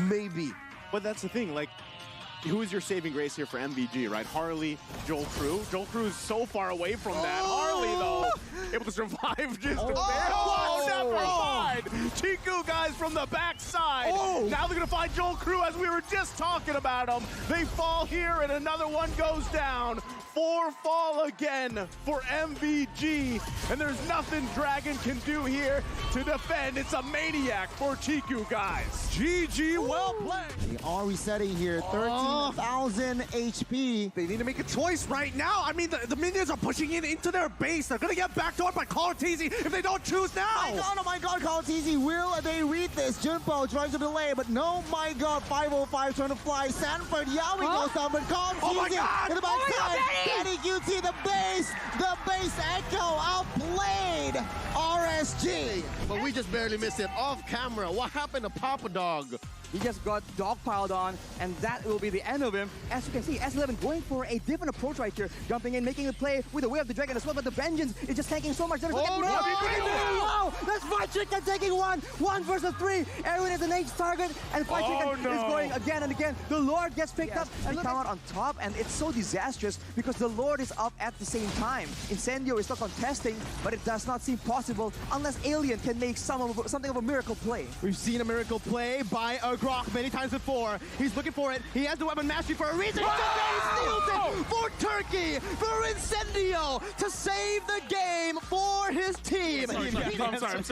maybe. But that's the thing, like, who is your saving grace here for MVG, right? Harley, Joel Crew. Joel Crew is so far away from that. Harley, though, able to survive just a bit. Oh, never mind. Chiku, guys, from the backside. Now they're going to find Joel Crew as we were just talking about him. They fall here, and another one goes down. 4 fall again for MVG, and there's nothing Dragon can do here to defend. It's a maniac for Chiku, guys. GG, well played. They are resetting here, 13,000 HP. They need to make a choice right now. I mean, the minions are pushing in into their base. They're going to get backdoored by Call of Duty if they don't choose now. Oh my god, Call of Duty, will they read this? Junpo tries to delay, but no, my god, 505 trying to fly. Sanford, Yaoi goes down, but Call of Duty in the backside. Benny QT, the base Echo outplayed RSG. But we just barely missed it off camera. What happened to Papa Dog? He just got dogpiled on, and that will be the end of him. As you can see, S11 going for a different approach right here. Jumping in, making the play with the Way of the Dragon as well, but the Vengeance is just tanking so much damage. Wow! That's Fried Chicken taking one versus 3. Erwin is an H target, and Fried Chicken is going again and again. The Lord gets picked up, and look out on top, and it's so disastrous because the Lord is up at the same time. Incendio is still contesting, but it does not seem possible unless Alien can make something of a miracle play. We've seen a miracle play by a Grok many times before. He's looking for it. He has the weapon mastery for a reason. He steals it for Turkey, for Incendio to save the game for his team. I'm sorry.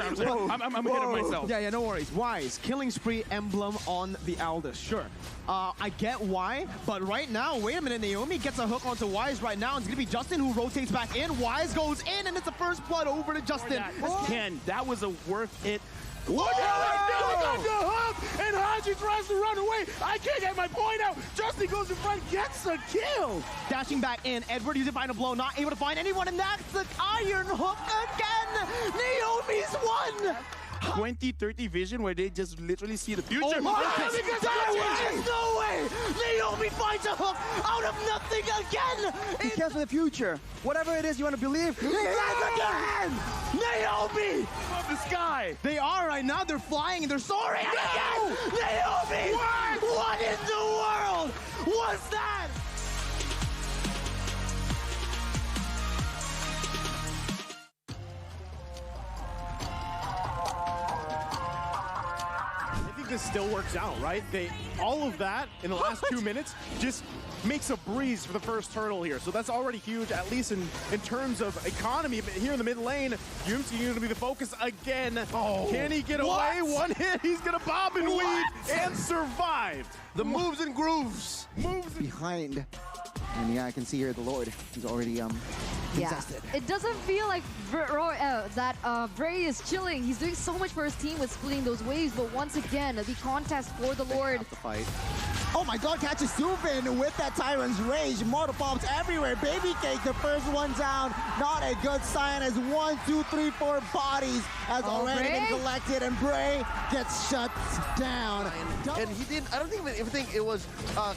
I'm ahead of myself. Yeah, no worries. Wise, killing spree emblem on the Aldous. Sure. I get why, but right now, wait a minute, Naomi gets a hook onto Wise right now. It's going to be Justin who rotates back in. Wise goes in, and it's the first blood over to Justin. Ken, that was a worth it. What the hell? Got the hook, and Haji tries to run away. I can't get my point out. Justin goes in front, gets a kill. Dashing back in, Edward using final blow, not able to find anyone, and that's the iron hook again. Naomi's won. 20/30 vision where they just literally see the future. There's no way! Naomi finds a hook out of nothing again! He cares for the future. Whatever it is you want to believe, he lands again! Naomi! Above the sky! They are right now, they're flying and they're soaring again! Naomi! What in the world was that? This still works out, right? All of that in the last 2 minutes just makes a breeze for the first turtle here. So that's already huge, at least in terms of economy. But here in the mid lane, Yumski going to be the focus again. Can he get away? One hit, he's going to bob and weave and survive. The moves and grooves. Behind. And yeah, I can see here the Lord. He's already contested. It doesn't feel like Bray is chilling. He's doing so much for his team with splitting those waves, but once again, the contest for the Lord. Oh my god, catches Subin with that Tyrant's Rage. Mortal bombs everywhere. Baby Cake, the first one down. Not a good sign as 1, 2, 3, 4 bodies has already been collected, and Bray gets shut down. And he didn't, I don't even think it was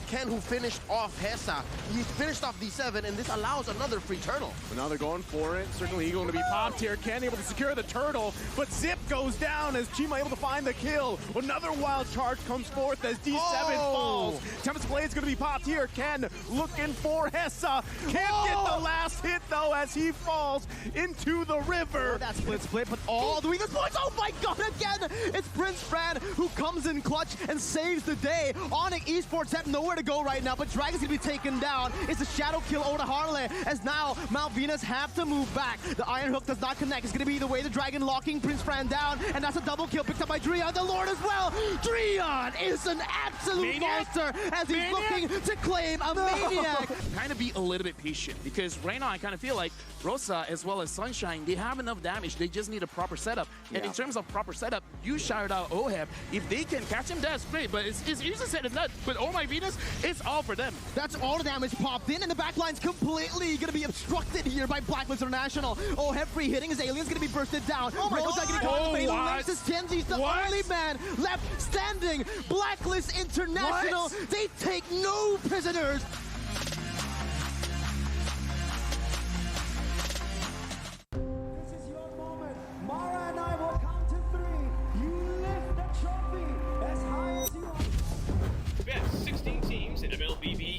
Ken who finished off Hessa. He finished off D7, and this allows another free turtle. But now they're going for it. Certainly he's going to be popped here. Ken able to secure the turtle, but Zip goes down as Chima able to find the kill. Another wild charge comes forth as D7 falls. Tempest Blade's going to be popped here. Ken looking for Hessa. Can't get the last hit though as he falls into the river. That split, but all the weakness points. Oh my god, again! It's Prince Fran who comes in clutch and saves the day. Onyx Esports have nowhere to go right now, but Dragon's gonna be taken down. It's a shadow kill over to Harley, as now Mount Venus have to move back. The Iron Hook does not connect. It's gonna be the Way the Dragon locking Prince Fran down, and that's a double kill picked up by Dreon, the Lord as well. Dreon is an absolute monster as he's looking to claim a maniac. Kind of be a little bit patient, because right now I kind of feel like Rosa as well as Sunshine, they have enough damage. They just need a proper setup. And in terms of proper setup, you shouted out Oheb. If they can catch him, that's great. But it's easy to say it's not. But oh my Venus, it's all for them. That's all the damage popped in, and the backline's completely going to be obstructed here by Blacklist International. Oheb free hitting, his alien's going to be bursted down. Rosa getting caught in the fatal nexus. Genji's the only man left standing. Blacklist International, they take no prisoners.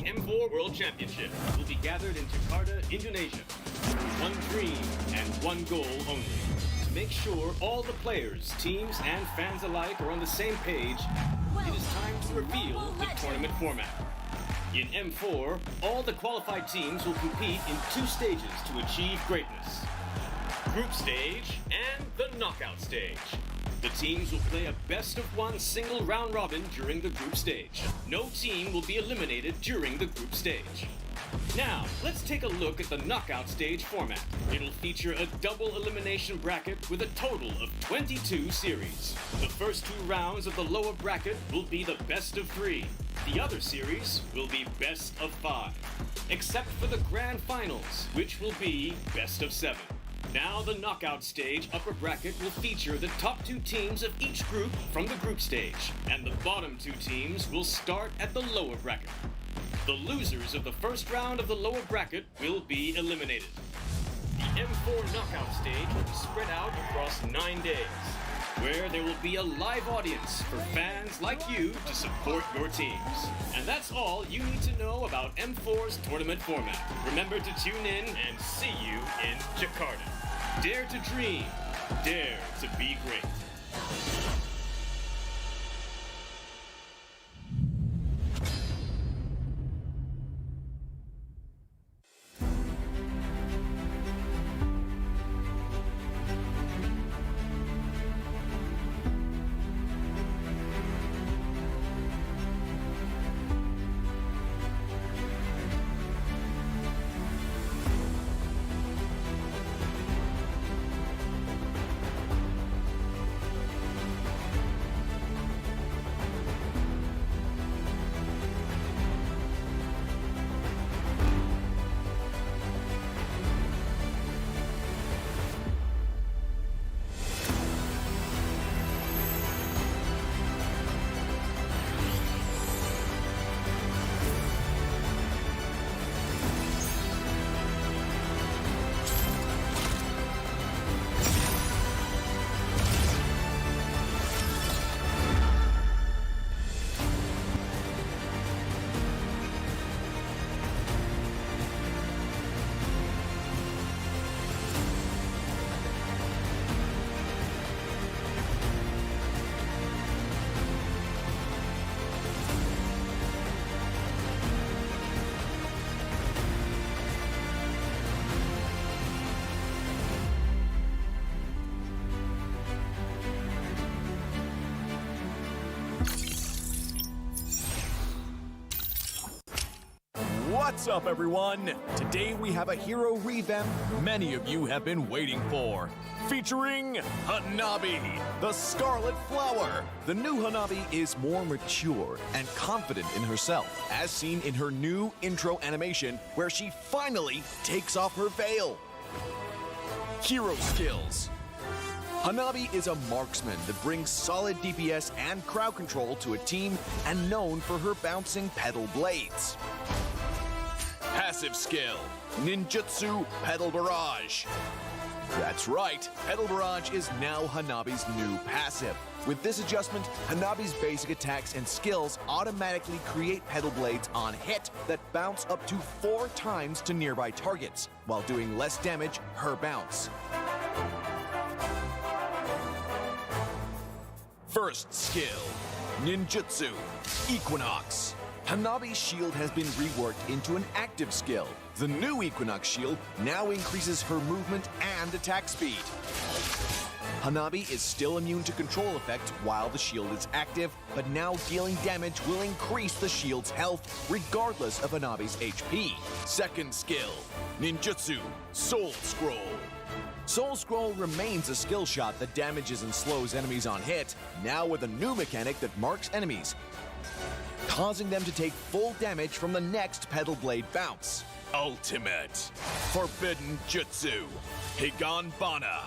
The M4 World Championship will be gathered in Jakarta, Indonesia. One dream and one goal only. To make sure all the players, teams, and fans alike are on the same page, it is time to reveal the tournament format. In M4, all the qualified teams will compete in 2 stages to achieve greatness. Group stage and the knockout stage. The teams will play a best-of-1 single round robin during the group stage. No team will be eliminated during the group stage. Now, let's take a look at the knockout stage format. It'll feature a double elimination bracket with a total of 22 series. The first 2 rounds of the lower bracket will be the best of 3. The other series will be best of 5. Except for the grand finals, which will be best of 7. Now the knockout stage upper bracket will feature the top 2 teams of each group from the group stage, and the bottom 2 teams will start at the lower bracket. The losers of the first round of the lower bracket will be eliminated. The M4 knockout stage will be spread out across 9 days, where there will be a live audience for fans like you to support your teams. And that's all you need to know about M4's tournament format. Remember to tune in and see you in Jakarta. Dare to dream, dare to be great. What's up, everyone? Today we have a hero revamp many of you have been waiting for. Featuring Hanabi, the Scarlet Flower. The new Hanabi is more mature and confident in herself, as seen in her new intro animation where she finally takes off her veil. Hero skills. Hanabi is a marksman that brings solid DPS and crowd control to a team and known for her bouncing pedal blades. Passive skill, Ninjutsu Pedal Barrage. That's right, Pedal Barrage is now Hanabi's new passive. With this adjustment, Hanabi's basic attacks and skills automatically create pedal blades on hit that bounce up to 4 times to nearby targets, while doing less damage per bounce. First skill, Ninjutsu Equinox. Hanabi's shield has been reworked into an active skill. The new Equinox shield now increases her movement and attack speed. Hanabi is still immune to control effects while the shield is active, but now dealing damage will increase the shield's health regardless of Hanabi's HP. Second skill, Ninjutsu Soul Scroll. Soul Scroll remains a skill shot that damages and slows enemies on hit, now with a new mechanic that marks enemies, causing them to take full damage from the next pedal blade bounce. Ultimate Forbidden Jutsu Higanbana.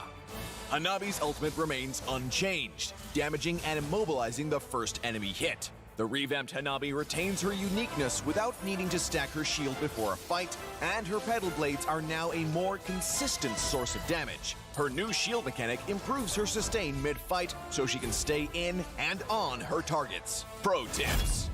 Hanabi's ultimate remains unchanged, damaging and immobilizing the first enemy hit. The revamped Hanabi retains her uniqueness without needing to stack her shield before a fight, and her pedal blades are now a more consistent source of damage. Her new shield mechanic improves her sustain mid-fight so she can stay in and on her targets. Pro tips.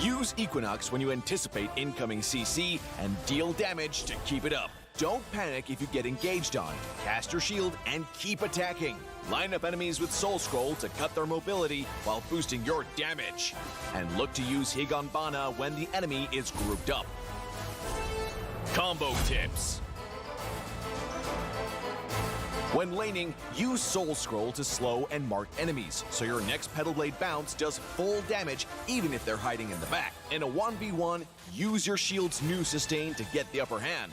Use Equinox when you anticipate incoming CC and deal damage to keep it up. Don't panic if you get engaged on. Cast your shield and keep attacking. Line up enemies with Soul Scroll to cut their mobility while boosting your damage. And look to use Higanbana when the enemy is grouped up. Combo tips. When laning, use Soul Scroll to slow and mark enemies, so your next Petal Blade bounce does full damage even if they're hiding in the back. In a 1v1, use your shield's new sustain to get the upper hand.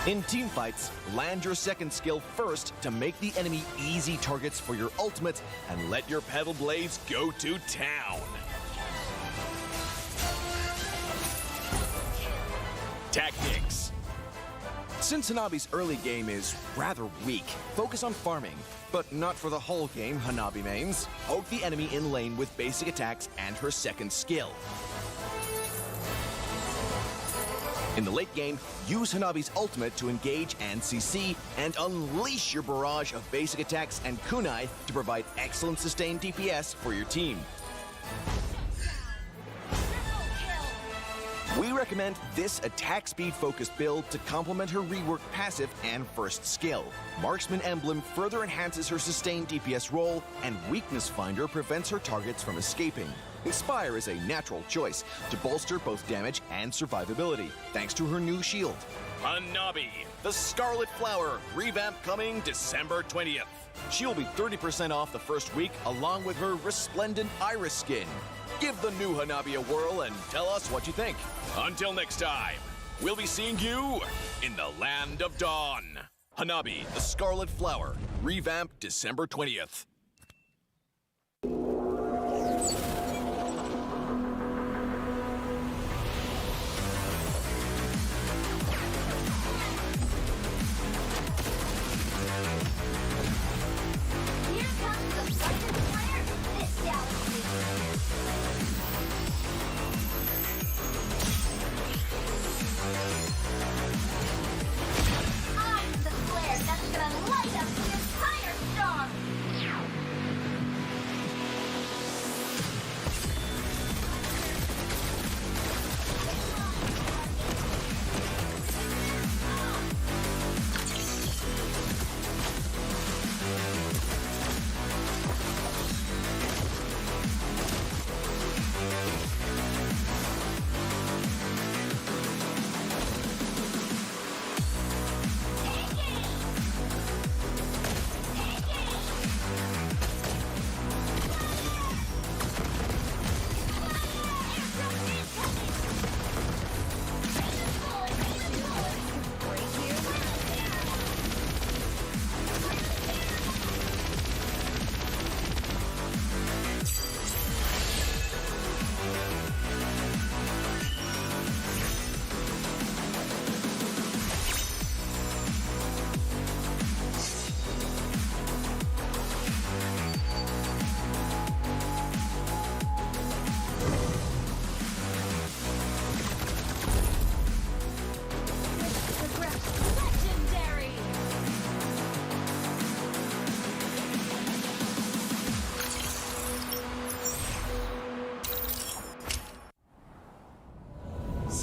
In teamfights, land your second skill first to make the enemy easy targets for your ultimate and let your Petal Blades go to town. Tactics. Since Hanabi's early game is rather weak, focus on farming, but not for the whole game, Hanabi mains. Poke the enemy in lane with basic attacks and her second skill. In the late game, use Hanabi's ultimate to engage and CC, and unleash your barrage of basic attacks and kunai to provide excellent sustained DPS for your team. We recommend this attack speed focused build to complement her reworked passive and first skill. Marksman Emblem further enhances her sustained DPS role, and Weakness Finder prevents her targets from escaping. Inspire is a natural choice to bolster both damage and survivability, thanks to her new shield. Hanabi, the Scarlet Flower, revamp coming December 20th. She'll be 30% off the first week, along with her resplendent iris skin. Give the new Hanabi a whirl and tell us what you think. Until next time, we'll be seeing you in the Land of Dawn. Hanabi, the Scarlet Flower, revamp December 20th.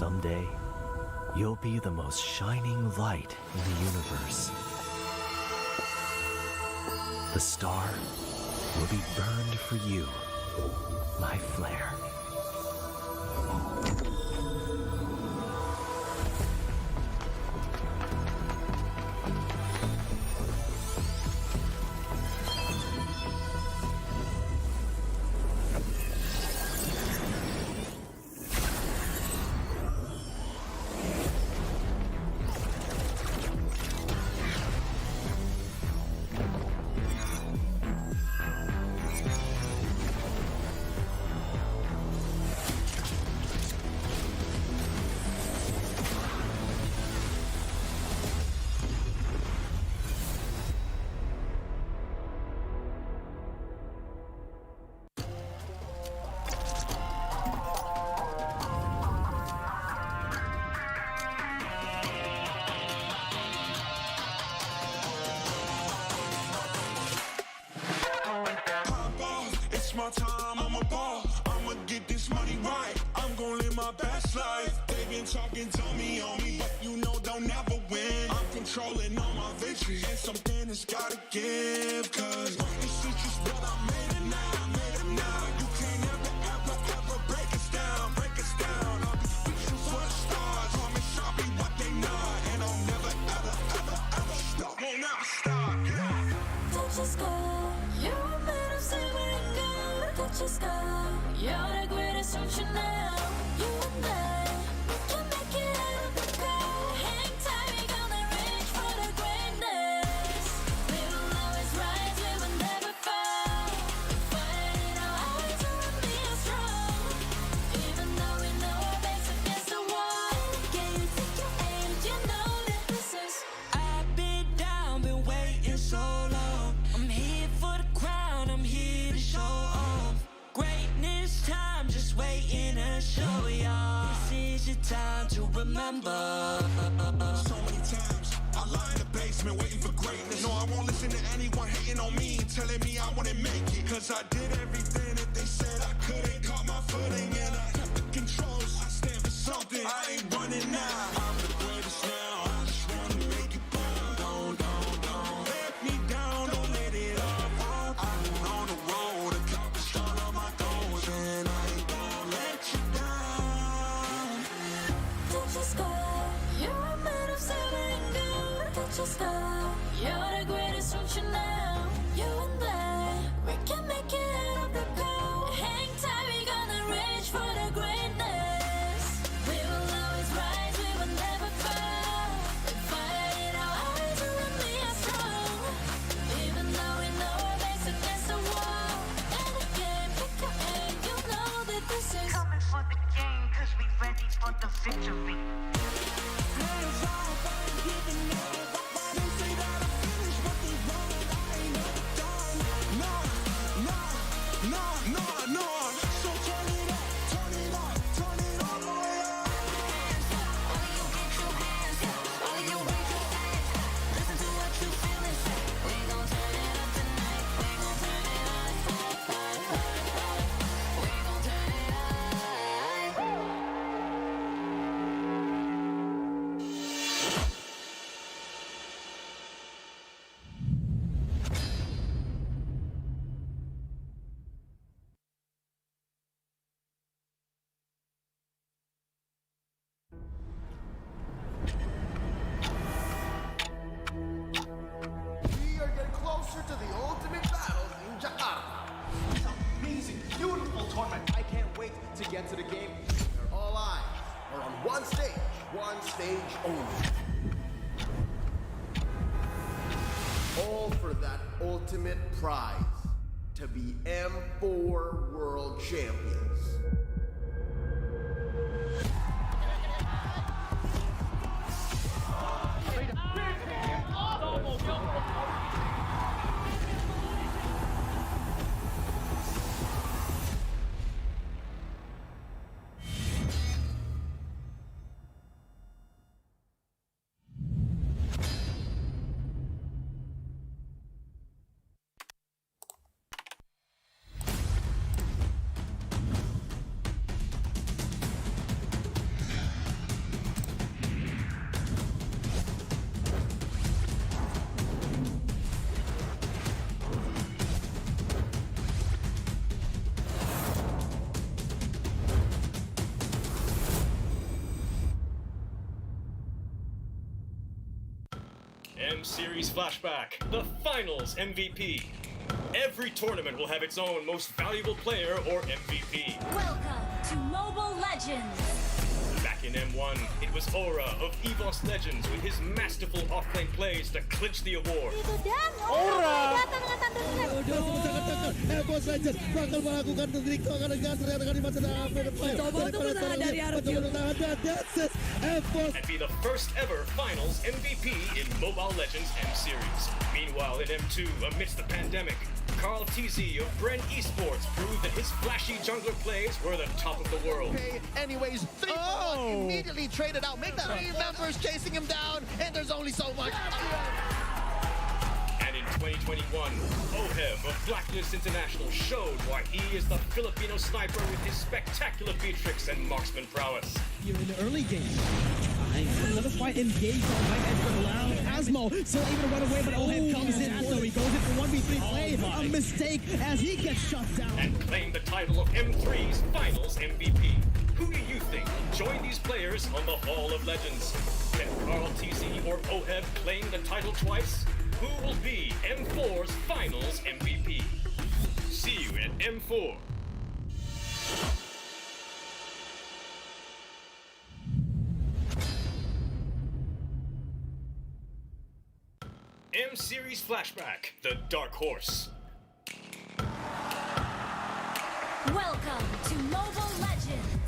Someday, you'll be the most shining light in the universe. The star will be burned for you, my flare. time, I'm a ball. I'ma get this money right. I'm gonna live my best life. They been talking, tell me on me, but you know don't never win. I'm controlling all my victories, and something has gotta give. Cause this is just what I made it now, made it now. You can't ever break us down, break us down. I'll be reaching for the stars, promise I'll be what they not, and I'll never ever stop. Won't never stop, yeah. Touch your sky, you're made of silver and gold. Touch your sky, you're the greatest option now. You and I, we can make it out of the cold. Hang tight, we gonna reach for the greatness. We will always rise, we will never fall. Fighting our hearts to be strong. Even though we know our backs against the wall. Can you take your aim? You know that this is. I've been down, been waiting so long. I'm here for the crown, I'm here to show off. Greatness time, just waiting to show y'all. This is your time to remember. So many times, I lie in the basement waiting for greatness. No, I won't listen to anyone hating on me, telling me I wouldn't make it. Cause I did everything that they said I couldn't. Caught my footing and I kept the controls. I stand for something, I ain't running now. I'm the greatest now, I just wanna make it burn. Don't let me down, don't let it up. I'm on the road, accomplished all of my goals, and I ain't gonna let you down. Touch your sky, you're made of silver and gold. Touch your sky, you're the greatest option now. You and I, we can make it out of the cold. Hang tight, we gonna reach for the greatness. We will always rise, we will never fall. We fight it our hearts to be strong. Even though we know our backs against the wall. And again, pick your aim, you know that this is Coming for the game, cause we ready for the victory. We are getting closer to the ultimate battle in Jakarta. It's an amazing, beautiful tournament. I can't wait to get to the game. All eyes are on one stage only. All for that ultimate prize, to be M4 World Champions. M-Series Flashback, the Finals MVP. Every tournament will have its own most valuable player or MVP. Welcome to Mobile Legends. Back in M1, it was Aura of EVOS Legends with his masterful off-lane plays to clinch the award. Itu dan Aura datang dengan tantangan. EVOS Legends bakal melakukan trik akan gas dengan masa dari And be the first ever Finals MVP in Mobile Legends M-Series. Meanwhile, in M2, amidst the pandemic, Carl TZ of Bren Esports proved that his flashy jungler plays were the top of the world. Okay, anyways, 3-4-1 immediately traded out. Make that 3 members chasing him down, and there's only so much. And in 2021, OHEB of Blacklist International showed why he is the Filipino sniper with his spectacular beatrix and marksman prowess. You're in the early game. Another fight engaged on right edge of the round. Asmo still able to run away, but OHEB comes in for he goes in for 1v3 play. A mistake as he gets shut down. And claim the title of M3's Finals MVP. Who do you think will join these players on the Hall of Legends? Can Carl TC or OHEB claim the title twice? Who will be M4's Finals MVP? See you at M4. M-Series Flashback, the Dark Horse. Welcome to Mobile Legends.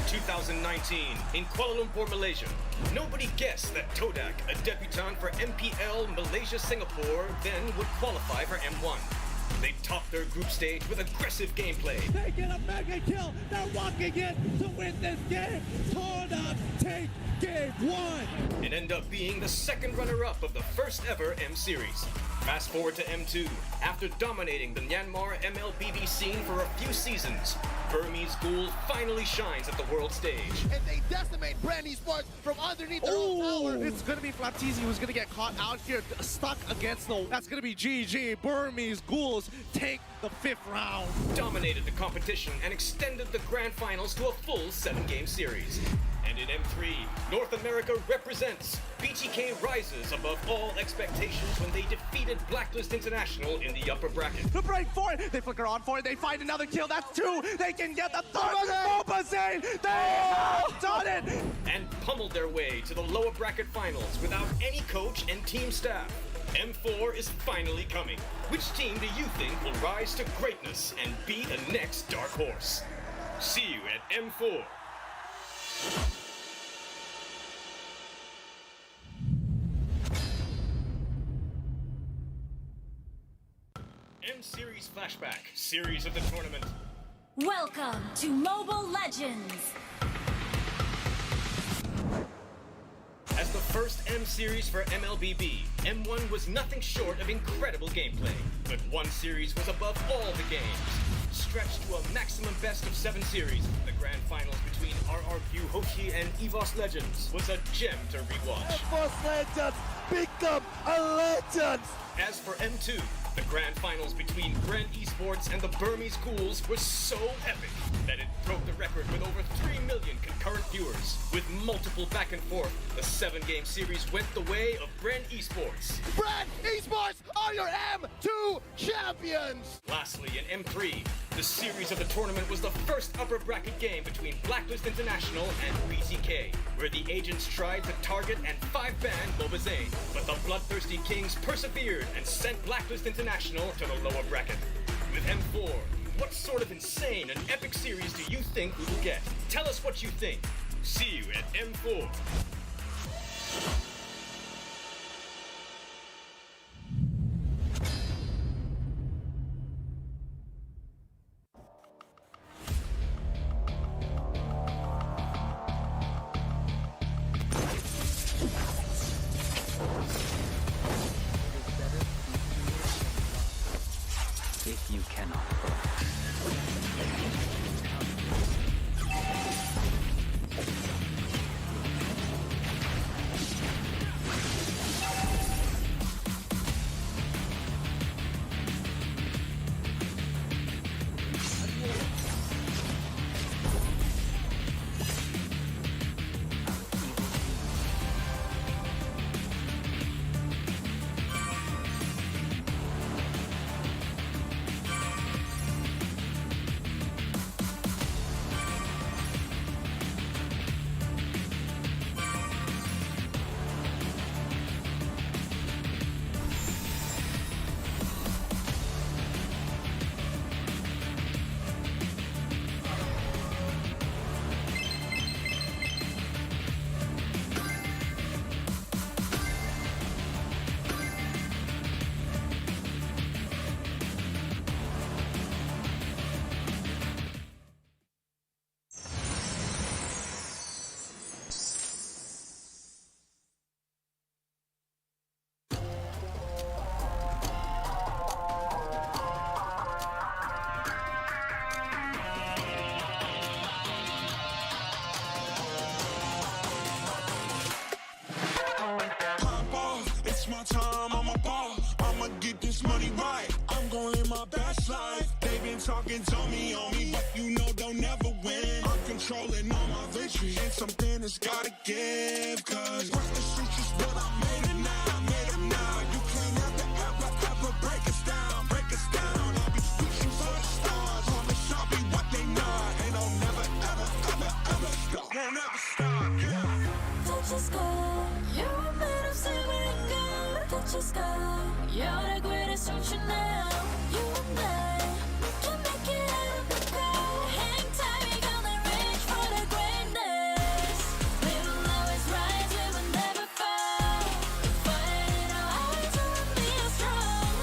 2019, in Kuala Lumpur, Malaysia. Nobody guessed that Todak, a debutant for MPL Malaysia-Singapore, then would qualify for M1. They topped their group stage with aggressive gameplay. They get a mega kill. They're walking in to win this game. Todak take game 1. And end up being the second runner-up of the first ever M-Series. Fast forward to M2. After dominating the Myanmar MLBB scene for a few seasons, Burmese Ghoul finally shines at the world stage. And they decimate Brand Esports from underneath their own tower. It's gonna be Flaptizi who's gonna get caught out here, stuck against the... That's gonna be GG. Burmese Ghouls take the 5th round. Dominated the competition and extended the grand finals to a full 7-game series. And in M3, North America represents. BTK rises above all expectations when they defeated Blacklist International in the upper bracket. The break for it. They flicker on for it. They find another kill. That's 2. They can get the 3rd. Mobazane. They have done it. And pummeled their way to the lower bracket finals without any coach and team staff. M4 is finally coming. Which team do you think will rise to greatness and be the next dark horse? See you at M4. M-Series Flashback, series of the tournament. Welcome to Mobile Legends. As the first M-Series for MLBB, M1 was nothing short of incredible gameplay. But one series was above all the games. Stretched to a maximum best of 7 series, the grand finals between RRQ Hoshi and EVOS Legends was a gem to rewatch. EVOS Legends become a legend! As for M2, the grand finals between Brand Esports and the Burmese Ghouls was so epic that it broke the record with over 3 million concurrent viewers. With multiple back and forth, the 7-game series went the way of Brand Esports. Brand Esports are your M2 champions! Lastly, in M3, the series of the tournament was the first upper bracket game between Blacklist International and BLCK, where the agents tried to target and 5-ban Mobazane. But the bloodthirsty Kings persevered and sent Blacklist International to the lower bracket. With M4, what sort of insane and epic series do you think we will get? Tell us what you think. See you at M4. If you cannot burn. my time, I'm a ball. I'ma get this money right. I'm gonna live my best life. They been talking, told me on me, but you know they'll never win. I'm controlling all my victories, and something that's gotta give. Cause work the streets is what I made it now, made it now. You can't ever break us down, break us down. I'll be reaching for the stars, promise I'll be what they not. And I'll never, ever stop, won't ever stop, yeah. Touch the sky, you're made of silver and gold. Touch the sky, you're the greatest option now. You and I, we can make it out of the crowd. Hang tight, we gonna reach for the greatness. We will always rise, we will never fall. We fight it out till we are strong.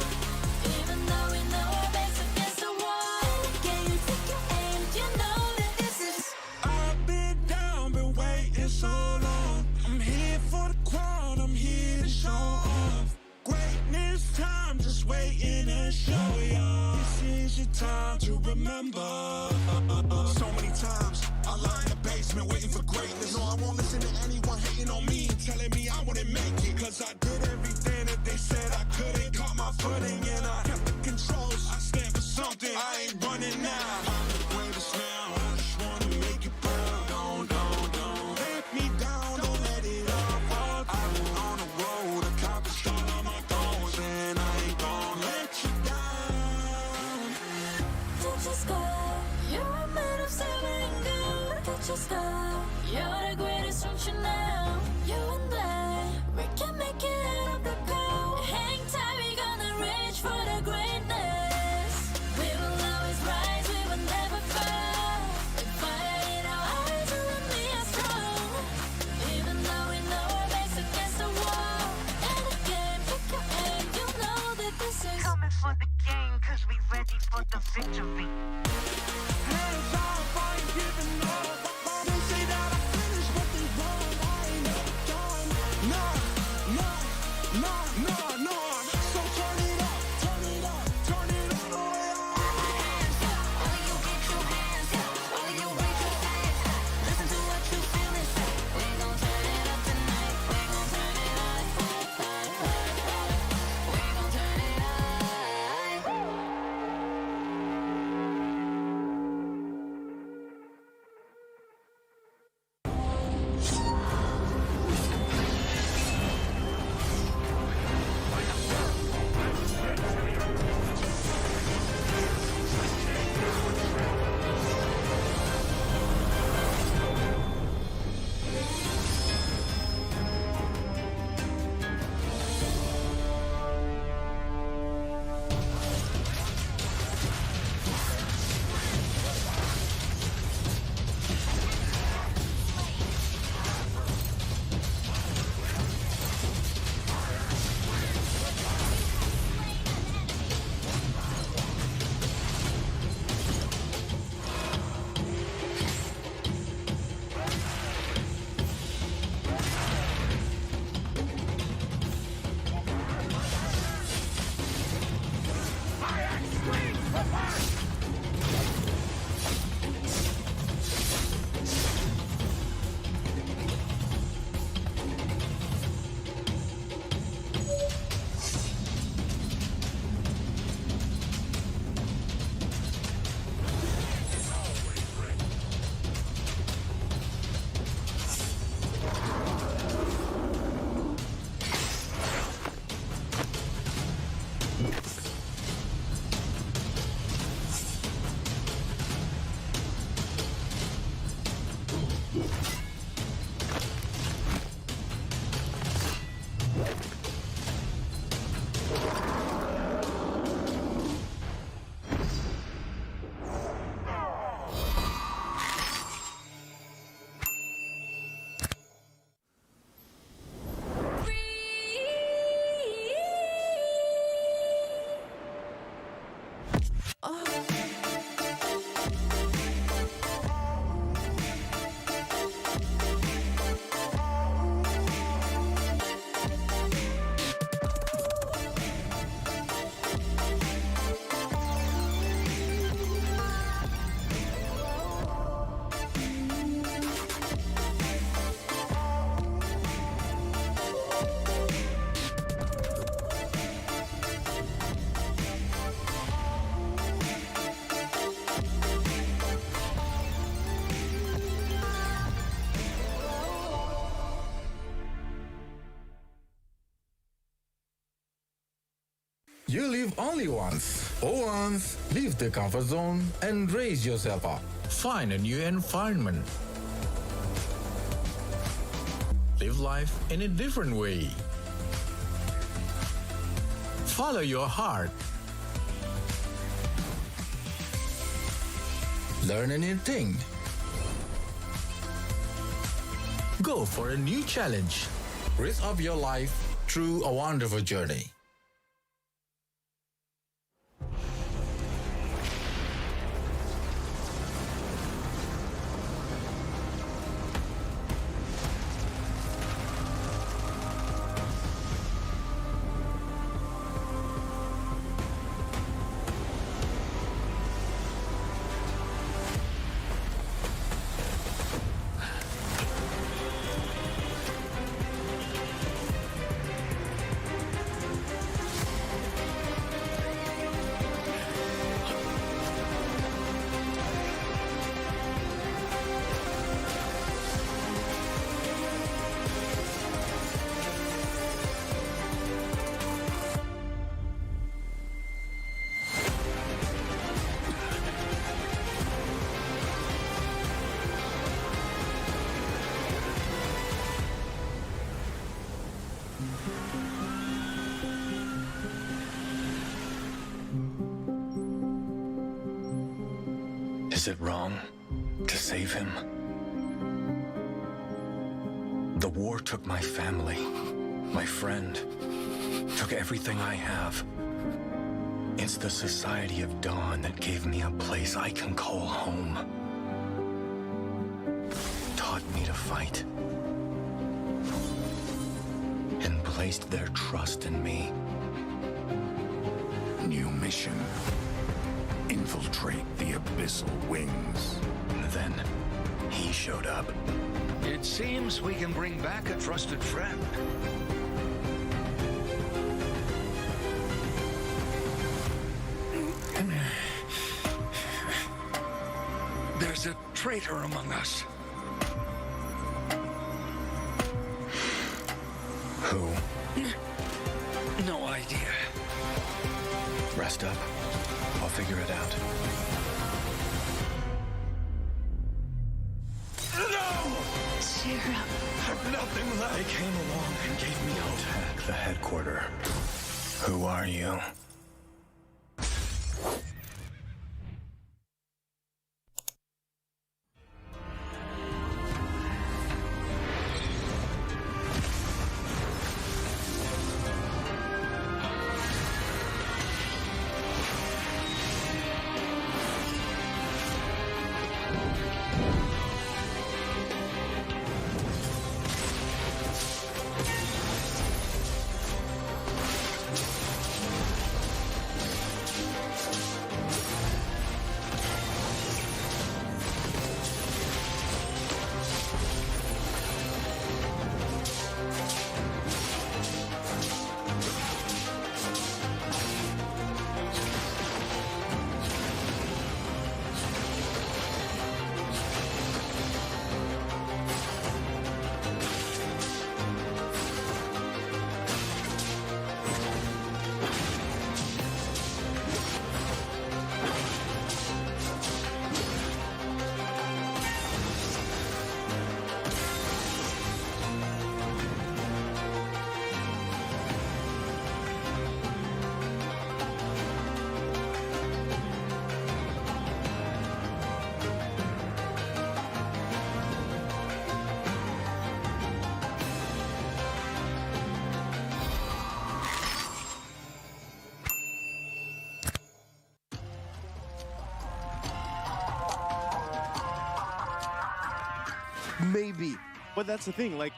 Even though we know our backs against the wall. Can you take your aim? You know that this is. I've been down, been waiting so long. I'm here for the crown, I'm here to show off. Greatness time, just waiting to show y'all. This is your time to remember. So many times I lie in the basement waiting for greatness. No, I won't listen to anyone hating on me and telling me I wouldn't make it. Cause I did everything that they said I couldn't. Caught my footing and I kept the controls. I stand for something, I ain't running now. I'm the greatest now, I just wanna make it proud. Don't let me down, don't let it all fall. I've been on the road, accomplished all of my goals, and I ain't gonna let you down. Touch the sky, you're made of silver and gold. Touch the sky, you're the greatest option now. You and I, we can make it out of the cold. Hang tight, we gonna reach for the greatness. We will always rise, we will never fall. We fight it out till we are strong. Even though we know our backs against the wall. And again, pick your aim, you know that this is. Coming for the game, cause we ready for the victory. Hands off, I ain't giving up. They say that I finished, but they wrong. I ain't never done. No. So turn it up, turn it all the way up. Hands up, all of you get your hands up. All of you raise your hands up. Listen to what you feel and say. We gon' turn it up tonight. We gon' turn it up. We gon' turn it up. You live only once. For once, leave the comfort zone and raise yourself up. Find a new environment. Live life in a different way. Follow your heart. Learn a new thing. Go for a new challenge. Risk up your life through a wonderful journey. Is it wrong to save him? The war took my family, my friend, took everything I have. It's the Society of Dawn that gave me a place I can call home. Taught me to fight. And placed their trust in me. New mission. Infiltrate the abyssal wings. Then, he showed up. It seems we can bring back a trusted friend. There's a traitor among us. Who? No idea. Rest up. I'll figure it out. No! Cheer up. I'm nothing like... They came along and gave me hope. Attack the headquarters. Who are you? Maybe. But that's the thing, like,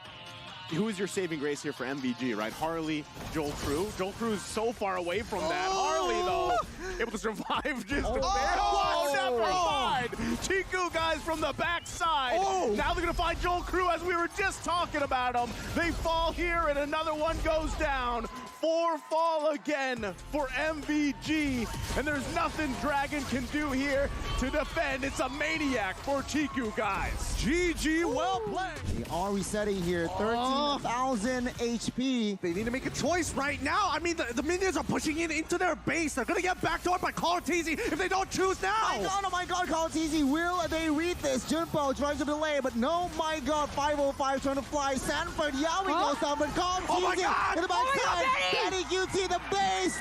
who is your saving grace here for MVG, right? Harley, Joel Crew. Joel Crew is so far away from that. Harley, though, able to survive just a bit. Oh, never mind. Chiku, guys, from the backside. Now they're going to find Joel Crew as we were just talking about him. They fall here, and another one goes down. 4-fall again for MVG, and there's nothing Dragon can do here to defend. It's a maniac for Chiku, guys. GG, well played. They are resetting here, 13,000 HP. They need to make a choice right now. I mean, the minions are pushing in into their base. They're gonna get backdoored by Kalatizi if they don't choose now. Oh my god, Kalatizi, will they read this? Junpo tries to delay, but no, my god, 505 trying to fly. Sanford, Yawi goes down, but Kalatizi in the backside. Benny QT, the base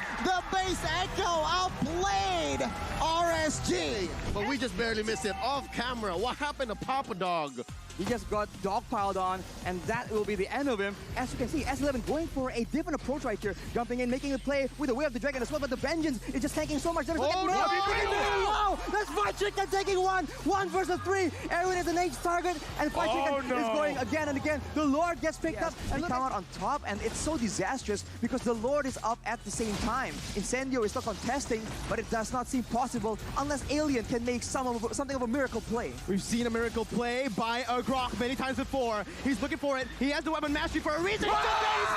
echo outplayed RSG. But we just barely missed it off camera. What happened to Papa Dog? He just got dogpiled on, and that will be the end of him. As you can see, S11 going for a different approach right here, jumping in, making the play with the Way of the Dragon as well, but the Vengeance is just tanking so much damage. Oh, no! That's Fried Chicken taking one versus three. Erwin is an H target, and Fried Chicken is going again and again. The Lord gets picked up, and come out on top, and it's so disastrous because the Lord is up at the same time. Incendio is still contesting, but it does not seem possible unless Alien can make something of a miracle play. We've seen a miracle play by Grok many times before. He's looking for it. He has the weapon mastery for a reason. He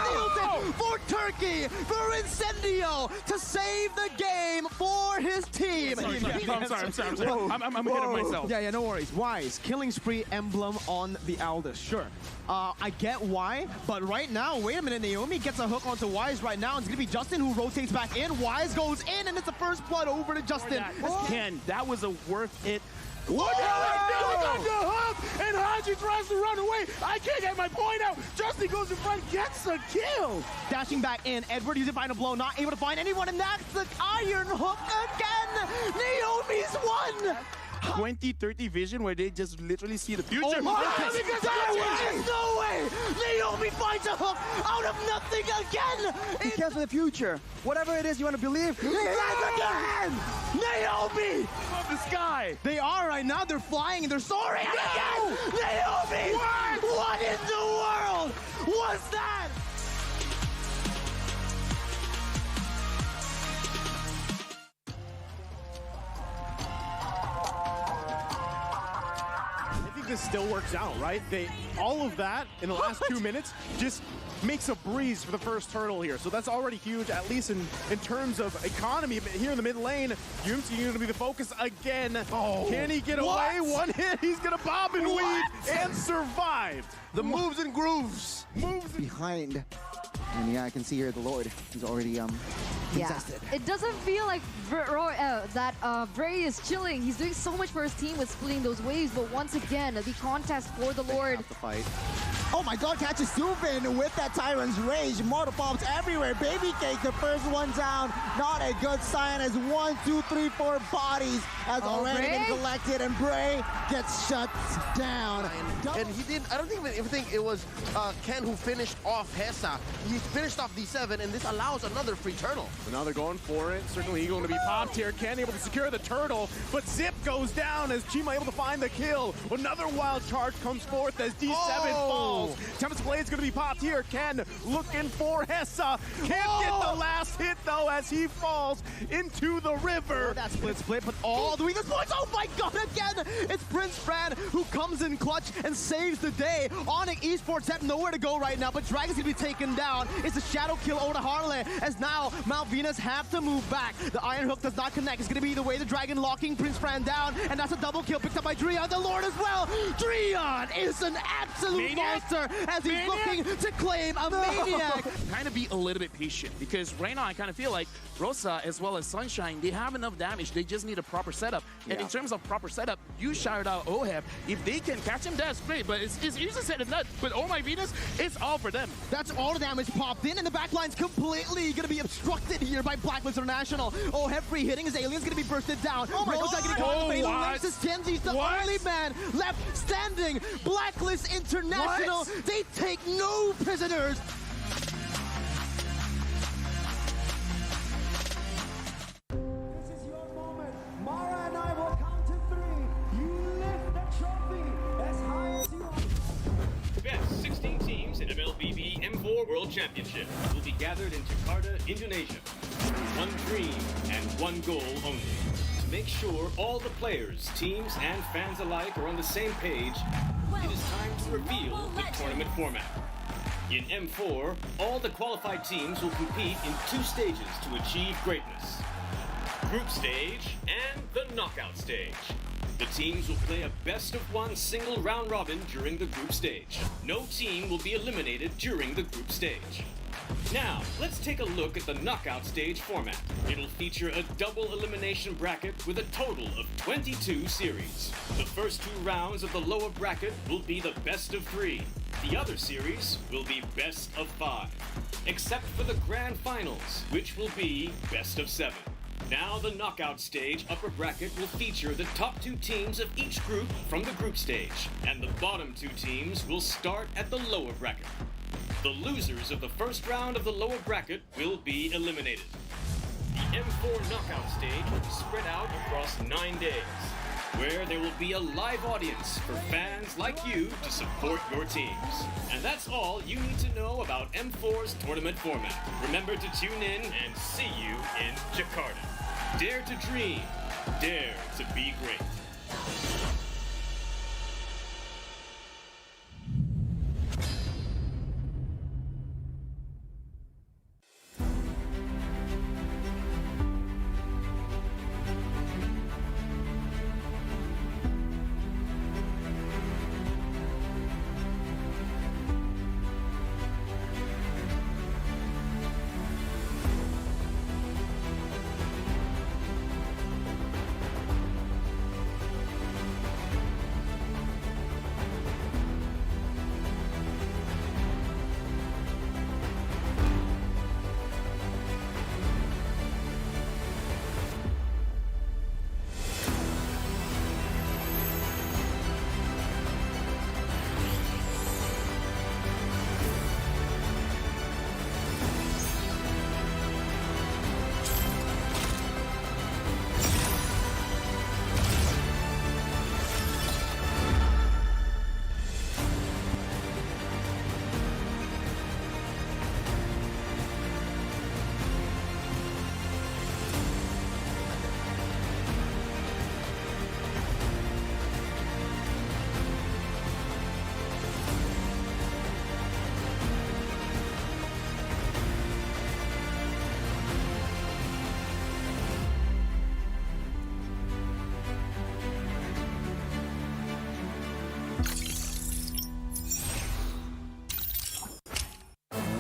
steals it for Turkey, for Incendio to save the game for his team. I'm sorry. I'm ahead of myself. Yeah, no worries. Wise, killing spree emblem on the Aldous. Sure. I get why, but right now, wait a minute, Naomi gets a hook onto Wise right now. It's going to be Justin who rotates back in. Wise goes in, and it's the first blood over to Justin. Ken, that was a worth it. What on the hub, and Haji tries to run away. I can't get my point out. Justin goes in front, gets a kill. Dashing back in, Edward using final blow, not able to find anyone, and that's the iron hook again. Naomi's won. 20-30 vision where they just literally see the future. There's no way! Naomi finds a hook out of nothing again! He cares for the future. Whatever it is you want to believe, he lands again! Naomi! Above the sky! They are right now, they're flying and they're soaring again! Naomi! What in the world was that? This still works out, right? All of that in the last 2 minutes just makes a breeze for the first turtle here. So that's already huge, at least in terms of economy. But here in the mid lane, Yumski going to be the focus again. Can he get away? One hit, he's going to bob and weave and survive. The moves and grooves. Behind. And yeah, I can see here the Lord is already contested. It doesn't feel like Bray is chilling. He's doing so much for his team with splitting those waves, but once again, the contest for the Lord. Have to fight. Oh my god, catches Sufin with that Tyrant's Rage. Mortal bombs everywhere. Baby Cake, the first one down. Not a good sign as 1, 2, 3, 4 bodies has already been collected, and Bray gets shut down. And he did, I don't think it was Ken who finished off Hesa. He finished off D7, and this allows another free turtle. So now they're going for it. Certainly going to be popped here. Ken able to secure the turtle, but Zip goes down as Chima able to find the kill. Another wild charge comes forth as D7 falls. Tempest Blade's going to be popped here. Ken looking for Hesa. Can't get the last hit, though, as he falls into the river. That split, but all the weakness points. Oh my god, again! It's Prince Fran who comes in clutch and saves the day. Onyx Esports have nowhere to go right now, but Dragon's going to be taken down. It's a shadow kill over to Harley, as now Mount Venus have to move back. The Iron Hook does not connect. It's going to be the way the Dragon locking Prince Fran down, and that's a double kill picked up by Dreon, the Lord as well. Dreon is an absolute monster as he's looking to claim a maniac. Kind of be a little bit patient, because right now I kind of feel like Rosa as well as Sunshine, they have enough damage. They just need a proper setup. And in terms of proper setup, you shouted out Oheb. If they can catch him, that's great. But it's easier said than done. But Oh My Venus, it's all for them. That's all the damage popped in, and the backline's completely going to be obstructed here by Blacklist International. Oheb free hitting his alien's going to be bursted down. Rosa getting caught in the face. This is Kenzi's the only man left standing. Blacklist International, they take no prisoners. Best 16 teams in MLBB M4 World Championship will be gathered in Jakarta, Indonesia. One dream and one goal only. To make sure all the players, teams, and fans alike are on the same page, it is time to reveal the tournament format. In M4, all the qualified teams will compete in 2 stages to achieve greatness. Group stage and the knockout stage. The teams will play a best-of-1 single round robin during the group stage. No team will be eliminated during the group stage. Now, let's take a look at the knockout stage format. It'll feature a double elimination bracket with a total of 22 series. The first 2 rounds of the lower bracket will be the best of 3. The other series will be best of 5. Except for the grand finals, which will be best of 7. Now the knockout stage upper bracket will feature the top 2 teams of each group from the group stage, and the bottom 2 teams will start at the lower bracket. The losers of the first round of the lower bracket will be eliminated. The M4 knockout stage will be spread out across 9 days, where there will be a live audience for fans like you to support your teams. And that's all you need to know about M4's tournament format. Remember to tune in and see you in Jakarta. Dare to dream, dare to be great.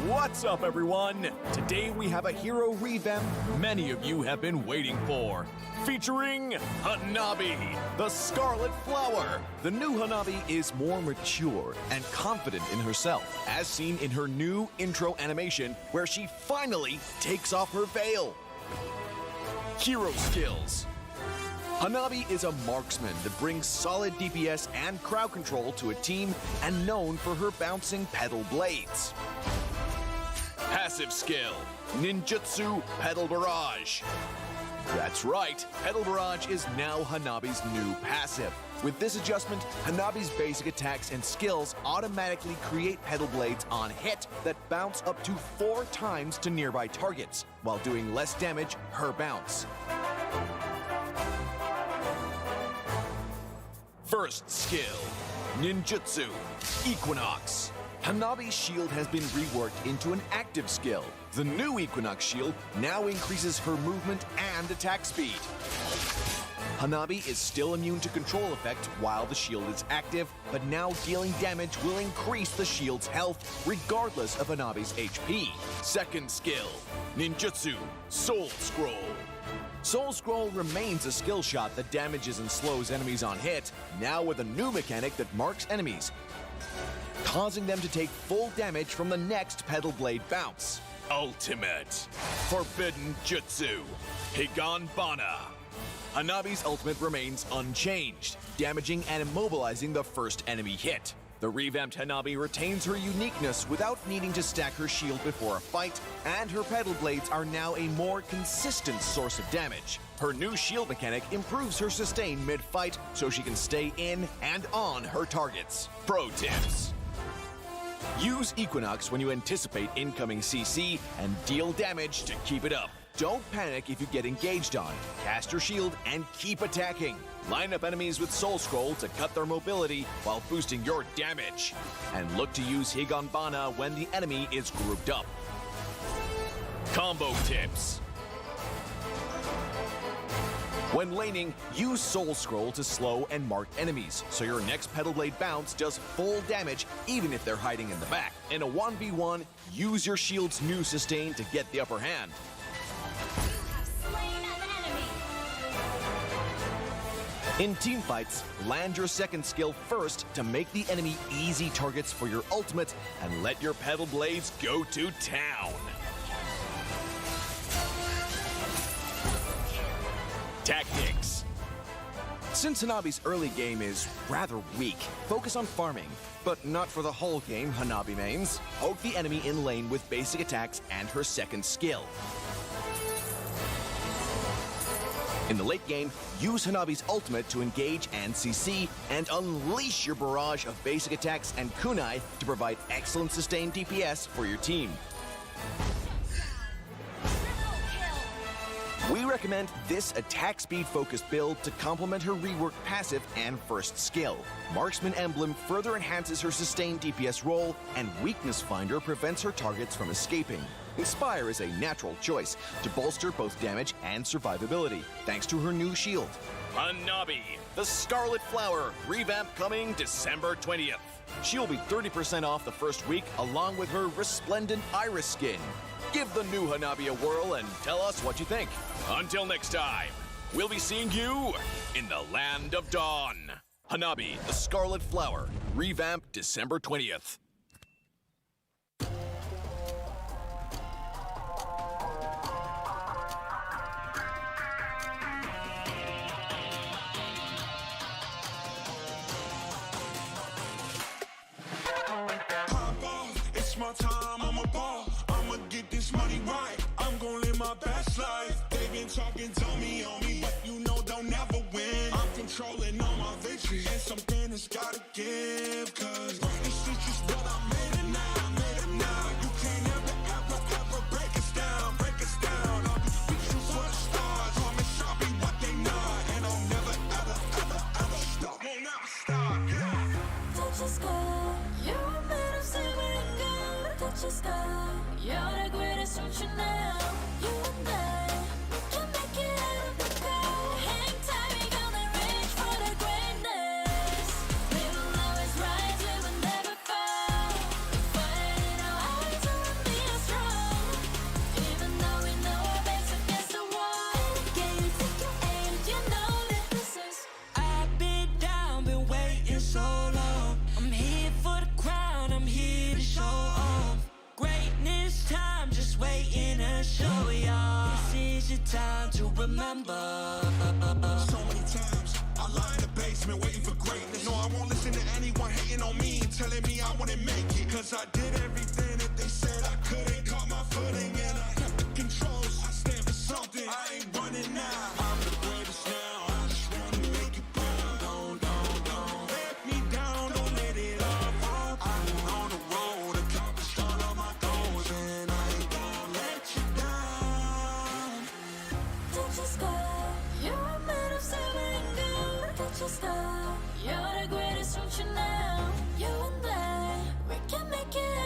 What's up, everyone? Today we have a hero revamp many of you have been waiting for. Featuring Hanabi, the Scarlet Flower. The new Hanabi is more mature and confident in herself, as seen in her new intro animation where she finally takes off her veil. Hero skills. Hanabi is a marksman that brings solid DPS and crowd control to a team and known for her bouncing pedal blades. Passive skill, Ninjutsu Pedal Barrage. That's right, Pedal Barrage is now Hanabi's new passive. With this adjustment, Hanabi's basic attacks and skills automatically create pedal blades on hit that bounce up to 4 times to nearby targets, while doing less damage per bounce. First skill, Ninjutsu Equinox. Hanabi's shield has been reworked into an active skill. The new Equinox shield now increases her movement and attack speed. Hanabi is still immune to control effect while the shield is active, but now dealing damage will increase the shield's health regardless of Hanabi's HP. Second skill, Ninjutsu Soul Scroll. Soul Scroll remains a skill shot that damages and slows enemies on hit, now with a new mechanic that marks enemies, causing them to take full damage from the next pedal blade bounce. Ultimate Forbidden Jutsu Higanbana. Hanabi's ultimate remains unchanged, damaging and immobilizing the first enemy hit. The revamped Hanabi retains her uniqueness without needing to stack her shield before a fight, and her pedal blades are now a more consistent source of damage. Her new shield mechanic improves her sustain mid-fight so she can stay in and on her targets. Pro tips. Use Equinox when you anticipate incoming CC and deal damage to keep it up. Don't panic if you get engaged on. Cast your shield and keep attacking. Line up enemies with Soul Scroll to cut their mobility while boosting your damage. And look to use Higanbana when the enemy is grouped up. Combo tips. When laning, use Soul Scroll to slow and mark enemies, so your next Petal Blade bounce does full damage even if they're hiding in the back. In a 1v1, use your shield's new sustain to get the upper hand. In teamfights, land your second skill first to make the enemy easy targets for your ultimate and let your Petal Blades go to town. Tactics. Since Hanabi's early game is rather weak, focus on farming. But not for the whole game, Hanabi mains. Poke the enemy in lane with basic attacks and her second skill. In the late game, use Hanabi's ultimate to engage and CC, and unleash your barrage of basic attacks and kunai to provide excellent sustained DPS for your team. We recommend this attack speed focused build to complement her reworked passive and first skill. Marksman Emblem further enhances her sustained DPS role, and Weakness Finder prevents her targets from escaping. Inspire is a natural choice to bolster both damage and survivability, thanks to her new shield. Hanabi, the Scarlet Flower, revamp coming December 20th. She'll be 30% off the first week, along with her resplendent iris skin. Give the new Hanabi a whirl and tell us what you think. Until next time, we'll be seeing you in the Land of Dawn. Hanabi, the Scarlet Flower, revamp December 20th. It's my time, I'm a ball. I'ma get this money right. I'm gonna live my best life. They been talking, tell me on me, but you know they'll never win. I'm controlling all my victories, and something has gotta give. Cause this is just what I made it now, You can't ever break us down, I'll be reaching for the stars. Promise I'll be what they not, and I'll never ever stop. Won't never stop, yeah. Touch the sky, you're made of silver and gold. Touch the sky, you're the greatest future now. You and I, we can make it out of the cold. Hang tight, we gonna reach for the greatness. We will always rise, we will never fall. Fighting our eyes on be strong. Even though we know our backs against the wall. Can you take your aim? You know that this is. I've been down, been waiting so long. I'm here for the crown, I'm here to show off. Greatness time, just waiting to show y'all. This is your time to remember. So many times I lie in the basement waiting for greatness. No, I won't listen to anyone hating on me and telling me I wouldn't make it. Cause I did everything that they said I couldn't. Caught my footing and I kept the controls. I stand for something, I ain't running now. I'm the greatest now, I just wanna make it proud. Don't let me down, don't let it all fall. I'm on the road, accomplished all of my goals, and I ain't gonna let you down. Touch the sky, you're made of silver and gold. Touch the sky, you're the greatest future now. You and I, we can make it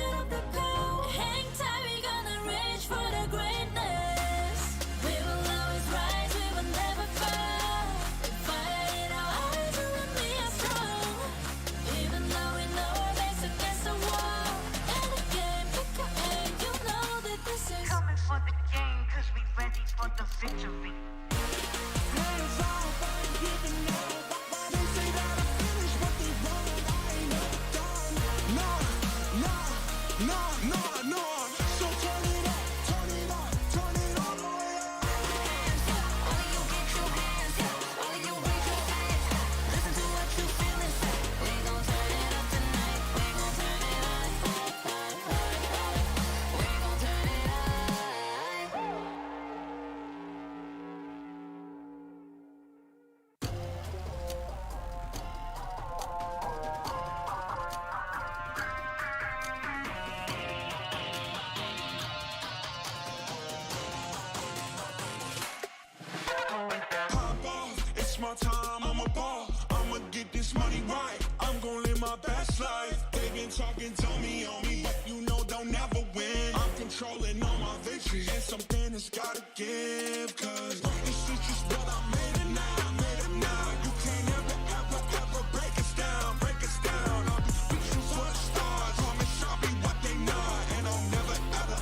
my best life. They've been talking to me on me, but you know they'll never win. I'm controlling all my victories, and something has gotta give. Cause this is just what I made it now, You can't ever break us down, I'll be reaching for the stars, promise I'll be what they not. And I'll never ever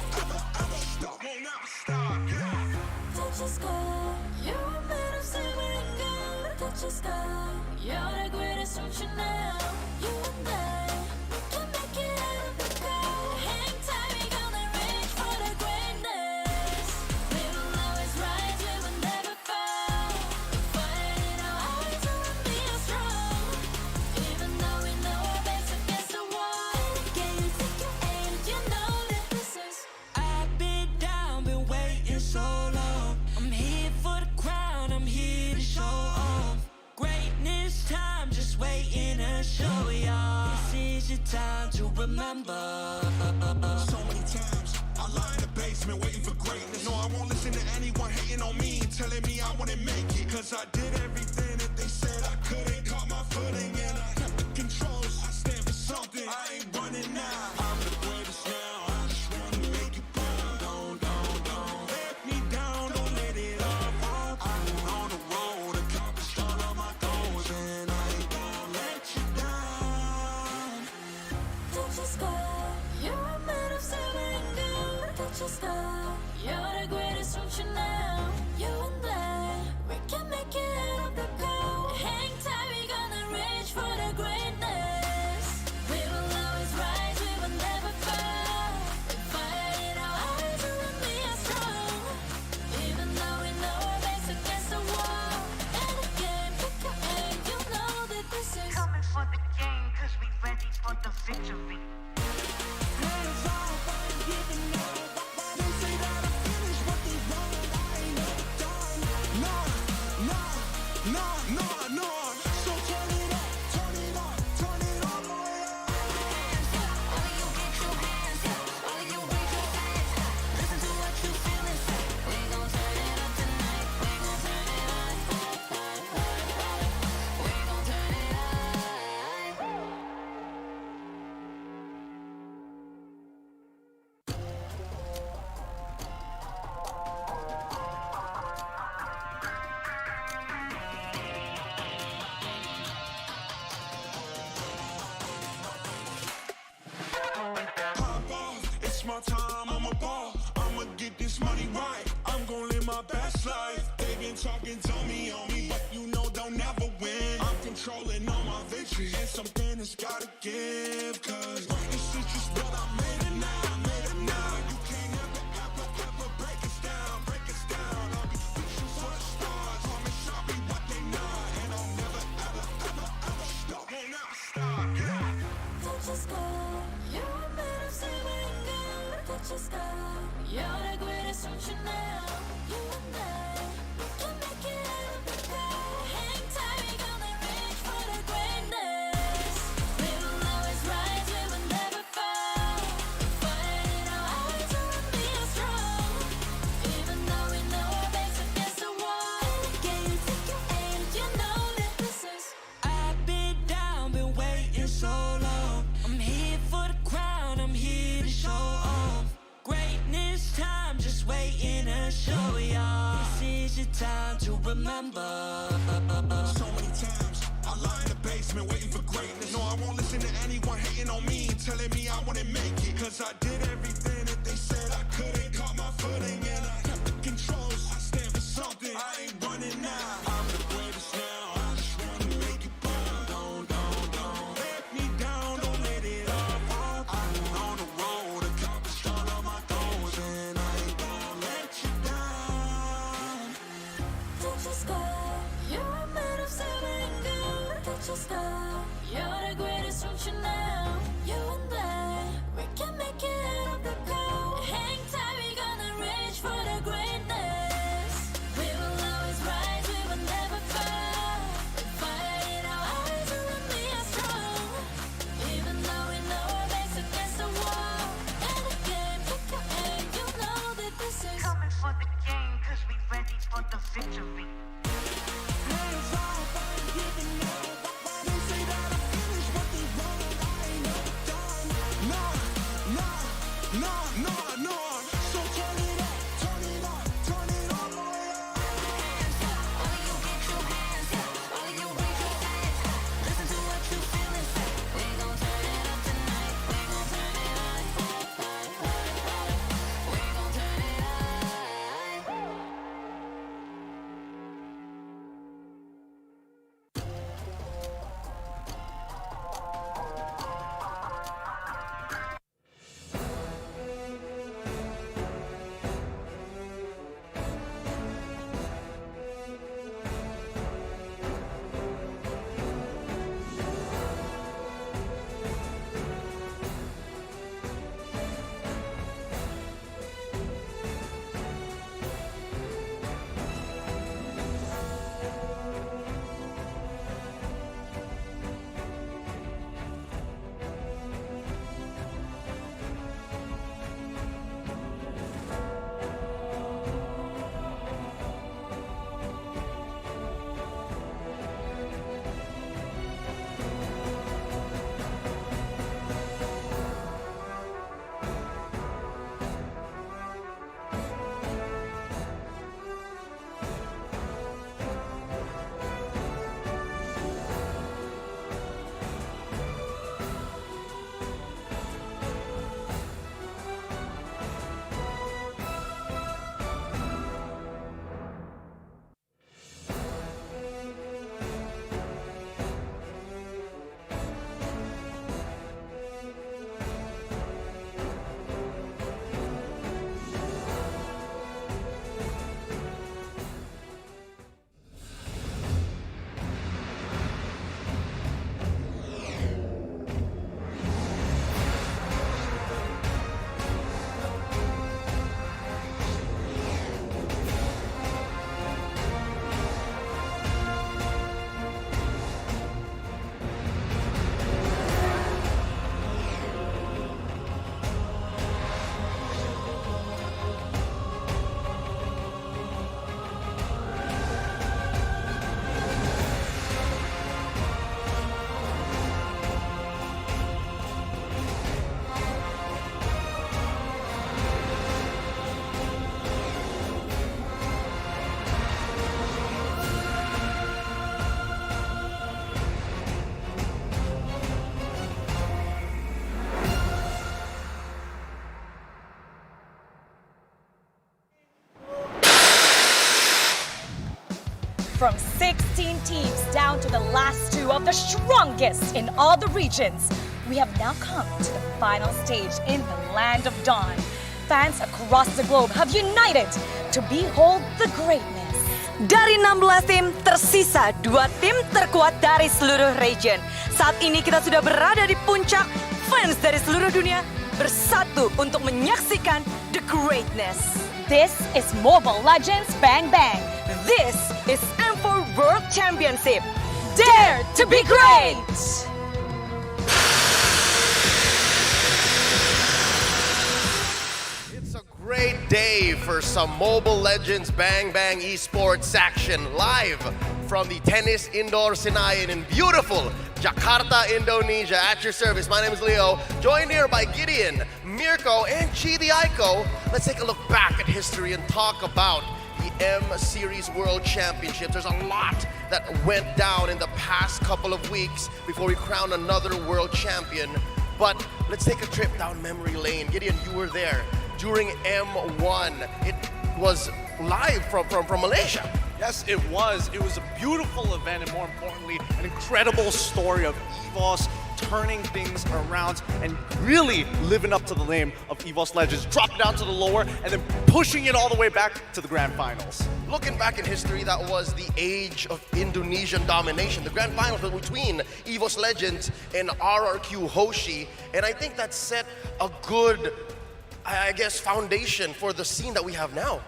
stop, won't never stop, yeah. Touch the sky, you're made of silver and gold. Touch the sky, you're the greatest function now. You and I, we can make it out of the cold. Hang tight, we gonna reach for the greatness. We will always rise, we will never fall. We fight in our eyes, and we are strong. Even though we know our backs against the wall. Can you take your aim? You know that this is. I've been down, been waiting so long. I'm here for the crown, I'm here to show off. Greatness time, just waiting to show y'all. This is your time to remember. So many times I lie in the basement waiting for greatness. No, I won't listen to anyone hating on me, telling me I wouldn't make it. Cause I did everything that they said I couldn't. Caught my footing and I kept the controls. I stand for something, I ain't running now. I'm the greatest now, I just wanna make it proud. Don't let me down, don't let it all fall. I've been on the road, accomplished all of my goals, and I ain't gonna let you down. Touch the sky, you're made of silver and gold. Touch the sky, you're the greatest function now. You and I, we can make it out of the cold. Hang tight, we gonna reach for the greatness. We will always rise, we will never fall. We fight in our eyes, and we are strong. Even though we know our backs against the wall. And again, pick your aim, you know that this is. Coming for the game, cause we ready for the victory. It's my time, I'm a ball. I'ma get this money right. I'm gonna live my best life. They've been talking to me on me, but you know they'll never win. I'm controlling all my victories, and something has gotta give. Cause this is just what I made it now. You can't ever break us down, I'll be reaching for the stars, promise I'll be what they not. And I'll never ever stop, won't never stop, yeah. Touch the sky, you're made of silver and gold. Touch the sky, you're the greatest function now. You and I, we can make it out of the cold. Hang tight, we gonna reach for the greatness. We will always rise, we will never fall. We fight in our eyes, and we are strong. Even though we know our backs against the wall. Can you take your aim? You know that this is. I've been down, been waiting so long. I'm here for the crown, I'm here to show off. Greatness time, just waiting to show y'all. This is your time to remember. So many times I lie in the basement waiting for greatness. No, I won't listen to anyone hating on me, telling me I wouldn't make it. Cause I did everything that they said I couldn't. Caught my footing and I kept the controls. I stand for something, I ain't running now. I'm the greatest now, I just wanna make it proud. Don't let me down, don't let it all fall. I've been on the road, accomplished all of my goals, and I ain't gonna let you down. Touch the sky, you're made of silver and gold. Touch the sky, you're the greatest function now. You and I, we can make it out of the cold. From 16 teams down to the last 2 of the strongest in all the regions, we have now come to the final stage in the Land of Dawn. Fans across the globe have united to behold the greatness. Dari 16 tim, tersisa 2 tim terkuat dari seluruh region. Saat ini kita sudah berada di puncak, fans dari seluruh dunia bersatu untuk menyaksikan the greatness. This is Mobile Legends Bang Bang. This is M4 World Championship. Dare to be great! Great day for some Mobile Legends Bang Bang Esports action live from the Tennis Indoor Senayan in beautiful Jakarta, Indonesia. At your service, my name is Leo, joined here by Gideon, Mirko, and Chi the Ico. Let's take a look back at history and talk about the M-Series World Championships. There's a lot that went down in the past couple of weeks before we crown another world champion. But let's take a trip down memory lane. Gideon, you were there during M1. It was live from Malaysia. Yes, it was. It was a beautiful event, and more importantly, an incredible story of EVOS turning things around and really living up to the name of EVOS Legends, dropping down to the lower and then pushing it all the way back to the grand finals. Looking back in history, that was the age of Indonesian domination. The grand finals were between EVOS Legends and RRQ Hoshi, and I think that set a good, I guess, foundation for the scene that we have now.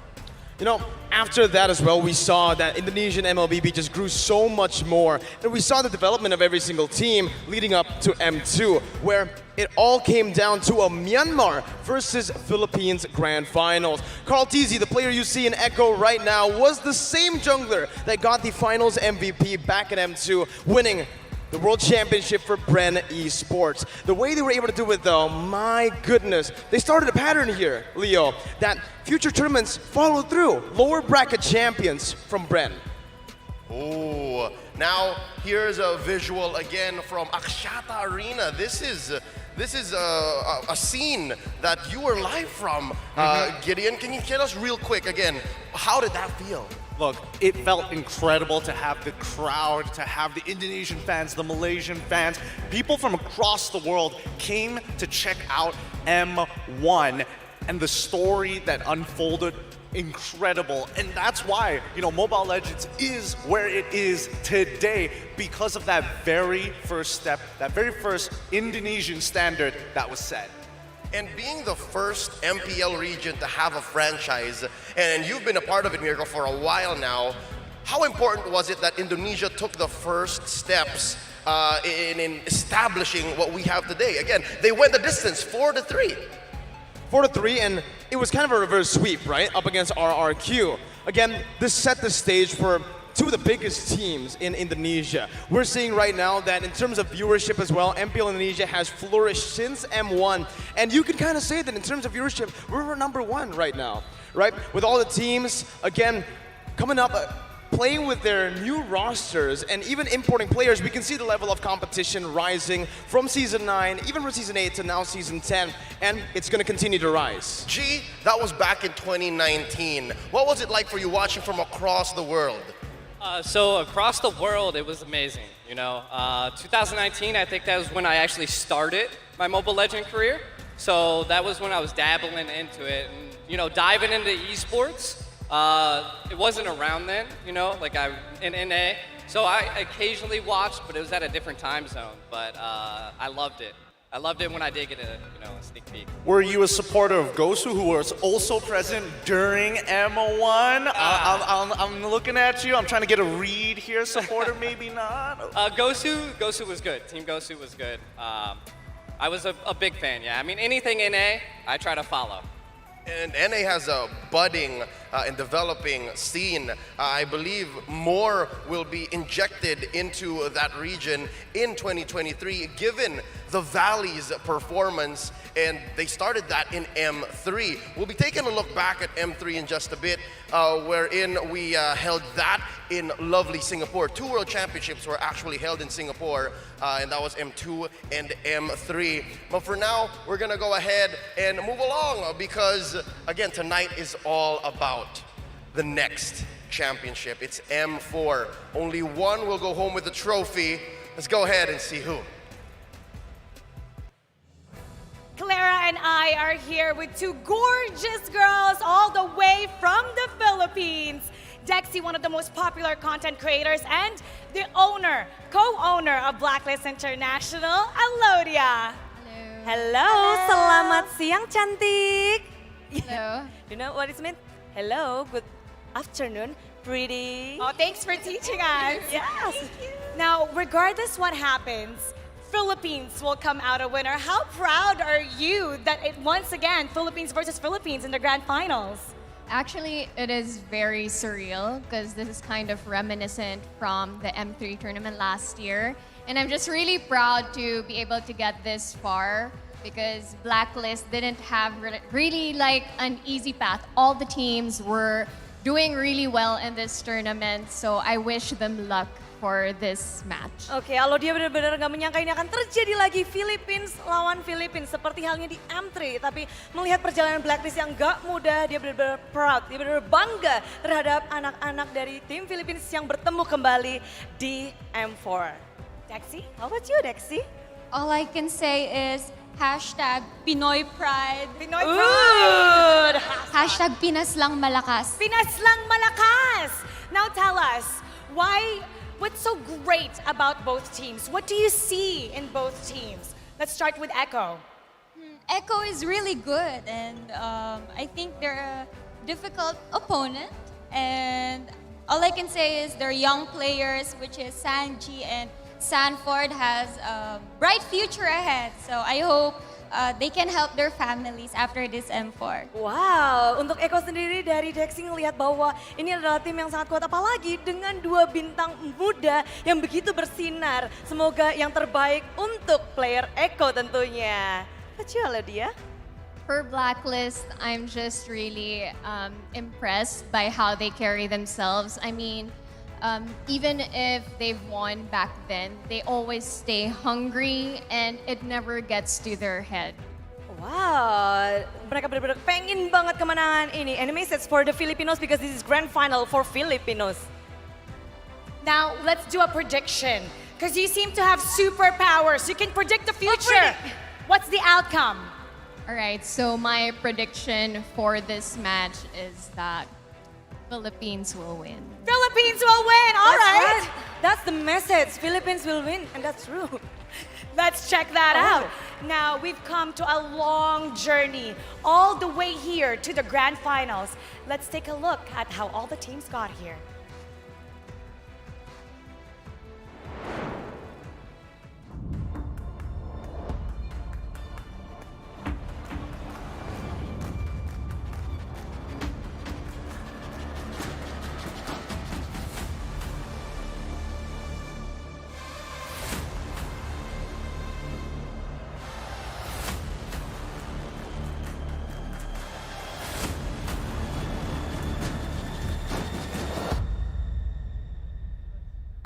You know, after that as well, we saw that Indonesian MLBB just grew so much more. And we saw the development of every single team leading up to M2, where it all came down to a Myanmar versus Philippines grand finals. Carl Tizzy, the player you see in Echo right now, was the same jungler that got the finals MVP back at M2, winning the World Championship for Bren Esports. The way they were able to do it though, my goodness, they started a pattern here, Leo, that future tournaments follow through. Lower bracket champions from Bren. Oh, now here's a visual again from Akshata Arena. This is a scene that you were live from, Gideon. Can you tell us real quick again, how did that feel? Look, it felt incredible to have the crowd, to have the Indonesian fans, the Malaysian fans, people from across the world came to check out M1 and the story that unfolded. Incredible, and that's why, you know, Mobile Legends is where it is today because of that very first step, that very first Indonesian standard that was set. And being the first MPL region to have a franchise, and you've been a part of it, Mirko, for a while now, how important was it that Indonesia took the first steps in establishing what we have today? Again, they went the distance, 4-3. 4-3, and it was kind of a reverse sweep, right? Up against RRQ. Again, this set the stage for 2 of the biggest teams in Indonesia. We're seeing right now that in terms of viewership as well, MPL Indonesia has flourished since M1. And you can kind of say that in terms of viewership, we're #1 right now, right? With all the teams, again, coming up, playing with their new rosters and even importing players, we can see the level of competition rising from Season 9, even from Season 8 to now Season 10, and it's going to continue to rise. G, that was back in 2019. What was it like for you watching from across the world? So across the world, it was amazing. You know, 2019, I think that was when I actually started my Mobile Legend career. So that was when I was dabbling into it, and you know, diving into esports. It wasn't around then, you know, like in NA. So I occasionally watched, but it was at a different time zone. But I loved it. I loved it when I did get a sneak peek. Were you a supporter of Gosu, who was also present during M1? I'm looking at you. I'm trying to get a read here. Supporter, maybe not. Gosu was good. Team Gosu was good. I was a big fan. Yeah, I mean anything NA, I try to follow. And NA has a budding and developing scene. I believe more will be injected into that region in 2023, given the Valley's performance, and they started that in M3. We'll be taking a look back at M3 in just a bit, wherein we held that in lovely Singapore. 2 World Championships were actually held in Singapore, and that was M2 and M3. But for now, we're gonna go ahead and move along because, again, tonight is all about the next championship. It's M4. Only one will go home with the trophy. Let's go ahead and see who. Clara and I are here with two gorgeous girls all the way from the Philippines. Dexy, one of the most popular content creators and the owner, co-owner of Blacklist International. Hello, Dia. Hello. Selamat siang, cantik. Hello. You know what it means? Hello, good afternoon, pretty. Oh, thanks for teaching us. Yes. Now, regardless what happens, Philippines will come out a winner. How proud are you that once again, Philippines versus Philippines in the grand finals? Actually, it is very surreal because this is kind of reminiscent from the M3 tournament last year. And I'm just really proud to be able to get this far because Blacklist didn't have really like an easy path. All the teams were doing really well in this tournament, so I wish them luck for this match. Oke, kalau dia benar-benar nggak menyangka ini akan terjadi lagi Philippines lawan Philippines seperti halnya di M3. Tapi melihat perjalanan Blacklist yang nggak mudah, dia benar-benar proud, dia benar-benar bangga terhadap anak-anak dari tim Philippines yang bertemu kembali di M4. Dexy, how about you, Dexy? All I can say is hashtag Pinoy Pride. Pinoy Pride! Hashtag Pinas lang malakas. Pinas lang malakas! Now tell us, what's so great about both teams? What do you see in both teams? Let's start with Echo. Echo is really good, and I think they're a difficult opponent. And all I can say is they're young players, which is Sanji and Sanford has a bright future ahead. So I hope they can help their families after this M4. Wow, untuk Echo sendiri dari Dexy ngelihat bahwa ini adalah tim yang sangat kuat, apalagi dengan dua bintang muda yang begitu bersinar. Semoga yang terbaik untuk player Echo tentunya. Halo dia. For Blacklist, I'm just really impressed by how they carry themselves. I mean, even if they've won back then, they always stay hungry and it never gets to their head. Wow, mereka benar-benar pengen banget kemenangan ini. And it makes sense for the Filipinos because this is grand final for Filipinos. Now, let's do a prediction. Because you seem to have superpowers. You can predict the future. What's the outcome? All right, so my prediction for this match is that Philippines will win. Philippines will win, all right. That's the message, Philippines will win, and that's true. Let's check that out. Now, we've come to a long journey, all the way here to the grand finals. Let's take a look at how all the teams got here.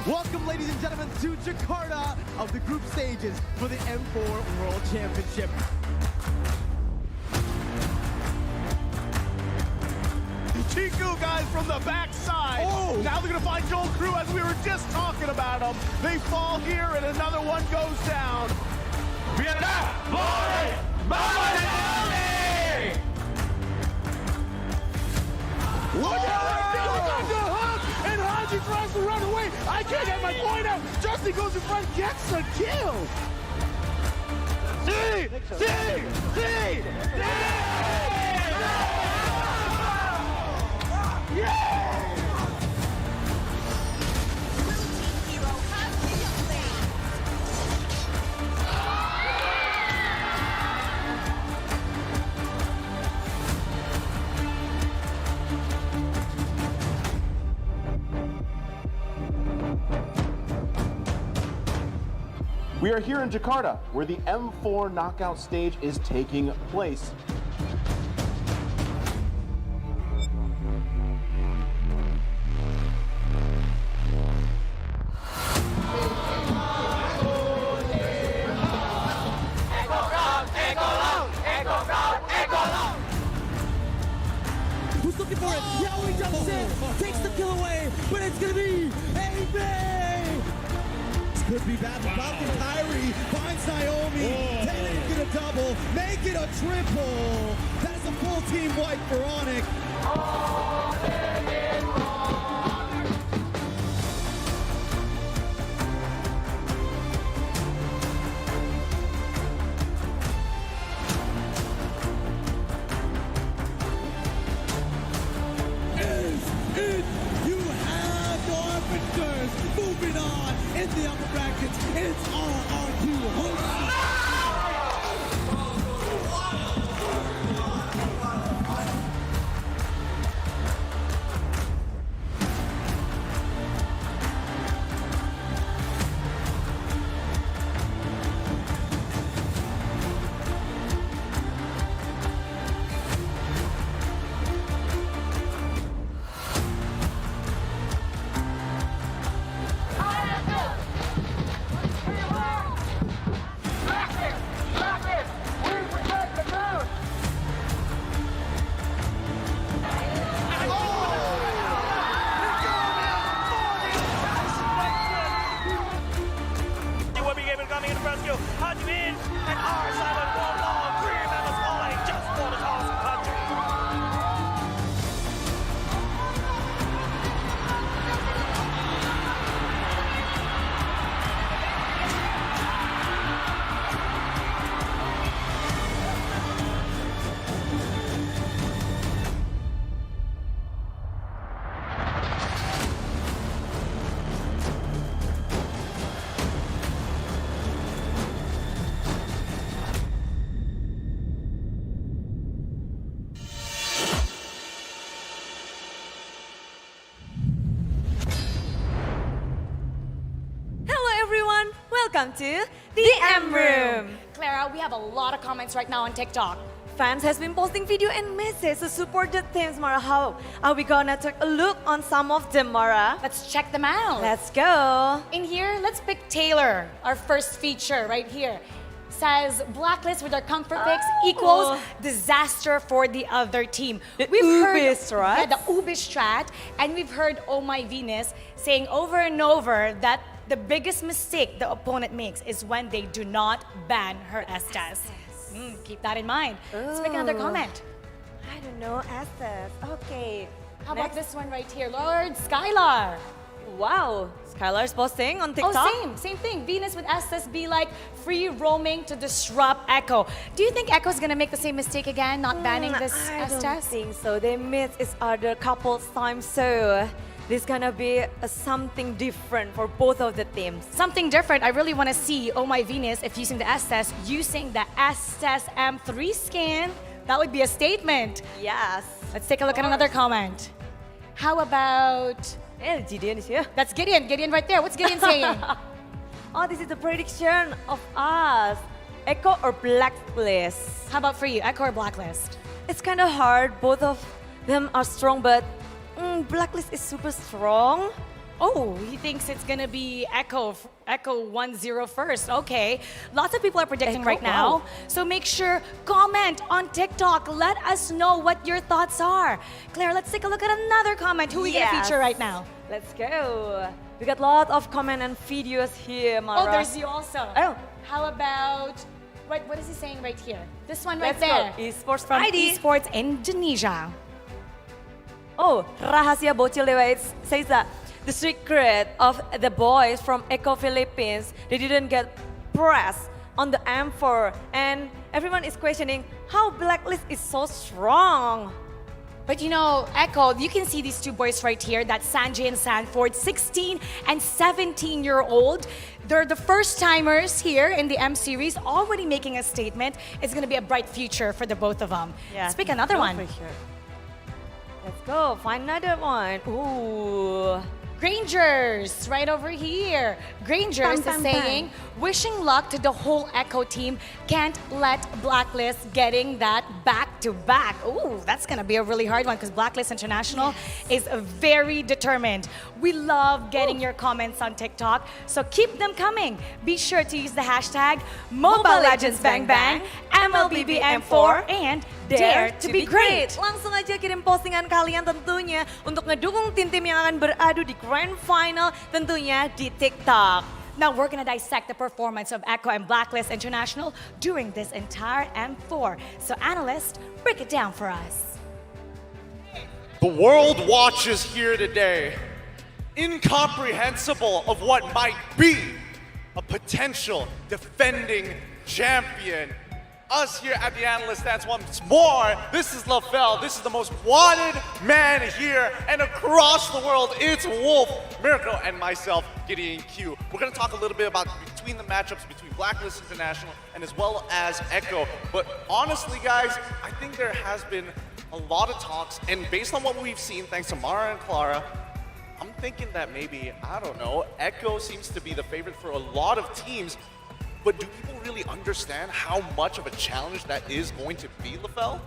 Welcome, ladies and gentlemen, to Jakarta of the group stages for the M4 World Championship. Chiku guys from the backside. Oh! Now they're gonna find Joel Crew as we were just talking about them. They fall here and another one goes down. Vietnam, boy, Look at that! Look at the hook! And Haji tries to run away. I can't get my point out. Justin goes in front, gets the kill. See! We are here in Jakarta, where the M4 knockout stage is taking place. Who's looking for it? Yowing down takes the kill away, but it's gonna be AB. This could be bad for Falcon. Kyrie finds Naomi. Tenet get a double, make it a triple. That is a full team wipe for Onyx. You have the arbiters moving on in the upper brackets. It's RRQ Welcome to the M Room. Clara, we have a lot of comments right now on TikTok. Fans has been posting video and messages to support the teams, Mara. How are we gonna take a look on some of them, Mara? Let's check them out. Let's go. In here, let's pick Taylor, our first feature right here. Says Blacklist with our comfort picks equals disaster for the other team. We've heard yeah, the Ubi strat, and we've heard Oh My Venus saying over and over that the biggest mistake the opponent makes is when they do not ban her Estes. Keep that in mind. Let's pick another comment. I don't know, Estes. Okay. How about this one right here, Lord Skylar? Wow, Skylar's posting on TikTok. Oh, same thing. Venus with Estes be like free roaming to disrupt Echo. Do you think Echo's gonna make the same mistake again, not banning this Estes? I don't think so. They missed each other couple times, so this gonna be something different for both of the teams. Something different. I really want to see Oh My Venus if using the Estes, using the Estes M3 skin. That would be a statement. Yes. Let's take a look at another comment. How about... Gideon is here. That's Gideon. Gideon right there. What's Gideon saying? Oh, this is the prediction of us. Echo or Blacklist? How about for you, Echo or Blacklist? It's kind of hard. Both of them are strong, but Blacklist is super strong. Oh, he thinks it's gonna be Echo 1-0 first. Okay. Lots of people are predicting right now. So make sure, comment on TikTok. Let us know what your thoughts are. Claire, let's take a look at another comment. Who are we gonna feature right now? Let's go. We got a lot of comment and videos here, Mara. Oh, there's you also. Oh. How about, what is he saying right here? This one right Let's there. Go. Esports from ID. Esports Indonesia. Oh, Rahasia Bocil Dewa says that the secret of the boys from Echo Philippines, they didn't get pressed on the M4, and everyone is questioning how Blacklist is so strong. But you know, Echo, you can see these two boys right here, that's Sanjay and Sanford, 16 and 17-year-old. They're the first timers here in the M series, already making a statement. It's gonna be a bright future for the both of them. Yeah, let's pick another one. For sure. Let's go, find another one. Ooh. Grangers, right over here. Grangers is saying, wishing luck to the whole Echo team. Can't let Blacklist getting that back-to-back. Ooh, that's gonna be a really hard one because Blacklist International is very determined. We love getting your comments on TikTok, so keep them coming. Be sure to use the hashtag Mobile Legends Bang Bang, MLBBM4, and Dare to be great. Langsung aja kirim postingan kalian tentunya untuk ngedukung tim-tim yang akan beradu di Grand Final tentunya di TikTok. Now we're gonna dissect the performance of ECHO and Blacklist International during this entire M4. So analyst, break it down for us. The world watches here today, incomprehensible of what might be a potential defending champion. Us here at the analyst stands once more. This is LaFell. This is the most wanted man here and across the world. It's Wolf, Miracle, and myself, Gideon Q. We're gonna talk a little bit about between the matchups between Blacklist International and as well as ECHO. But honestly, guys, I think there has been a lot of talks, and based on what we've seen, thanks to Mara and Clara, I'm thinking that maybe, I don't know, ECHO seems to be the favorite for a lot of teams. But do people really understand how much of a challenge that is going to be, LaFell?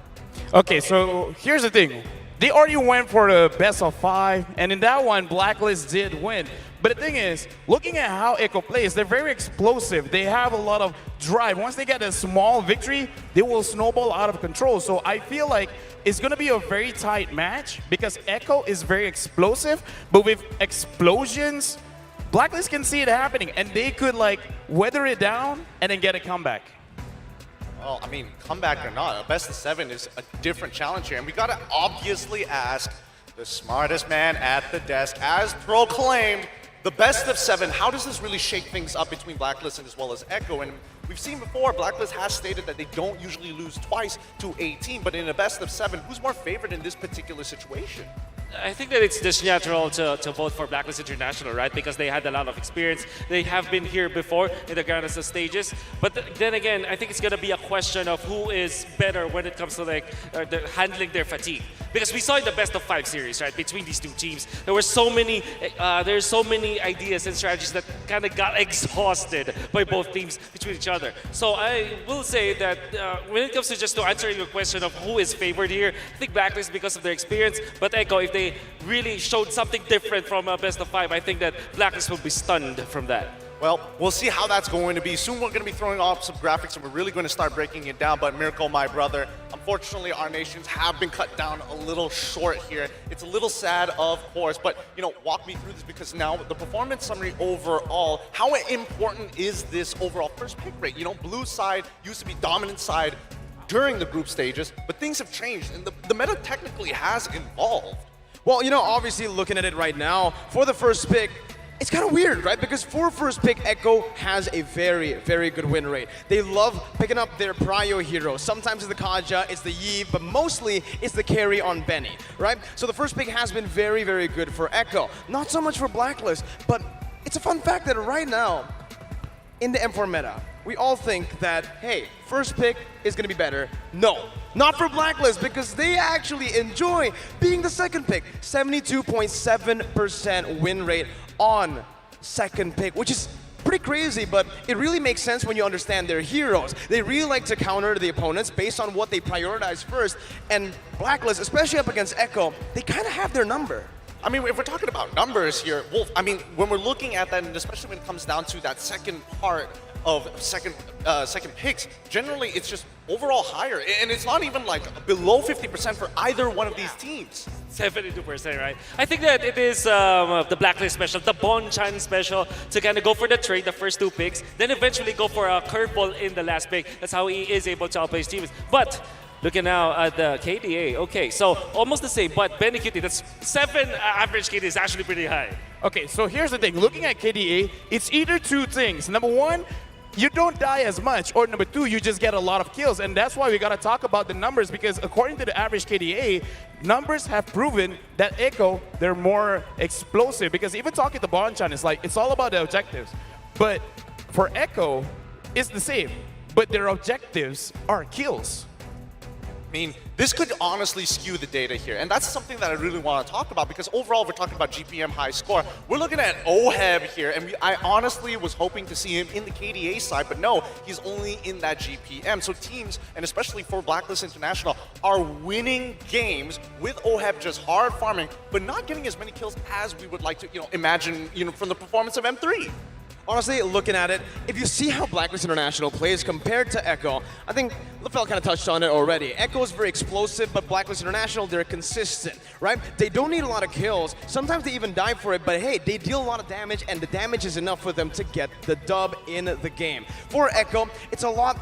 Okay, so here's the thing. They already went for the best of 5, and in that one, Blacklist did win. But the thing is, looking at how ECHO plays, they're very explosive. They have a lot of drive. Once they get a small victory, they will snowball out of control. So I feel like it's going to be a very tight match because ECHO is very explosive, but with explosions, Blacklist can see it happening, and they could like weather it down and then get a comeback. Well, I mean, comeback or not, a best of 7 is a different challenge here, and we gotta obviously ask the smartest man at the desk, as proclaimed, the best of 7. How does this really shake things up between Blacklist and as well as ECHO? And we've seen before, Blacklist has stated that they don't usually lose twice to a team, but in a best of 7, who's more favored in this particular situation? I think that it's just natural to vote for Blacklist International, right? Because they had a lot of experience. They have been here before in the Grand National stages. But then again, I think it's going to be a question of who is better when it comes to like handling their fatigue. Because we saw in the best of 5 series, right, between these two teams, there were so many, there's so many ideas and strategies that kind of got exhausted by both teams between each other. So I will say that when it comes to just to answering your question of who is favored here, I think Blacklist because of their experience, but ECHO, if they really showed something different from a best of 5, I think that Blacklist will be stunned from that. Well, we'll see how that's going to be. Soon we're going to be throwing off some graphics and we're really going to start breaking it down. But Miracle, my brother, unfortunately our nations have been cut down a little short here. It's a little sad, of course, but you know, walk me through this because now the performance summary overall, how important is this overall first pick rate? You know, blue side used to be dominant side during the group stages, but things have changed and the meta technically has evolved. Well, you know, obviously looking at it right now, for the first pick, it's kind of weird, right? Because for first pick, ECHO has a very, very good win rate. They love picking up their prio heroes. Sometimes it's the Kaja, it's the Yi, but mostly it's the carry on Benny, right? So the first pick has been very, very good for ECHO. Not so much for Blacklist, but it's a fun fact that right now, in the M4 meta, we all think that, hey, first pick is going to be better. No, not for Blacklist because they actually enjoy being the second pick. 72.7% win rate on second pick, which is pretty crazy, but it really makes sense when you understand their heroes. They really like to counter the opponents based on what they prioritize first, and Blacklist, especially up against ECHO, they kind of have their number. I mean, if we're talking about numbers here, Wolf, I mean, when we're looking at that, and especially when it comes down to that second part of second picks, generally it's just overall higher. And it's not even like below 50% for either one of these teams. 72%, right? I think that it is the Blacklist special, the Bonchan special, to kind of go for the trade, the first 2 picks, then eventually go for a curveball in the last pick. That's how he is able to outplay his teams. But looking now at the KDA, okay, so almost the same, but Benny QT, that's 7 average KDA is actually pretty high. Okay, so here's the thing. Looking at KDA, it's either 2 things. Number 1, you don't die as much, or number 2, you just get a lot of kills, and that's why we gotta talk about the numbers, because according to the average KDA, numbers have proven that ECHO, they're more explosive, because even talking to Bonchan, it's like, it's all about the objectives. But for ECHO, it's the same, but their objectives are kills. I mean, this could honestly skew the data here, and that's something that I really want to talk about because overall, we're talking about GPM high score. We're looking at OHEB here, and I honestly was hoping to see him in the KDA side, but no, he's only in that GPM. So teams, and especially for Blacklist International, are winning games with OHEB just hard farming, but not getting as many kills as we would like to, imagine, from the performance of M3. Honestly, looking at it, if you see how Blacklist International plays compared to ECHO, I think LaFell kind of touched on it already. ECHO is very explosive, but Blacklist International, they're consistent, right? They don't need a lot of kills. Sometimes they even die for it, but hey, they deal a lot of damage, and the damage is enough for them to get the dub in the game. For ECHO, it's a lot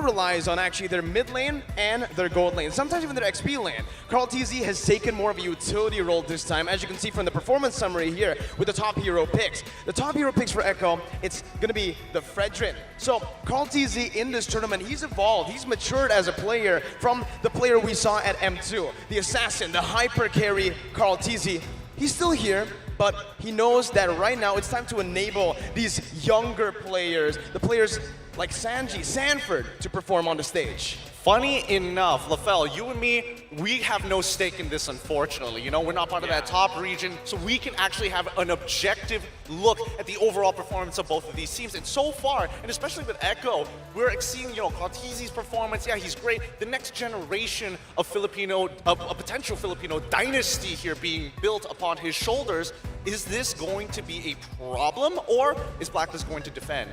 relies on actually their mid lane and their gold lane, sometimes even their XP lane. Carl TZ has taken more of a utility role this time, as you can see from the performance summary here with the top hero picks. The top hero picks for ECHO, it's going to be the Fredrin. So Carl TZ in this tournament, he's evolved, he's matured as a player from the player we saw at M2. The assassin, the hyper carry Carl TZ, he's still here, but he knows that right now it's time to enable these younger players, the players like Sanji, Sanford, to perform on the stage. Funny enough, LaFell, you and me, we have no stake in this, unfortunately. You know, we're not part of that top region, so we can actually have an objective look at the overall performance of both of these teams. And so far, and especially with ECHO, we're seeing, you know, Cortezi's performance. Yeah, he's great. The next generation of a potential Filipino dynasty here being built upon his shoulders. Is this going to be a problem, or is Blacklist going to defend?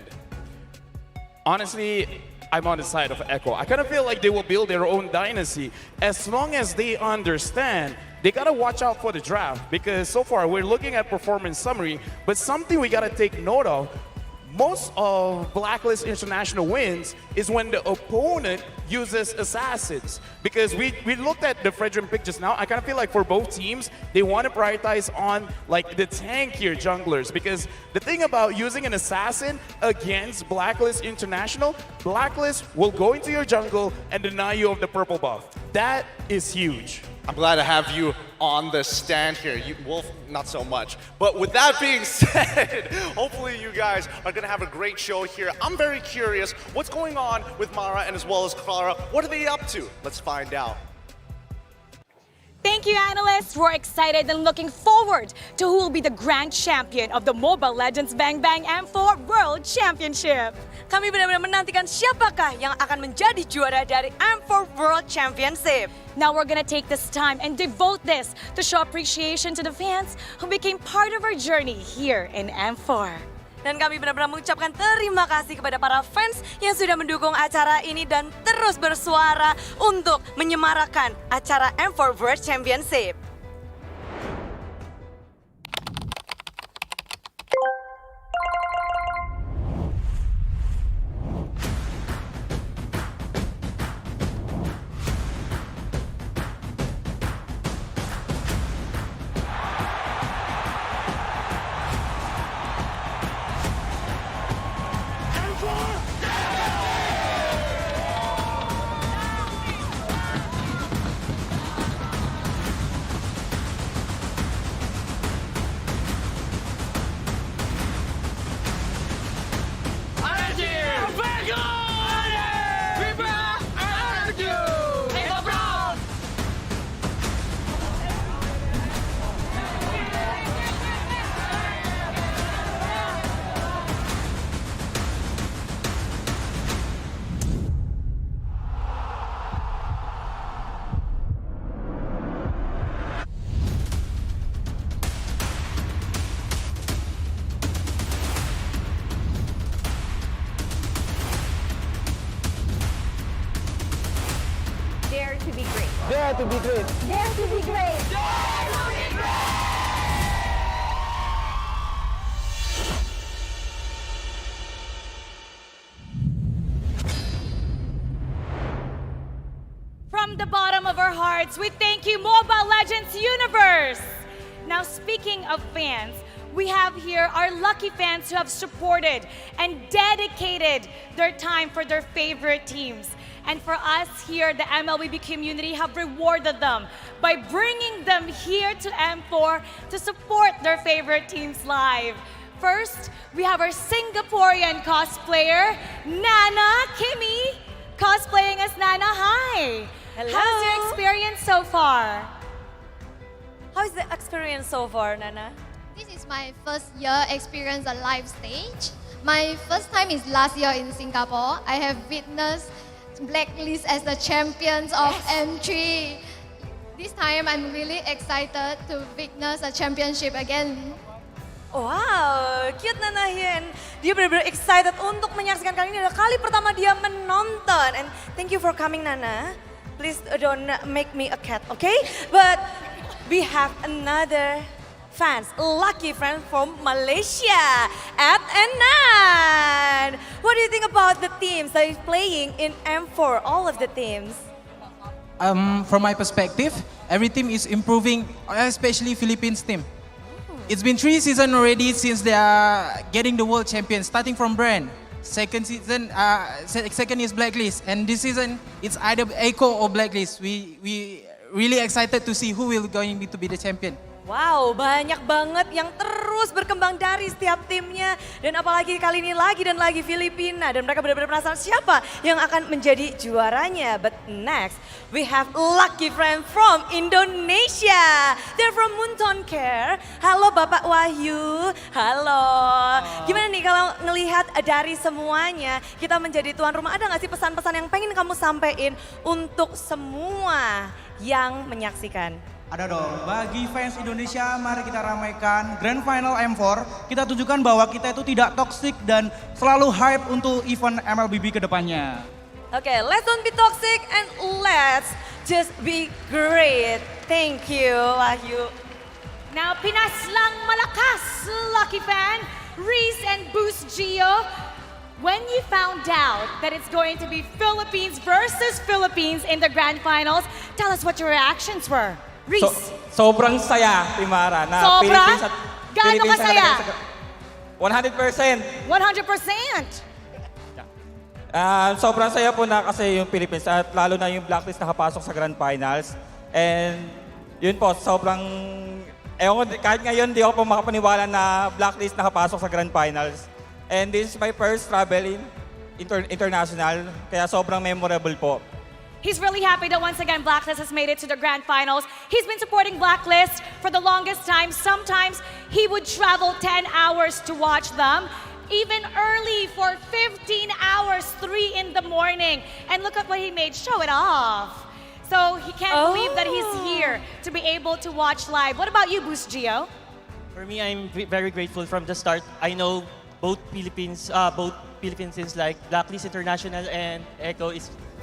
Honestly, I'm on the side of ECHO. I kind of feel like they will build their own dynasty as long as they understand they gotta watch out for the draft, because so far we're looking at performance summary, but something we gotta take note of, most of Blacklist International wins is when the opponent uses assassins. Because we looked at the Fredrin pick just now, I kind of feel like for both teams, they want to prioritize on like the tankier junglers. Because the thing about using an assassin against Blacklist International, Blacklist will go into your jungle and deny you of the purple buff. That is huge. I'm glad to have you on the stand here. Wolf, not so much. But with that being said, hopefully you guys are going to have a great show here. I'm very curious what's going on with Mara and as well as Clara. What are they up to? Let's find out. Thank you, analysts. We're excited and looking forward to who will be the grand champion of the Mobile Legends Bang Bang M4 World Championship. Kami benar-benar menantikan siapakah yang akan menjadi juara dari M4 World Championship. Now we're gonna take this time and devote this to show appreciation to the fans who became part of our journey here in M4. Dan kami benar-benar mengucapkan terima kasih kepada para fans yang sudah mendukung acara ini dan terus bersuara untuk menyemarakan acara M4 World Championship. Dare to be great. Dare to be great. Dare to be great. From the bottom of our hearts, we thank you, Mobile Legends Universe. Now, speaking of fans, we have here our lucky fans who have supported and dedicated their time for their favorite teams. And for us here, the MLBB community have rewarded them by bringing them here to M4 to support their favorite teams live. First, we have our Singaporean cosplayer, Nana Kimmy, cosplaying as Nana. Hi. Hello. How's your experience so far? How is the experience so far, Nana? This is my first year experience a live stage. My first time is last year in Singapore. I have witnessed Blacklist as the champions of M3. This time I'm really excited to witness a championship again. Wow, cute Nana here. And dia benar-benar excited untuk menyaksikan kali ini. Adalah kali pertama dia menonton. And thank you for coming Nana. Please don't make me a cat, okay? But we have another fans, lucky friend from Malaysia, at Enan. What do you think about the teams that is playing in M4, all of the teams? From my perspective, every team is improving, especially Philippines team. It's been 3 seasons already since they are getting the world champion, starting from Brand. Second season, second is Blacklist, and this season it's either ECHO or Blacklist. We really excited to see who will going to be the champion. Wow, banyak banget yang terus berkembang dari setiap timnya. Dan apalagi kali ini lagi dan lagi Filipina. Dan mereka benar-benar penasaran siapa yang akan menjadi juaranya. But next, we have lucky friend from Indonesia. They're from Munton Care. Halo Bapak Wahyu. Halo. Gimana nih kalau ngelihat dari semuanya, kita menjadi tuan rumah. Ada nggak sih pesan-pesan yang pengen kamu sampaikan untuk semua yang menyaksikan? Ada dong, bagi fans Indonesia mari kita ramaikan Grand Final M4. Kita tunjukkan bahwa kita itu tidak toxic dan selalu hype untuk event MLBB ke depannya. Okay, let's don't be toxic and let's just be great. Thank you, Wahyu. Now, Pinas lang malakas, lucky fan, Reese and Boost Gio. When you found out that it's going to be Philippines versus Philippines in the Grand Finals, tell us what your reactions were. Reese. Sobrang saya, Timara, na Sobra? Philippines at Gaano Philippines kasaya? 100%. 100%? Sobrang saya po na kasi yung Philippines at lalo na yung Blacklist nakapasok sa Grand Finals. And yun po, sobrang, kahit ngayon di ako po makapaniwala na Blacklist nakapasok sa Grand Finals. And this is my first travel in international, kaya sobrang memorable po. He's really happy that once again Blacklist has made it to the Grand Finals. He's been supporting Blacklist for the longest time. Sometimes he would travel 10 hours to watch them, even early for 15 hours, 3 in the morning. And look at what he made, show it off. So he can't believe that he's here to be able to watch live. What about you, Boost Gio? For me, I'm very grateful from the start. I know both Philippines teams like Blacklist International and ECHO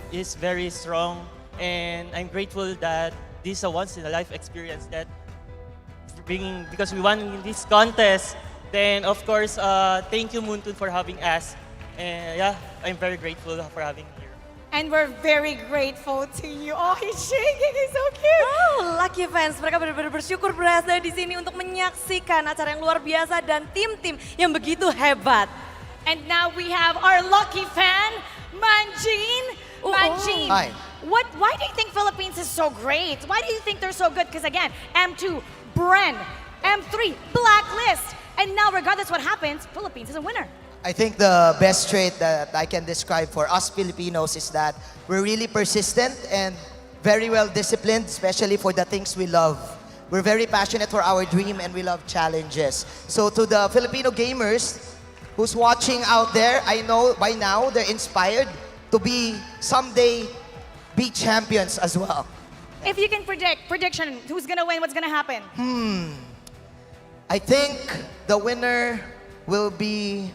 is very strong, and I'm grateful that this is a once-in-a-life experience that because we won in this contest. Then of course, thank you Muntun for having us, and yeah, I'm very grateful for having me here. And we're very grateful to you. Oh, he's shaking, he's so cute. Oh, lucky fans, mereka benar-benar bersyukur berada di sini untuk menyaksikan acara yang luar biasa dan tim-tim yang begitu hebat. And now we have our lucky fan, Manjin. Manjin, Hi. why do you think Philippines is so great? Why do you think they're so good? Because again, M2, Bren, M3, Blacklist, and now regardless what happens, Philippines is a winner. I think the best trait that I can describe for us Filipinos is that we're really persistent and very well disciplined, especially for the things we love. We're very passionate for our dream and we love challenges. So to the Filipino gamers who's watching out there, I know by now they're inspired to be someday be champions as well. If you can prediction, who's gonna win, what's gonna happen? I think the winner will be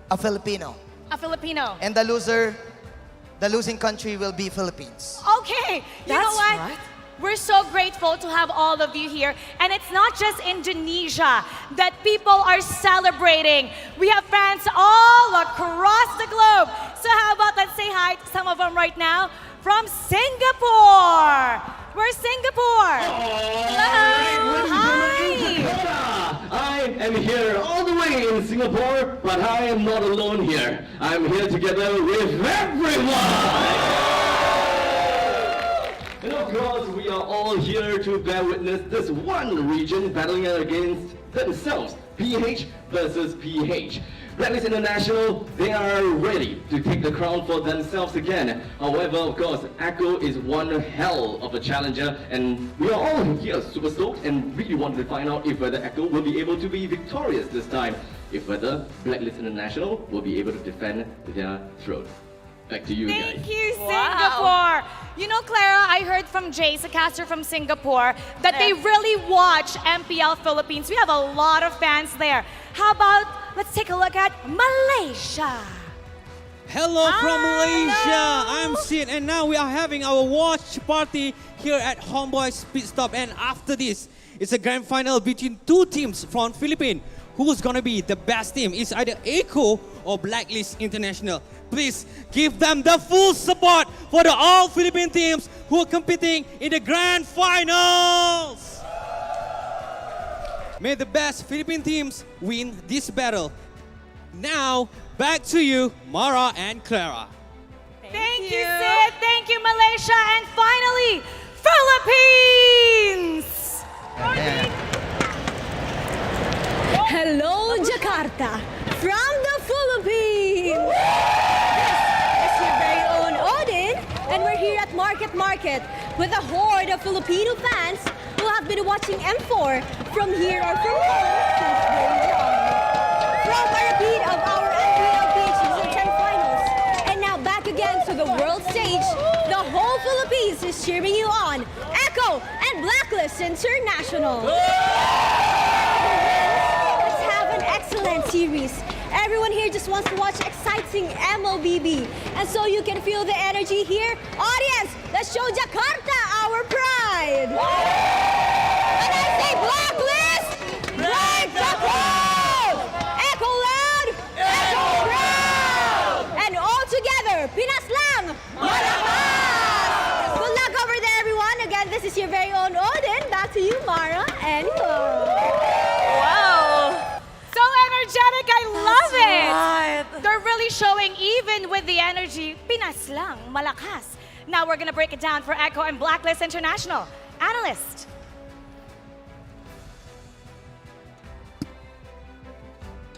a Filipino. A Filipino. And the losing country will be Philippines. Okay, you know what? Right. We're so grateful to have all of you here. And it's not just Indonesia that people are celebrating. We have fans all across the globe. So how about let's say hi to some of them right now from Singapore. Where's Singapore? Hello. Hi. I am here all the way in Singapore, but I am not alone here. I'm here together with everyone. And of course, we are all here to bear witness this one region battling against themselves, PH versus PH. Blacklist International, they are ready to take the crown for themselves again. However, of course, ECHO is one hell of a challenger, and we are all here super stoked and really wanted to find out if whether ECHO will be able to be victorious this time, if whether Blacklist International will be able to defend their throne. Back to you guys. Thank you, Singapore. You know, Clara, I heard from Jace, a caster from Singapore, that they really watch MPL Philippines. We have a lot of fans there. How about, let's take a look at Malaysia. Hello from Malaysia. I'm Sid, and now we are having our watch party here at Homeboy's Pit Stop. And after this, it's a grand final between two teams from Philippines. Who's gonna be the best team? It's either ECHO or Blacklist International. Please give them the full support for the all Philippine teams who are competing in the grand finals. May the best Philippine teams win this battle. Now, back to you, Mara and Clara. Thank you, Sid. Thank you, Malaysia. And finally, Philippines! Hello, Jakarta, from the Philippines. This is your very own Odin, and we're here at Market with a horde of Filipino fans who have been watching M4 from here or from home since very young. From a repeat of our MPL PH Season 10 finals, and now back again to the world stage, the whole Philippines is cheering you on. ECHO and Blacklist International. Let's have an excellent series. Everyone here just wants to watch exciting MLBB. And so you can feel the energy here. Audience, let's show Jakarta our pride. When I say Blacklist, break the crowd. Echo loud, echo proud. And all together, Pinas lang, malakas. Good luck over there, everyone. Again, this is your very own Odin. Back to you, Mara and Wow. So energetic, I love it. They're really showing, even with the energy, Pinas lang, malakas. Now we're gonna break it down for ECHO and Blacklist International. Analyst.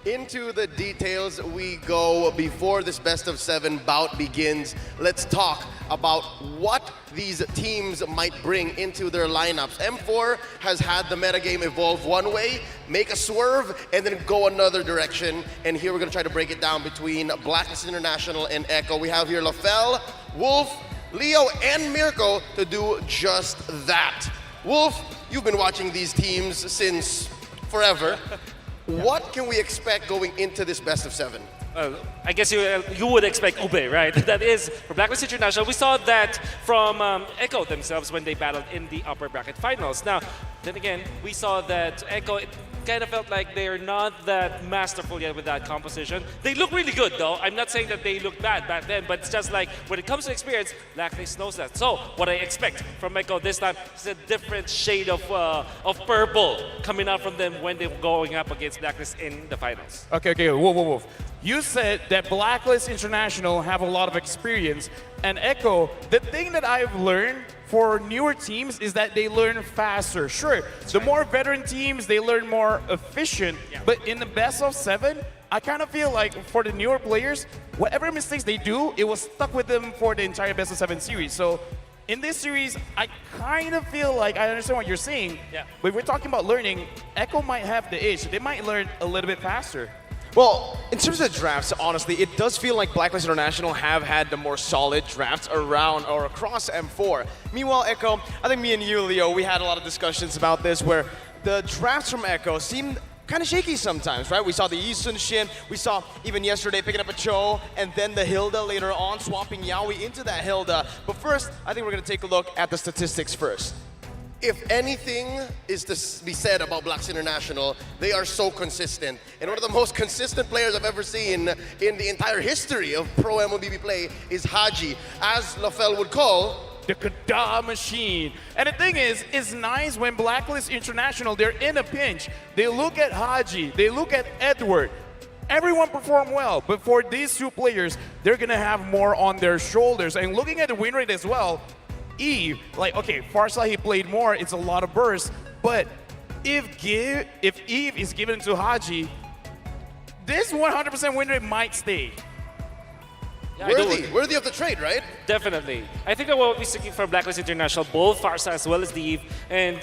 Into the details we go before this best of 7 bout begins. Let's talk about what these teams might bring into their lineups. M4 has had the metagame evolve one way, make a swerve, and then go another direction. And here we're gonna try to break it down between Blacklist International and ECHO. We have here Lafel, Wolf, Leo, and Mirko to do just that. Wolf, you've been watching these teams since forever. What can we expect going into this best of 7? I guess you would expect Ube, right? That is, for Blacklist International, we saw that from ECHO themselves when they battled in the upper bracket finals. Now, then again, we saw that ECHO, it kind of felt like they're not that masterful yet with that composition. They look really good, though. I'm not saying that they looked bad back then, but it's just like, when it comes to experience, Blacklist knows that. So, what I expect from ECHO this time is a different shade of purple coming out from them when they're going up against Blacklist in the finals. Okay, whoa. You said that Blacklist International have a lot of experience, and ECHO, the thing that I've learned for newer teams is that they learn faster. Sure, the more veteran teams, they learn more efficient, but in the best of 7, I kind of feel like for the newer players, whatever mistakes they do, it was stuck with them for the entire best of 7 series. So in this series, I kind of feel like I understand what you're saying, but if we're talking about learning, ECHO might have the edge. They might learn a little bit faster. Well, in terms of drafts, honestly, it does feel like Blacklist International have had the more solid drafts around or across M4. Meanwhile, ECHO, I think me and you, Leo, we had a lot of discussions about this where the drafts from ECHO seemed kind of shaky sometimes, right? We saw the Yi Sun Shin, we saw even yesterday picking up a Cho, and then the Hilda later on, swapping Yaoi into that Hilda. But first, I think we're going to take a look at the statistics first. If anything is to be said about Blacks International, they are so consistent. And one of the most consistent players I've ever seen in the entire history of pro MLBB play is Haji, as Lafel would call the Kada machine. And the thing is, it's nice when Blacklist International, they're in a pinch. They look at Haji, they look at Edward. Everyone performed well, but for these two players, they're gonna have more on their shoulders. And looking at the win rate as well, Eve, like, okay, Farsa, he played more, it's a lot of bursts, but if Eve is given to Haji, this 100% win rate might stay. Worthy of the trade, right? Definitely. I think that what we're seeking from Blacklist International, both Farsa as well as Eve, and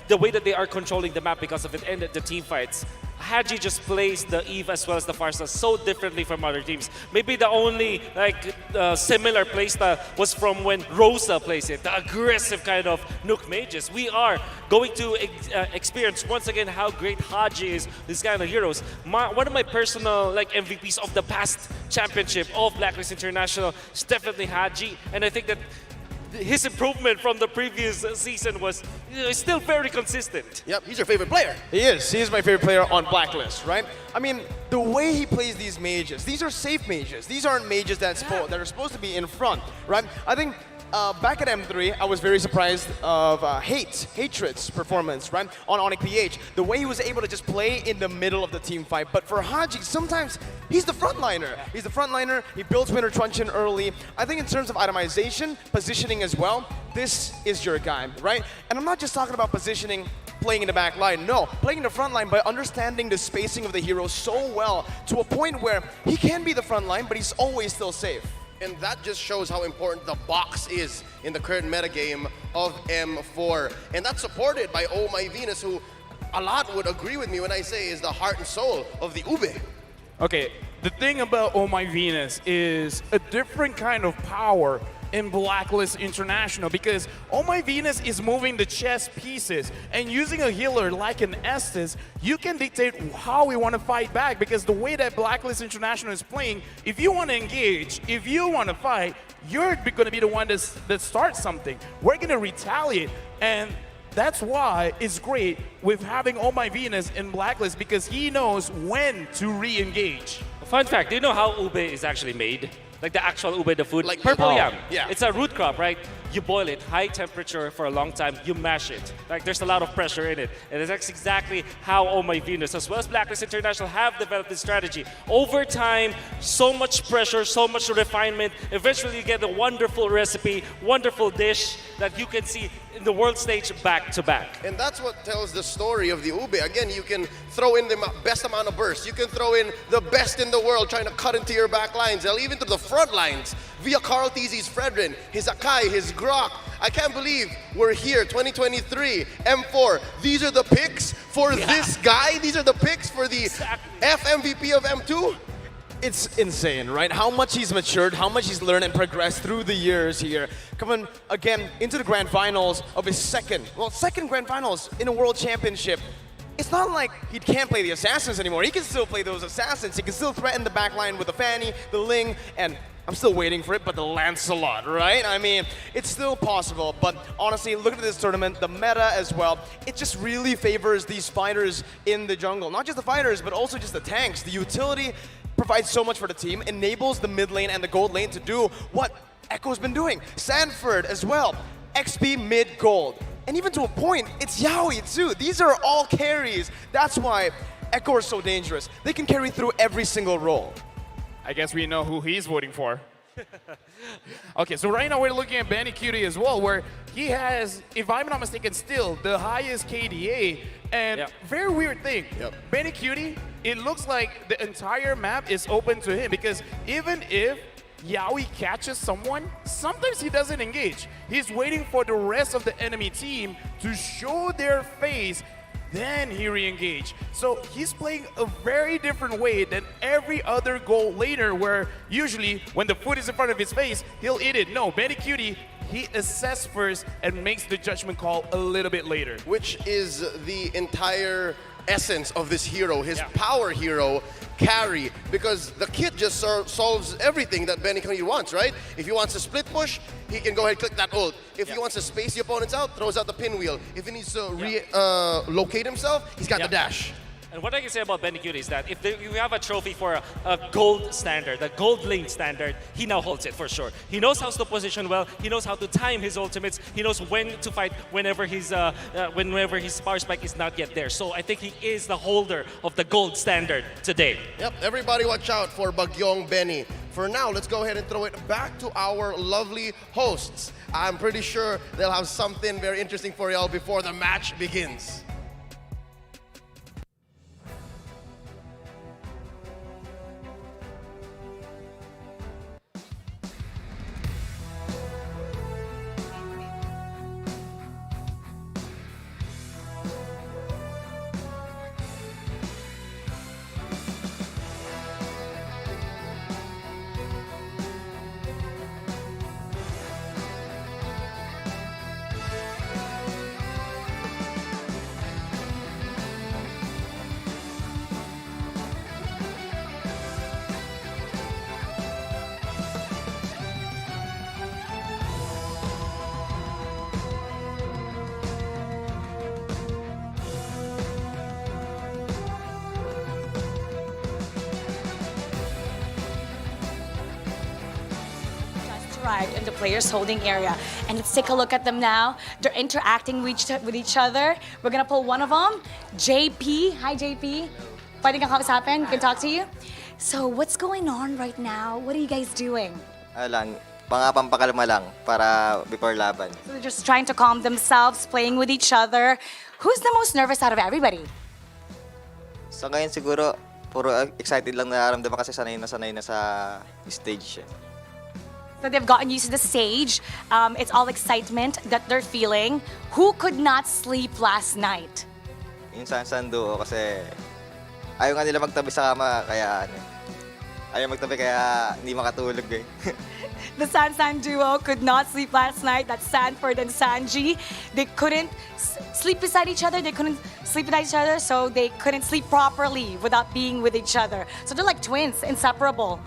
the way that they are controlling the map because of it and the team fights. Haji just plays the Eve as well as the Farsa so differently from other teams. Maybe the only similar playstyle was from when Rosa plays it, the aggressive kind of Nook mages. We are going to experience once again how great Haji is, these kind of heroes. One of my personal MVPs of the past championship of Blacklist International is definitely Haji, and I think that his improvement from the previous season was still very consistent. Yep, he's your favorite player. He is. He is my favorite player on Blacklist, right? I mean, the way he plays these mages, these are safe mages. These aren't mages that are supposed to be in front, right? I think back at M3, I was very surprised of Hatred's performance, right? On Onyx PH. The way he was able to just play in the middle of the team fight. But for Haji, sometimes he's the frontliner. He's the frontliner. He builds winner truncheon early. I think in terms of itemization, positioning as well, this is your guy, right? And I'm not just talking about positioning, playing in the back line. No, playing in the front line by understanding the spacing of the hero so well to a point where he can be the front line, but he's always still safe. And that just shows how important the box is in the current metagame of M4. And that's supported by Oh My Venus, who a lot would agree with me when I say is the heart and soul of the Ube. Okay, the thing about Oh My Venus is a different kind of power in Blacklist International, because Oh My Venus is moving the chess pieces, and using a healer like an Estes, you can dictate how we want to fight back, because the way that Blacklist International is playing, if you want to engage, if you want to fight, you're going to be the one that starts something. We're going to retaliate, and that's why it's great with having Oh My Venus in Blacklist, because he knows when to re-engage. Fun fact, do you know how ube is actually made? Like the actual ube, the food? Like purple yam. yam. Yeah. It's a root crop, right? You boil it, high temperature for a long time, you mash it. Like there's a lot of pressure in it. And that's exactly how Oh My Venus, as well as Blacklist International, have developed this strategy. Over time, so much pressure, so much refinement, eventually you get a wonderful recipe, wonderful dish that you can see in the world stage back to back. And that's what tells the story of the Ube. Again, you can throw in the best amount of bursts. You can throw in the best in the world trying to cut into your back lines, or even to the front lines via Carl Tizzi's Fredrin, his Akai, his Grok. I can't believe we're here, 2023, M4. These are the picks for this guy? These are the picks for the FMVP of M2? It's insane, right? How much he's matured, how much he's learned and progressed through the years here. Coming again into the grand finals of his second grand finals in a world championship. It's not like he can't play the assassins anymore. He can still play those assassins. He can still threaten the backline with the Fanny, the Ling, and I'm still waiting for it, but the Lancelot, right? I mean, it's still possible, but honestly, look at this tournament, the meta as well, it just really favors these fighters in the jungle. Not just the fighters, but also just the tanks. The utility provides so much for the team, enables the mid lane and the gold lane to do what Echo's been doing. Sanford as well, XP mid gold. And even to a point, it's Yaoi too. These are all carries. That's why Echo are so dangerous. They can carry through every single role. I guess we know who he's voting for. Okay, so right now we're looking at Benny Cutie as well, where he has, if I'm not mistaken, still the highest KDA. And very weird thing, Benny Cutie, it looks like the entire map is open to him, because even if Yaoi catches someone, sometimes he doesn't engage. He's waiting for the rest of the enemy team to show their face, then he re-engage. So he's playing a very different way than every other goal laner, where usually when the food is in front of his face, he'll eat it. No, Benny Cutie, he assesses first and makes the judgment call a little bit later. Which is the entire essence of this hero, his power hero carry, because the kit just solves everything that Benny Cutie wants, right? If he wants to split push, he can go ahead and click that ult. If he wants to space the opponents out, throws out the pinwheel. If he needs to locate himself, he's got the dash. And what I can say about Benny Cutie is that if you have a trophy for a gold standard, a gold lane standard, he now holds it for sure. He knows how to position well. He knows how to time his ultimates. He knows when to fight whenever his power spike is not yet there. So I think he is the holder of the gold standard today. Yep, everybody watch out for Bagyong Benny. For now, let's go ahead and throw it back to our lovely hosts. I'm pretty sure they'll have something very interesting for y'all before the match begins. arrived in the players' holding area. And let's take a look at them now. They're interacting with each other. We're gonna pull one of them. JP. Hi, JP. Pwede kang kausapin? Can talk to you. So, what's going on right now? What are you guys doing? Lang, pampakalma lang para before laban. So they're just trying to calm themselves, playing with each other. Who's the most nervous out of everybody? So ngayon siguro, puro excited lang nararamdaman kasi sanay na sa stage. So they've gotten used to the stage. It's all excitement that they're feeling. Who could not sleep last night? Yung San duo kasi ayaw nga nila magtabi sa kama kaya ayaw magtabi kaya hindi makatulog eh. The San duo could not sleep last night. That's Sanford and Sanji. They couldn't sleep beside each other. They couldn't sleep beside each other, so they couldn't sleep properly without being with each other. So they're like twins, inseparable.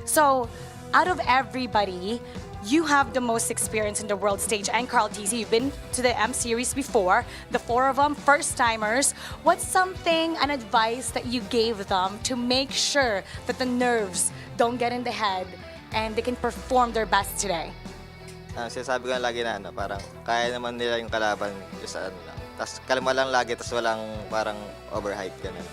So out of everybody, you have the most experience in the world stage. And Carl TZ, you've been to the M Series before. The four of them, first-timers. What's something, an advice that you gave them to make sure that the nerves don't get in the head and they can perform their best today? Sinasabi ko lagi na parang kaya naman nila yung kalaban sa lang. Tapos kalma lang lagi, tapos walang parang overhype ganun.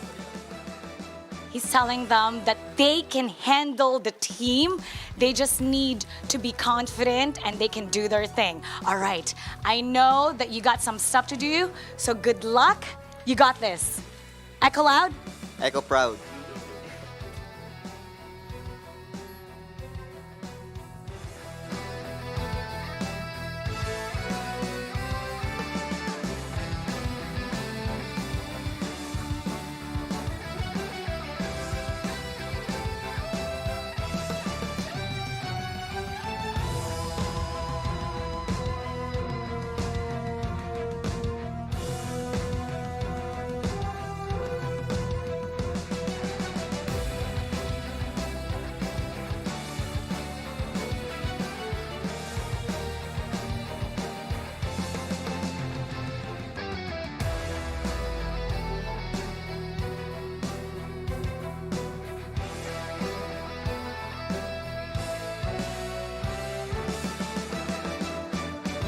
He's telling them that they can handle the team. They just need to be confident and they can do their thing. All right, I know that you got some stuff to do, so good luck. You got this. Echo loud. Echo proud.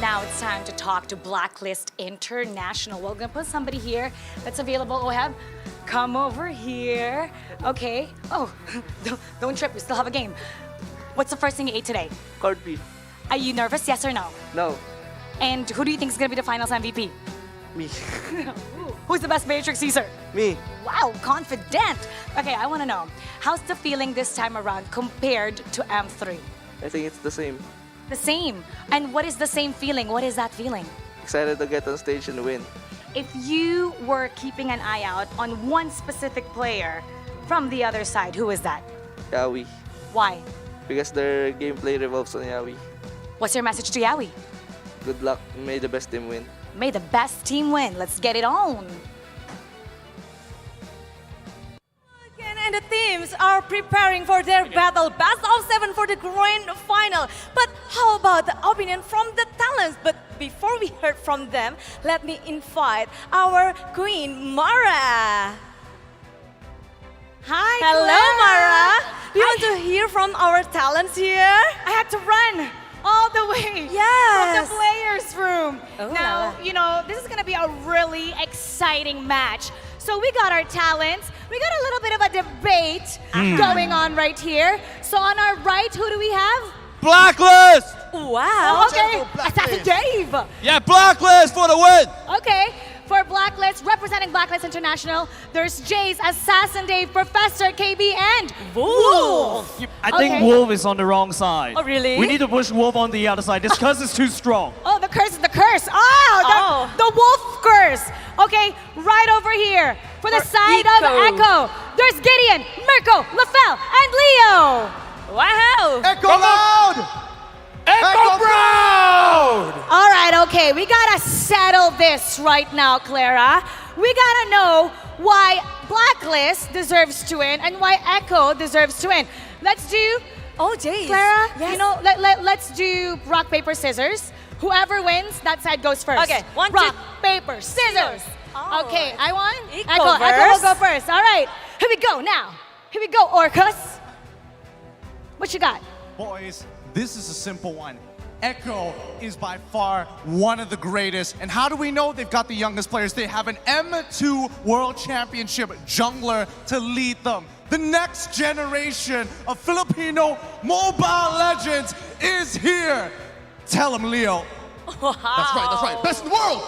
Now it's time to talk to Blacklist International. We're gonna put somebody here that's available. Oheb, come over here. Okay. Oh, don't trip. We still have a game. What's the first thing you ate today? Corned beef. Are you nervous? Yes or no? No. And who do you think is gonna be the finals MVP? Me. Who's the best Matrix Caesar? Me. Wow, confident. Okay, I wanna know, how's the feeling this time around compared to M3? I think it's the same. The same. And what is the same feeling? What is that feeling? Excited to get on stage and win. If you were keeping an eye out on one specific player from the other side, who is that? Yawi. Why? Because their gameplay revolves on Yawi. What's your message to Yawi? Good luck. May the best team win. May the best team win. Let's get it on. And the teams are preparing for their battle, best of 7 for the grand final. But how about the opinion from the talents? But before we heard from them, let me invite our queen, Mara. Hi, hello, Mara. Do you want to hear from our talents here? I had to run all the way from the players' room. Oh, now, you know, this is going to be a really exciting match. So we got our talents. We got a little bit of a debate going on right here. So on our right, who do we have? Blacklist! Wow. Okay, Assassin Dave. Yeah, Blacklist for the win! Okay, for Blacklist, representing Blacklist International, there's Jace, Assassin Dave, Professor KB, and Wolf. I think Wolf is on the wrong side. Oh, really? We need to push Wolf on the other side. This curse is too strong. Oh, the curse is the curse. Oh, the wolf curse. Okay, right over here. For the side of Echo, there's Gideon, Mirko, LaFell, and Leo. Wow. Echo loud! Echo proud! All right, okay, we gotta settle this right now, Clara. We gotta know why Blacklist deserves to win and why Echo deserves to win. Let's do, Jace. Clara, Yes. you know, let's do rock, paper, scissors. Whoever wins, that side goes first. Okay, one, rock, two, paper, scissors. Oh. Okay, I won. Echo will first. go first. All right, here we go now. Here we go, Orcus. What you got? Boys, This is a simple one. Echo is by far one of the greatest. And how do we know they've got the youngest players? They have an M2 World Championship jungler to lead them. The next generation of Filipino mobile legends is here. Tell them, Leo. Wow. That's right. Best in the world.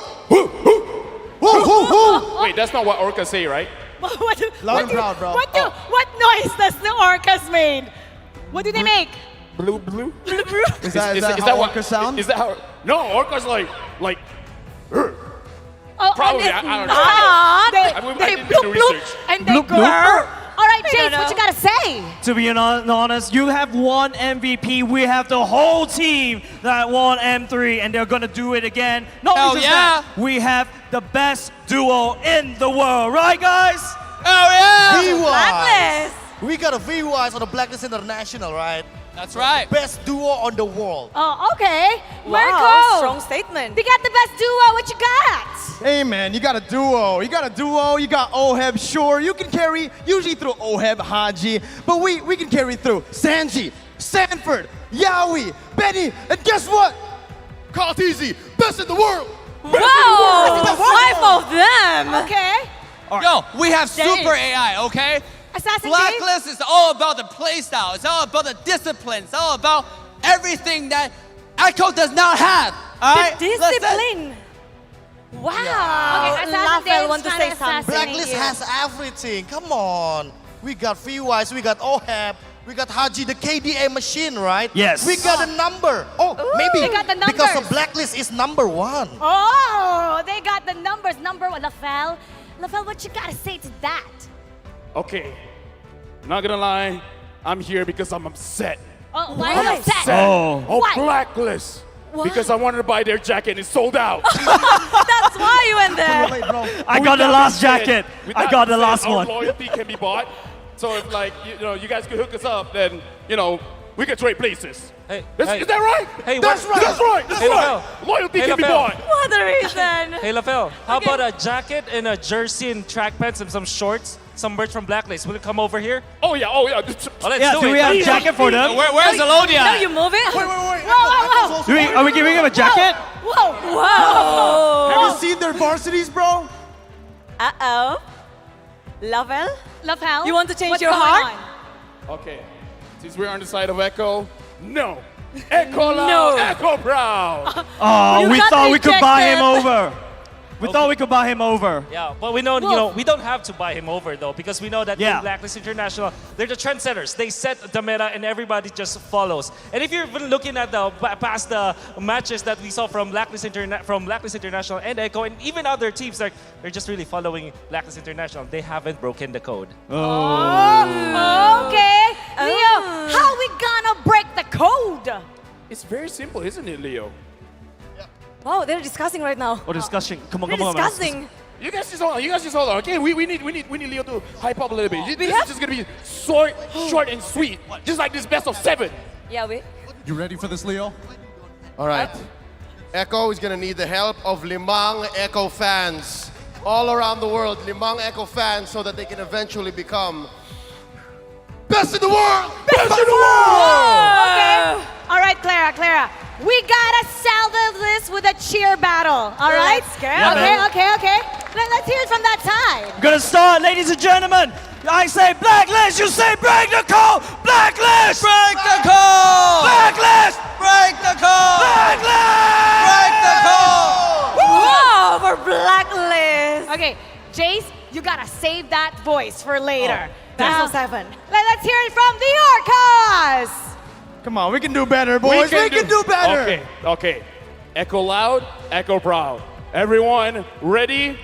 Wait, that's not what orcas say, right? Loud and proud, bro. What noise does the orcas make? What do they make? Blue, blue. Is that how what orcas sound? Is that how? No, orcas like. Oh, Probably, and I don't know. They I didn't do the bloop bloop research. and they Bloop, go. bloop. All right, Jace, what you gotta say? To be honest, you have one MVP. We have the whole team that won M3, and they're gonna do it again. Not Hell only just yeah. that, we have the best duo in the world, right, guys? Oh yeah! Blacklist. We got a V-Wise on the Blacklist International, right? That's right. Best duo on the world. Oh, okay. Wow, Marco. strong statement. We got the best duo. What you got? Hey man, you got a duo. You got Oheb, sure. You can carry, usually through Oheb, Haji, but we can carry through Sanji, Sanford, Yawi, Benny, and guess what? Call it easy. Best in the world. Wow, the 5 of them. Okay. Yo, we have Dave. super AI, okay? Assassin Blacklist is all about the playstyle. It's all about the discipline. It's all about everything that Echo does not have. All right? The discipline. Wow. Okay, Assassin Lafel Dave's want to trying say to something. assassinate Blacklist you. has everything. Come on. We got V-Wise, we got Oheb, we got Haji, the KDA machine, right? Yes. We got a number. Oh, Ooh, maybe they got the because numbers. the Blacklist is number 1. Oh, they got the numbers. Number one, Lafel. Lafel, what you gotta say to that? Okay. Not gonna lie, I'm here because I'm upset. Oh, why are you upset? Oh. Why? Blacklist. Because I wanted to buy their jacket and it's sold out. That's why you went there. I got the last jacket. I got the last Our one. loyalty can be bought. So if you guys could hook us up, then we can trade places. Hey, Is that right? Hey, That's what- right. That's Hey, right. Lafel. Loyalty Hey, can be Lafel. bought. What a reason. Hey, Lafel, how about a jacket and a jersey and track pants and some shorts, some merch from Blacklist? Will you come over here? Oh yeah. Oh, let's Yeah, do do it. we have a jacket for them? Where's Elodia? No, you move it. Wait. Whoa. Are we giving him a jacket? Whoa. Whoa. Have you seen their varsities, bro? Uh-oh. Lafel? Lafel, You want to change what's your going heart? on? Okay. Since we're on the side of Echo, no. Echo loud, Echo proud. Oh, You we got thought we could buy him rejected. over. We thought we could buy him over. Yeah, but we know, we don't have to buy him over though, because we know that Yeah. in Blacklist International, they're the trendsetters. They set the meta and everybody just follows. And if you're even looking at the past the matches that we saw from Blacklist International and Echo and even other teams, they're just really following Blacklist International. They haven't broken the code. Okay. Leo, how we gonna break the code? It's very simple, isn't it, Leo? Wow, they're discussing right now. Oh, discussion. Come on, They're come on. discussing. You guys just hold on. Okay, we need Leo to hype up a little bit. This have- is just gonna be short and sweet, just like this best of 7. Yeah, we. You ready for this, Leo? All right. Echo is gonna need the help of Limang Echo fans all around the world. Limang Echo fans, so that they can eventually become best in the world. Best in the world. Okay. All right, Clara. We gotta sell this with a cheer battle. All right? Let's go. Yeah, Okay. Let's hear it from that side. Gonna start, ladies and gentlemen. I say Blacklist, you say break the code. Blacklist! Break the code! Blacklist! Break the code! Blacklist! Break the code! Wow, for Blacklist. Okay, Jace, you gotta save that voice for later. Best of 7. Let's hear it from the Orcas. Come on, we can do better, boys. We can do better. Okay. Echo loud, Echo proud. Everyone, ready?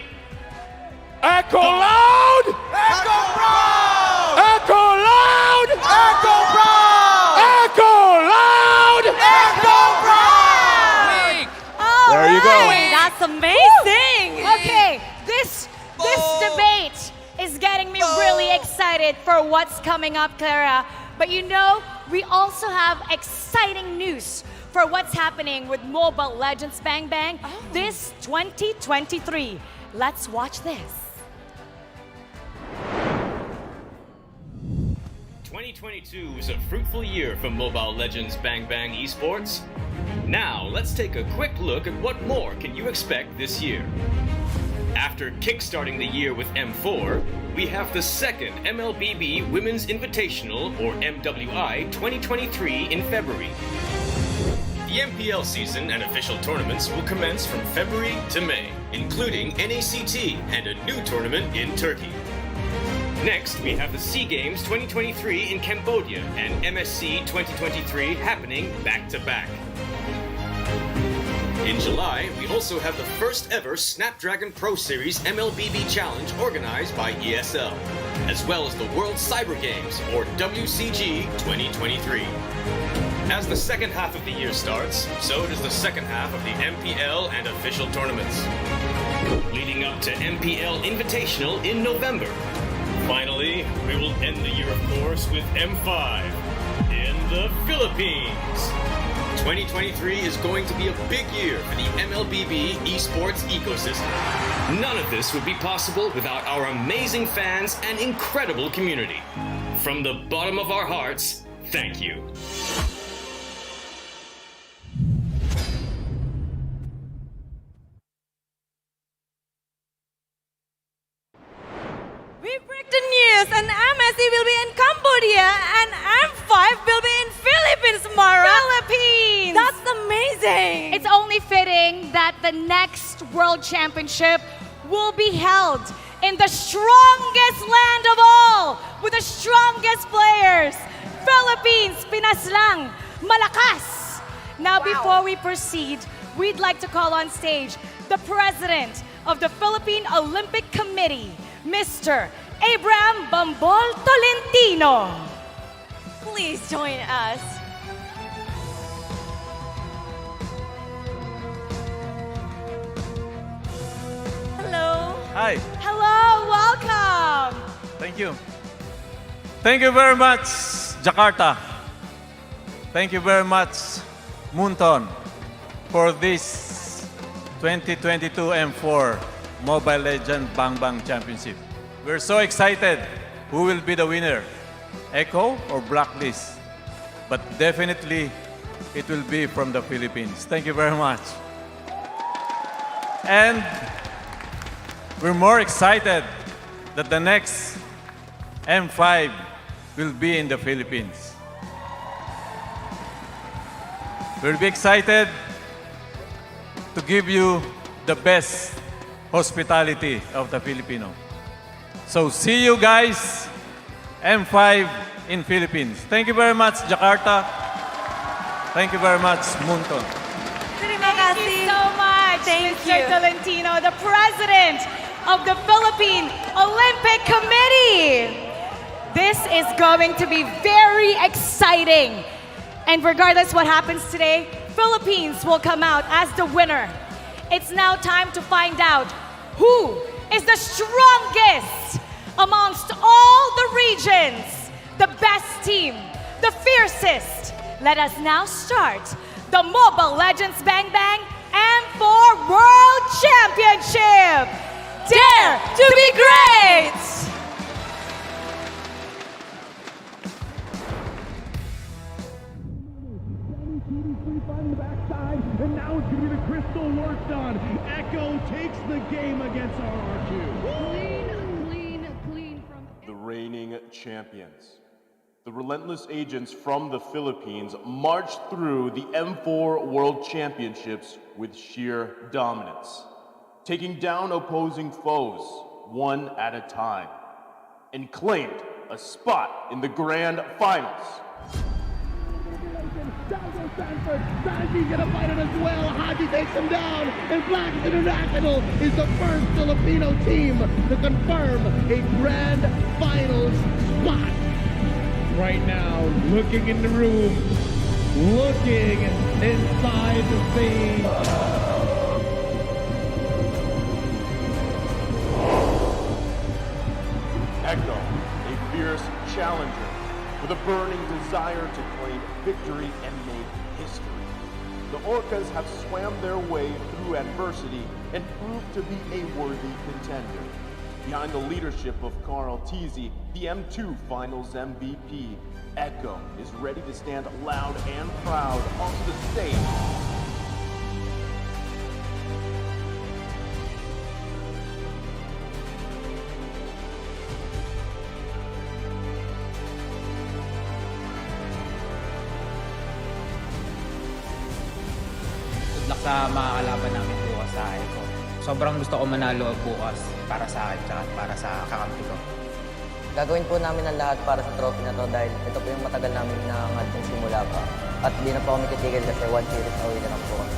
Echo loud! Echo proud! Echo loud! Echo proud! Echo loud! Echo proud! There you go. That's amazing. Okay, this debate is getting me really excited for what's coming up, Clara. But we also have exciting news for what's happening with Mobile Legends Bang Bang this 2023. Let's watch this. 2022 was a fruitful year for Mobile Legends Bang Bang Esports. Now, let's take a quick look at what more can you expect this year. After kickstarting the year with M4, we have the second MLBB Women's Invitational, or MWI, 2023 in February. The MPL season and official tournaments will commence from February to May, including NACT and a new tournament in Turkey. Next, we have the SEA Games 2023 in Cambodia and MSC 2023 happening back-to-back. In July, we also have the first ever Snapdragon Pro Series MLBB Challenge organized by ESL, as well as the World Cyber Games, or WCG 2023. As the second half of the year starts, so does the second half of the MPL and official tournaments, leading up to MPL Invitational in November. Finally, we will end the year, of course, with M5 in the Philippines. 2023 is going to be a big year for the MLBB esports ecosystem. None of this would be possible without our amazing fans and incredible community. From the bottom of our hearts, thank you. We break the news, and MSC will be in Cambodia, and M5 will be in Philippines, Mara. Philippines! That's amazing! It's only fitting that the next World Championship will be held in the strongest land of all, with the strongest players. Philippines, Pinas lang, malakas! Now, before we proceed, we'd like to call on stage the President of the Philippine Olympic Committee, Mr. Abraham Bambol Tolentino. Please join us. Hello. Hi. Hello, welcome. Thank you. Thank you very much, Jakarta. Thank you very much, Munton, for this 2022 M4 Mobile Legends Bang Bang Championship. We're so excited who will be the winner, ECHO or Blacklist. But definitely, it will be from the Philippines. Thank you very much. And we're more excited that the next M5 will be in the Philippines. We'll be excited to give you the best hospitality of the Filipino. So see you guys, M5 in Philippines. Thank you very much, Jakarta. Thank you very much, Munton. Thank you so much, Mr. Tolentino, the President of the Philippine Olympic Committee. This is going to be very exciting. And regardless what happens today, Philippines will come out as the winner. It's now time to find out who is the strongest amongst all the regions, the best team, the fiercest. Let us now start the Mobile Legends Bang Bang M4 World Championship. Dare to be great! And now it's going to be the crystal worked on. Echo takes the game against RRQ. Clean from the reigning champions. The relentless agents from the Philippines marched through the M4 World Championships with sheer dominance, taking down opposing foes one at a time, and claimed a spot in the grand finals. Down goes Stanford. Haji's gonna fight it as well. Haji takes him down, and Blacklist International is the first Filipino team to confirm a grand finals spot. Right now, looking in the room, looking inside the scene. Echo, a fierce challenger with a burning desire to claim victory and make history. The Orcas have swam their way through adversity and proved to be a worthy contender. behind the leadership of Carl Teasy, the M2 Finals MVP, Echo, is ready to stand loud and proud onto the stage. Good luck sa mga kalaban namin bukas sa ECHO. Sobrang gusto ko manalo bukas para sa akin at para sa kakampi ko. Gagawin po namin ang lahat para sa trophy na to dahil ito po yung matagal namin nakangad ng simula pa. At di na po kami titigil kasi one series away na lang po kami.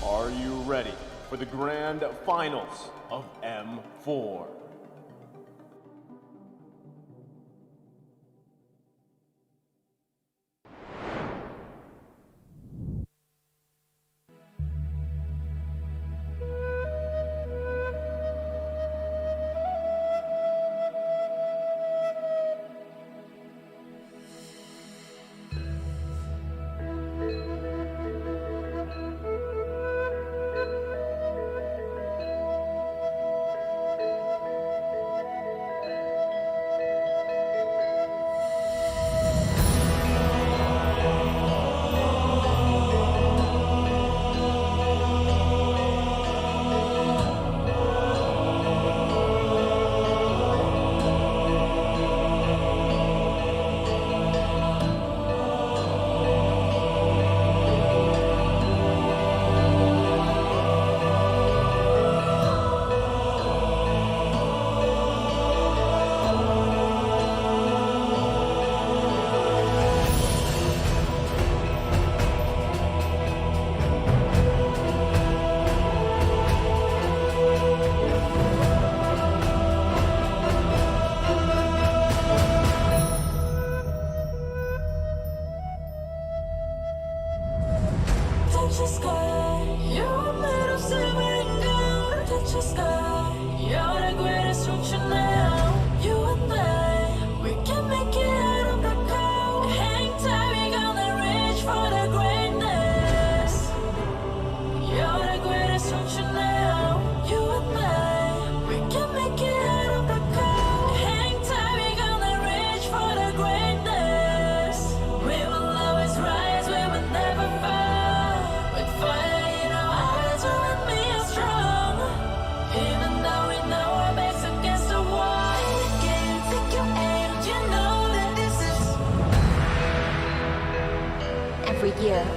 Are you ready for the grand finals of M4?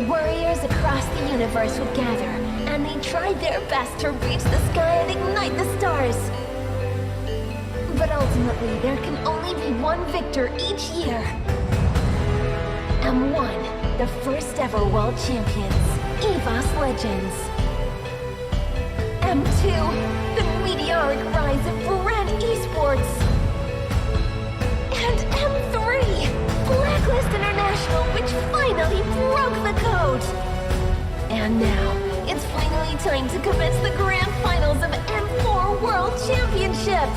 Warriors across the universe would gather, and they tried their best to reach the sky and ignite the stars. But ultimately, there can only be one victor each year. M1, the first ever world champions, EVOS Legends. M2, the meteoric rise of brand esports. And M3, Blacklist International, which finally broke the code. And now, it's finally time to commence the grand finals of M4 World Championship.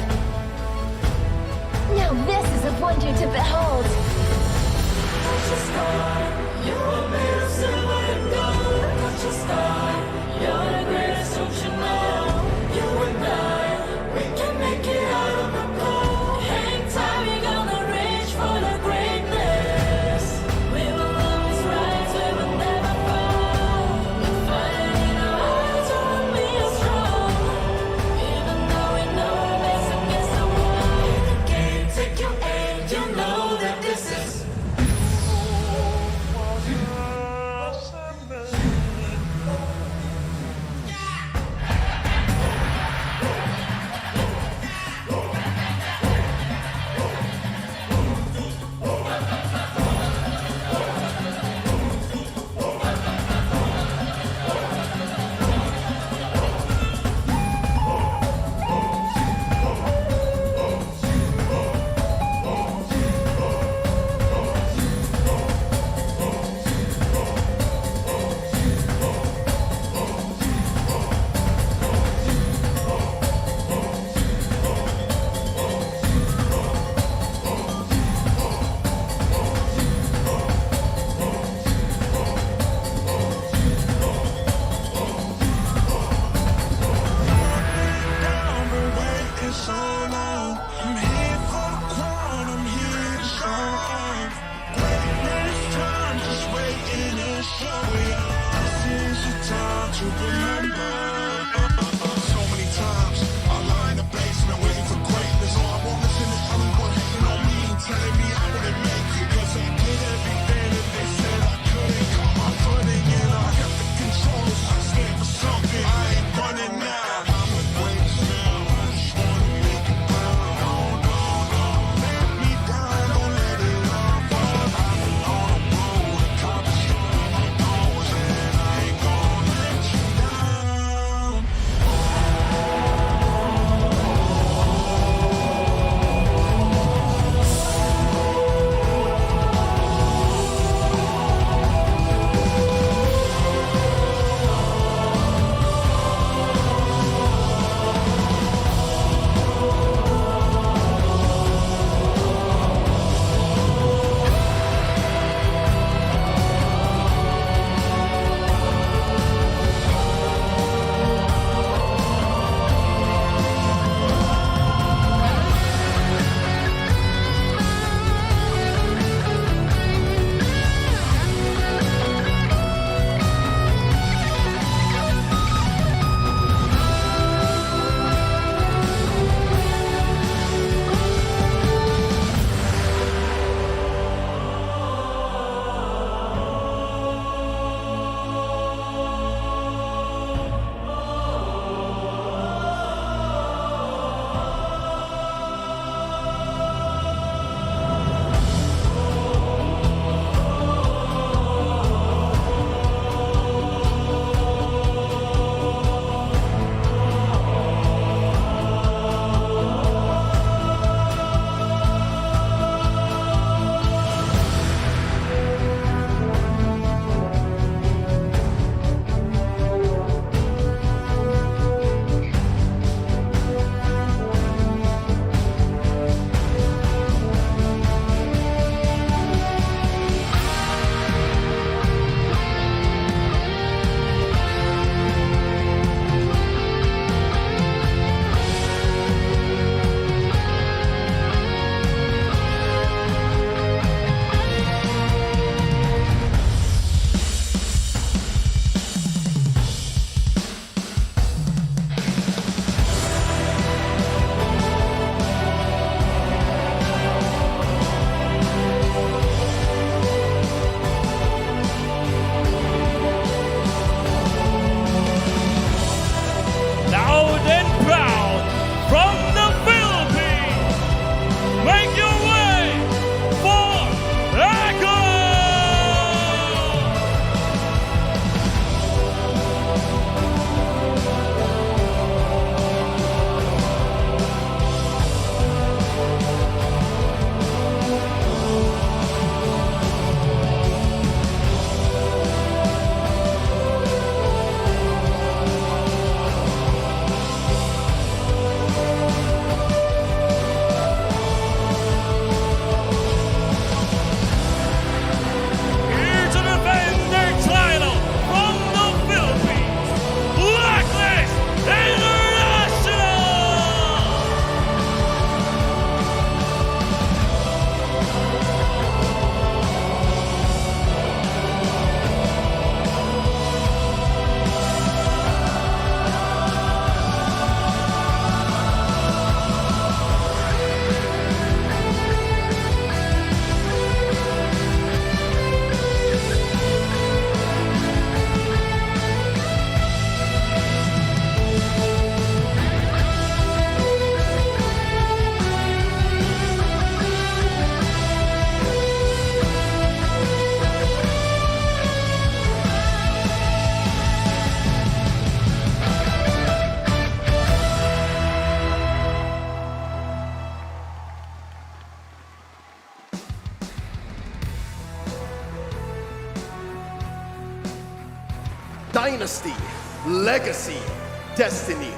Now this is a wonder to behold. Touch the sky, you're made of silver and gold. Touch the sky, you're the greatest ocean now. You and I, we can make it out of the cold. Hang tight, we're gonna reach for the greatness. We will always rise, we will never fall. The fire in our eyes will be strong. Even though we know our best against the wall. Can't take your aim, you know that this is So many times I lie in the basement waiting for greatness. All I won't listen to anyone hating on me, telling me I wouldn't make it. 'Cause I did everything that they said I couldn't. Got my footing and I kept the controls. I stand for something. I ain't running now. I'm the greatest now. I just wanna make it proud. Let me down, don't let it all fall. I've been on the road, accomplishing all my goals, and I ain't gonna let you down. Loud and proud from the Philippines, make your way for Echo! Here to defend their title from the Philippines, Blacklist International! Dynasty, legacy, destiny.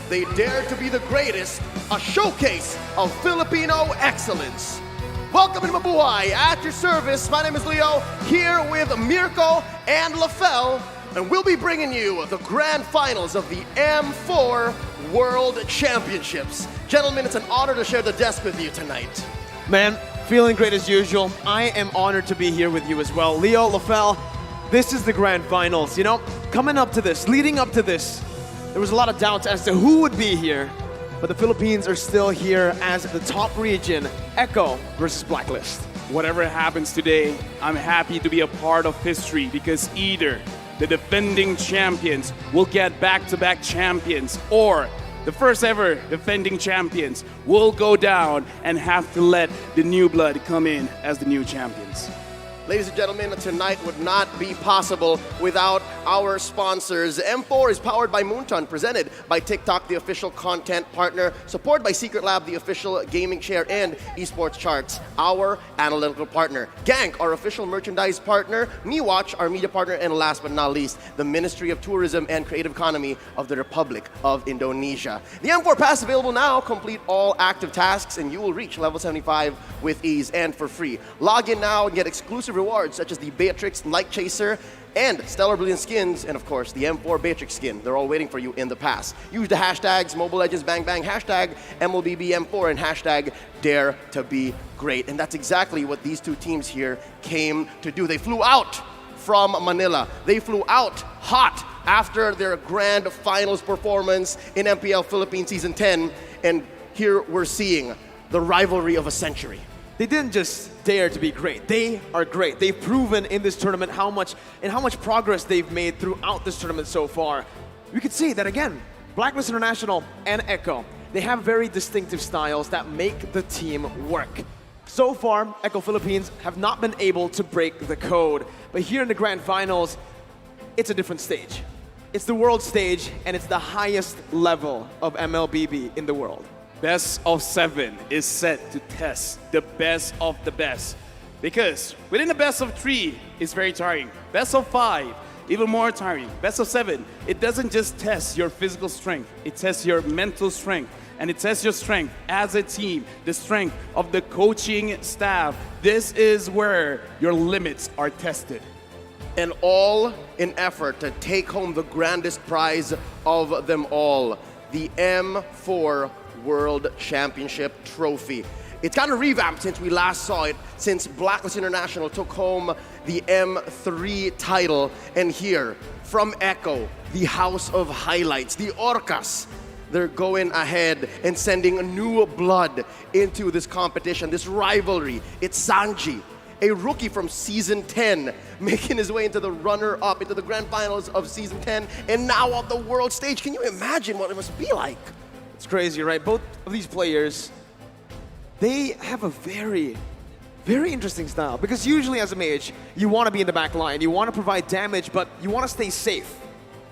They dare to be the greatest, a showcase of Filipino excellence. Welcome to Mabuhay. At your service, my name is Leo, here with Mirko and Lafel, and we'll be bringing you the grand finals of the M4 World Championships. Gentlemen, it's an honor to share the desk with you tonight. Man, feeling great as usual. I am honored to be here with you as well. Leo, Lafel, this is the grand finals. You know, coming up to this, leading up to this, there was a lot of doubts as to who would be here, but the Philippines are still here as the top region. Echo versus Blacklist. Whatever happens today, I'm happy to be a part of history because either the defending champions will get back-to-back champions, or the first ever defending champions will go down and have to let the new blood come in as the new champions. Ladies and gentlemen, tonight would not be possible without our sponsors. M4 is powered by Moonton, presented by TikTok, the official content partner, supported by Secret Lab, the official gaming chair, and Esports Charts, our analytical partner. Gank, our official merchandise partner, MeWatch, our media partner, and last but not least, the Ministry of Tourism and Creative Economy of the Republic of Indonesia. The M4 Pass available now. Complete all active tasks and you will reach level 75 with ease and for free. Log in now and get exclusive rewards such as the Beatrix Light Chaser and Stellar Brilliant skins, and of course the M4 Beatrix skin. They're all waiting for you in the pass. Use the hashtags Mobile Legends Bang Bang, hashtag MLBBM4, and hashtag Dare to Be Great. And that's exactly what these two teams here came to do. They flew out from Manila. They flew out hot after their grand finals performance in MPL Philippines Season 10, and here we're seeing the rivalry of a century. They didn't just dare to be great. They are great. They've proven in this tournament how much progress they've made throughout this tournament so far. We could see that again, Blacklist International and Echo, they have very distinctive styles that make the team work. So far, Echo Philippines have not been able to break the code. But here in the grand finals, it's a different stage. It's the world stage, and it's the highest level of MLBB in the world. Best of 7 is set to test the best of the best. Because within the best of 3, it's very tiring. Best of 5, even more tiring. Best of 7, it doesn't just test your physical strength, it tests your mental strength. And it tests your strength as a team, the strength of the coaching staff. This is where your limits are tested. And all in effort to take home the grandest prize of them all, the M4 World Championship Trophy. It's kind of revamped since we last saw it, since Blacklist International took home the M3 title. And here, from Echo, the House of Highlights, the Orcas, they're going ahead and sending new blood into this competition, this rivalry. It's Sanji, a rookie from Season 10, making his way into the runner-up, into the grand finals of Season 10, and now on the world stage. Can you imagine what it must be like? It's crazy, right? Both of these players, they have a very, very interesting style. Because usually as a mage, you want to be in the back line, you want to provide damage, but you want to stay safe.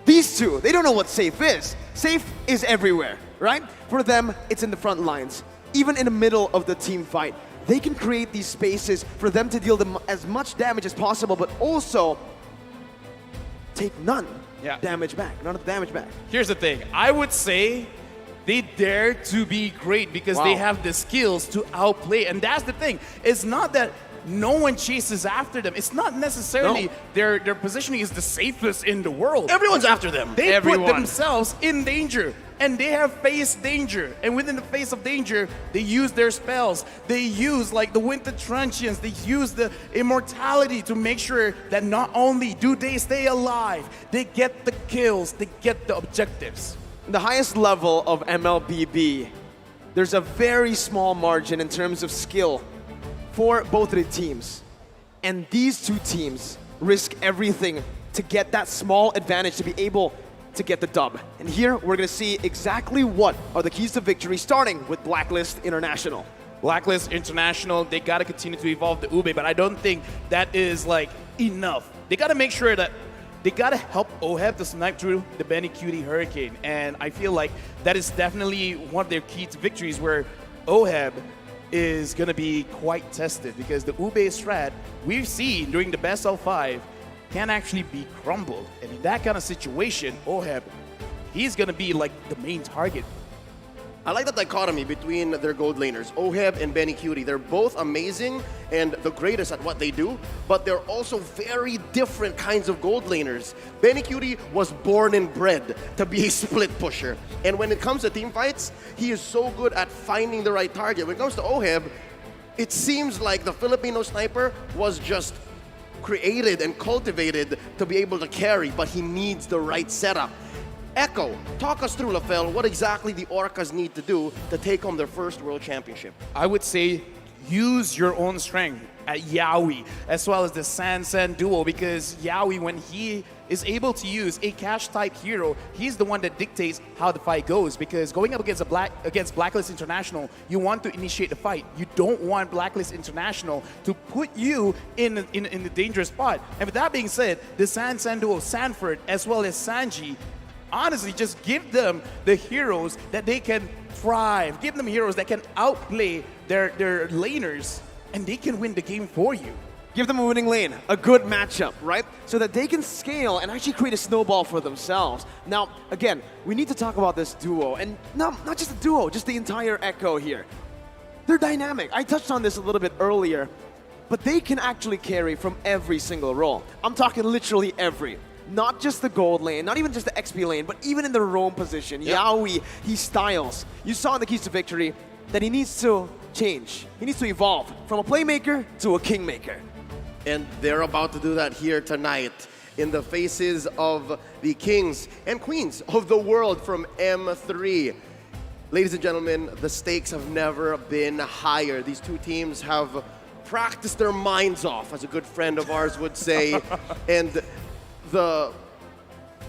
These two, they don't know what safe is. Safe is everywhere, right? For them, it's in the front lines. Even in the middle of the team fight, they can create these spaces for them to deal them as much damage as possible, but also take none damage back, none of the damage back. Here's the thing, I would say they dare to be great because they have the skills to outplay. And that's the thing. It's not that no one chases after them. It's not necessarily their positioning is the safest in the world. Everyone's after them. They put themselves in danger. And they have faced danger. And within the face of danger, they use their spells. They use like the Winter Truncheons. They use the immortality to make sure that not only do they stay alive, they get the kills, they get the objectives. The highest level of MLBB, there's a very small margin in terms of skill for both of the teams. And these two teams risk everything to get that small advantage to be able to get the dub. And here we're going to see exactly what are the keys to victory, starting with Blacklist International. Blacklist International, they got to continue to evolve the Ube, but I don't think that is like enough. They got to make sure that they got to help OHEB to snipe through the Benny Cutie Hurricane. And I feel like that is definitely one of their key to victories where OHEB is going to be quite tested because the Ube strat we've seen during the best of 5 can actually be crumbled. And in that kind of situation, OHEB, he's going to be like the main target. I like the dichotomy between their gold laners, OHEB and Benny Cutie. They're both amazing and the greatest at what they do, but they're also very different kinds of gold laners. Benny Cutie was born and bred to be a split pusher. And when it comes to team fights, he is so good at finding the right target. When it comes to OHEB, it seems like the Filipino sniper was just created and cultivated to be able to carry, but he needs the right setup. Echo, talk us through, Lafel, what exactly the Orcas need to do to take home their first World Championship. I would say use your own strength at Yaoi, as well as the San duo, because Yaoi, when he is able to use a cash-type hero, he's the one that dictates how the fight goes, because going up against Blacklist International, you want to initiate the fight. You don't want Blacklist International to put you in the dangerous spot. And with that being said, the San duo, Sanford, as well as Sanji, honestly, just give them the heroes that they can thrive. Give them heroes that can outplay their laners, and they can win the game for you. Give them a winning lane, a good matchup, right? So that they can scale and actually create a snowball for themselves. Now, again, we need to talk about this duo, and not just the duo, just the entire Echo here. They're dynamic. I touched on this a little bit earlier, but they can actually carry from every single role. I'm talking literally every. Not just the gold lane, not even just the XP lane, but even in the roam position. Yep. Yaoi, he styles. You saw in the Keys to Victory that he needs to change. He needs to evolve from a playmaker to a kingmaker. And they're about to do that here tonight in the faces of the kings and queens of the world from M3. Ladies and gentlemen, the stakes have never been higher. These two teams have practiced their minds off, as a good friend of ours would say, and the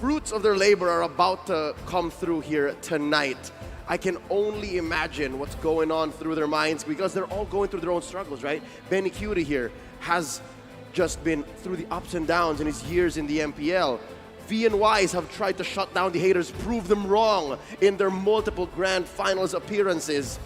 fruits of their labor are about to come through here tonight. I can only imagine what's going on through their minds, because they're all going through their own struggles, right? Benny Cutie here has just been through the ups and downs in his years in the MPL. V and Wise have tried to shut down the haters, prove them wrong in their multiple grand finals appearances.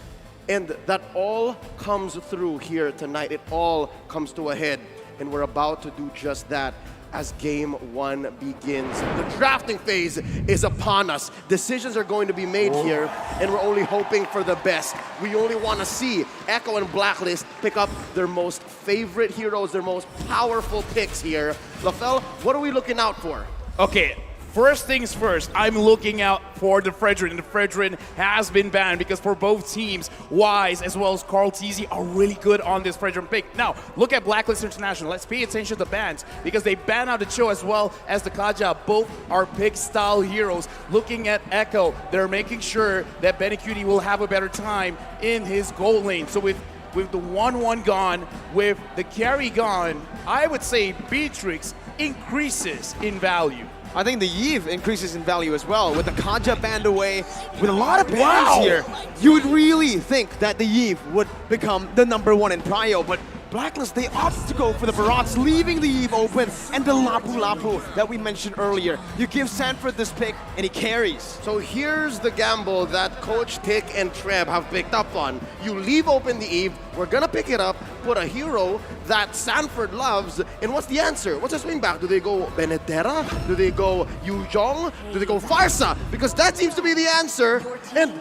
And that all comes through here tonight. It all comes to a head. And we're about to do just that as game one begins. The drafting phase is upon us. Decisions are going to be made here, and we're only hoping for the best. We only want to see Echo and Blacklist pick up their most favorite heroes, their most powerful picks here. Lafel, what are we looking out for? Okay, first things first, I'm looking out for the Fredrin. The Fredrin has been banned because for both teams, Wise as well as Carl TZ are really good on this Fredrin pick. Now, look at Blacklist International. Let's pay attention to the bans because they ban out the Cho as well as the Kaja. Both are pick-style heroes. Looking at Echo, they're making sure that Benny Cutie will have a better time in his gold lane. So with the 1-1 gone, with the carry gone, I would say Beatrix increases in value. I think the Eve increases in value as well. With the Kaja banned away, with a lot of bans here, you would really think that the Eve would become the #1 in Prio, but Blacklist, they opt to go for the Barats, leaving the Eve open, and the Lapu Lapu that we mentioned earlier. You give Sanford this pick, and he carries. So here's the gamble that Coach Tick and Treb have picked up on. You leave open the Eve, we're gonna pick it up, put a hero that Sanford loves, and what's the answer? What's the swing back? Do they go Benedetta? Do they go Yu Jong? Do they go Farsa? Because that seems to be the answer. And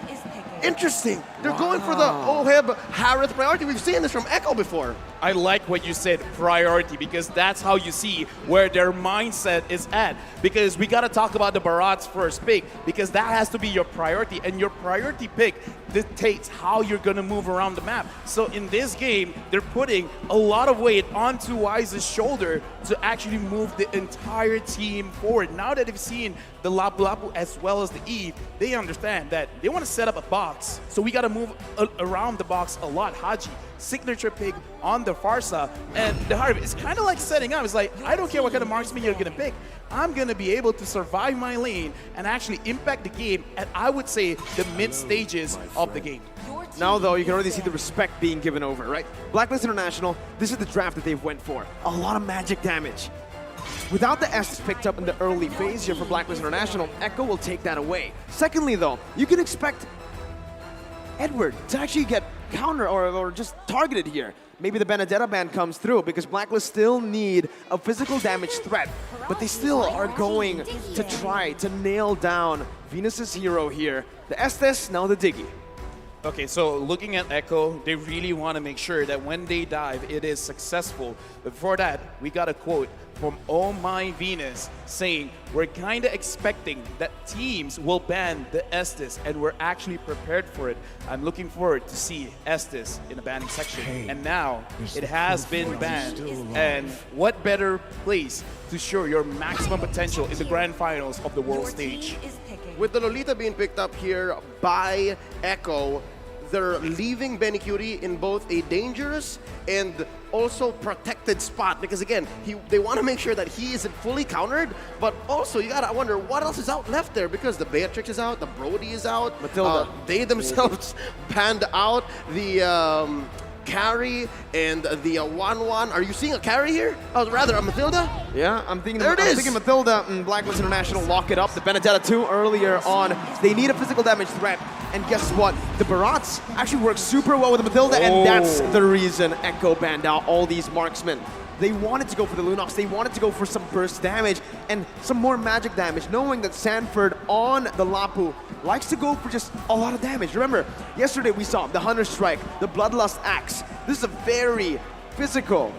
interesting, they're going for the Oheb Harith priority. We've seen this from Echo before. I like what you said, priority, because that's how you see where their mindset is at. Because we got to talk about the Barat's first pick, because that has to be your priority, and your priority pick dictates how you're going to move around the map. So in this game, they're putting a lot of weight onto Wise's shoulder to actually move the entire team forward. Now that they've seen the Lapu Lapu as well as the Eve, they understand that they want to set up a box. So we got to move around the box a lot. Haji, signature pick on the Farsa, and the Harvey. It's kind of like setting up. It's like, I don't care what kind of marksman you're going to pick. I'm going to be able to survive my lane and actually impact the game at, I would say, the mid stages of the game. Now, though, you can already see the respect being given over, right? Blacklist International, this is the draft that they've went for. A lot of magic damage. Without the S picked up in the early phase here for Blacklist International, Echo will take that away. Secondly, though, you can expect Edward to actually get counter or just targeted here. Maybe the Benedetta ban comes through because Blacklist still need a physical damage threat, but they still are going to try to nail down Venus's hero here. The Estes, now the Diggy. Okay, so looking at Echo, they really want to make sure that when they dive, it is successful. But before that, we got a quote from Oh My Venus saying, we're kind of expecting that teams will ban the Estes, and we're actually prepared for it. I'm looking forward to see Estes in the banning section. And now, it has been banned. And what better place to show your maximum potential in the grand finals of the world stage? With the Lolita being picked up here by Echo, they're leaving Benny Curie in both a dangerous and also protected spot, because again, they want to make sure that he isn't fully countered, but also you gotta wonder what else is out left there, because the Beatrix is out, the Brody is out, Matilda. They themselves banned out the carry and the 1-1. Are you seeing a carry here? Oh, rather a Matilda? Yeah, I'm thinking is. thinking Matilda and Blacklist International lock it up. The Benedetta 2 earlier on. They need a physical damage threat. And guess what? The Barats actually work super well with the Matilda, and that's the reason Echo banned out all these marksmen. They wanted to go for the Lunox, they wanted to go for some burst damage and some more magic damage, knowing that Sanford on the Lapu likes to go for just a lot of damage. Remember, yesterday we saw the Hunter Strike, the Bloodlust Axe. This is a very physical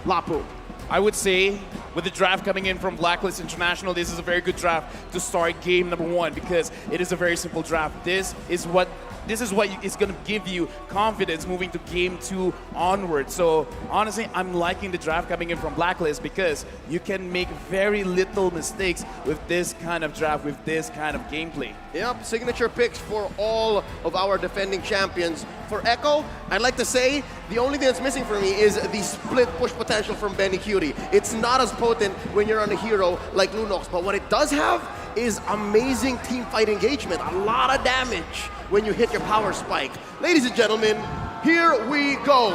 Lapu. I would say, with the draft coming in from Blacklist International, this is a very good draft to start game number 1, because it is a very simple draft. This is what is going to give you confidence moving to game 2 onward. So honestly, I'm liking the draft coming in from Blacklist, because you can make very little mistakes with this kind of draft, with this kind of gameplay. Yep, signature picks for all of our defending champions. For Echo, I'd like to say the only thing that's missing for me is the split push potential from Benny Cutie. It's not as potent when you're on a hero like Lunox, but what it does have is amazing team fight engagement, a lot of damage when you hit your power spike. Ladies and gentlemen, here we go.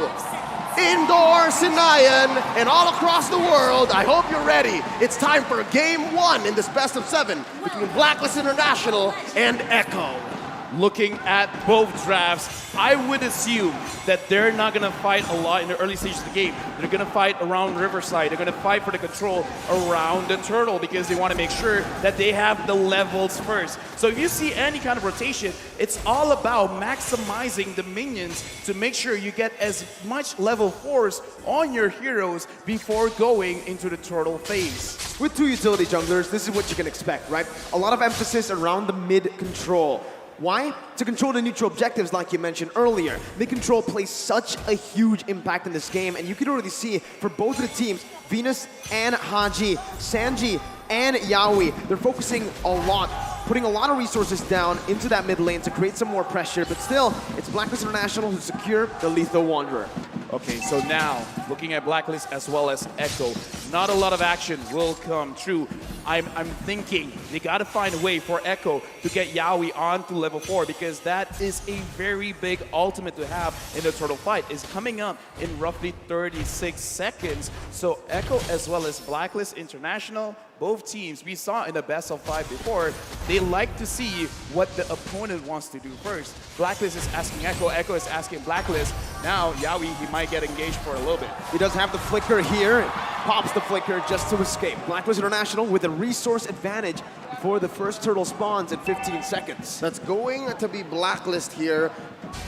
Indoor Sinayan and all across the world, I hope you're ready. It's time for game 1 in this best of 7 between Blacklist International and Echo. Looking at both drafts, I would assume that they're not going to fight a lot in the early stages of the game. They're going to fight around Riverside. They're going to fight for the control around the turtle, because they want to make sure that they have the levels first. So if you see any kind of rotation, it's all about maximizing the minions to make sure you get as much level 4s on your heroes before going into the turtle phase. With 2 utility junglers, this is what you can expect, right? A lot of emphasis around the mid control. Why? To control the neutral objectives, like you mentioned earlier. Mid control plays such a huge impact in this game, and you can already see for both of the teams, Venus and Haji, Sanji and Yaoi, they're focusing a lot, putting a lot of resources down into that mid lane to create some more pressure, but still, it's Blacklist International who secure the Lethal Wanderer. Okay, so now, looking at Blacklist as well as Echo, not a lot of action will come true. I'm thinking they gotta find a way for Echo to get Yaoi onto level 4, because that is a very big ultimate to have in the turtle fight. It's coming up in roughly 36 seconds. So Echo as well as Blacklist International, both teams we saw in the best of 5 before, they like to see what the opponent wants to do first. Blacklist is asking Echo, Echo is asking Blacklist. Now Yaoi, he might get engaged for a little bit. He does have the flicker here, pops the flicker just to escape. Blacklist International with a resource advantage before the first turtle spawns in 15 seconds. That's going to be Blacklist here,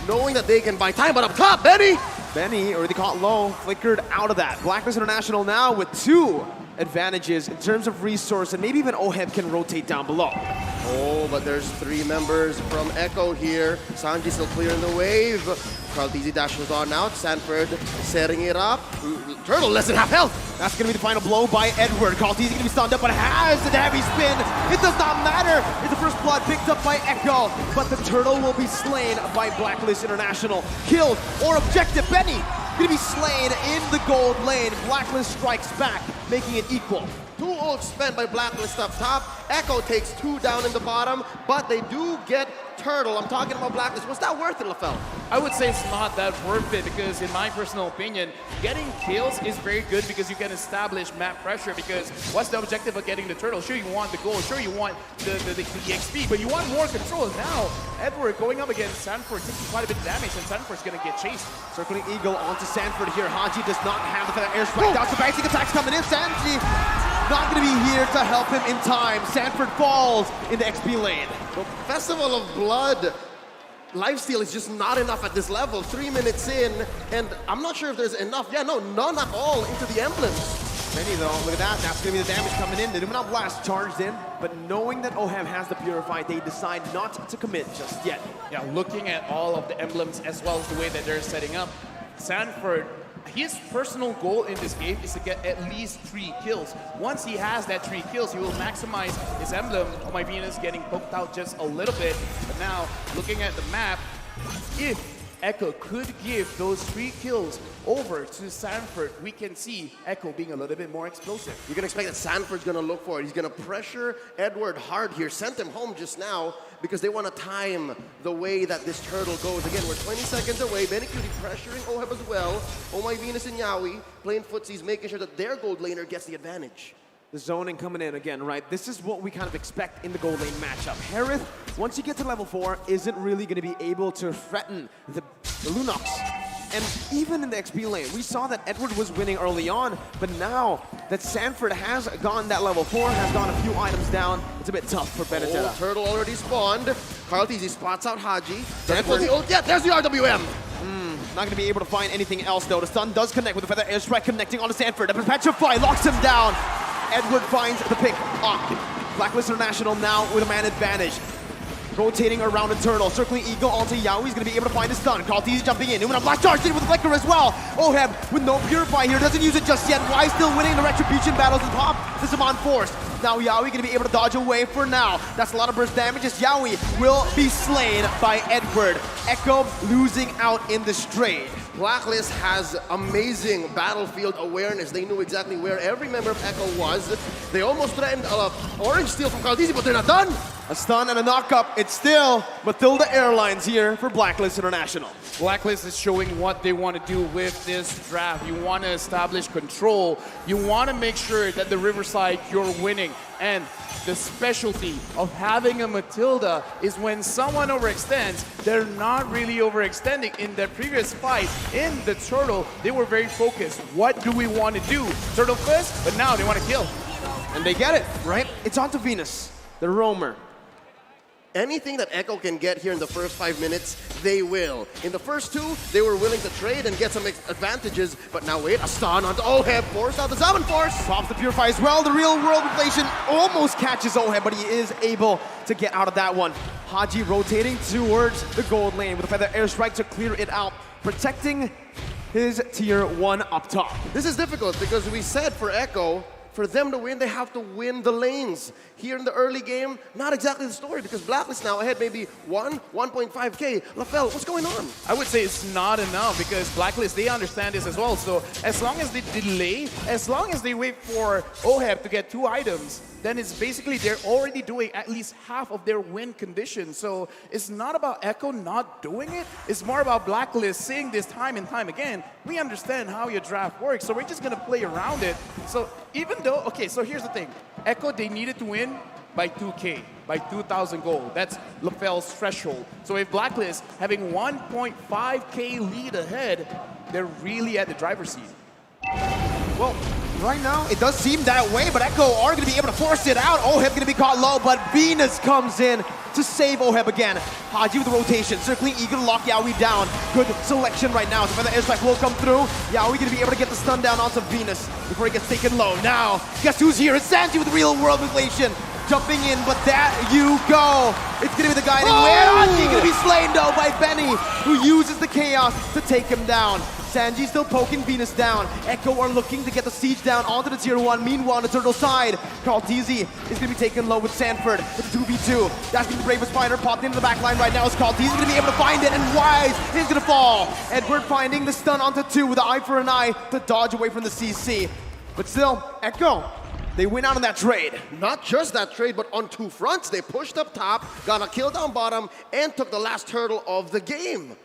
knowing that they can buy time, but up top, Benny! Benny, already caught low, flickered out of that. Blacklist International now with 2 advantages in terms of resource, and maybe even Oheb can rotate down below. Oh, but there's 3 members from Echo here. Sanji still clearing the wave. Carl TZ dashes on out. Sanford setting it up. Turtle less than half health. That's going to be the final blow by Edward. Carl TZ going to be stunned up, but has the heavy spin. It does not matter. It's the first blood picked up by Echo, but the turtle will be slain by Blacklist International. Killed or objective. Benny going to be slain in the gold lane. Blacklist strikes back, making it equal. 2 ults spent by Blacklist up top. Echo takes 2 down in the bottom, but they do get Turtle. I'm talking about Blacklist. Was that worth it, LaFell? I would say it's not that worth it, because in my personal opinion, getting kills is very good because you can establish map pressure, because what's the objective of getting the turtle? Sure, you want the gold, sure you want the XP, but you want more control. Now, Edward going up against Sanford, taking quite a bit of damage, and Sanford's gonna get chased. Circling Eagle onto Sanford here. Haji does not have the airstrike. Down some basic attacks coming in. Sanji not gonna be here to help him in time. Sanford falls in the XP lane. The Festival of Blood lifesteal is just not enough at this level. 3 minutes in, and I'm not sure if there's enough. Yeah, no, none at all into the emblems. Benny though, look at that, that's gonna be the damage coming in. The Illuminati Blast charged in, but knowing that Oheb has the Purify, they decide not to commit just yet. Yeah, looking at all of the emblems as well as the way that they're setting up, Sanford, his personal goal in this game is to get at least 3 kills. Once he has that 3 kills, he will maximize his emblem. Oh My Venus getting poked out just a little bit. But now, looking at the map, if Echo could give those 3 kills over to Sanford, we can see Echo being a little bit more explosive. You can expect that Sanford's gonna look for it. He's gonna pressure Edward hard here. Sent him home just now because they want to time the way that this turtle goes. Again, we're 20 seconds away. Benny Cutie pressuring Oheb as well. Oh My Venus and Yawi playing footsies, making sure that their gold laner gets the advantage. The zoning coming in again, right? This is what we kind of expect in the gold lane matchup. Harith, once you get to level 4, isn't really going to be able to threaten the Lunox. And even in the XP lane, we saw that Edward was winning early on, but now that Sanford has gone that level 4, has gone a few items down, it's a bit tough for Benedetta. Oh, turtle already spawned. Karl'Teze spots out Haji. Sanford, yeah, there's the RWM. Not going to be able to find anything else though. The stun does connect with the Feather Airstrike connecting onto Sanford. The Perpetuify locks him down. Edward finds the pick up. Blacklist International now with a man advantage. Rotating around the turtle, circling Eagle onto Yawi. He's going to be able to find the stun. Karl'Teze jumping in. Newman Blast charged in with the Flicker as well. Oheb with no Purify here, doesn't use it just yet. Why still winning the Retribution battles and pop? This is on force. Now Yawi going to be able to dodge away for now. That's a lot of burst damage as Yawi will be slain by Edward. Echo losing out in the straight. Blacklist has amazing battlefield awareness. They knew exactly where every member of Echo was. They almost threatened orange steal from Karl'Teze, but they're not done. A stun and a knock-up. It's still Matilda Airlines here for Blacklist International. Blacklist is showing what they want to do with this draft. You want to establish control. You want to make sure that the Riverside, you're winning. And the specialty of having a Matilda is when someone overextends, they're not really overextending. In their previous fight, in the Turtle, they were very focused. What do we want to do? Turtle first, but now they want to kill. And they get it, right? It's onto Venus, the roamer. Anything that Echo can get here in the first 5 minutes, they will. In the first 2, they were willing to trade and get some advantages, but now wait, a stun onto Oheb, forced out the Summon Force. Pops the Purify as well. The real world inflation almost catches Oheb, but he is able to get out of that one. Haji rotating towards the gold lane with a Feather Airstrike to clear it out, protecting his tier 1 up top. This is difficult because we said for Echo, for them to win, they have to win the lanes. Here in the early game, not exactly the story because Blacklist now ahead maybe 1.5K. LaFell, what's going on? I would say it's not enough because Blacklist, they understand this as well. So as long as they delay, as long as they wait for Oheb to get 2 items, then it's basically they're already doing at least half of their win condition. So it's not about Echo not doing it. It's more about Blacklist saying this time and time again, we understand how your draft works, so we're just going to play around it. So even though, okay, so here's the thing. Echo, they needed to win by 2K, by 2,000 gold. That's LaFell's threshold. So if Blacklist having 1.5K lead ahead, they're really at the driver's seat. Well, right now, it does seem that way, but Echo are going to be able to force it out. Oheb going to be caught low, but Venus comes in to save Oheb again. Haji with the rotation, circling Eagle to lock Yawi down. Good selection right now. So the airstrike will come through. Yawi going to be able to get the stun down onto Venus before he gets taken low. Now, guess who's here? It's Sanji with real world inflation. Jumping in, but there you go. It's going to be the guiding where Haji going to be slain though by Benny, who uses the chaos to take him down. Sanji still poking Venus down. Echo are looking to get the siege down onto the tier 1. Meanwhile, on the turtle side, Karl'Teze is going to be taken low with Sanford with the 2v2. That's going to be the bravest fighter popped into the back line right now. Is Karl'Teze going to be able to find it, and Wise is going to fall. Edward finding the stun onto 2 with the eye for an eye to dodge away from the CC. But still, Echo, they win out on that trade. Not just that trade, but on 2 fronts. They pushed up top, got a kill down bottom, and took the last turtle of the game.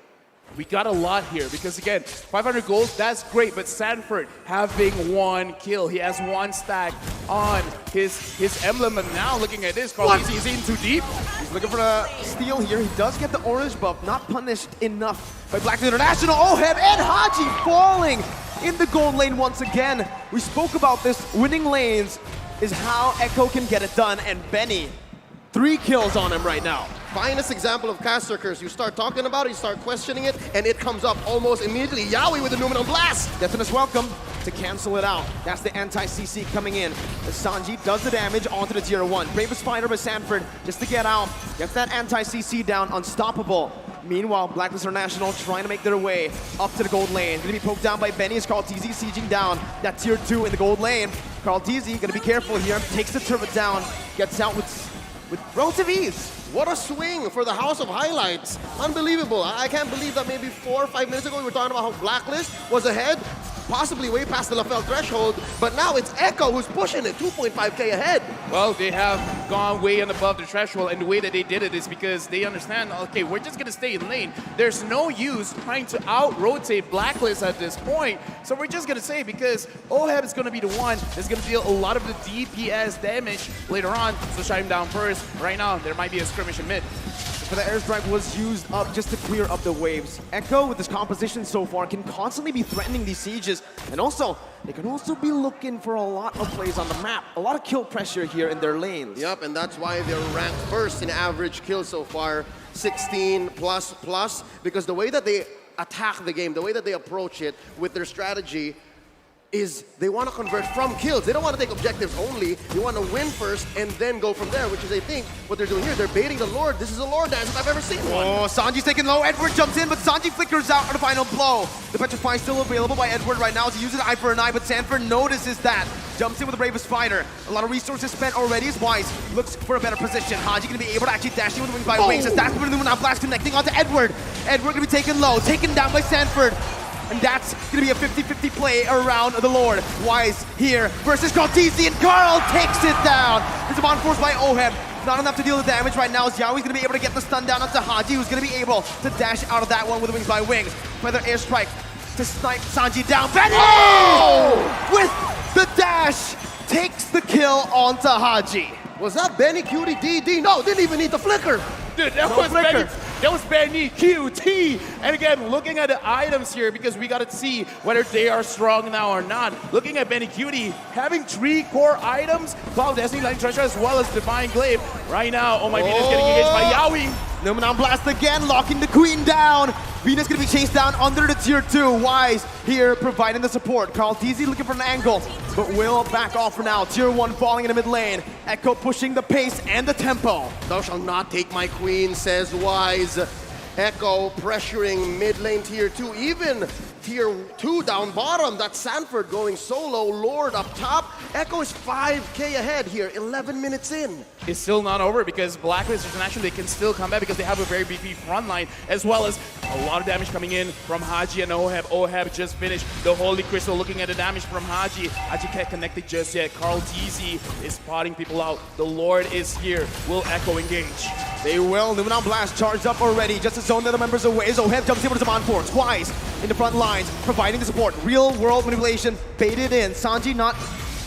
We got a lot here because, again, 500 gold, that's great, but Sanford having 1 kill. He has 1 stack on his emblem, and now looking at this, Karl'Teze is in too deep. He's looking for a steal here. He does get the orange buff, not punished enough by Blacklist International. Oheb and Haji falling in the gold lane once again. We spoke about this. Winning lanes is how Echo can get it done, and Benny, 3 kills on him right now. finest example of caster curse. You start talking about it, you start questioning it, and it comes up almost immediately. Yaoi with the Numenal Blast. Definitely welcome to cancel it out. That's the anti-CC coming in. As Sanji does the damage onto the tier 1. Bravest Fighter by Sanford just to get out. Gets that anti-CC down, unstoppable. Meanwhile, Blacklist International trying to make their way up to the gold lane. Gonna be poked down by Benny as Carl TZ sieging down that tier 2 in the gold lane. Carl TZ gonna be careful here, takes the turret down, gets out with relative ease. What a swing for the House of Highlights. Unbelievable. I can't believe that maybe 4 or 5 minutes ago we were talking about how Blacklist was ahead, possibly way past the LaFell threshold, but now it's Echo who's pushing it, 2.5k ahead. Well, they have gone way and above the threshold, and the way that they did it is because they understand, okay, we're just gonna stay in lane. There's no use trying to out-rotate Blacklist at this point, so we're just gonna say because Oheb is gonna be the one that's gonna deal a lot of the DPS damage later on, so shut him down first. Right now, there might be a skirmish in mid. But the airstrike was used up just to clear up the waves. Echo, with this composition so far, can constantly be threatening these sieges. And also, they can also be looking for a lot of plays on the map. A lot of kill pressure here in their lanes. Yep, and that's why they're ranked first in average kills so far, 16 plus, because the way that they attack the game, the way that they approach it with their strategy is they want to convert from kills. They don't want to take objectives only. They want to win first and then go from there, which is, I think, what they're doing here. They're baiting the Lord. This is a Lord dance if I've ever seen one. Oh, Sanji's taking low. Edward jumps in, but Sanji flickers out for the final blow. The Petrify is still available by Edward right now as he uses eye for an eye, but Sanford notices that. Jumps in with the Bravest Fighter. A lot of resources spent already as Wise looks for a better position. Haji gonna be able to actually dash in with the wings by wings as that's when the Numenal Blast connecting onto Edward. Edward gonna be taken low, taken down by Sanford. And that's gonna be a 50-50 play around the Lord. Wise here versus Cortese, and Carl takes it down. It's on force by Oheb. Not enough to deal the damage right now as Yaoi's gonna be able to get the stun down onto Haji, who's gonna be able to dash out of that one with the wings by wings. Feather airstrike to snipe Sanji down. Benny! With the dash, takes the kill onto Haji. Was that Benny Cutie DD? No, didn't even need the flicker. Dude, that was Benny QT. And again, looking at the items here, because we gotta see whether they are strong now or not. Looking at Benny QT, having 3 core items, Cloud Destiny, Lightning Treasure, as well as Divine Glaive. Right now, oh my goodness, getting engaged by Yaoi. Numenal Blast again, locking the Queen down. Venus gonna be chased down under the tier 2. Wise here providing the support. Carl TZ looking for an angle, but will back off for now. Tier 1 falling in the mid lane. Echo pushing the pace and the tempo. Thou shalt not take my queen, says Wise. Echo pressuring mid lane tier 2, even tier 2 down bottom. That's Sanford going solo, Lord up top. Echo is 5k ahead here, 11 minutes in. It's still not over because Blacklist International, they can still come back because they have a very beefy front line, as well as a lot of damage coming in from Haji and Oheb. Oheb just finished the Holy Crystal. Looking at the damage from Haji. Haji can't connect it just yet. Carl TZ is spotting people out. The Lord is here. Will Echo engage? They will. Numenal Blast charged up already. Just to zone the other members away as Oheb jumps in with some on-force. Wise in the front lines, providing the support. Real world manipulation, baited in. Sanji not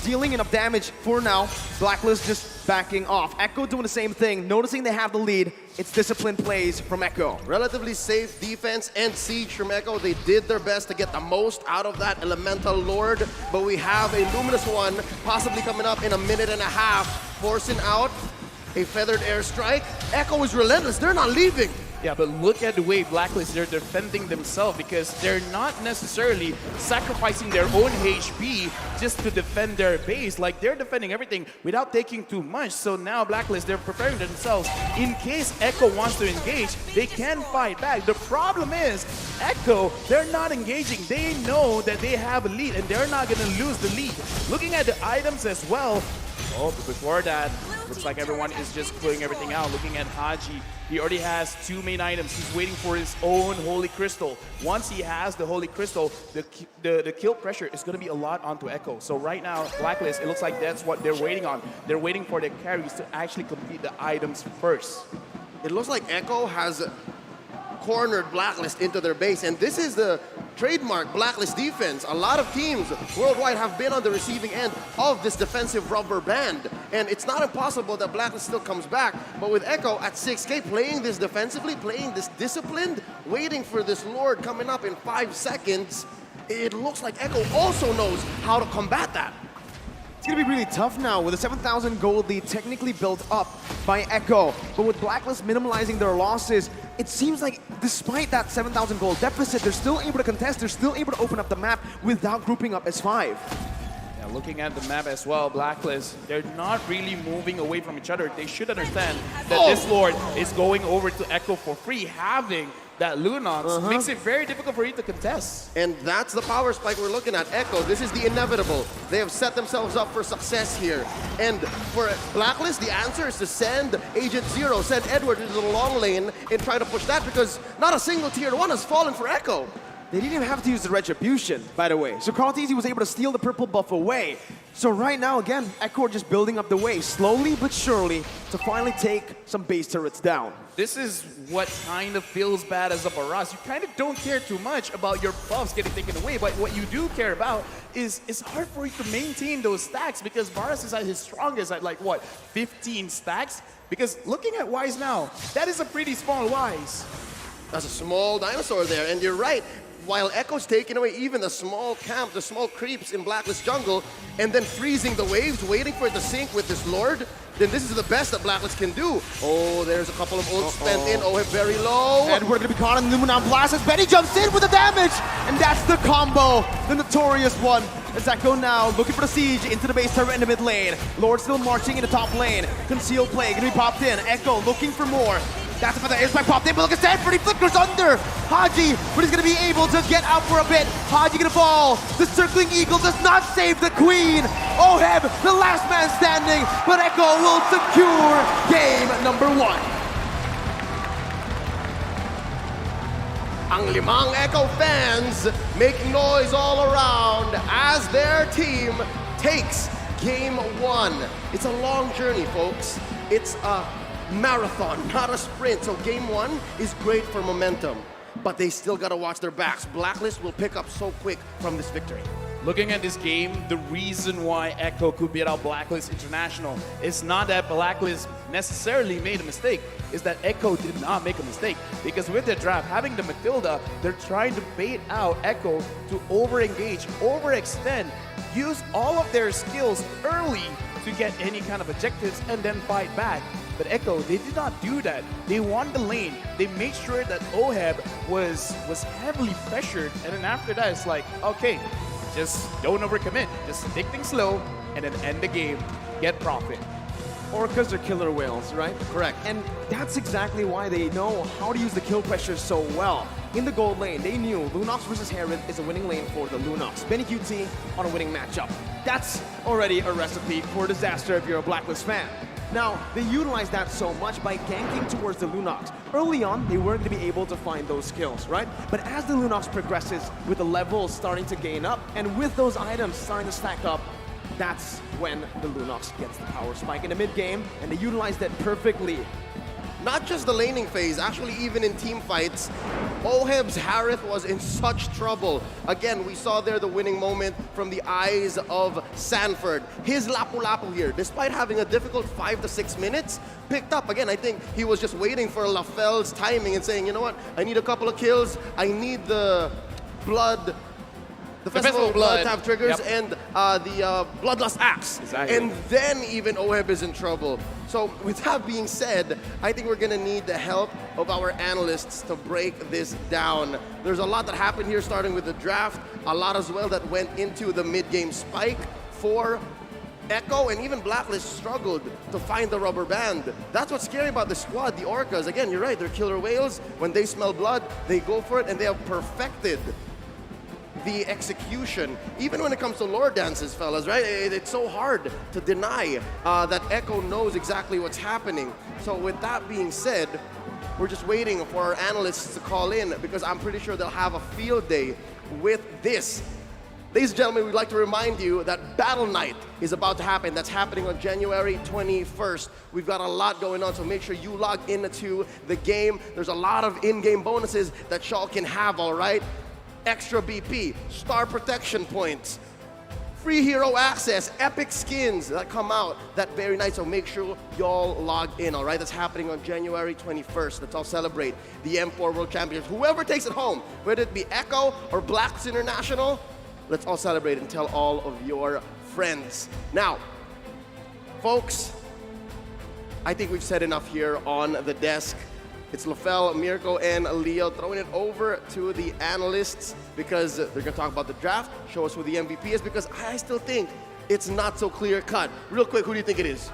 dealing enough damage for now. Blacklist just backing off. Echo doing the same thing, noticing they have the lead. It's disciplined plays from Echo. Relatively safe defense and siege from Echo. They did their best to get the most out of that Elemental Lord, but we have a Luminous one possibly coming up in a minute and a half, forcing out a feathered airstrike. Echo is relentless. They're not leaving. Yeah, but look at the way Blacklist, they're defending themselves because they're not necessarily sacrificing their own HP just to defend their base. Like, they're defending everything without taking too much. So now Blacklist, they're preparing themselves. In case Echo wants to engage, they can fight back. The problem is, Echo, they're not engaging. They know that they have a lead and they're not going to lose the lead. Looking at the items as well, oh, but before that, looks like everyone is just clearing everything out. Looking at Haji, he already has 2 main items. He's waiting for his own Holy Crystal. Once he has the Holy Crystal, the kill pressure is going to be a lot onto Echo. So right now, Blacklist, it looks like that's what they're waiting on. They're waiting for their carries to actually complete the items first. It looks like Echo has cornered Blacklist into their base, and this is the trademark Blacklist defense. A lot of teams worldwide have been on the receiving end of this defensive rubber band, and it's not impossible that Blacklist still comes back, but with Echo at 6k playing this defensively, playing this disciplined, waiting for this Lord coming up in 5 seconds, it looks like Echo also knows how to combat that. It's gonna be really tough now with a 7,000 gold lead technically built up by ECHO. But with Blacklist minimalizing their losses, it seems like despite that 7,000 gold deficit, they're still able to contest, they're still able to open up the map without grouping up as 5. Yeah, looking at the map as well, Blacklist, they're not really moving away from each other. They should understand that this Lord is going over to ECHO for free. Having that Lunox makes it very difficult for you to contest. And that's the power spike we're looking at. ECHO, this is the inevitable. They have set themselves up for success here. And for Blacklist, the answer is to send Agent Zero, send Edward into the long lane and try to push that, because not a single tier 1 has fallen for ECHO. They didn't even have to use the Retribution, by the way. So Carltese was able to steal the purple buff away. So right now, again, ECHO are just building up the way, slowly but surely, to finally take some base turrets down. This is what kind of feels bad as a Baras. You kind of don't care too much about your buffs getting taken away, but what you do care about is it's hard for you to maintain those stacks, because Baras is at his strongest at like, what, 15 stacks? Because looking at Wise now, that is a pretty small Wise. That's a small dinosaur there, and you're right. While ECHO's taking away even the small camp, the small creeps in Blacklist jungle, and then freezing the waves, waiting for it to sync with this Lord, then this is the best that Blacklist can do. Oh, there's a couple of ults spent in. Oh, very low. And we're gonna be caught in the Luminon Blast as Benny jumps in with the damage! And that's the combo, the notorious one. As ECHO now looking for the siege into the base turret in the mid lane. Lord still marching in the top lane. Concealed play gonna be popped in. ECHO looking for more. That's the air spike popped in, but look at Stanford, he flickers under Haji, but he's gonna be able to get out for a bit. Haji gonna fall. The circling eagle does not save the queen. Oheb, the last man standing, but ECHO will secure game number 1. Ang limang ECHO fans make noise all around as their team takes game 1. It's a long journey, folks. It's a marathon, not a sprint. So game 1 is great for momentum, but they still gotta watch their backs. Blacklist will pick up so quick from this victory. Looking at this game, the reason why ECHO could beat out Blacklist International is not that Blacklist necessarily made a mistake, is that ECHO did not make a mistake. Because with the draft, having the Matilda, they're trying to bait out ECHO to over-engage, overextend, use all of their skills early to get any kind of objectives and then fight back. But ECHO, they did not do that. They won the lane. They made sure that Oheb was heavily pressured, and then after that, it's like, okay, just don't overcommit. Just take things slow, and then end the game, get profit. Orcas are killer whales, right? Correct. And that's exactly why they know how to use the kill pressure so well. In the gold lane, they knew Lunox versus Herod is a winning lane for the Lunox. Benny QT on a winning matchup. That's already a recipe for disaster if you're a Blacklist fan. Now, they utilized that so much by ganking towards the Lunox. Early on, they weren't going to be able to find those kills, right? But as the Lunox progresses, with the levels starting to gain up, and with those items starting to stack up, that's when the Lunox gets the power spike in the mid-game, and they utilized that perfectly. Not just the laning phase, actually even in team fights, Oheb's Harith was in such trouble. Again, we saw there the winning moment from the eyes of Sanford. His Lapu-Lapu here, despite having a difficult 5 to 6 minutes, picked up. Again, I think he was just waiting for LaFell's timing and saying, you know what, I need a couple of kills, I need the blood, the Festival of Blood to have triggers, and the Bloodlust Axe. Exactly. And then even Oheb is in trouble. So with that being said, I think we're gonna need the help of our analysts to break this down. There's a lot that happened here, starting with the draft, a lot as well that went into the mid-game spike for ECHO, and even Blacklist struggled to find the rubber band. That's what's scary about the squad, the Orcas. Again, you're right, they're killer whales. When they smell blood, they go for it, and they have perfected the execution. Even when it comes to lore dances, fellas, right? It's so hard to deny that ECHO knows exactly what's happening. So with that being said, we're just waiting for our analysts to call in, because I'm pretty sure they'll have a field day with this. Ladies and gentlemen, we'd like to remind you that Battle Night is about to happen. That's happening on January 21st. We've got a lot going on, so make sure you log into the game. There's a lot of in-game bonuses that y'all can have, all right? Extra BP, star protection points, free hero access, epic skins that come out that very night. So make sure y'all log in, all right? That's happening on January 21st. Let's all celebrate the M4 World Championships. Whoever takes it home, whether it be ECHO or Blacklist International, let's all celebrate and tell all of your friends. Now, folks, I think we've said enough here on the desk. It's Lafel, Mirko, and Leo throwing it over to the analysts because they're going to talk about the draft, show us who the MVP is, because I still think it's not so clear cut. Real quick, who do you think it is?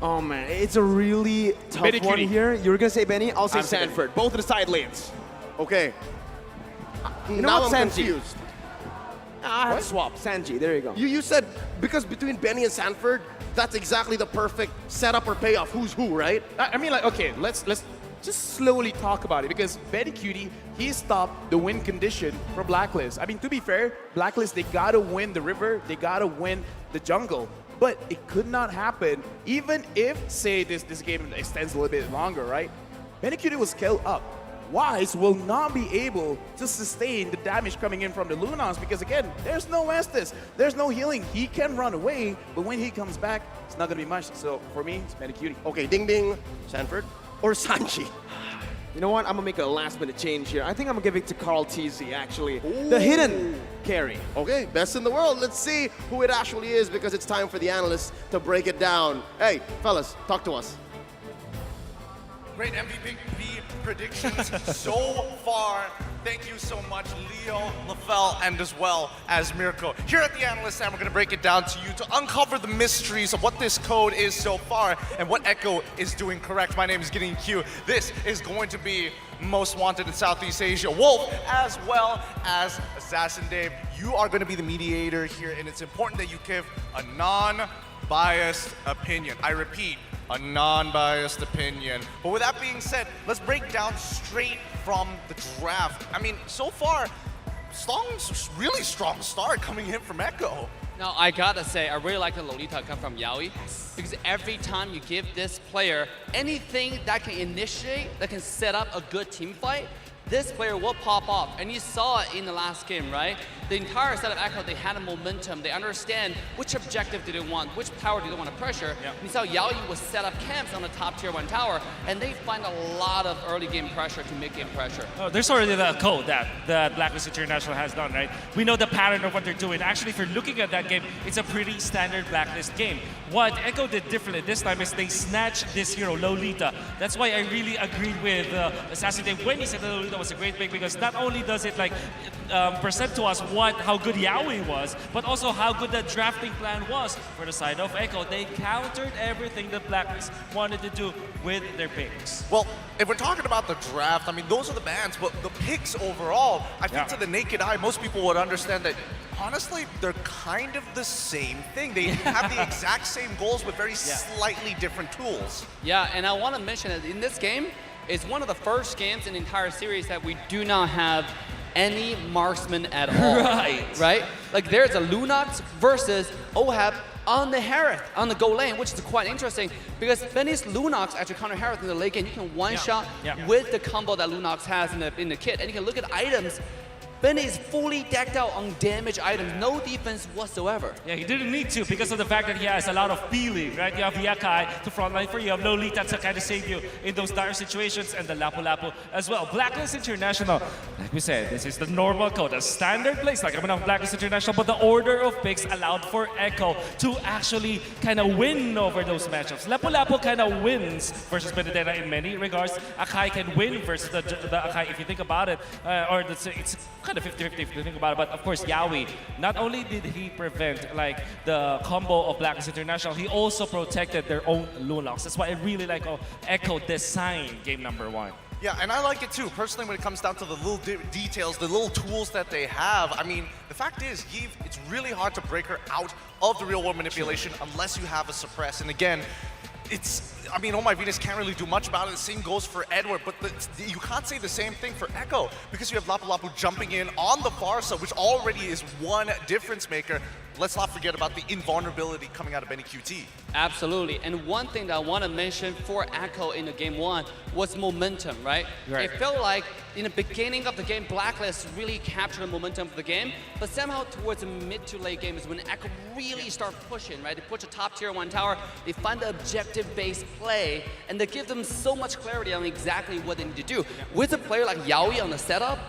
Oh man, it's a really tough Benny one Cutie. here. You were gonna say Benny? I'll say I'm saying Sanford. Both of the side lanes. Okay. You know Now what, I'm Sanji? confused. I have What? to swap. Sanji, there you go. You said because between Benny and Sanford, that's exactly the perfect setup or payoff. Who's who, right? I mean, like, okay, let's just slowly talk about it because Betty Cutie, he stopped the win condition for Blacklist. I mean, to be fair, Blacklist, they gotta win the river, they gotta win the jungle. But it could not happen even if, say, this game extends a little bit longer, right? Betty Cutie will scale up. Wise will not be able to sustain the damage coming in from the Lunons because, again, there's no Estes, there's no healing. He can run away, but when he comes back, it's not gonna be much. So for me, it's Betty Cutie. Okay, Ding Ding, Sanford, or Sanji? You know what? I'm gonna make a last minute change here. I think I'm gonna give it to Carl TZ, actually. The hidden carry. Okay, best in the world. Let's see who it actually is because it's time for the analysts to break it down. Hey, fellas, talk to us. Great MVP predictions so far. Thank you so much, Leo, Lafel, and as well as Mirko. Here at the Analyst Stand, we're going to break it down to you to uncover the mysteries of what this code is so far and what Echo is doing correct. My name is Gideon Q. This is going to be Most Wanted in Southeast Asia, Wolf, as well as Assassin Dave. You are going to be the mediator here, and it's important that you give a non-biased opinion. I repeat, a non-biased opinion. But with that being said, let's break down straight from the draft. I mean, so far, really strong start coming in from Echo. Now, I gotta say, I really like the Lolita come from Yaoi because every time you give this player anything that can initiate, that can set up a good team fight, this player will pop off. And you saw it in the last game, right? The entire set of Echo, they had a momentum. They understand which objective do they want, which tower do they want to pressure. And you saw Yaoi was set up camps on the top tier 1 tower, and they find a lot of early game pressure to make game pressure. Oh, there's already the code that Blacklist International has done, right? We know the pattern of what they're doing. Actually, if you're looking at that game, it's a pretty standard Blacklist game. What Echo did differently this time is they snatched this hero, Lolita. That's why I really agreed with Assassin Dave when he said that Lolita was a great pick, because not only does it like present to us how good Yaoi was, but also how good the drafting plan was for the side of Echo. They countered everything that Blacklist wanted to do with their picks. Well, if we're talking about the draft, I mean, those are the bans, but the picks overall, I think to the naked eye, most people would understand that, honestly, they're kind of the same thing. They have the exact same goals with very slightly different tools. Yeah, and I want to mention that in this game, it's one of the first games in the entire series that we do not have any marksman at all. Right? Like there's a Lunox versus Ohab on the Harith, on the go lane, which is quite interesting because Benny's Lunox actually counter Harith in the late game. You can one-shot with the combo that Lunox has in the kit, and you can look at items. Benny is fully decked out on damage items, no defense whatsoever. Yeah, he didn't need to because of the fact that he has a lot of feeling, right? You have Yakai to frontline for you, you have Lolita to kind of save you in those dire situations, and the Lapu-Lapu as well. Blacklist International, like we said, this is the normal code, a standard place, like I'm on Blacklist International, but the order of picks allowed for Echo to actually kind of win over those matchups. Lapu-Lapu kind of wins versus Benedetta in many regards. Akai can win versus the Akai if you think about it, it's kind of 50-50 if you think about it, but of course Yaoi, not only did he prevent like the combo of Blacklist International, he also protected their own Lunox. That's why I really like how Echo designed game number 1. Yeah, and I like it too. Personally, when it comes down to the little details, the little tools that they have, I mean, the fact is, it's really hard to break her out of the real-world manipulation unless you have a suppress. And again, I mean, Oh My Venus can't really do much about it. The same goes for Edward, but you can't say the same thing for Echo because you have Lapu-Lapu jumping in on the Barca, which already is one difference maker. Let's not forget about the invulnerability coming out of Benny QT. Absolutely, and one thing that I want to mention for Echo in the game 1 was momentum, right? It felt like in the beginning of the game, Blacklist really captured the momentum of the game, but somehow towards the mid to late game is when Echo really start pushing, right? They push a top tier 1 tower, they find the objective-based play, and they give them so much clarity on exactly what they need to do. With a player like Yaoi on the setup,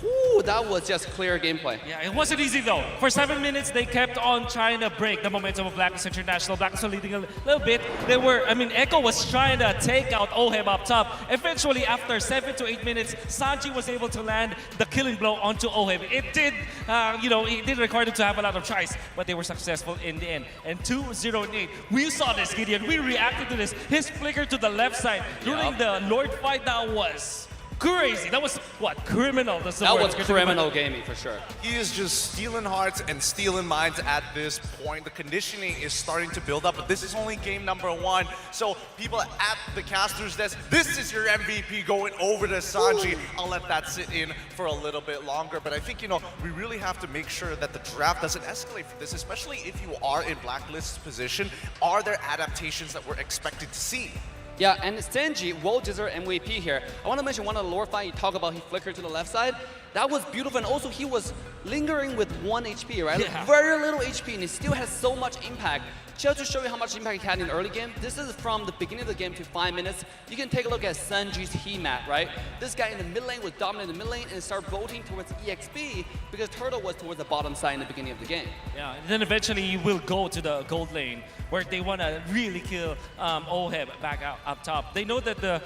Whew, that was just clear gameplay. Yeah, it wasn't easy though. For 7 minutes, they kept on trying to break the momentum of Blacklist International. Blacklist were leading a little bit. Echo was trying to take out OHEB up top. Eventually, after 7 to 8 minutes, Sanji was able to land the killing blow onto OHEB. It did, it did require them to have a lot of tries, but they were successful in the end. And 2-0-8. We saw this, Gideon. We reacted to this. His flicker to the left side during the Lord fight, that was crazy. That was what? Criminal. That's the That word. was criminal gaming for sure. He is just stealing hearts and stealing minds at this point. The conditioning is starting to build up, but this is only game number 1. So people at the caster's desk, this is your MVP going over to Sanji. I'll let that sit in for a little bit longer, but I think, we really have to make sure that the draft doesn't escalate for this, especially if you are in Blacklist's position. Are there adaptations that we're expected to see? Yeah, and Sanji, well-deserved MVP here. I want to mention one of the lore fight you talk about, he flickered to the left side. That was beautiful, and also he was lingering with 1 HP, right? Yeah. Very little HP, and he still has so much impact. Just to show you how much impact he had in the early game, this is from the beginning of the game to 5 minutes. You can take a look at Sanji's heat map, right? This guy in the mid lane was dominant in the mid lane and started bolting towards EXP because Turtle was towards the bottom side in the beginning of the game. Yeah, and then eventually you will go to the gold lane where they want to really kill OHEB back out up top. They know that the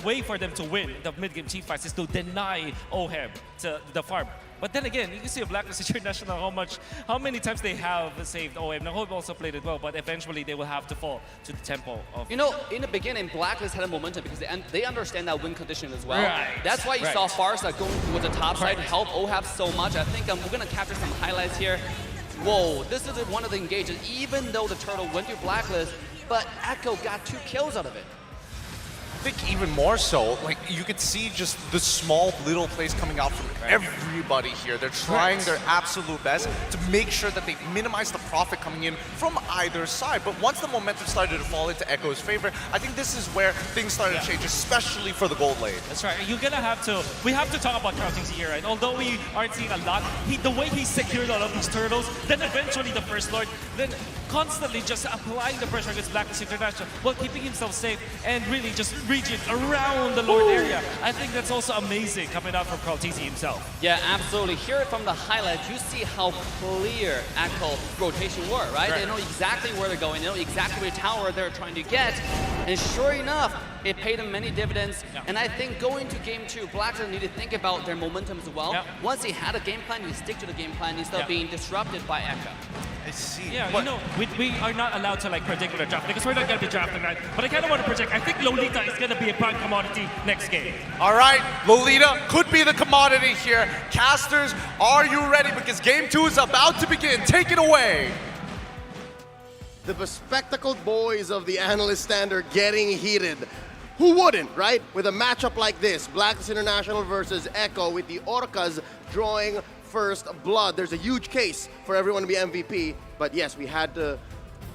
way for them to win the mid-game team fights is to deny OHEB to the farm. But then again, you can see a Blacklist International how many times they have saved OHEB. Now OHEB also played it well, but eventually they will have to fall to the tempo of. In the beginning, Blacklist had a momentum because they understand that win condition as well. Right. That's why you saw Farsa going towards the top side help OHEB so much. I think we're gonna capture some highlights here. Whoa, this is one of the engages. Even though the Turtle went to Blacklist, but Echo got 2 kills out of it. I think even more so, you could see just the small little plays coming out from everybody here. They're trying their absolute best to make sure that they minimize the profit coming in from either side. But once the momentum started to fall into Echo's favor, I think this is where things started to change, especially for the gold lane. That's right. We have to talk about Krautings here, right? Although we aren't seeing a lot, the way he secured all of these turtles, then eventually the First Lord, then constantly just applying the pressure against Blacklist International while keeping himself safe and really just reaching around the Lord area. I think that's also amazing coming out from Krautings himself. Yeah, absolutely. Here from the highlights, you see how clear Echo rotation were, right? They know exactly where they're going. They know exactly which tower they're trying to get. And sure enough, it paid them many dividends. Yeah. And I think going to game 2, Blacklist need to think about their momentum as well. Yeah. Once they had a game plan, you stick to the game plan instead of being disrupted by Echo. I see. Yeah, we are not allowed to predict the draft because we're not going to be drafting, right? But I kind of want to project. I think Lolita is going to be a prime commodity next game. All right, Lolita could be the commodity here. Casters, are you ready? Because game 2 is about to begin. Take it away. The bespectacled boys of the analyst standard getting heated. Who wouldn't, right? With a matchup like this, Blacklist International versus Echo with the Orcas drawing first blood. There's a huge case for everyone to be MVP, but yes, we had to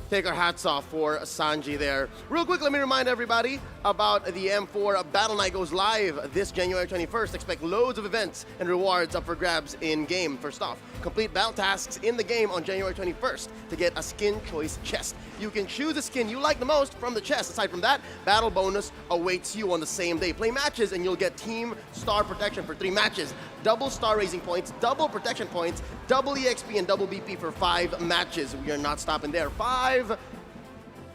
take our hats off for Sanji there. Real quick, let me remind everybody about the M4 Battle Night goes live this January 21st. Expect loads of events and rewards up for grabs in-game. First off, complete battle tasks in the game on January 21st to get a skin choice chest. You can choose a skin you like the most from the chest. Aside from that, battle bonus awaits you on the same day. Play matches and you'll get team star protection for 3 matches, double star raising points, double protection points, double EXP and double BP for 5 matches. We are not stopping there. 5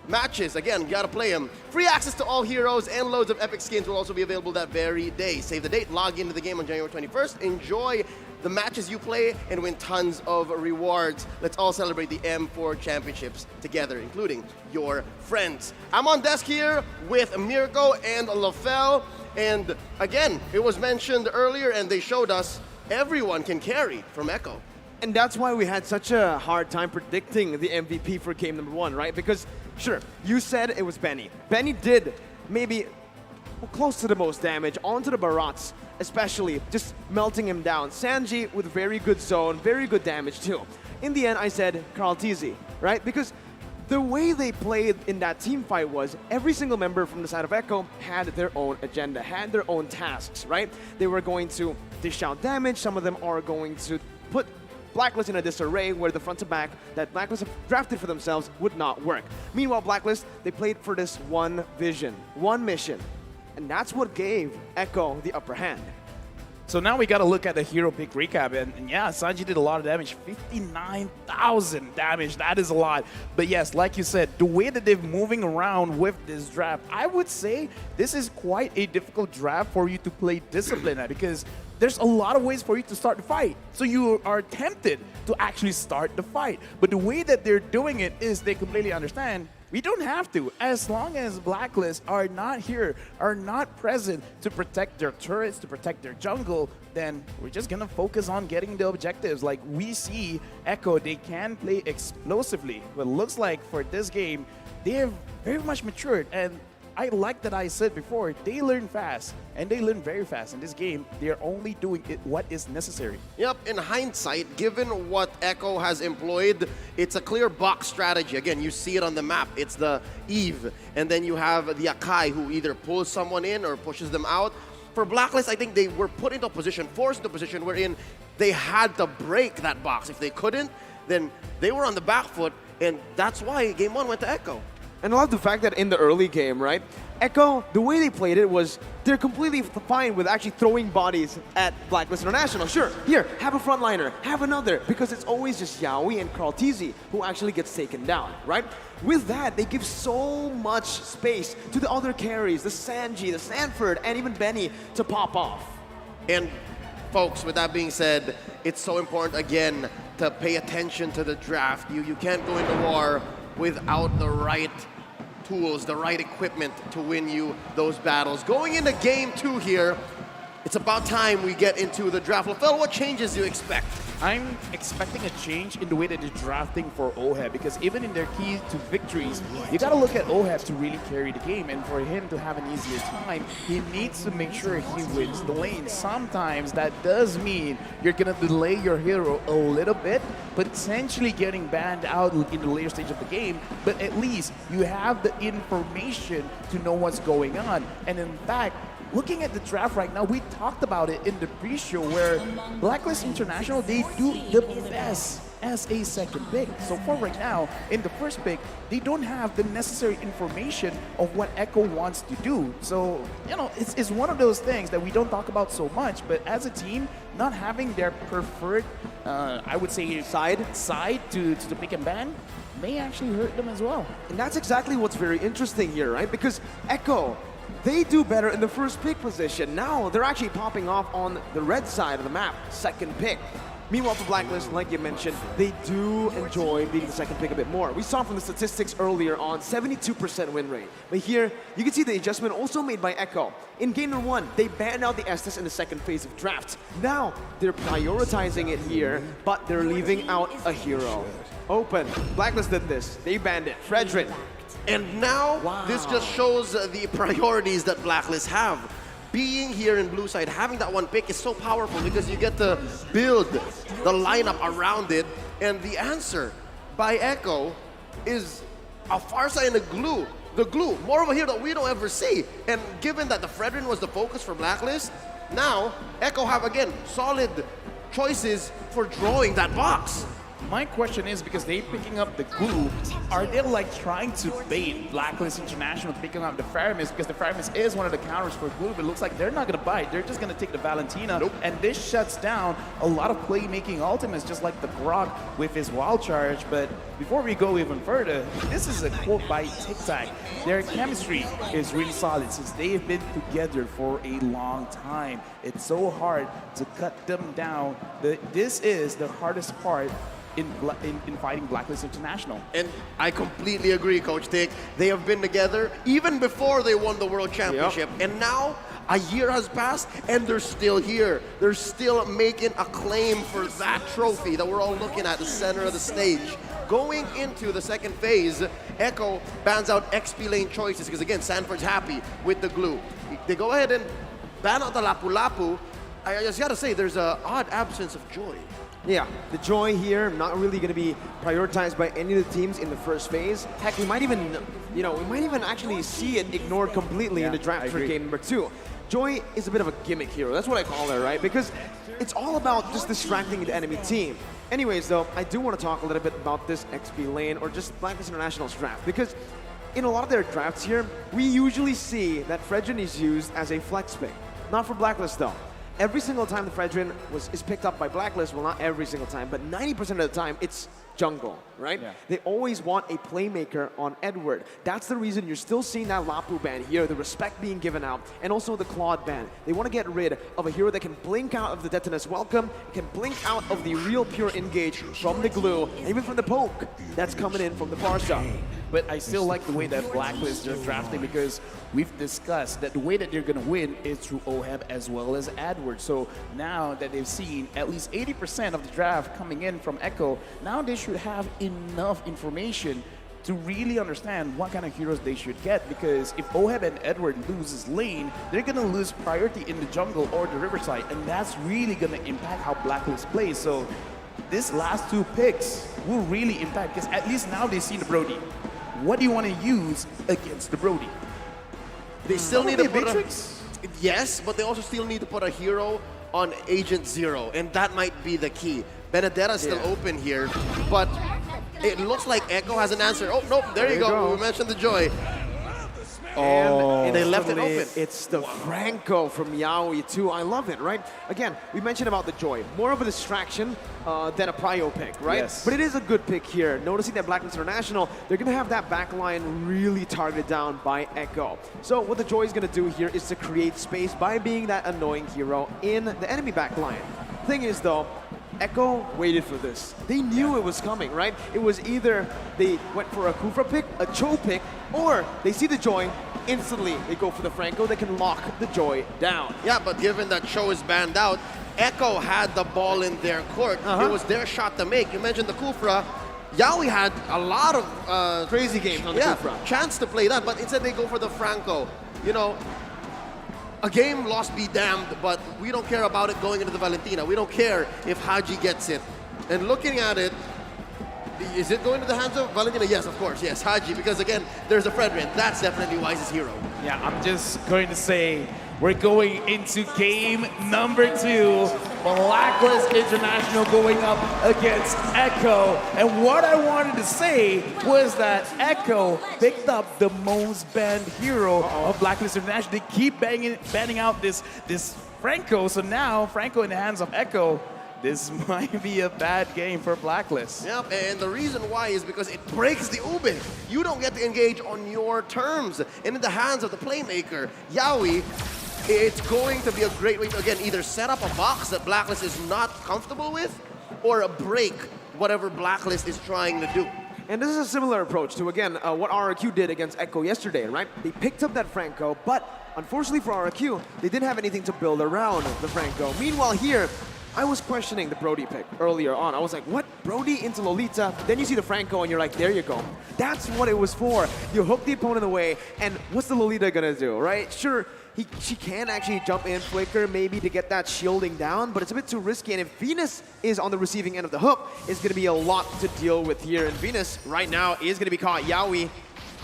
matches. Again, you gotta play them. Free access to all heroes and loads of epic skins will also be available that very day. Save the date, log into the game on January 21st. Enjoy the matches you play and win tons of rewards. Let's all celebrate the M4 championships together, including your friends. I'm on desk here with Mirko and Lafel. And again, it was mentioned earlier and they showed us everyone can carry from Echo. And that's why we had such a hard time predicting the MVP for game number 1, right? Because, sure, you said it was Benny. Benny did maybe close to the most damage onto the Barats, especially just melting him down. Sanji with very good zone, very good damage too. In the end, I said Karl TZ, right? Because the way they played in that team fight was every single member from the side of Echo had their own agenda, had their own tasks, right? They were going to dish out damage. Some of them are going to put Blacklist in a disarray where the front to back that Blacklist have drafted for themselves would not work. Meanwhile, Blacklist, they played for this one vision, one mission, and that's what gave Echo the upper hand. So now we got to look at the hero pick recap. And yeah, Sanji did a lot of damage. 59,000 damage. That is a lot. But yes, like you said, the way that they're moving around with this draft, I would say this is quite a difficult draft for you to play Discipline at, because there's a lot of ways for you to start the fight. So you are tempted to actually start the fight. But the way that they're doing it is they completely understand we don't have to. As long as Blacklist are not here, are not present to protect their turrets, to protect their jungle, then we're just gonna focus on getting the objectives. Like we see Echo, they can play explosively. But it looks like for this game, they have very much matured. And I like that I said before, they learn fast, and they learn very fast. In this game, they are only doing what is necessary. Yep, in hindsight, given what Echo has employed, it's a clear box strategy. Again, you see it on the map. It's the Eve, and then you have the Akai who either pulls someone in or pushes them out. For Blacklist, I think they were put into a position, forced into a position wherein they had to break that box. If they couldn't, then they were on the back foot, and that's why Game 1 went to Echo. And I love the fact that in the early game, right, Echo, the way they played it was they're completely fine with actually throwing bodies at Blacklist International. Sure, here, have a frontliner, have another, because it's always just Yaoi and Carl TZ who actually gets taken down, right? With that, they give so much space to the other carries, the Sanji, the Sanford, and even Benny to pop off. And folks, with that being said, it's so important, again, to pay attention to the draft. You can't go into war without the right tools, the right equipment to win you those battles. Going into Game 2 here, it's about time we get into the draft. LaFell, what changes do you expect? I'm expecting a change in the way that they're drafting for OHEB, because even in their key to victories, you got to look at OHEB to really carry the game, and for him to have an easier time, he needs to make sure he wins the lane. Sometimes that does mean you're going to delay your hero a little bit, potentially getting banned out in the later stage of the game, but at least you have the information to know what's going on. And in fact, looking at the draft right now, we talked about it in the pre-show where Blacklist International, they do the best as a second pick. So far right now, in the first pick, they don't have the necessary information of what Echo wants to do. So, you know, it's one of those things that we don't talk about so much, but as a team, not having their preferred, I would say, side to the pick and ban may actually hurt them as well. And that's exactly what's very interesting here, right? Because Echo, they do better in the first pick position. Now they're actually popping off on the red side of the map, second pick. Meanwhile, for Blacklist, like you mentioned, they do enjoy being the second pick a bit more. We saw from the statistics earlier on, 72% win rate. But here, you can see the adjustment also made by Echo. In Game 1, they banned out the Estes in the second phase of draft. Now, they're prioritizing it here, but they're leaving out a hero. Open. Blacklist did this. They banned it. Fredrin. And now, this just shows the priorities that Blacklist have. Being here in blue side, having that one pick is so powerful because you get to build the lineup around it. And the answer by Echo is a Farsight and a glue. The glue, more of a hero that we don't ever see. And given that the Fredrin was the focus for Blacklist, now Echo have, again, solid choices for drawing that box. My question is, because they're picking up the glue, are they like trying to bait Blacklist International picking up the Faramis, because the Faramis is one of the counters for glue, but it looks like they're not going to bite. They're just going to take the Valentina, and this shuts down a lot of playmaking ultimates, just like the Grok with his wild charge. But before we go even further, this is a quote by Tic Tac. Their chemistry is really solid since they've been together for a long time. It's so hard to cut them down. This is the hardest part in fighting Blacklist International. And I completely agree, Coach Tic. They have been together even before they won the World Championship. Yep. And now a year has passed and they're still here. They're still making a claim for that trophy that we're all looking at the center of the stage. Going into the second phase, Echo bans out XP lane choices because, again, Sanford's happy with the glue. They go ahead and ban out the Lapu Lapu. I just gotta say, there's an odd absence of Joy. Yeah, the Joy here not really going to be prioritized by any of the teams in the first phase. Heck, we might even, we might even actually see it ignored completely in the draft for game number 2. Joy is a bit of a gimmick hero. That's what I call her, right? Because it's all about just distracting the enemy team. Anyways, though, I do want to talk a little bit about this XP lane or just Blacklist International's draft, because in a lot of their drafts here, we usually see that Fredrin is used as a flex pick. Not for Blacklist, though. every single time the Fredrin is picked up by Blacklist, well, not every single time, but 90% of the time, it's jungle, right? Yeah. They always want a playmaker on Edward. That's the reason you're still seeing that Lapu ban here, the respect being given out, and also the Claude ban. They want to get rid of a hero that can blink out of the Detonus Welcome, can blink out of the real pure engage from the glue, and even from the poke that's coming in from the Parsha. But I still like the way that Blacklist are drafting because we've discussed that the way that they're going to win is through OHEB as well as Edward. So now that they've seen at least 80% of the draft coming in from Echo, now they should have enough information to really understand what kind of heroes they should get, because if OHEB and Edward loses lane, they're going to lose priority in the jungle or the riverside, and that's really going to impact how Blacklist plays. So these last two picks will really impact, because at least now they've seen the Brody. What do you want to use against the Brody? They still need to put Matrix? Yes, but they also still need to put a hero on Agent Zero, and that might be the key. Benedetta's still open here, but it looks like Echo has an answer. Oh, nope, there you go. We mentioned the Joy. And they left it open. It's the Franco from Yaoi too. I love it, right? Again, we mentioned about the Joy. More of a distraction than a prio pick, right? Yes. But it is a good pick here. Noticing that Blacklist International, they're going to have that back line really targeted down by Echo. So what the Joy is going to do here is to create space by being that annoying hero in the enemy back line. Thing is though, Echo waited for this. They knew it was coming, right? It was either they went for a Kufra pick, a Cho pick, or they see the Joy, instantly they go for the Franco, they can lock the Joy down. Yeah, but given that Cho is banned out, Echo had the ball in their court. It was their shot to make. You mentioned the Kufra. Yaoi had a lot of crazy games on the Kufra. Chance to play that, but instead they go for the Franco. You know, a game lost be damned, but we don't care about it going into the Valentina. We don't care if Haji gets it. And looking at it, is it going to the hands of Valentina? Yes, of course, yes, Haji, because again, there's a Fredrin. That's definitely Wise's hero. Yeah, I'm just going to say we're going into game number 2. Blacklist International going up against Echo. And what I wanted to say was that Echo picked up the most banned hero of Blacklist International. They keep banning out this Franco. So now Franco in the hands of Echo. This might be a bad game for Blacklist. Yep, and the reason why is because it breaks the Ube. You don't get to engage on your terms. And in the hands of the playmaker, Yaoi, it's going to be a great way to, again, either set up a box that Blacklist is not comfortable with, or break whatever Blacklist is trying to do. And this is a similar approach to, again, what RRQ did against Echo yesterday, right? They picked up that Franco, but unfortunately for RRQ, they didn't have anything to build around the Franco. Meanwhile here, I was questioning the Brody pick earlier on. I was like, what? Brody into Lolita? Then you see the Franco and you're like, there you go. That's what it was for. You hook the opponent away, and what's the Lolita gonna do, right? Sure, she can actually jump in, flicker, maybe to get that shielding down, but it's a bit too risky, and if Venus is on the receiving end of the hook, it's gonna be a lot to deal with here, and Venus right now is gonna be caught. Yaoi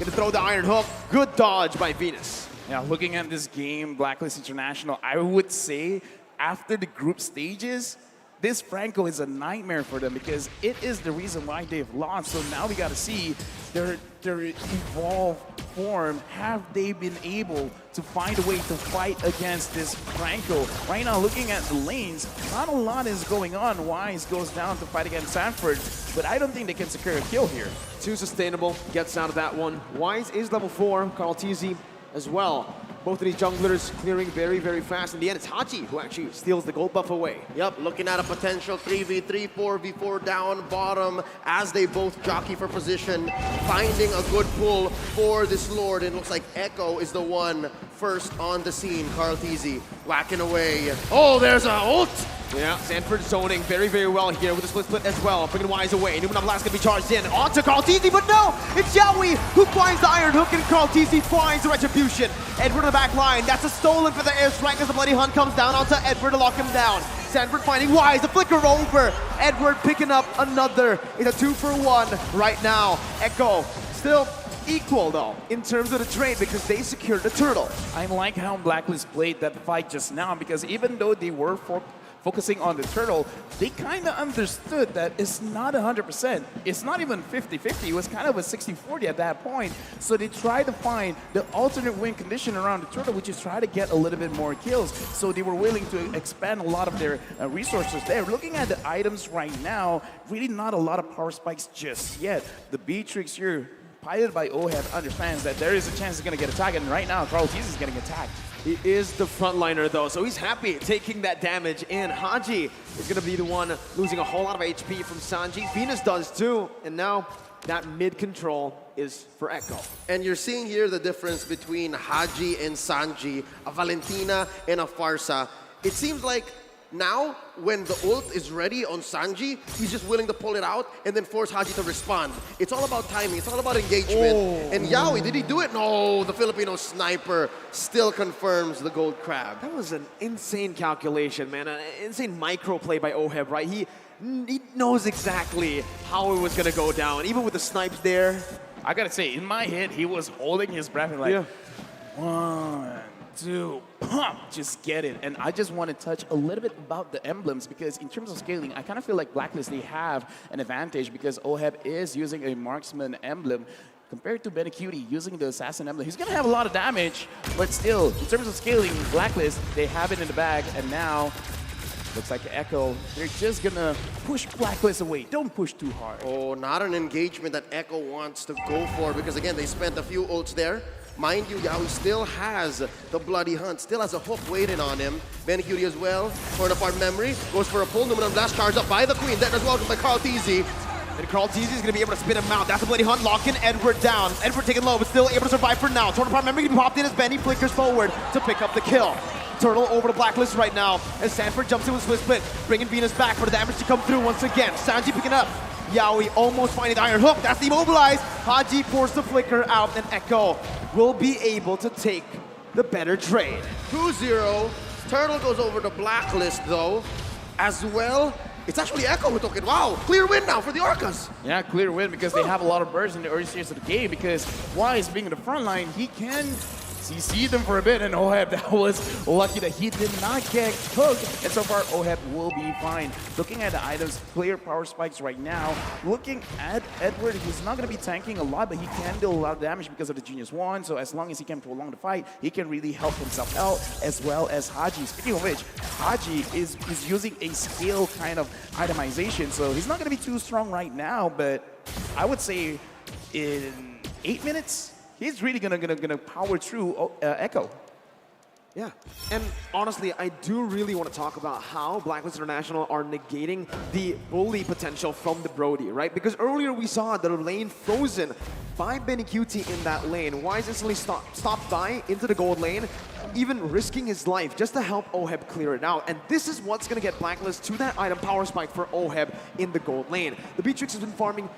gonna throw the iron hook. Good dodge by Venus. Yeah, looking at this game, Blacklist International, I would say after the group stages, this Franco is a nightmare for them because it is the reason why they've lost. So now we got to see their evolved form. Have they been able to find a way to fight against this Franco? Right now, looking at the lanes, not a lot is going on. Wise goes down to fight against Sanford, but I don't think they can secure a kill here. Too sustainable, gets out of that one. Wise is level 4, Carl TZ as well. Both of these junglers clearing very, very fast. In the end, it's Hachi who actually steals the gold buff away. Yep, looking at a potential 3v3, 4v4 down bottom as they both jockey for position, finding a good pull for this Lord. And it looks like Echo is the one first on the scene. Carl TZ whacking away. Oh, there's a ult! Yeah, Sanford zoning very, very well here with the split as well. Bringing Wise away. Numenov Blast gonna be charged in. On to Carl TZ, but no! It's Yaoi who finds the iron hook, and Carl TZ finds the retribution. Edward on the back line. That's a stolen for the airstrike as the Bloody Hunt comes down onto Edward to lock him down. Sanford finding Wise, the flicker over. Edward picking up another. It's a 2-for-1 right now. Echo still equal though in terms of the trade because they secured the turtle. I like how Blacklist played that fight just now because even though they were focusing on the turtle, they kind of understood that it's not 100%. It's not even 50-50. It was kind of a 60-40 at that point. So they tried to find the alternate win condition around the turtle, which is try to get a little bit more kills. So they were willing to expand a lot of their resources there. Looking at the items right now, really not a lot of power spikes just yet. The Beatrix here, piloted by OHEB, understands that there is a chance he's going to get attacked, and right now, Carl Tease is getting attacked. He is the frontliner though, so he's happy taking that damage in. Haji is going to be the one losing a whole lot of HP from Sanji. Venus does too, and now that mid control is for Echo. And you're seeing here the difference between Haji and Sanji, a Valentina and a Farsa. It seems like now, when the ult is ready on Sanji, he's just willing to pull it out and then force Haji to respond. It's all about timing. It's all about engagement. And Yaoi, did he do it? No, the Filipino sniper still confirms the gold crab. That was an insane calculation, man. An insane micro play by OHEB, right? He knows exactly how it was going to go down. Even with the snipes there. I got to say, in my head, he was holding his breath and like, 1, 2, pump, just get it. And I just want to touch a little bit about the emblems, because in terms of scaling, I kind of feel like Blacklist, they have an advantage because OHEB is using a marksman emblem compared to Benecutie using the assassin emblem. He's going to have a lot of damage, but still, in terms of scaling, Blacklist, they have it in the bag, and now looks like Echo, they're just going to push Blacklist away. Don't push too hard. Oh, not an engagement that Echo wants to go for, because again, they spent a few ults there. Mind you, Yaoi still has the Bloody Hunt, still has a hook waiting on him. Benecutie as well, torn apart memory, goes for a pull, Numenor Blast charged up by the Queen. That is welcomed by Carl Teasy. And Carl Teasy is going to be able to spin him out. That's a Bloody Hunt, locking Edward down. Edward taking low, but still able to survive for now. Torn apart memory going to be popped in as Benny flickers forward to pick up the kill. Turtle over to Blacklist right now as Sanford jumps in with Swiss Split, bringing Venus back for the damage to come through once again. Sanji picking up. Yaoi almost finding the Iron Hook. That's demobilized. Haji forced the flicker out, and Echo will be able to take the better trade. 2-0. Turtle goes over to Blacklist though, as well. It's actually Echo who took it. Wow, clear win now for the Orcas. Yeah, clear win because they have a lot of bursts in the early stages of the game, because Wise being in the front line, he can CC them for a bit, and OHEB, that was lucky that he did not get hooked. And so far, OHEB will be fine. Looking at the items, clear power spikes right now. Looking at Edward, he's not going to be tanking a lot, but he can do a lot of damage because of the Genius Wand. So as long as he can prolong the fight, he can really help himself out, as well as Haji. Speaking of which, Haji is using a scale kind of itemization, so he's not going to be too strong right now, but I would say in 8 minutes, he's really gonna power through Echo. Yeah, and honestly, I do really want to talk about how Blacklist International are negating the bully potential from the Brody, right? Because earlier we saw the lane frozen by Benecutie in that lane. Wise instantly stopped by into the gold lane, even risking his life just to help OHEB clear it out. And this is what's gonna get Blacklist to that item power spike for OHEB in the gold lane. The Beatrix has been farming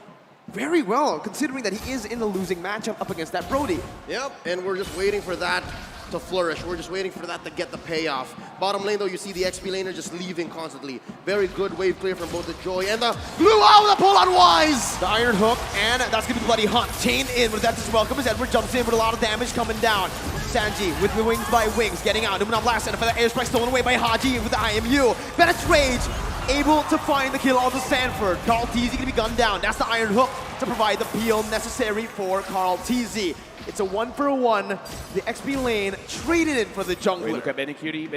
very well, considering that he is in a losing matchup up against that Brody. Yep, and we're just waiting for that to flourish. We're just waiting for that to get the payoff. Bottom lane, though, you see the XP laner just leaving constantly. Very good wave clear from both the Joy and the Blue. Oh, the pull on Wise! The Iron Hook, and that's going to be Bloody Hunt. Chain in, but that's just welcome as Edward jumps in with a lot of damage coming down. Sanji with the wings by wings, getting out. Numenor Blast and for the airstrike stolen away by Haji with the IMU. Bennett's Rage, able to find the kill onto Sanford. Carl Teasy going to be gunned down. That's the Iron Hook to provide the peel necessary for Carl Teasy. It's a 1-for-1. The XP lane traded in for the jungler. Wait, look at Benecutie.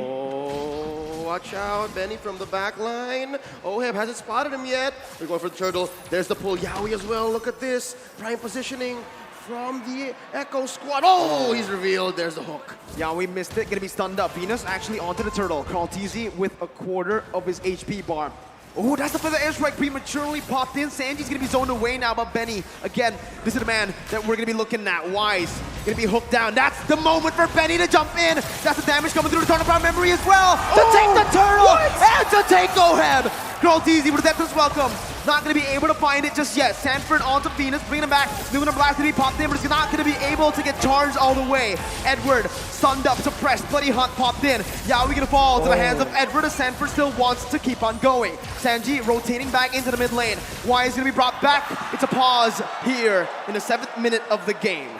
Oh, watch out, Benny from the back line. OHEB hasn't spotted him yet. We're going for the turtle. There's the pull. Yaoi as well. Look at this. Prime positioning from the Echo squad. Oh, he's revealed. There's the hook. Yaoi missed it. Gonna be stunned up. Venus actually onto the turtle. Carl Teasy with a quarter of his HP bar. Oh, that's the feather airstrike prematurely popped in. Sanji's gonna be zoned away now, but Benny, again, this is the man that we're gonna be looking at. Wise, gonna be hooked down. That's the moment for Benny to jump in. That's the damage coming through the turnaround memory as well. To take the turtle and to take OHEB. Carl Teasy with a deathless welcome. Not gonna be able to find it just yet. Sanford onto Venus, bringing him back. Numenor Blast gonna be popped in, but it's not gonna be able to get charged all the way. Edward, stunned up, suppressed. Bloody Hunt popped in. Yaoi gonna fall to the hands of Edward as Sanford still wants to keep on going. Sanji rotating back into the mid lane. Wise gonna be brought back. It's a pause here in the 7th minute of the game.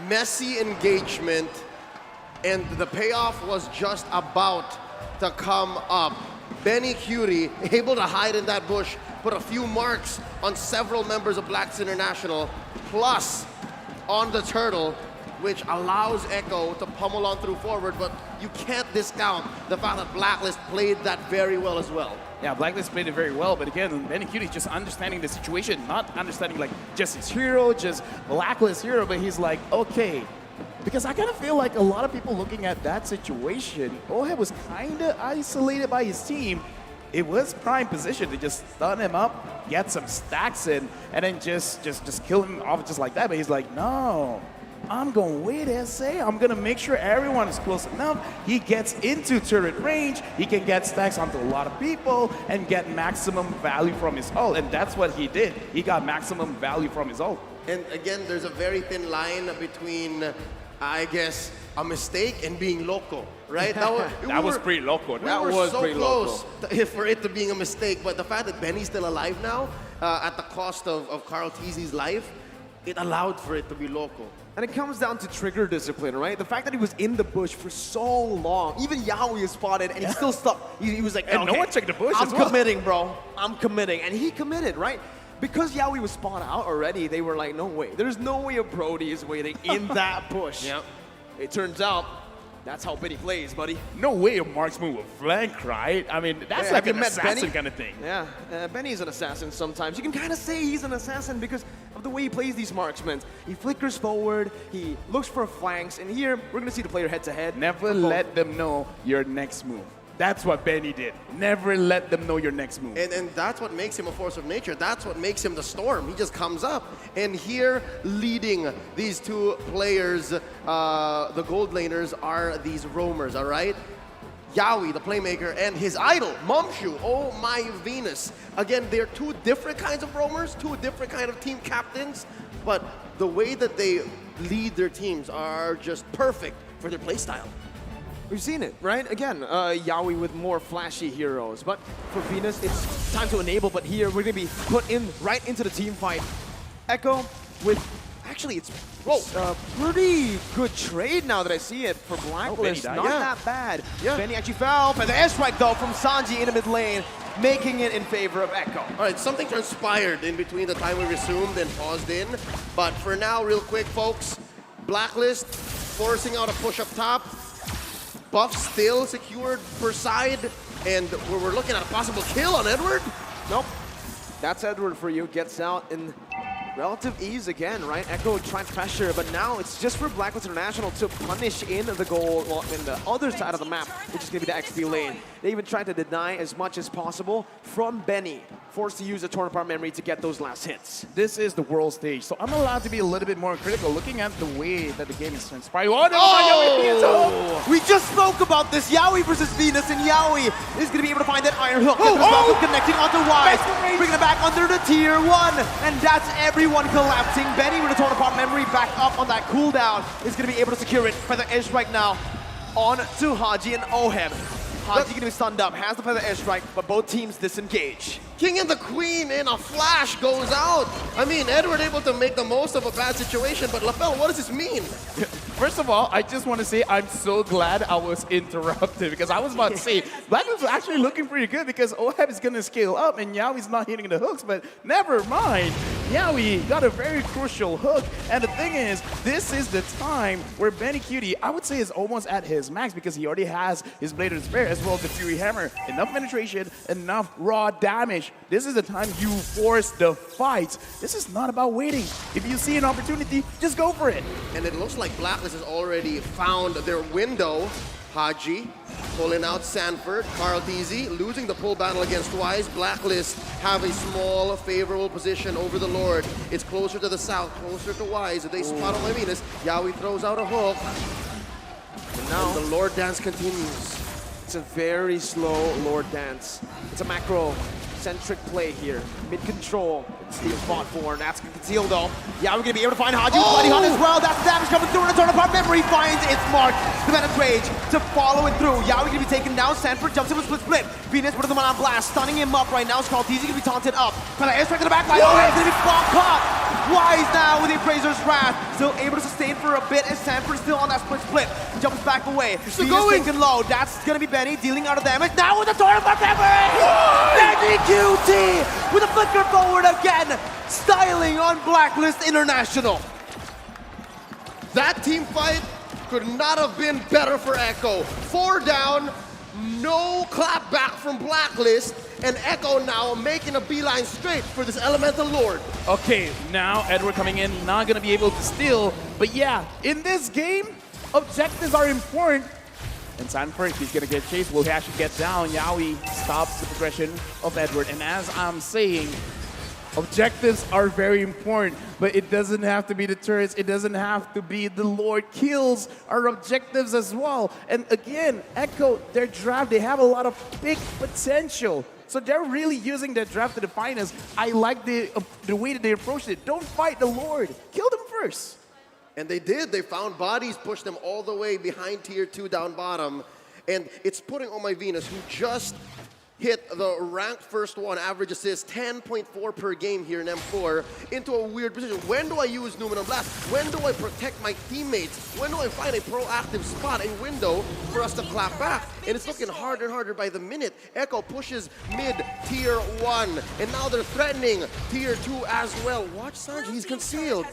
Messy engagement, and the payoff was just about to come up. Benny Cutie able to hide in that bush, put a few marks on several members of Blacklist International, plus on the turtle, which allows Echo to pummel on through forward, but you can't discount the fact that Blacklist played that very well as well. Yeah, Blacklist played it very well, but again, Benny Cutie just understanding the situation, not understanding like just his hero, just Blacklist hero, but he's like, okay. Because I kind of feel like a lot of people looking at that situation, OHEB was kind of isolated by his team. It was prime position to just stun him up, get some stacks in, and then just kill him off just like that. But he's like, no, I'm going to wait, SA. I'm going to make sure everyone is close enough. He gets into turret range. He can get stacks onto a lot of people and get maximum value from his ult. And that's what he did. He got maximum value from his ult. And again, there's a very thin line between, I guess, a mistake and being loco, right? That was pretty loco. That was so close for it to being a mistake. But the fact that Benny's still alive now, at the cost of Carl Teasy's life, it allowed for it to be loco. And it comes down to trigger discipline, right? The fact that he was in the bush for so long, even Yaoi is spotted, and he still stuck. He was like, and okay, no one checked the bush I'm as well. committing, bro. I'm committing. And he committed, right? Because Yaoi was spotted out already, they were like, no way. There's no way a Brody is waiting in that bush. Yep. It turns out, that's how Benny plays, buddy. No way a marksman will flank, right? I mean, that's like an assassin kind of thing. Yeah, Benny's an assassin sometimes. You can kind of say he's an assassin because of the way he plays these marksmen. He flickers forward, he looks for flanks, and here, we're going to see the player head-to-head. Never let them know your next move. That's what Benny did. Never let them know your next move. And that's what makes him a force of nature. That's what makes him the storm. He just comes up. And here, leading these two players, the gold laners, are these roamers, all right? Yaoi, the playmaker, and his idol, Mumshu, oh my Venus. Again, they're two different kinds of roamers, two different kind of team captains, but the way that they lead their teams are just perfect for their playstyle. We've seen it, right? Again, Yaoi with more flashy heroes. But for Venus, it's time to enable. But here, we're going to be put in right into the team fight. Echo with, actually, it's a pretty good trade now that I see it for Blacklist. Not that bad. Yeah. Benny actually fell for the airstrike, though, from Sanji in the mid lane, making it in favor of Echo. All right, something transpired in between the time we resumed and paused in. But for now, real quick, folks, Blacklist forcing out a push up top. Buff still secured per side, and we're looking at a possible kill on Edward. Nope. That's Edward for you. Gets out in relative ease again, right? Echo trying pressure, but now it's just for Blacklist International to punish in the goal, well, in the other side of the map, which is going to be the XP lane. They even tried to deny as much as possible from Benny, forced to use the torn apart memory to get those last hits. This is the world stage, so I'm allowed to be a little bit more critical, looking at the way that the game is transpiring. We just spoke about this, Yaoi versus Venus, and Yaoi is going to be able to find that iron hook. Connecting onto Wise, bringing it back under the tier 1, and that's everyone collapsing. Benny with a torn apart memory back up on that cooldown is going to be able to secure it. Feather airstrike now on to Haji and OHEB. Haji going to be stunned up, has the Feather airstrike, but both teams disengage. King and the Queen in a flash goes out. I mean, Edward able to make the most of a bad situation, but LaFell, what does this mean? First of all, I just want to say I'm so glad I was interrupted because I was about to say Blacklist was actually looking pretty good because OHEB is going to scale up and Yaoi's not hitting the hooks, but never mind. Yaoi got a very crucial hook, and the thing is, this is the time where Benny Cutie, I would say, is almost at his max because he already has his Blade of Despair as well as the Fury Hammer. Enough penetration, enough raw damage. This is the time you force the fight. This is not about waiting. If you see an opportunity, just go for it. And it looks like Blacklist has already found their window. Haji pulling out Sanford, Carl Teasy losing the pull battle against Wise. Blacklist have a small favorable position over the Lord. It's closer to the south, closer to Wise. They spot on Venus. Yaoi throws out a hook. And now the Lord dance continues. It's a very slow Lord dance. It's a macro-centric play here. Mid-control. Steve fought for, and that's concealed though. Yeah, we're gonna be able to find Haji with Bloody Hunt as well. That's damage coming through, and a torn apart memory finds its mark. The Venom Rage to follow it through. Yeah, we're gonna be taken down. Sanford jumps in with split. Venus put them on blast, stunning him up right now. Skaltizi gonna be taunted up. But an airstrike to the back line. Oh, it's gonna be caught. Wise now with the Appraiser's Wrath. Still able to sustain for a bit as Sanford still on that split. Jumps back away. Still Venus going. taken low. That's gonna be Benny dealing out of damage. Now with the Torrent of Memory! Benny QT with a flicker forward again. Styling on Blacklist International. That team fight could not have been better for Echo. 4 down, no clap back from Blacklist, and Echo now making a beeline straight for this Elemental Lord. Okay, now Edward coming in, not gonna be able to steal. But yeah, in this game, objectives are important. And Sanford, he's gonna get chased. Will he actually get down? Yaoi stops the progression of Edward. And as I'm saying, objectives are very important, but it doesn't have to be the turrets. It doesn't have to be the Lord kills our objectives as well. And again, Echo, their draft, they have a lot of big potential. So they're really using their draft to the finest. I like the way that they approached it. Don't fight the Lord. Kill them first. And they did. They found bodies, pushed them all the way behind tier 2 down bottom. And it's putting on my Venus, who just hit the ranked first one, average assist 10.4 per game here in M4, into a weird position. When do I use Numenor Blast? When do I protect my teammates? When do I find a proactive spot, a window for us to clap back? And it's looking harder and harder by the minute. Echo pushes mid tier 1, and now they're threatening tier 2 as well. Watch Sanji, he's concealed.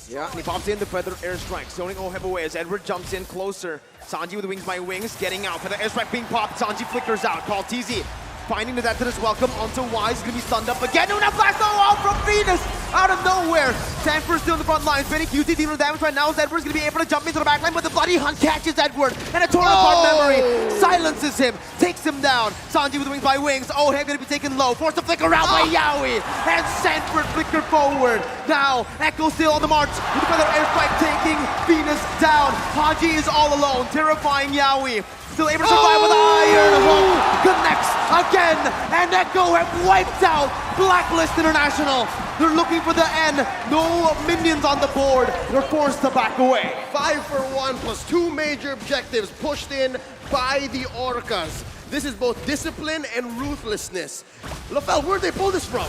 Yeah, and he pops in the Feather Airstrike, zoning Oheb away as Edward jumps in closer. Sanji with Wings by Wings, getting out. Feather Airstrike being popped, Sanji flickers out. Call TZ. Finding the death to this welcome onto Wise, gonna be stunned up again. Una Blast out from Venus out of nowhere. Sanford still in the front lines. Benny QT dealing with damage right now as Edward's gonna be able to jump into the back line, but the Bloody Hunt catches Edward and a torn apart memory silences him, takes him down. Sanji with Wings by Wings. Oheb gonna be taken low, forced to flicker out by Yaoi, and Sanford flicker forward. Now Echo still on the march with the Feather Airstrike taking Venus down. Haji is all alone, terrifying Yaoi. Still able to survive with the Iron Hook. Connects again, and Echo have wiped out Blacklist International. They're looking for the end. No minions on the board. They're forced to back away. 5 for 1 plus 2 major objectives pushed in by the Orcas. This is both discipline and ruthlessness. LaFell, where'd they pull this from?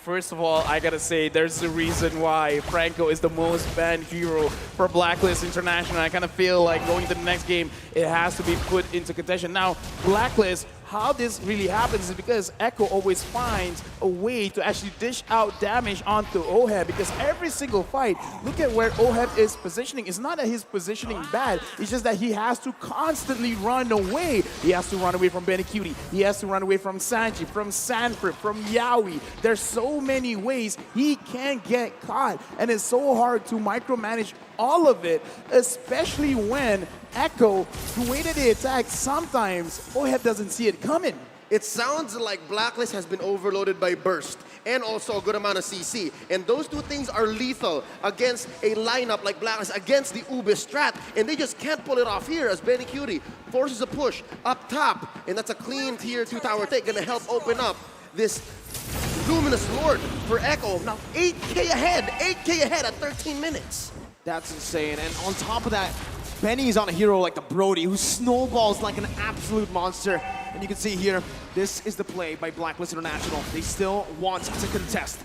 First of all, I gotta say, there's a reason why Franco is the most banned hero for Blacklist International. I kind of feel like going to the next game, it has to be put into contention. Now, Blacklist, how this really happens is because Echo always finds a way to actually dish out damage onto Oheb, because every single fight, look at where Oheb is positioning. It's not that he's positioning bad, it's just that he has to constantly run away. He has to run away from Benny Cutie, he has to run away from Sanji, from Sanford, from Yaoi. There's so many ways he can get caught, and it's so hard to micromanage all of it, especially when Echo, the way that they attack, sometimes Oheb doesn't see it coming. It sounds like Blacklist has been overloaded by Burst and also a good amount of CC. And those two things are lethal against a lineup like Blacklist, against the Ube strat. And they just can't pull it off here as Benny Cutie forces a push up top. And that's a clean tier 2 tower take, gonna help open up this Luminous Lord for Echo. Now 8K ahead at 13 minutes. That's insane. And on top of that, Benny is on a hero like the Brody, who snowballs like an absolute monster. And you can see here, this is the play by Blacklist International. They still want to contest.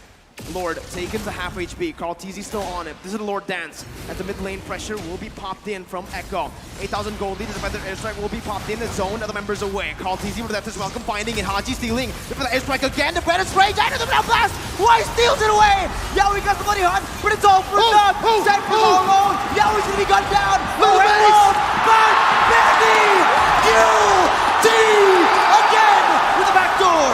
Lord taken to half HP. Carl TZ still on it. This is the Lord dance. At the mid lane, pressure will be popped in from Echo. 8,000 gold lead. The Feather Airstrike will be popped in. The zone of the members away. Carl TZ with that is welcome. Finding it. Haji stealing. The Feather Airstrike again. The Feather Spray. Into the Blood Blast. Why steals it away? Yaoi got the Bloody Hunt, but it's all for naught. Sanford all alone. Yaoi's gonna be gunned down. But Benny UD again with the back door.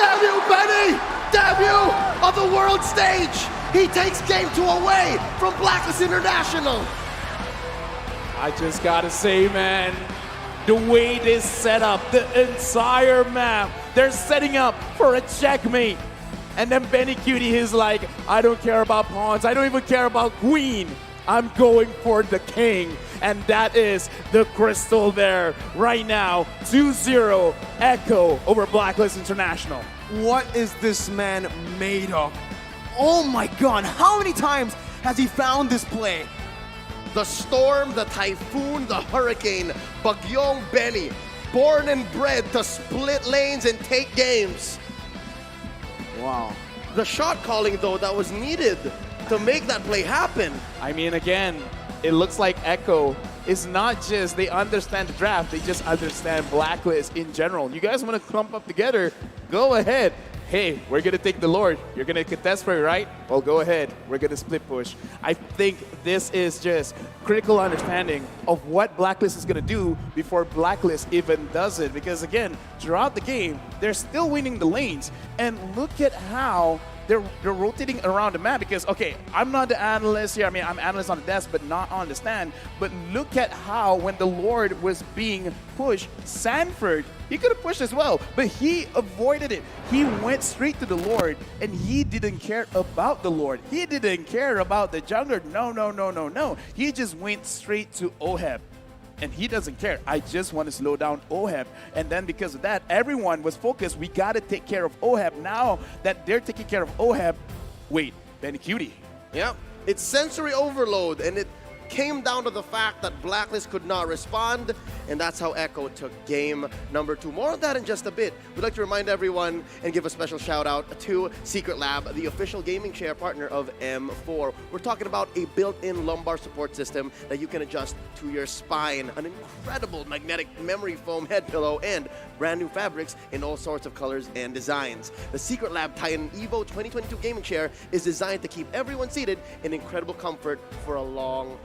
Damn you, Benny! Damn you! On the world stage, he takes game 2 away from Blacklist International. I just gotta say, man, the way they set up the entire map, they're setting up for a checkmate. And then Benny Cutie is like, I don't care about pawns, I don't even care about queen. I'm going for the king. And that is the crystal there right now. 2-0 Echo over Blacklist International. What is this man made of? Oh my god, how many times has he found this play? The storm, the typhoon, the hurricane, Bagyong Benny, born and bred to split lanes and take games. Wow. the shot calling, though, that was needed to make that play happen. I mean, again, it looks like Echo is not just they understand the draft, they just understand Blacklist in general. You guys want to clump up together, go ahead. Hey, we're going to take the Lord. You're going to contest for it, right? Well, go ahead. We're going to split push. I think this is just critical understanding of what Blacklist is going to do before Blacklist even does it. Because, again, throughout the game, they're still winning the lanes. And look at how they're rotating around the map because, okay, I'm not the analyst here. I mean, I'm analyst on the desk, but not on the stand. But look at how when the Lord was being pushed, Sanford, he could have pushed as well, but he avoided it. He went straight to the Lord, and he didn't care about the Lord. He didn't care about the jungler. No. He just went straight to Oheb. And he doesn't care. I just want to slow down Oheb. And then because of that, everyone was focused. We got to take care of Oheb. Now that they're taking care of Oheb, wait, Benny Cutie. Yep, it's sensory overload, and it came down to the fact that Blacklist could not respond, and that's how Echo took game number 2. More on that in just a bit. We'd like to remind everyone and give a special shout out to Secret Lab, the official gaming chair partner of M4. We're talking about a built-in lumbar support system that you can adjust to your spine, an incredible magnetic memory foam head pillow, and brand new fabrics in all sorts of colors and designs. The Secret Lab Titan Evo 2022 gaming chair is designed to keep everyone seated in incredible comfort for a long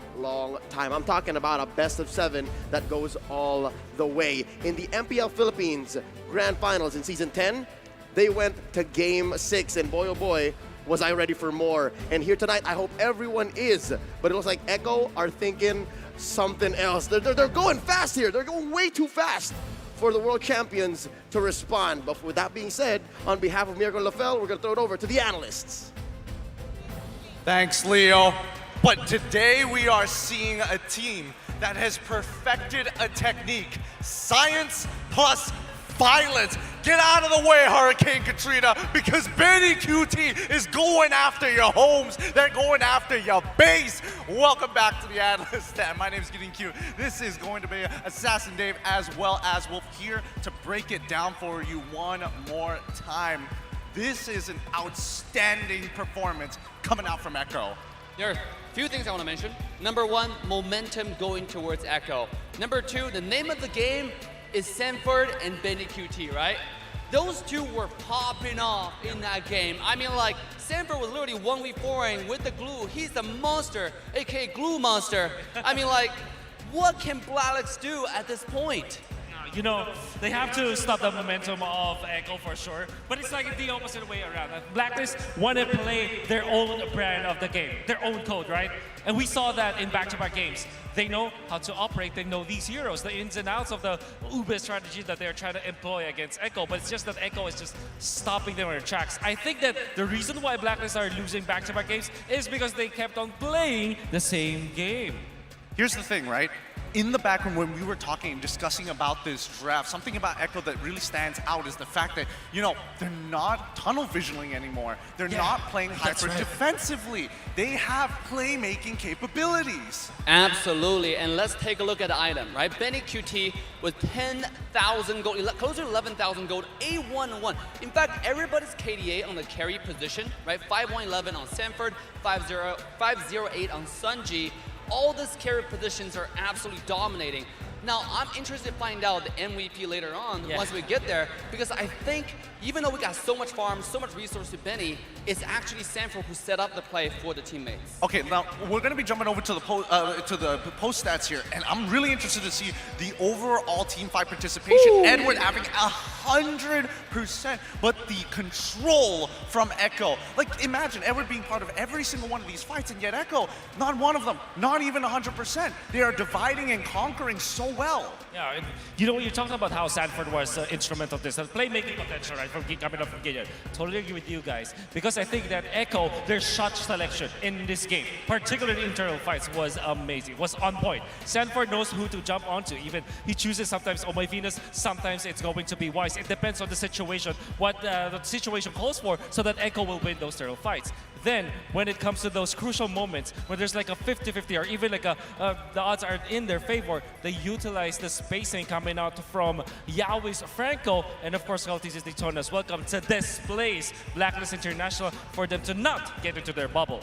time. I'm talking about a best of 7 that goes all the way. In the MPL Philippines Grand Finals in Season 10, they went to Game 6, and boy, oh boy, was I ready for more. And here tonight, I hope everyone is. But it looks like Echo are thinking something else. They're going fast here. They're going way too fast for the world champions to respond. But with that being said, on behalf of Miracle LaFell, we're going to throw it over to the analysts. Thanks, Leo. But today we are seeing a team that has perfected a technique. Science plus violence. Get out of the way, Hurricane Katrina, because Benny QT is going after your homes. They're going after your base. Welcome back to the Analyst Stand. My name is Getting Cute. This is going to be Assassin Dave as well as Wolf here to break it down for you one more time. This is an outstanding performance coming out from Echo. There are a few things I want to mention. Number 1, momentum going towards Echo. Number 2, the name of the game is Sanford and Benny QT, right? Those two were popping off in that game. I mean, like, Sanford was literally 1v4ing with the glue. He's the monster, aka glue monster. I mean, like, what can Blacklist do at this point? You know, they have to stop the momentum of Echo for sure, but it's like the opposite way around. Blacklist want to play their own brand of the game, their own code, right? And we saw that in back-to-back games. They know how to operate, they know these heroes, the ins and outs of the Ube strategy that they're trying to employ against Echo, but it's just that Echo is just stopping them in their tracks. I think that the reason why Blacklist are losing back-to-back games is because they kept on playing the same game. Here's the thing, right? In the background, when we were talking and discussing about this draft, something about Echo that really stands out is the fact that, you know, they're not tunnel visioning anymore. They're not playing hyper defensively. They have playmaking capabilities. Absolutely, and let's take a look at the item, right? Benny QT with 10,000 gold, closer to 11,000 gold, A1-1. In fact, everybody's KDA on the carry position, right? 5-1-11 on Sanford, 5-0-8 on Sunji. All these carry positions are absolutely dominating. Now, I'm interested to find out the MVP later on once we get there, because I think even though we got so much farm, so much resource to Benny, it's actually Sanford who set up the play for the teammates. Okay, now we're going to be jumping over to the post stats here, and I'm really interested to see the overall team fight participation. Ooh. Edward having 100%, but the control from Echo. Like, imagine Edward being part of every single one of these fights, and yet Echo, not one of them, not even 100%. They are dividing and conquering so well. Yeah, you know, you're talking about how Sanford was instrumental in this, playmaking potential, right, coming up from Gideon. Totally agree with you guys, because I think that Echo, their shot selection in this game, particularly in internal fights, was amazing, was on point. Sanford knows who to jump onto. Even he chooses sometimes Oh My Venus, sometimes it's going to be Wise. It depends on the situation, what the situation calls for, so that Echo will win those turtle fights. then when it comes to those crucial moments, when there's like a 50-50 or even like the odds are in their favor, they utilize the spacing coming out from Yahweh's Franco and of course Galti's Daytona's welcome to displace Blacklist International for them to not get into their bubble.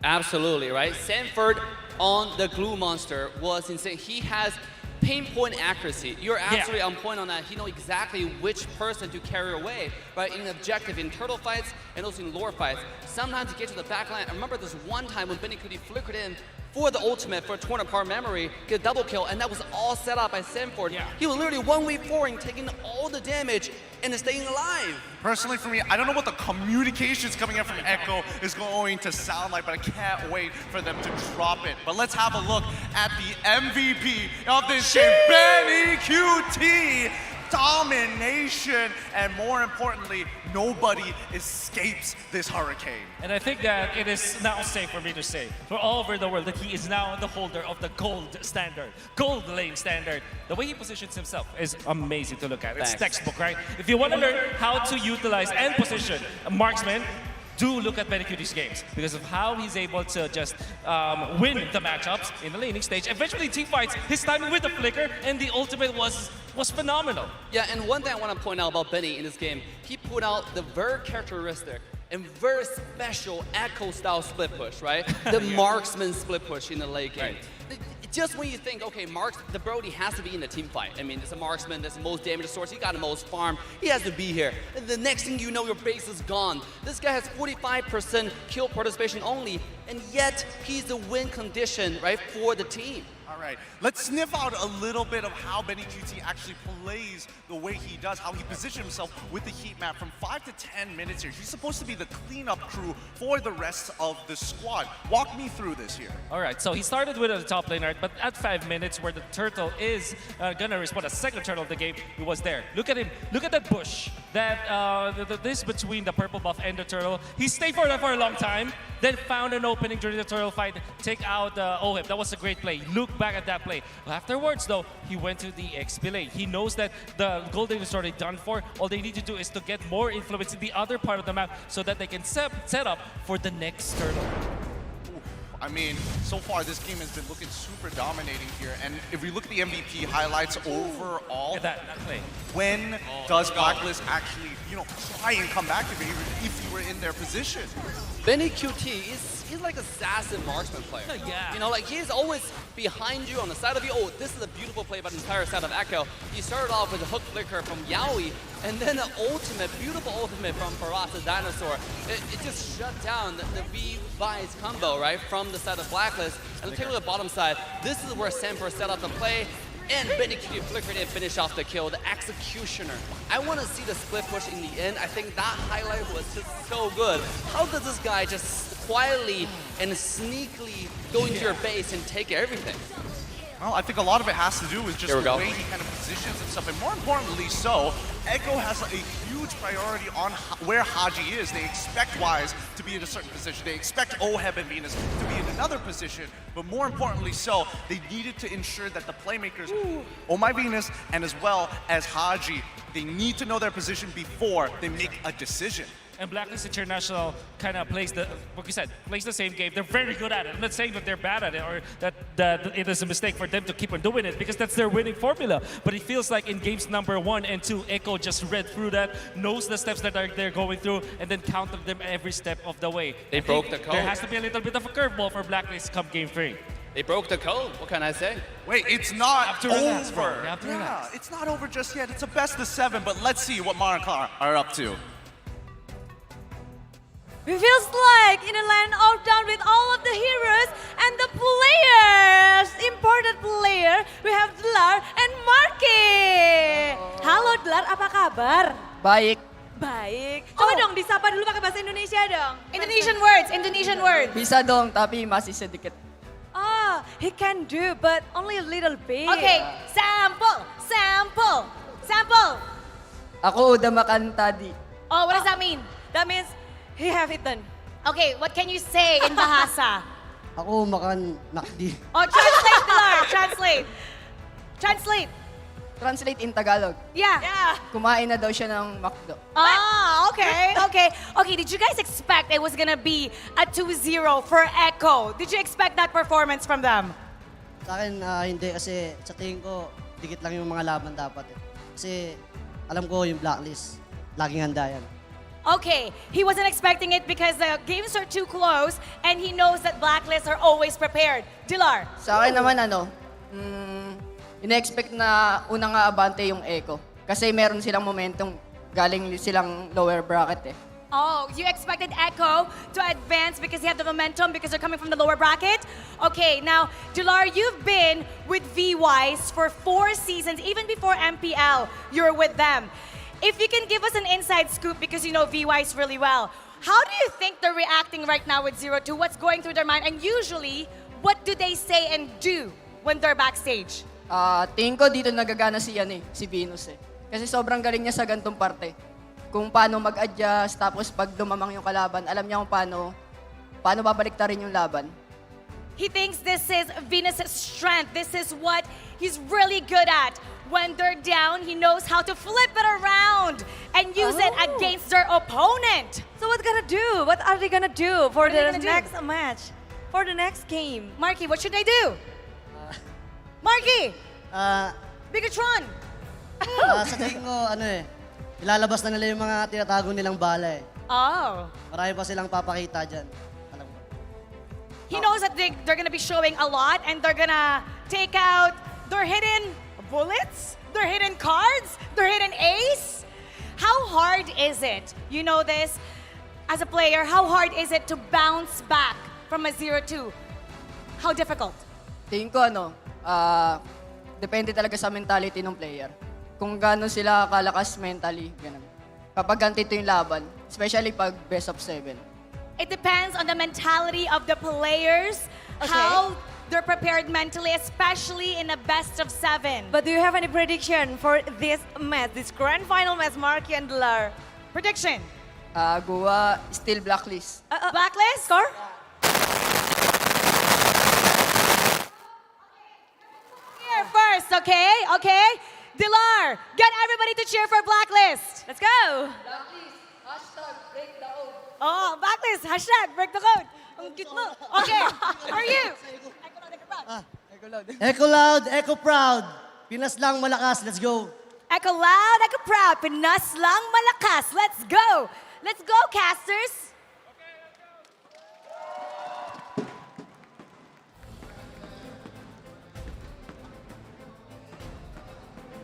Absolutely, right? Sanford on the glue monster was insane. He has pinpoint accuracy. You're absolutely on point on that. He knows exactly which person to carry away, right? In objective, in turtle fights, and also in lore fights. Sometimes you get to the back line. I remember this one time when Benny Kuti flickered in for the ultimate for 200 part memory, get a double kill, and that was all set up by Sanford. He was literally 1v4ing, taking all the damage and staying alive. Personally, for me, I don't know what the communications coming in from Echo is going to sound like, but I can't wait for them to drop it. But let's have a look at the MVP of this game, Benny QT. Domination, and more importantly, nobody escapes this hurricane. And I think that it is now safe for me to say, for all over the world, that he is now the holder of the gold standard, gold lane standard. The way he positions himself is amazing to look at. It's textbook, right? If you want to learn how to utilize and position a marksman, do look at Benny QT's games because of how he's able to just win the matchups in the laning stage. Eventually, team fights, his timing with the flicker and the ultimate was phenomenal. Yeah, and one thing I want to point out about Benny in this game, he put out the very characteristic and very special Echo-style split push, right? The marksman split push in the late game. Just when you think, okay, the Brody has to be in the team fight. I mean, it's a marksman, that's the most damage source, he got the most farm, he has to be here. And the next thing you know, your base is gone. This guy has 45% kill participation only, and yet he's the win condition, right, for the team. All right, let's sniff out a little bit of how Benny QT actually plays the way he does, how he positions himself with the heat map from 5 to 10 minutes here. He's supposed to be the cleanup crew for the rest of the squad. Walk me through this here. All right, so he started with a top lane, right? But at 5 minutes where the turtle is gonna respond, a second turtle of the game, he was there. Look at him, look at that bush, this between the purple buff and the turtle. He stayed for that for a long time, then found an opening during the turtle fight, take out Ohip. That was a great play. Look back at that play. Afterwards, though, he went to the XP lane. He knows that the gold lane is already done for. All they need to do is to get more influence in the other part of the map so that they can set up for the next turtle. I mean, so far this game has been looking super dominating here, and if we look at the MVP highlights overall, Look at that play. when does Blacklist actually, try and come back if you were in their position? Benny QT he's like assassin marksman player. Yeah. You know, like he's always behind you on the side of you. Oh, this is a beautiful play by the entire side of Echo. He started off with a hook flicker from Yaoi, and then an ultimate, beautiful ultimate from Faraz the Dinosaur. It just shut down the V-Vice combo, right, from the side of Blacklist. And take a look at the bottom side. This is where Semper set up the play. And Benny QT flickered and finished off the kill, the executioner. I want to see the split push in the end. I think that highlight was just so good. How does this guy just quietly and sneakily go into your base and take everything? Well, I think a lot of it has to do with just the way he kind of positions himself, and more importantly so, Echo has a huge priority on where Haji is. They expect Wise to be in a certain position. They expect Oheb and Venus to be in another position, but more importantly so, they needed to ensure that the playmakers, Oh My Venus and as well as Haji, they need to know their position before they make a decision. And Blacklist International kind of plays like you said, plays the same game. They're very good at it. I'm not saying that they're bad at it or that it is a mistake for them to keep on doing it because that's their winning formula. But it feels like in games number 1 and 2, Echo just read through that, knows the steps that they're going through, and then countered them every step of the way. They broke the code. There has to be a little bit of a curveball for Blacklist come game 3. They broke the code. What can I say? Wait, it's not relax, bro. over. You have to relax. It's not over just yet. It's a best of 7, but let's see what Marikar are up to. It feels like in a land of down with all of the heroes and the players, important player, we have Dlar and Marky. Halo Dlar, apa kabar? Baik. Baik. Coba dong disapa dulu pakai bahasa Indonesia dong. Indonesian words, Indonesian words. Bisa dong, tapi masih sedikit. Oh, he can do, but only a little bit. Okay, sample. Ako udah makan tadi. Oh, what does that mean? That means he have eaten. Okay, what can you say in Bahasa? Ako makan nakdi. Oh, translate, Dlar, translate. Translate in Tagalog. Yeah. Kumain na daw siya ng McDo. Ah, okay. Did you guys expect it was gonna be a 2-0 for Echo? Did you expect that performance from them? Sa akin, hindi kasi sa tingin ko, dikit lang yung mga laban dapat. Kasi alam ko yung Blacklist, laging handa yan. Okay, he wasn't expecting it because the games are too close and he knows that Blacklist are always prepared. Dilar? Sa akin naman, ina-expect na unang aabante yung Echo. Kasi meron silang momentum, galing silang lower bracket eh. Oh, you expected Echo to advance because they have the momentum because they're coming from the lower bracket? Okay, now, Dilar, you've been with V-Wise for 4 seasons. Even before MPL, you're with them. If you can give us an inside scoop because you know V-Wise really well, how do you think they're reacting right now with 0-2? What's going through their mind? And usually, what do they say and do when they're backstage? Tingin ko dito nagagana si Venus eh. Kasi sobrang galing niya sa gantong parte. Kung paano mag-adjust, tapos pag dumamang yung kalaban, alam niya kung paano babaliktarin yung laban. He thinks this is Venus' strength. This is what he's really good at. When they're down, he knows how to flip it around and use it against their opponent. So what gonna do? What are they gonna do for the next match? For the next game? Marky, what should they do? Marky! Bigatron! Sa tingin ko, ilalabas na nila yung mga tinatago nilang bala eh. Oh. Marami pa silang papakita dyan. He knows that they're gonna be showing a lot and they're gonna take out their hidden bullets, their hidden cards, their hidden ace. How hard is it, you know this, as a player, how hard is it to bounce back from a 0-2? How difficult? Tingin ko depende talaga sa mentality ng player. Kung gaano sila kalakas mentally, ganun. Kapag ganito yung laban, especially pag best of 7. It depends on the mentality of the players, how they're prepared mentally, especially in a best of 7. But do you have any prediction for this match, this grand final match, Marky and Dilar? Prediction? Goa, still Blacklist. Blacklist? Score? Here first, okay? Dilar, get everybody to cheer for Blacklist. Let's go! Blacklist, hashtag break the code. Oh, Blacklist, hashtag break the code. Ang cute mo. Okay, for you. Echo loud, echo proud. Pinas lang malakas, let's go. Echo loud, echo proud. Pinas lang malakas. Let's go. Let's go, casters.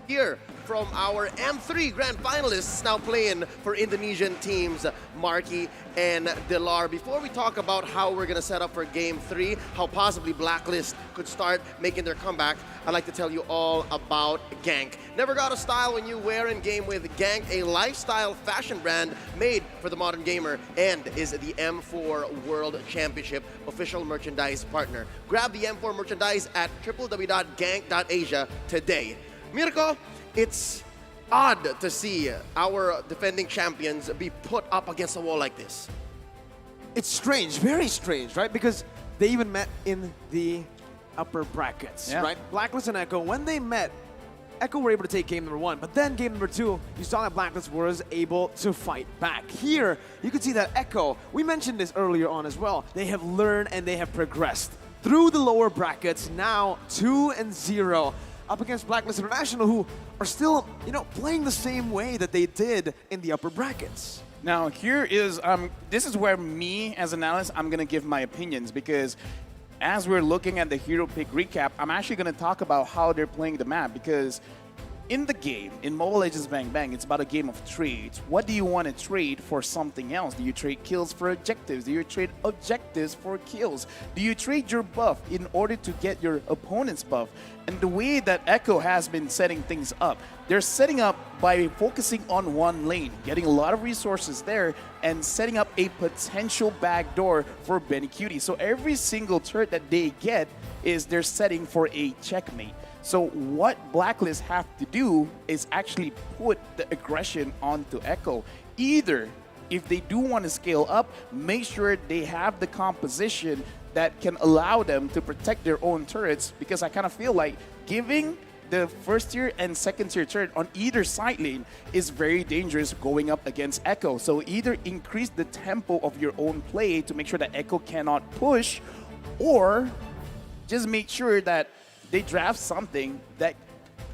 Here from our M3 grand finalists now playing for Indonesian teams Marky and Dilar. Before we talk about how we're going to set up for game 3, how possibly Blacklist could start making their comeback, I'd like to tell you all about Gank. Never got a style when you wear and game with Gank, a lifestyle fashion brand made for the modern gamer and is the M4 World Championship official merchandise partner. Grab the M4 merchandise at www.gank.asia today. Mirko, it's odd to see our defending champions be put up against a wall like this. It's strange, very strange, right? Because they even met in the upper brackets, right? Blacklist and Echo, when they met, Echo were able to take game number 1, but then game number 2, you saw that Blacklist was able to fight back. Here, you could see that Echo, we mentioned this earlier on as well, they have learned and they have progressed through the lower brackets, now 2-0. Up against Blacklist International, who are still, playing the same way that they did in the upper brackets. Now, here is, this is where me, as an analyst, I'm going to give my opinions, because as we're looking at the hero pick recap, I'm actually going to talk about how they're playing the map, because in the game, in Mobile Legends Bang Bang, it's about a game of trades. What do you want to trade for something else? Do you trade kills for objectives? Do you trade objectives for kills? Do you trade your buff in order to get your opponent's buff? And the way that Echo has been setting things up, they're setting up by focusing on one lane, getting a lot of resources there, and setting up a potential backdoor for Benny Cutie. So every single turret that they get is they're setting for a checkmate. So what Blacklist have to do is actually put the aggression onto Echo. Either, if they do want to scale up, make sure they have the composition that can allow them to protect their own turrets, because I kind of feel like giving the first tier and second tier turret on either side lane is very dangerous going up against Echo. So either increase the tempo of your own play to make sure that Echo cannot push, or just make sure that they draft something that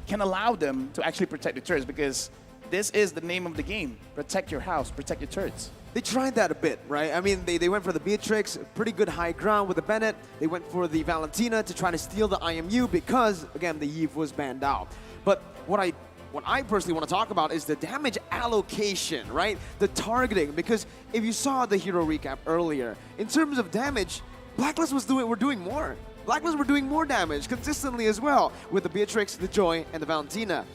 can allow them to actually protect the turrets, because this is the name of the game. Protect your house, protect your turrets. They tried that a bit, right? I mean, they went for the Beatrix, pretty good high ground with the Bennett. They went for the Valentina to try to steal the IMU because, again, the Eve was banned out. But what I personally want to talk about is the damage allocation, right? The targeting, because if you saw the hero recap earlier, in terms of damage, Blacklist were doing more. Blacklist were doing more damage consistently as well with the Beatrix, the Joy, and the Valentina.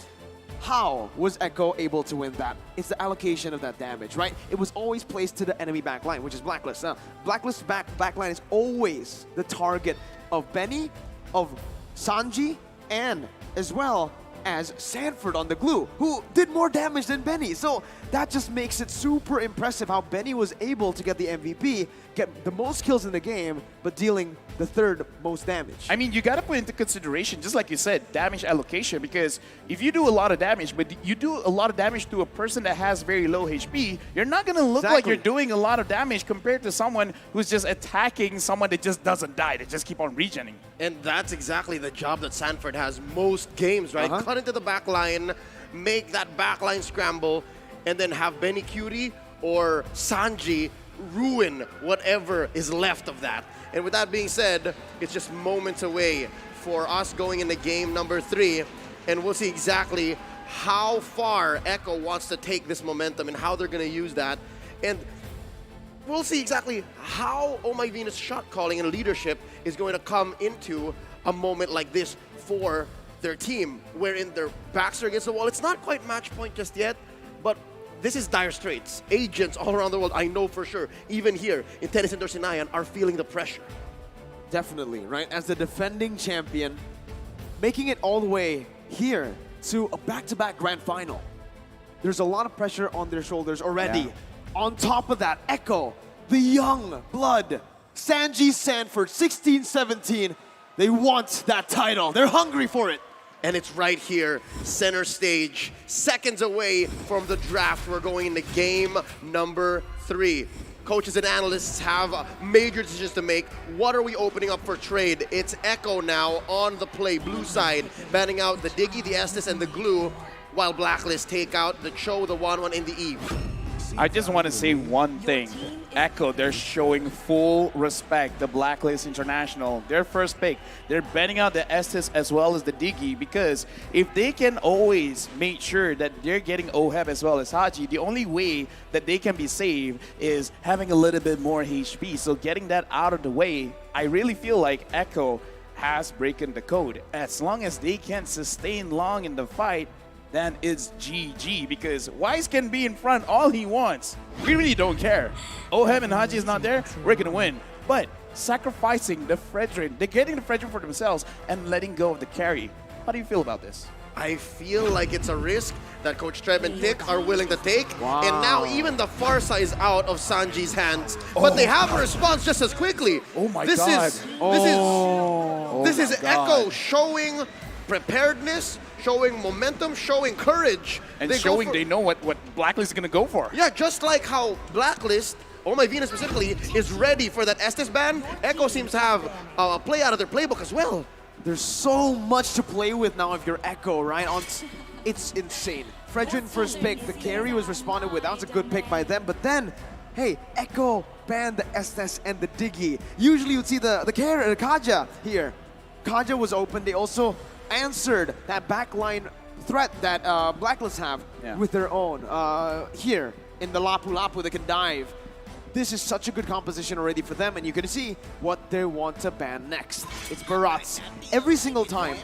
How was Echo able to win that? It's the allocation of that damage, right? It was always placed to the enemy backline, which is Blacklist. Blacklist's backline is always the target of Benny, of Sanji, and as well as Sanford on the glue, who did more damage than Benny. So that just makes it super impressive how Benny was able to get the MVP, get the most kills in the game, but dealing the third most damage. I mean, you got to put into consideration, just like you said, damage allocation, because if you do a lot of damage, but you do a lot of damage to a person that has very low HP, you're not going to look like you're doing a lot of damage compared to someone who's just attacking someone that just doesn't die. They just keep on regening. And that's exactly the job that Sanford has most games, right? Cut into the back line, make that backline scramble, and then have Benny Cutie or Sanji ruin whatever is left of that. And with that being said, it's just moments away for us going into game number 3, and we'll see exactly how far Echo wants to take this momentum and how they're going to use that. And we'll see exactly how Oh My Venus shot calling and leadership is going to come into a moment like this for their team, wherein their backs are against the wall. It's not quite match point just yet, but this is dire straits. Agents all around the world, I know for sure, even here in Tennis Indoor Sinayan, are feeling the pressure. Definitely, right? As the defending champion, making it all the way here to a back-to-back grand final. There's a lot of pressure on their shoulders already. Yeah. On top of that, Echo, the young blood, Sanji Sanford, 16-17, they want that title. They're hungry for it. And it's right here, center stage, seconds away from the draft. We're going into game number 3. Coaches and analysts have major decisions to make. What are we opening up for trade? It's Echo now on the play, blue side, banning out the Diggy, the Estes, and the Glue, while Blacklist take out the Cho, the 1-1, and the Eve. I just want to say one thing. Echo, they're showing full respect. The Blacklist International, their first pick, they're banning out the Estes as well as the Diggy, because if they can always make sure that they're getting Oheb as well as Haji, the only way that they can be saved is having a little bit more HP. So getting that out of the way, I really feel like Echo has broken the code. As long as they can sustain long in the fight, then it's GG, because Wise can be in front all he wants. We really don't care. Oheb and Haji is not there, we're gonna win. But sacrificing the Fredrin, they're getting the Fredrin for themselves and letting go of the carry. How do you feel about this? I feel like it's a risk that Coach Treb and Tick are willing to take. Wow. And now even the Farsa is out of Sanji's hands. But they have a response just as quickly. Oh my this God. This is Echo showing preparedness, showing momentum, showing courage. And showing they know what Blacklist is going to go for. Yeah, just like how Blacklist, Oh My Venus specifically, is ready for that Estes ban, Echo seems to have a play out of their playbook as well. There's so much to play with now if you're Echo, right? It's insane. Fredrin first pick, the carry was responded with. That was a good pick by them. But then, hey, Echo banned the Estes and the Diggy. Usually you'd see the Kaja here. Kaja was open. They also answered that backline threat that Blacklist have with their own. Here in the Lapu Lapu, they can dive. This is such a good composition already for them, and you can see what they want to ban next. It's Barats. Every single time,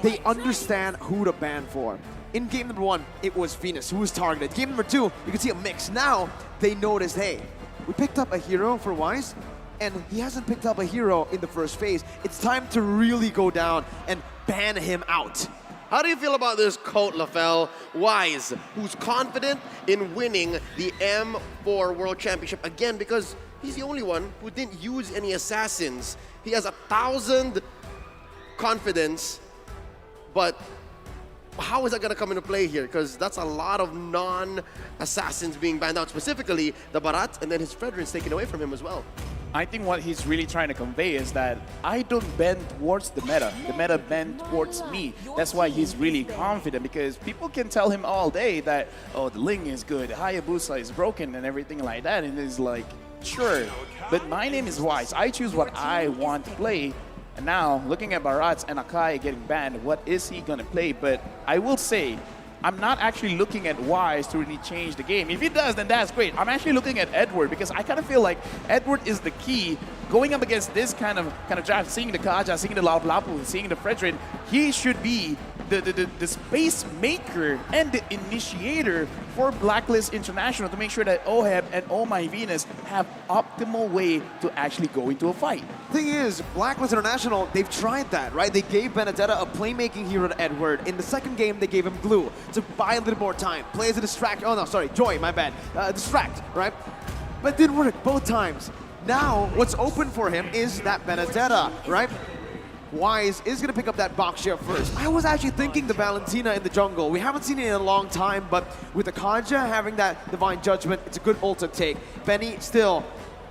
they understand who to ban for. In game number 1, it was Venus who was targeted. Game number 2, you can see a mix. Now, they noticed, hey, we picked up a hero for Wise, and he hasn't picked up a hero in the first phase. It's time to really go down and ban him out. How do you feel about this Colt Lafell Wise, who's confident in winning the M4 World Championship again, because he's the only one who didn't use any assassins. He has 1,000 confidence but how is that going to come into play here? Because that's a lot of non-assassins being banned out, specifically the Barat, and then his Fredrin's taken away from him as well. I think what he's really trying to convey is that I don't bend towards the meta bend towards me. That's why he's really confident, because people can tell him all day that, oh, the Ling is good, Hayabusa is broken and everything like that, and he's like, sure, but my name is Wise. I choose what I want to play. And now, looking at Barats and Akai getting banned, what is he going to play? But I will say, I'm not actually looking at Wise to really change the game. If he does, then that's great. I'm actually looking at Edward, because I kind of feel like Edward is the key going up against this kind of draft, seeing the Kaja, seeing the Lapu, seeing the Fredrin. He should be the space maker and the initiator for Blacklist International to make sure that OHEB and Oh My Venus have optimal way to actually go into a fight. Thing is, Blacklist International, they've tried that, right? They gave Benedetta a playmaking hero to Edward. In the second game, they gave him Glue to buy a little more time. Play as a distract. Oh no, sorry, Joy, my bad. Distract, right? But it didn't work both times. Now, what's open for him is that Benedetta, right? Wise is going to pick up that box share first. I was actually thinking the Valentina in the jungle. We haven't seen it in a long time, but with the Kaja having that Divine Judgment, it's a good ult to take. Benny still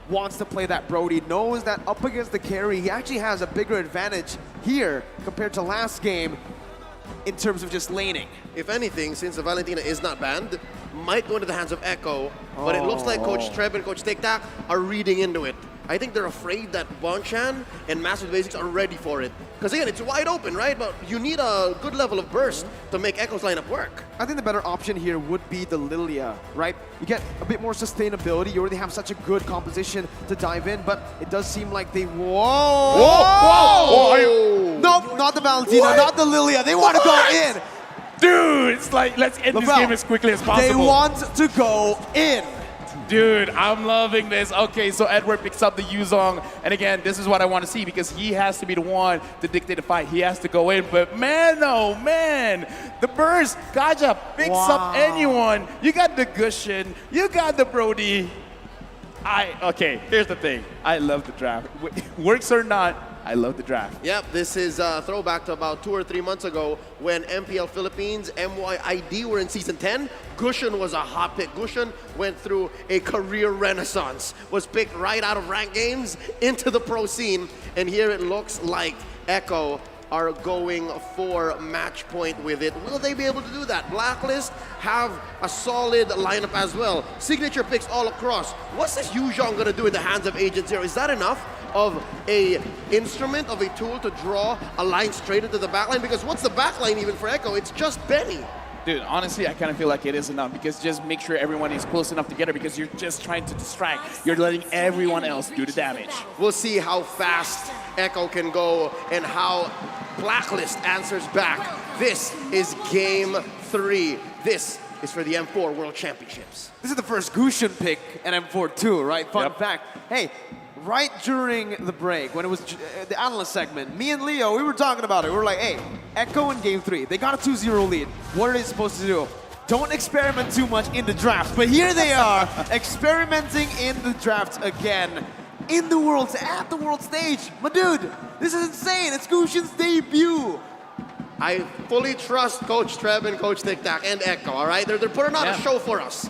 wants to play that Brody, knows that up against the carry, he actually has a bigger advantage here compared to last game in terms of just laning. If anything, since the Valentina is not banned, might go into the hands of Echo, but it looks like Coach Treb and Coach TikTok are reading into it. I think they're afraid that Bonchan and Master Basics are ready for it. Because again, it's wide open, right? But you need a good level of burst to make Echo's lineup work. I think the better option here would be the Lilia, right? You get a bit more sustainability. You already have such a good composition to dive in, but it does seem like they... Whoa! Whoa! Nope, not the Valentina, not the Lilia. They want to go in. Dude, it's like, let's end this game as quickly as possible. They want to go in. Dude, I'm loving this. Okay, so Edward picks up the Yuzong. And again, this is what I want to see, because he has to be the one to dictate the fight. He has to go in. But man, oh man, the burst, Kaja picks up anyone. You got the Gushin, you got the Brody. Okay, here's the thing. I love the draft. Works or not, I love the draft. Yep, this is a throwback to about 2 or 3 months ago when MPL Philippines, MYID were in Season 10. Gushin was a hot pick. Gushin went through a career renaissance, was picked right out of ranked games into the pro scene, and here it looks like Echo are going for match point with it. Will they be able to do that? Blacklist have a solid lineup as well. Signature picks all across. What's this Yuzhong gonna do in the hands of Agent Zero? Is that enough of a instrument, of a tool to draw a line straight into the backline? Because what's the backline even for Echo? It's just Benny. Dude, honestly, I kind of feel like it is enough, because just make sure everyone is close enough together, because you're just trying to distract. You're letting everyone else do the damage. We'll see how fast Echo can go and how Blacklist answers back. This is Game 3. This is for the M4 World Championships. This is the first Gushin pick at M4 too, right? Fun fact. Hey, right during the break, when it was the analyst segment, me and Leo, we were talking about it. We were like, hey, Echo in Game 3, they got a 2-0 lead. What are they supposed to do? Don't experiment too much in the draft. But here they are, experimenting in the draft again. In the Worlds, at the World stage. My dude, this is insane. It's Gushin's debut. I fully trust Coach Treb and Coach TikTok and Echo, all right? They're putting on a show for us.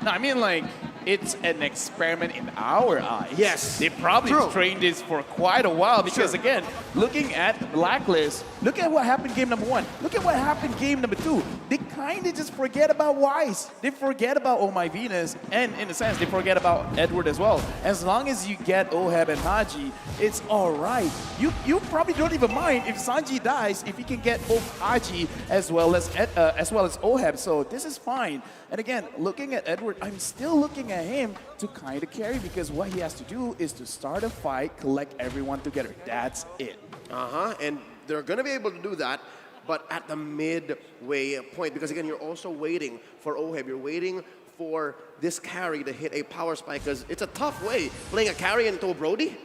No, I mean, like, it's an experiment in our eyes. Yes. They probably trained this for quite a while, because again, looking at Blacklist, look at what happened game number 1. Look at what happened game number 2. They kind of just forget about Wise. They forget about Oh My Venus, and in a sense, they forget about Edward as well. As long as you get Oheb and Haji, it's all right. You probably don't even mind if Sanji dies, if you can get both Haji as well as Oheb. So this is fine. And again, looking at Edward, I'm still looking at him to kind of carry, because what he has to do is to start a fight, collect everyone together. That's it. And they're going to be able to do that, but at the midway point, because again, you're also waiting for Oheb. You're waiting for this carry to hit a power spike, because it's a tough way playing a carry into a Brody.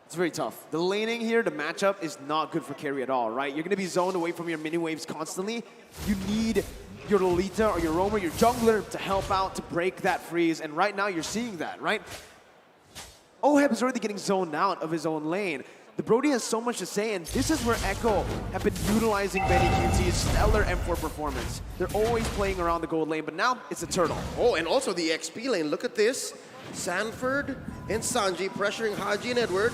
It's very tough. The laning here, the matchup is not good for carry at all, right? You're going to be zoned away from your mini waves constantly. You need your Lolita or your roamer, your jungler to help out, to break that freeze, and right now you're seeing that, right? Oheb is already getting zoned out of his own lane. the Brody has so much to say, and this is where Echo have been utilizing Benny QT's stellar M4 performance. They're always playing around the gold lane, but now it's a turtle. Oh, and also the XP lane. Look at this. Sanford and Sanji pressuring Haji and Edward.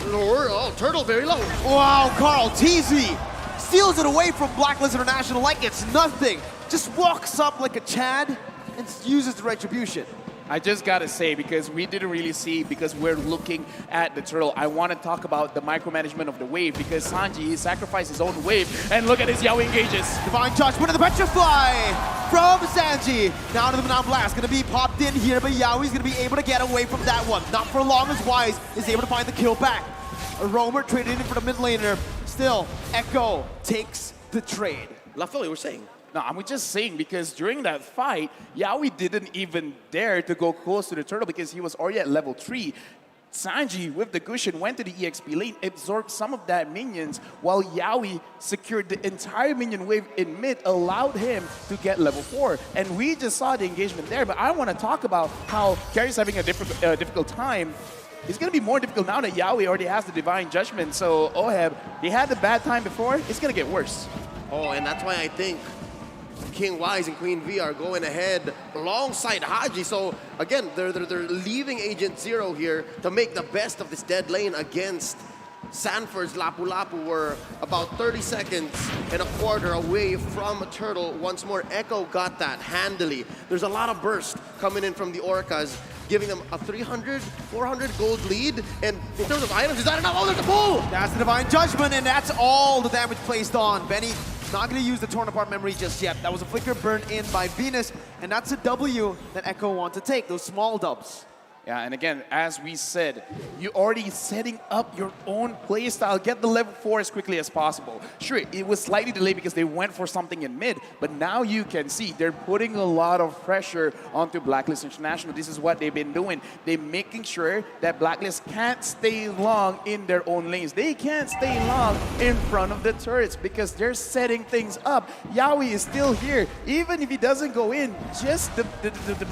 Lower, oh, turtle very low. Wow, Carl TZ steals it away from Blacklist International like it's nothing. Just walks up like a Chad and uses the retribution. I just gotta say, because we didn't really see, because we're looking at the turtle, I want to talk about the micromanagement of the wave, because Sanji, he sacrificed his own wave, and look at his Yaoi engages. Divine Judgment of the Petrify from Sanji. Now to the Manon Blast, gonna be popped in here, but Yaoi's gonna be able to get away from that one. Not for long as Wise is able to find the kill back. A roamer traded in for the mid laner. Still, Echo takes the trade. Lafili, we're saying. No, I'm just saying, because during that fight, Yaoi didn't even dare to go close to the turtle because he was already at level 3. Sanji, with the cushion, went to the EXP lane, absorbed some of that minions, while Yaoi secured the entire minion wave in mid, allowed him to get level 4. And we just saw the engagement there, but I want to talk about how Carrie's having a difficult time. It's going to be more difficult now that Yaoi already has the Divine Judgment, so Oheb, he had the bad time before, it's going to get worse. Oh, and that's why I think King Wise and Queen V are going ahead alongside Haji. So again, they're leaving Agent Zero here to make the best of this dead lane against Sanford's Lapu Lapu. We're about 30 seconds and a quarter away from Turtle. Once more, Echo got that handily. There's a lot of burst coming in from the Orcas, giving them a 300, 400 gold lead. And in terms of items, is that enough? Oh, there's a pull! That's the Divine Judgment, and that's all the damage placed on. Benny not going to use the torn apart memory just yet. That was a flicker burned in by Venus, and that's a W that Echo want to take, those small dubs. Yeah, and again, as we said, you're already setting up your own playstyle. Get the level 4 as quickly as possible. Sure, it was slightly delayed because they went for something in mid, but now you can see they're putting a lot of pressure onto Blacklist International. This is what they've been doing. They're making sure that Blacklist can't stay long in their own lanes. They can't stay long in front of the turrets because they're setting things up. Yaoi is still here. Even if he doesn't go in, just the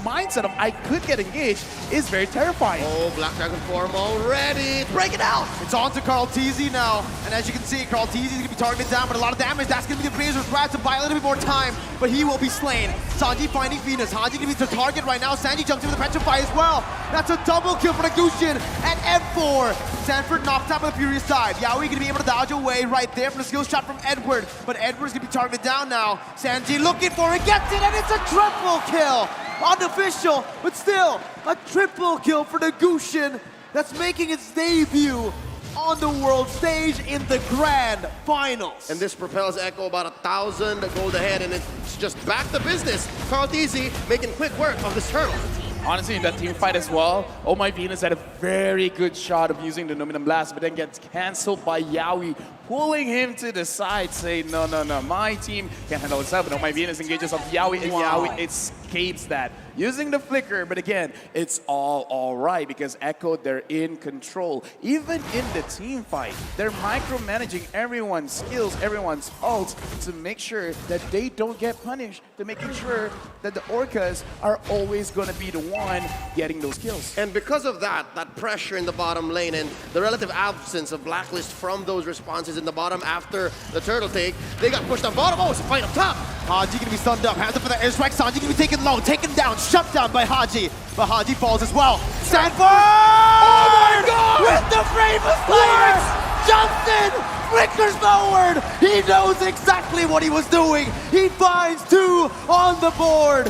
mindset of I could get engaged is very terrifying. Oh, Black Dragon form already. Break it out. It's on to Carl TZ now. And as you can see, Carl TZ is going to be targeted down, but a lot of damage. That's going to be the Razor's Wrath to buy a little bit more time, but he will be slain. Sanji finding Venus. Haji going to be the target right now. Sanji jumps into the Petrify as well. That's a double kill for the Gushin at M4. Sanford knocked out by the Furious side. Yaoi going to be able to dodge away right there from the skill shot from Edward, but Edward's going to be targeted down now. Sanji looking for it, gets it, and it's a triple kill. Unofficial, but still a triple kill for the Gushin that's making its debut on the world stage in the grand finals. And this propels Echo about 1,000 gold ahead, and it's just back to business. Carl TZ making quick work of this turtle. Honestly, in that team fight as well, Oh My Venus had a very good shot of using the Numinum Blast, but then gets cancelled by Yaoi, pulling him to the side, saying, no, my team can handle itself. And Oh My Venus engages on Yaoi, and Yaoi escapes that. Using the flicker, but again, it's all right because Echo, they're in control. Even in the team fight, they're micromanaging everyone's skills, everyone's ults to make sure that they don't get punished, to making sure that the Orcas are always going to be the one getting those kills. And because of that pressure in the bottom lane and the relative absence of Blacklist from those responses in the bottom after the turtle take, they got pushed on bottom. Oh, it's a fight up top. Haji gonna be stunned up, hands up for the airstrike. Sanji gonna be taken low, taken down, shut down by Haji. But Haji falls as well. Sanford! Oh my God! With the Bravest Slayer! Jumps in, flickers forward. He knows exactly what he was doing. He finds 2 on the board.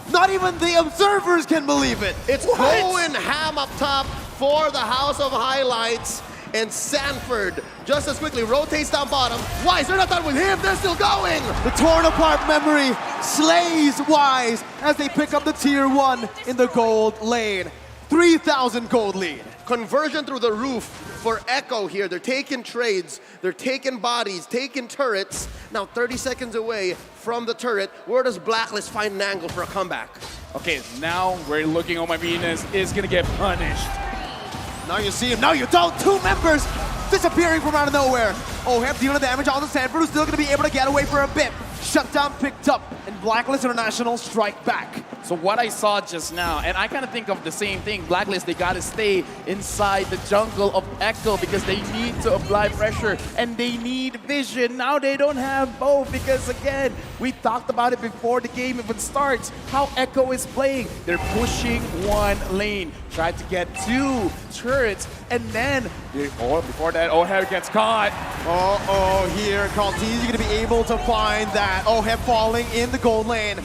Not even the observers can believe it. It's going ham up top for the House of Highlights. And Sanford just as quickly rotates down bottom. Wise, they're not done with him, they're still going! The torn apart memory slays Wise as they pick up the tier 1 in the gold lane. 3,000 gold lead. Conversion through the roof for Echo here. They're taking trades, they're taking bodies, taking turrets. Now 30 seconds away from the turret. Where does Blacklist find an angle for a comeback? Okay, now we're looking, Oh My Venus is gonna get punished. Now you see him, now you don't. 2 members disappearing from out of nowhere. Oheb dealing damage on the Sanford, who's still going to be able to get away for a bit. Shutdown picked up, and Blacklist International strike back. So what I saw just now, and I kind of think of the same thing, Blacklist, they got to stay inside the jungle of Echo because they need to apply pressure and they need vision. Now they don't have both because, again, we talked about it before the game even starts, how Echo is playing. They're pushing one lane, try to get 2 turrets, and then, before that, OHEB gets caught. Here, Carlteasy gonna be able to find that. OHEB falling in the gold lane.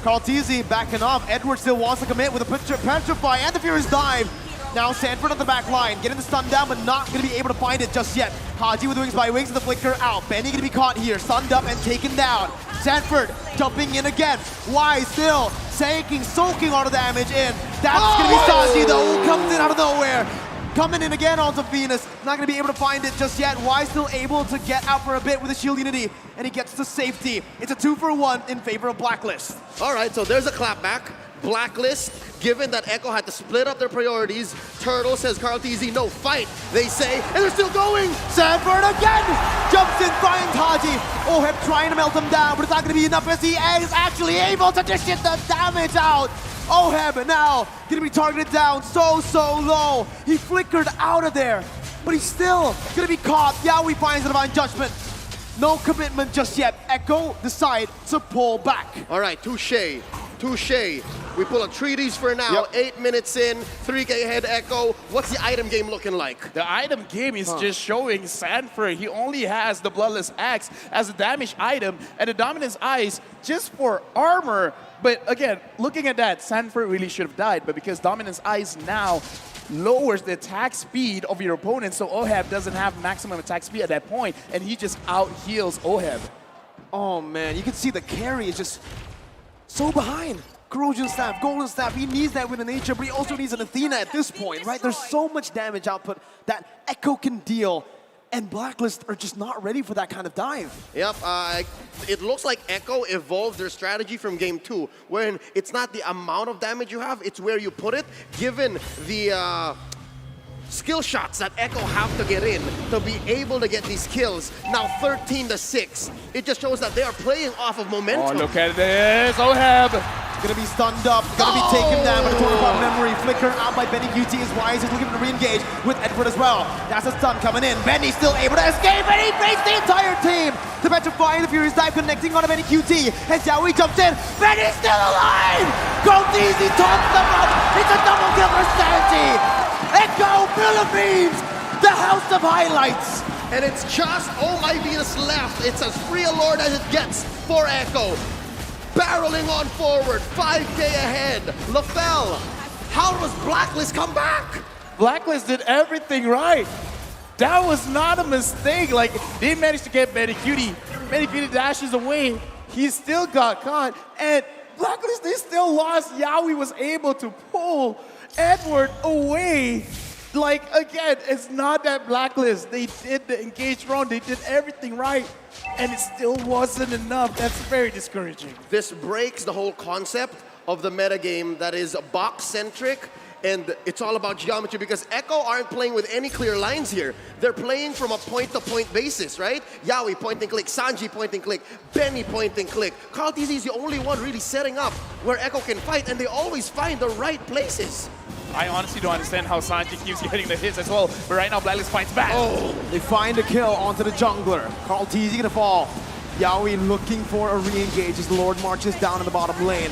Carlteasy backing off. Edward still wants to commit with a Petrify and the Furious Dive. Now Sanford on the back line, getting the stun down, but not gonna be able to find it just yet. Haji with Wings by Wings and the Flicker out. Benny gonna be caught here, stunned up and taken down. Sanford jumping in again. Why still soaking all the damage in. That's gonna be Sanji though, who comes in out of nowhere. Coming in again onto Venus, not gonna be able to find it just yet. Why still able to get out for a bit with a shield unity, and he gets to safety. It's a 2-for-1 in favor of Blacklist. All right, so there's a clapback. Blacklist, given that Echo had to split up their priorities, Turtle says Carlteasy, no, fight, they say, and they're still going! Sanford again! Jumps in, finds Haji. OHEB trying to melt him down, but it's not gonna be enough as he is actually able to dish it the damage out. OHEB now gonna be targeted down so low. He flickered out of there, but he's still gonna be caught. Yaoi finds the Divine Judgment. No commitment just yet. Echo decide to pull back. All right, touche. We pull a treaties for now. 8 minutes in, 3K ahead Echo. What's the item game looking like? The item game is just showing Sanford. He only has the Bloodless Axe as a damage item and the Dominance Eyes just for armor. But again, looking at that, Sanford really should have died. But because Dominance Eyes now lowers the attack speed of your opponent, so OHEB doesn't have maximum attack speed at that point, and he just out-heals OHEB. Oh man, you can see the carry is just so behind. Corrosion Staff, Golden Staff, he needs that with a nature, but he also needs an Athena at this point, right? There's so much damage output that Echo can deal, and Blacklist are just not ready for that kind of dive. Yep, it looks like Echo evolved their strategy from game 2, wherein it's not the amount of damage you have, it's where you put it, given the skill shots that Echo have to get in to be able to get these kills. Now 13-6. It just shows that they are playing off of momentum. Oh, look at this, OHEB! Gonna be stunned up, gonna be taken down by the total part memory. Flicker out by Benny QT is Wise is looking to re-engage with Edward as well. That's a stun coming in. Benny still able to escape, and he fakes the entire team. The Petrify and the Furious Dive connecting on a Benny QT. As Yaoi jumps in, Benny's still alive! Carlteasy taunts them up. It's a double kill for Sanji. Echo Philippines, the house of highlights. And it's just Oh My Venus left. It's as free a lord as it gets for Echo. Barreling on forward, 5K ahead. LaFell, how does Blacklist come back? Blacklist did everything right. That was not a mistake. Like, they managed to get Benny Cutie. Benny Cutie dashes away. He still got caught. And Blacklist, they still lost. Yaoi was able to pull Edward away. Like, again, it's not that Blacklist. They did the engage round. They did everything right. And it still wasn't enough. That's very discouraging. This breaks the whole concept of the metagame that is box-centric, and it's all about geometry because Echo aren't playing with any clear lines here. They're playing from a point-to-point basis, right? Yaoi point and click, Sanji point and click, Benny point and click. Carlteasy is the only one really setting up where Echo can fight, and they always find the right places. I honestly don't understand how Sanji keeps getting the hits as well, but right now Blacklist fights back. Oh, they find a kill onto the jungler. Carlteasy gonna fall. Yaoi looking for a re-engage as the Lord marches down in the bottom lane.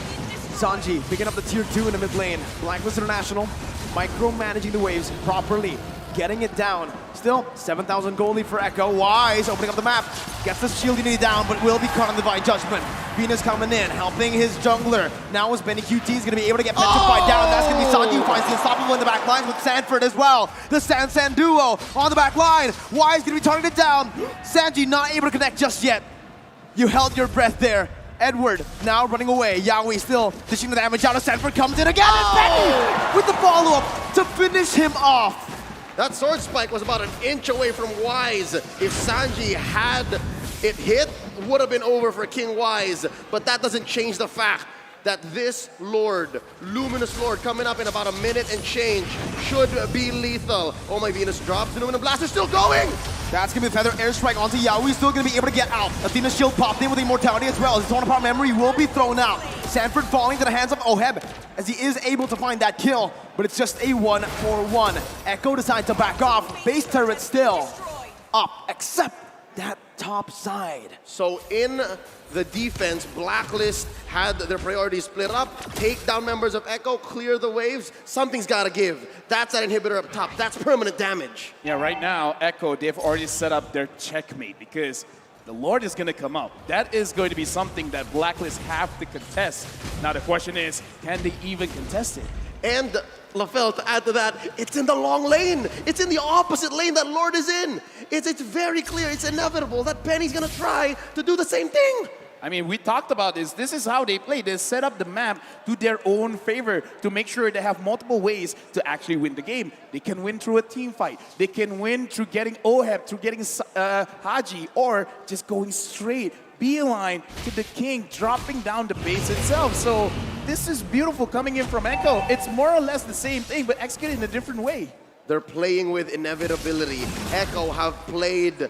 Sanji picking up the tier 2 in the mid lane. Blacklist International micromanaging the waves properly, getting it down. Still, 7,000 gold lead for Echo. Wise opening up the map. Gets the shield unity down, but will be caught on the Divine Judgment. Venus coming in, helping his jungler. Now as Benny QT is going to be able to get petrified down. That's going to be Sanji who finds the Unstoppable in the back line with Sanford as well. The San duo on the back line. Wise going to be targeted down. Sanji not able to connect just yet. You held your breath there. Edward now running away. Yaoi still dishing the damage out. Sanford comes in again. And Benny with the follow-up to finish him off. That sword spike was about an inch away from Wise. If Sanji had it hit, would have been over for King Wise. But that doesn't change the fact that this Lord, Luminous Lord, coming up in about a minute and change, should be lethal. Oh My Venus drops. The Luminous Blast is still going. That's gonna be the feather airstrike onto Yaoi. Still gonna be able to get out. Athena's shield popped in with immortality as well. His torn apart memory will be thrown out. Sanford falling to the hands of Oheb as he is able to find that kill, but it's just a 1-for-1. Echo decides to back off. Base turret still up, except that top side. So in the defense, Blacklist had their priorities split up. Take down members of Echo, clear the waves. Something's gotta give. That's that inhibitor up top. That's permanent damage. Yeah, right now, Echo, they've already set up their checkmate because the Lord is going to come up. That is going to be something that Blacklist have to contest. Now the question is, can they even contest it? And LaFell, to add to that, it's in the long lane. It's in the opposite lane that Lord is in. It's very clear, it's inevitable that Penny's gonna try to do the same thing. I mean, we talked about this. This is how they play. They set up the map to their own favor to make sure they have multiple ways to actually win the game. They can win through a team fight. They can win through getting Oheb, through getting Haji, or just going straight, beeline to the king, dropping down the base itself. So this is beautiful coming in from Echo. It's more or less the same thing, but executed in a different way. They're playing with inevitability. Echo have played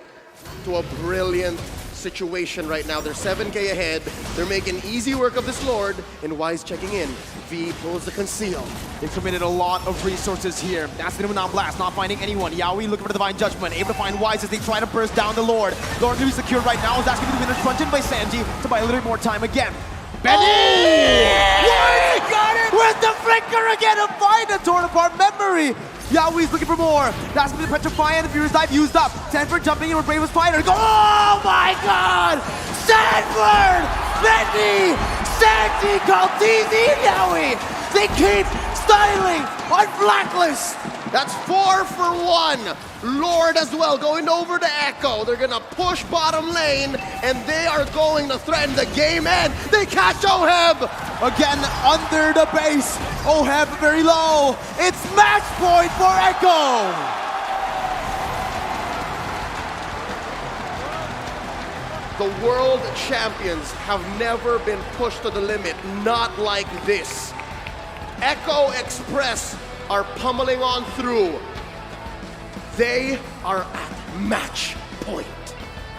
to a brilliant situation right now. They're 7K ahead. They're making easy work of this Lord, and Wise checking in. V pulls the conceal. They've committed a lot of resources here. That's the on blast, not finding anyone. Yaoi looking for the Divine Judgment, able to find Wise as they try to burst down the Lord. Lord to be secured right now. That's going to be the winner, crunched in by Sanji to buy a little bit more time again. Benny! Wise got it! With the flicker again to find a torn apart memory. Yaoi's looking for more. That's going to be the Petrify and the Furious Dive used up. Sanford jumping in with Bravest Fighter. Oh my god! Sanford! Benny! Sanji called TZ Yaoi! They keep styling on Blacklist! That's 4 for 1. Lord as well going over to Echo. They're gonna push bottom lane and they are going to threaten the game end. They catch Oheb! Again, under the base. Oheb very low. It's match point for Echo! The world champions have never been pushed to the limit, not like this. Echo Express are pummeling on through. They are at match point.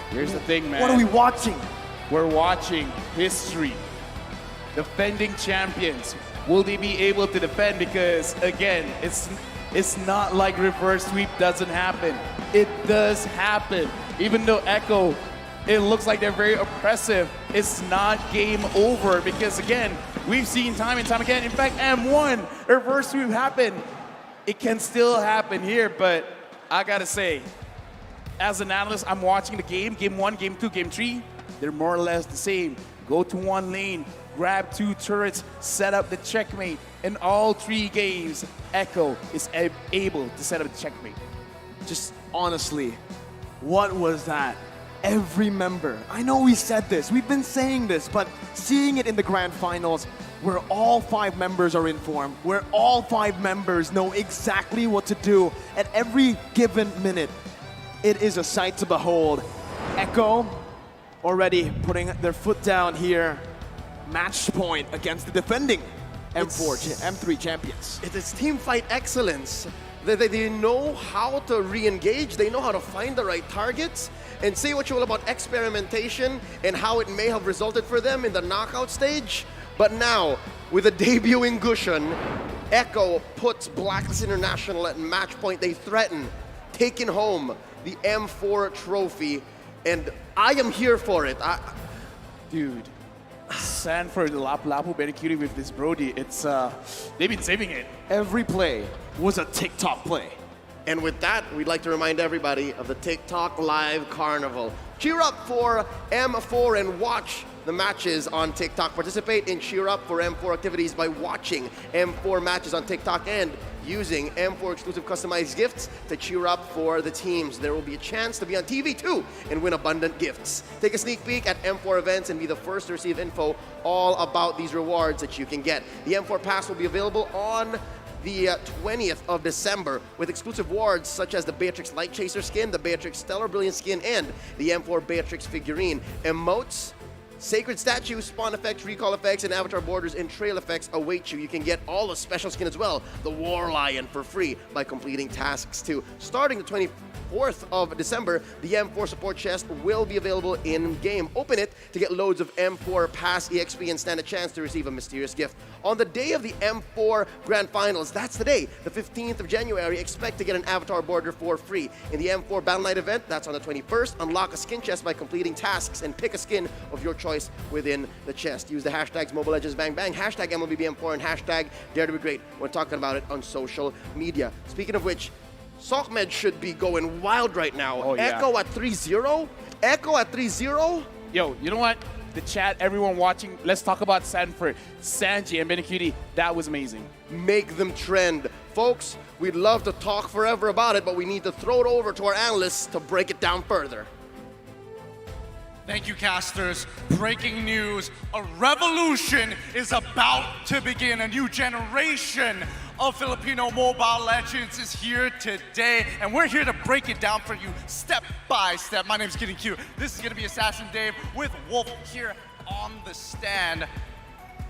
Here's the thing, man. What are we watching? We're watching history. Defending champions. Will they be able to defend? Because again, it's not like reverse sweep doesn't happen. It does happen. Even though Echo, it looks like they're very oppressive, it's not game over because again, we've seen time and time again. In fact, M1, reverse sweep happened. It can still happen here, but I gotta say, as an analyst, I'm watching the game. Game 1, Game 2, Game 3, they're more or less the same. Go to one lane, grab 2 turrets, set up the checkmate. In all 3 games, Echo is able to set up the checkmate. Just honestly, what was that? Every member, I know we said this, we've been saying this, but seeing it in the grand finals, where all 5 members are in form, where all 5 members know exactly what to do at every given minute, it is a sight to behold. Echo already putting their foot down here, match point against the defending M3 champions. It's team fight excellence. They know how to re-engage, they know how to find the right targets, and say what you will about experimentation and how it may have resulted for them in the knockout stage. But now, with a debuting Gushan, Echo puts Blacklist International at match point. They threaten taking home the M4 trophy, and I am here for it. Dude, Sanford, Lapu very cute with this Brody. It's they've been saving it. Every play was a TikTok play. And with that, we'd like to remind everybody of the TikTok Live Carnival. Cheer up for M4 and watch the matches on TikTok. Participate in Cheer Up for M4 activities by watching M4 matches on TikTok and using M4 exclusive customized gifts to cheer up for the teams. There will be a chance to be on TV too and win abundant gifts. Take a sneak peek at M4 events and be the first to receive info all about these rewards that you can get. The M4 Pass will be available on the 20th of December with exclusive awards such as the Beatrix Light Chaser skin, the Beatrix Stellar Brilliant skin, and the M4 Beatrix figurine. Emotes, sacred statues, spawn effects, recall effects, and avatar borders and trail effects await you. You can get all the special skin as well, the War Lion, for free by completing tasks too. Starting the 24th 4th of December, the M4 support chest will be available in-game. Open it to get loads of M4 Pass EXP and stand a chance to receive a mysterious gift. On the day of the M4 Grand Finals, that's the day, the 15th of January, expect to get an avatar border for free. In the M4 Battle Night event, that's on the 21st, unlock a skin chest by completing tasks and pick a skin of your choice within the chest. Use the hashtags Mobile Legends Bang Bang, hashtag MLBBM4, and hashtag Dare to be Great when talking about it on social media. Speaking of which, SOCMED should be going wild right now. Oh, yeah. Echo at 3-0? Echo at 3-0? Yo, you know what? The chat, everyone watching, let's talk about Sanford, Sanji, and Benacuti. That was amazing. Make them trend. Folks, we'd love to talk forever about it, but we need to throw it over to our analysts to break it down further. Thank you, casters. Breaking news, a revolution is about to begin. A new generation of Filipino Mobile Legends is here today, and we're here to break it down for you step by step. My name's Getting Cute. This is gonna be Assassin Dave with Wolf here on the stand.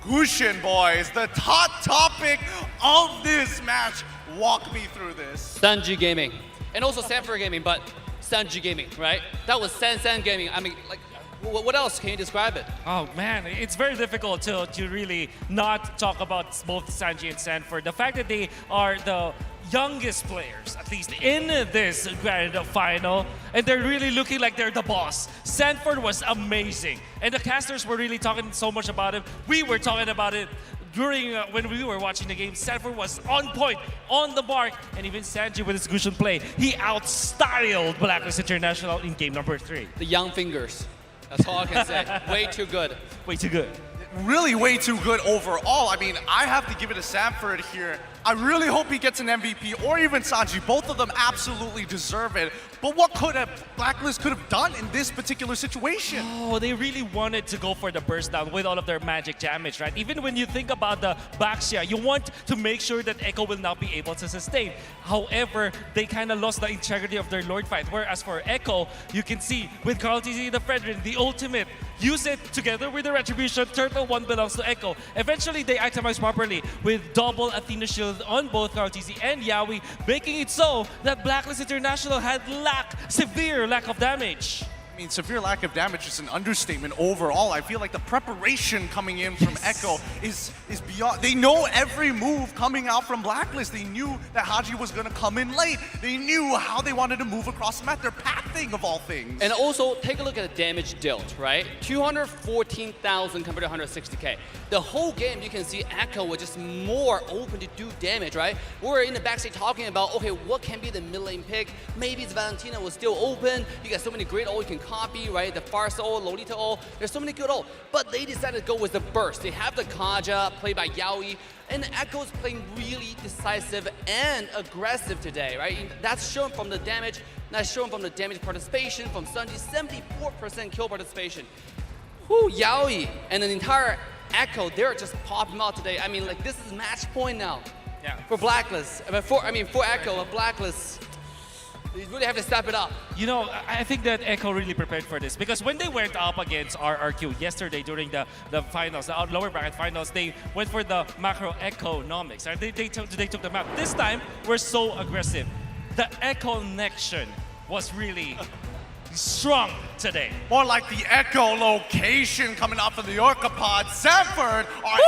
Gushin boys, the hot topic of this match. Walk me through this. Sanji Gaming. And also Sanford Gaming, but Sanji Gaming, right? That was San Gaming. I mean, like, what else? Can you describe it? Oh man, it's very difficult to really not talk about both Sanji and Sanford. The fact that they are the youngest players, at least in this grand final, and they're really looking like they're the boss. Sanford was amazing, and the casters were really talking so much about it. We were talking about it during when we were watching the game. Sanford was on point, on the mark, and even Sanji with his Gushin play, he outstyled Blacklist International in game number 3. The young fingers. That's all I can say. Way too good. Way too good. Really way too good overall. I mean, I have to give it to Sanford here. I really hope he gets an MVP, or even Sanji. Both of them absolutely deserve it. But what could Blacklist could have done in this particular situation? Oh, they really wanted to go for the burst down with all of their magic damage, right? Even when you think about the Baxia, you want to make sure that Echo will not be able to sustain. However, they kind of lost the integrity of their Lord fight. Whereas for Echo, you can see with Carl TZ the Fredrin, the ultimate, use it together with the Retribution. Turtle 1 belongs to Echo. Eventually, they itemize properly with double Athena shield on both Carl TZ and Yaoi, making it so that Blacklist International had severe lack of damage. I mean, severe lack of damage is an understatement overall. I feel like the preparation coming in from Echo is beyond. They know every move coming out from Blacklist. They knew that Haji was going to come in late. They knew how they wanted to move across the map. They're pathing of all things. And also, take a look at the damage dealt, right? 214,000 compared to 160k. The whole game, you can see Echo was just more open to do damage, right? We're in the backstage talking about, okay, what can be the mid lane pick? Maybe it's Valentina was still open. You got so many great ult you can copy, right? The Farsa ult, Lolita ult. There's so many good ult. But they decided to go with the burst. They have the Kaja played by Yaoi. And Echo's playing really decisive and aggressive today, right? That's shown from the damage. That's shown from the damage participation from Sanji, 74% kill participation. Whoo, Yaoi and the entire Echo, they're just popping out today. I mean, like, this is match point now. Yeah. For Blacklist. For Echo, of Blacklist. You really have to step it up. You know, I think that Echo really prepared for this because when they went up against RRQ yesterday during the finals, the lower bracket finals, they went for the macro economics. Right? They took the map. This time, we're so aggressive. The Echo connection was really strong today. More like the Echo location coming off of the Orcapod. Sanford, our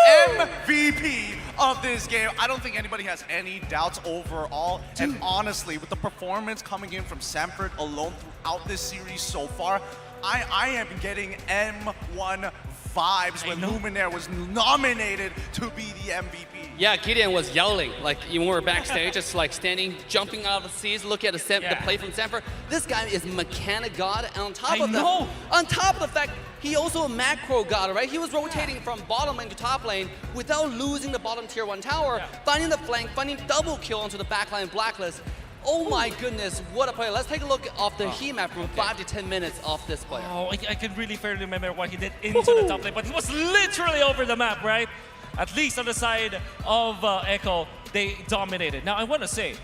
MVP of this game. I don't think anybody has any doubts overall. Dude. And honestly, with the performance coming in from Sanford alone throughout this series so far, I am getting M1 vibes when Luminaire was nominated to be the MVP. Yeah, Gideon was yelling, like you were backstage, just like standing, jumping out of the seats, looking at the play from Sanford. This guy is mechanic god, and on top of the fact, he also a macro god, right? He was rotating from bottom lane to top lane without losing the bottom tier 1 tower, finding the flank, finding double kill onto the backline Blacklist. Oh my goodness, what a player. Let's take a look off the heat map from 5 to 10 minutes of this player. Oh, I can really fairly remember what he did into the top lane, but he was literally over the map, right? At least on the side of Echo, they dominated. Now, I want to say,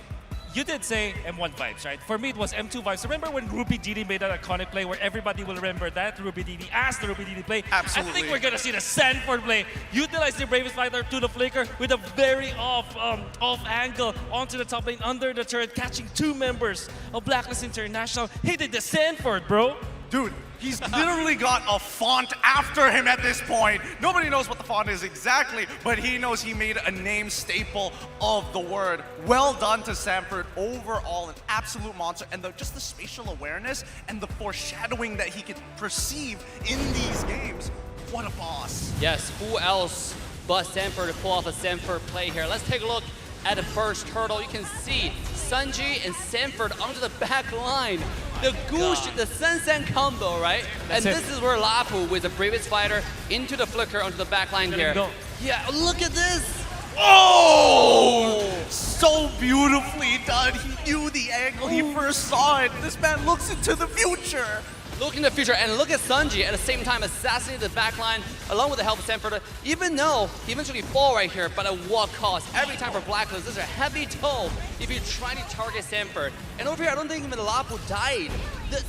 you did say M1 vibes, right? For me, it was M2 vibes. Remember when Ruby Didi made that iconic play where everybody will remember that Ruby Didi as the Ruby Didi play? Absolutely. I think we're gonna see the Sanford play. Utilize the Bravest Fighter to the flicker with a very off angle onto the top lane under the turret, catching 2 members of Blacklist International. He did the Sanford, bro. Dude, he's literally got a font after him at this point. Nobody knows what the font is exactly, but he knows he made a name staple of the word. Well done to Sanford. Overall, an absolute monster. And just the spatial awareness and the foreshadowing that he could perceive in these games. What a boss. Yes, who else but Sanford to pull off a Sanford play here? Let's take a look at the first hurdle. You can see Sunji and Sanford onto the back line. The Goosh, the Sen combo, right? That's and it. this is where Lapu with the Bravest Fighter into the flicker onto the back line here. Go. Yeah, look at this. Oh! So beautifully done. He knew the angle. He first saw it. This man looks into the future. Look in the future, and look at Sunji at the same time assassinating the backline along with the help of Sanford. Even though he eventually fall right here, but at what cost? Every time for Blacklist, this is a heavy toll if you try to target Sanford. And over here, I don't think even Lapu died.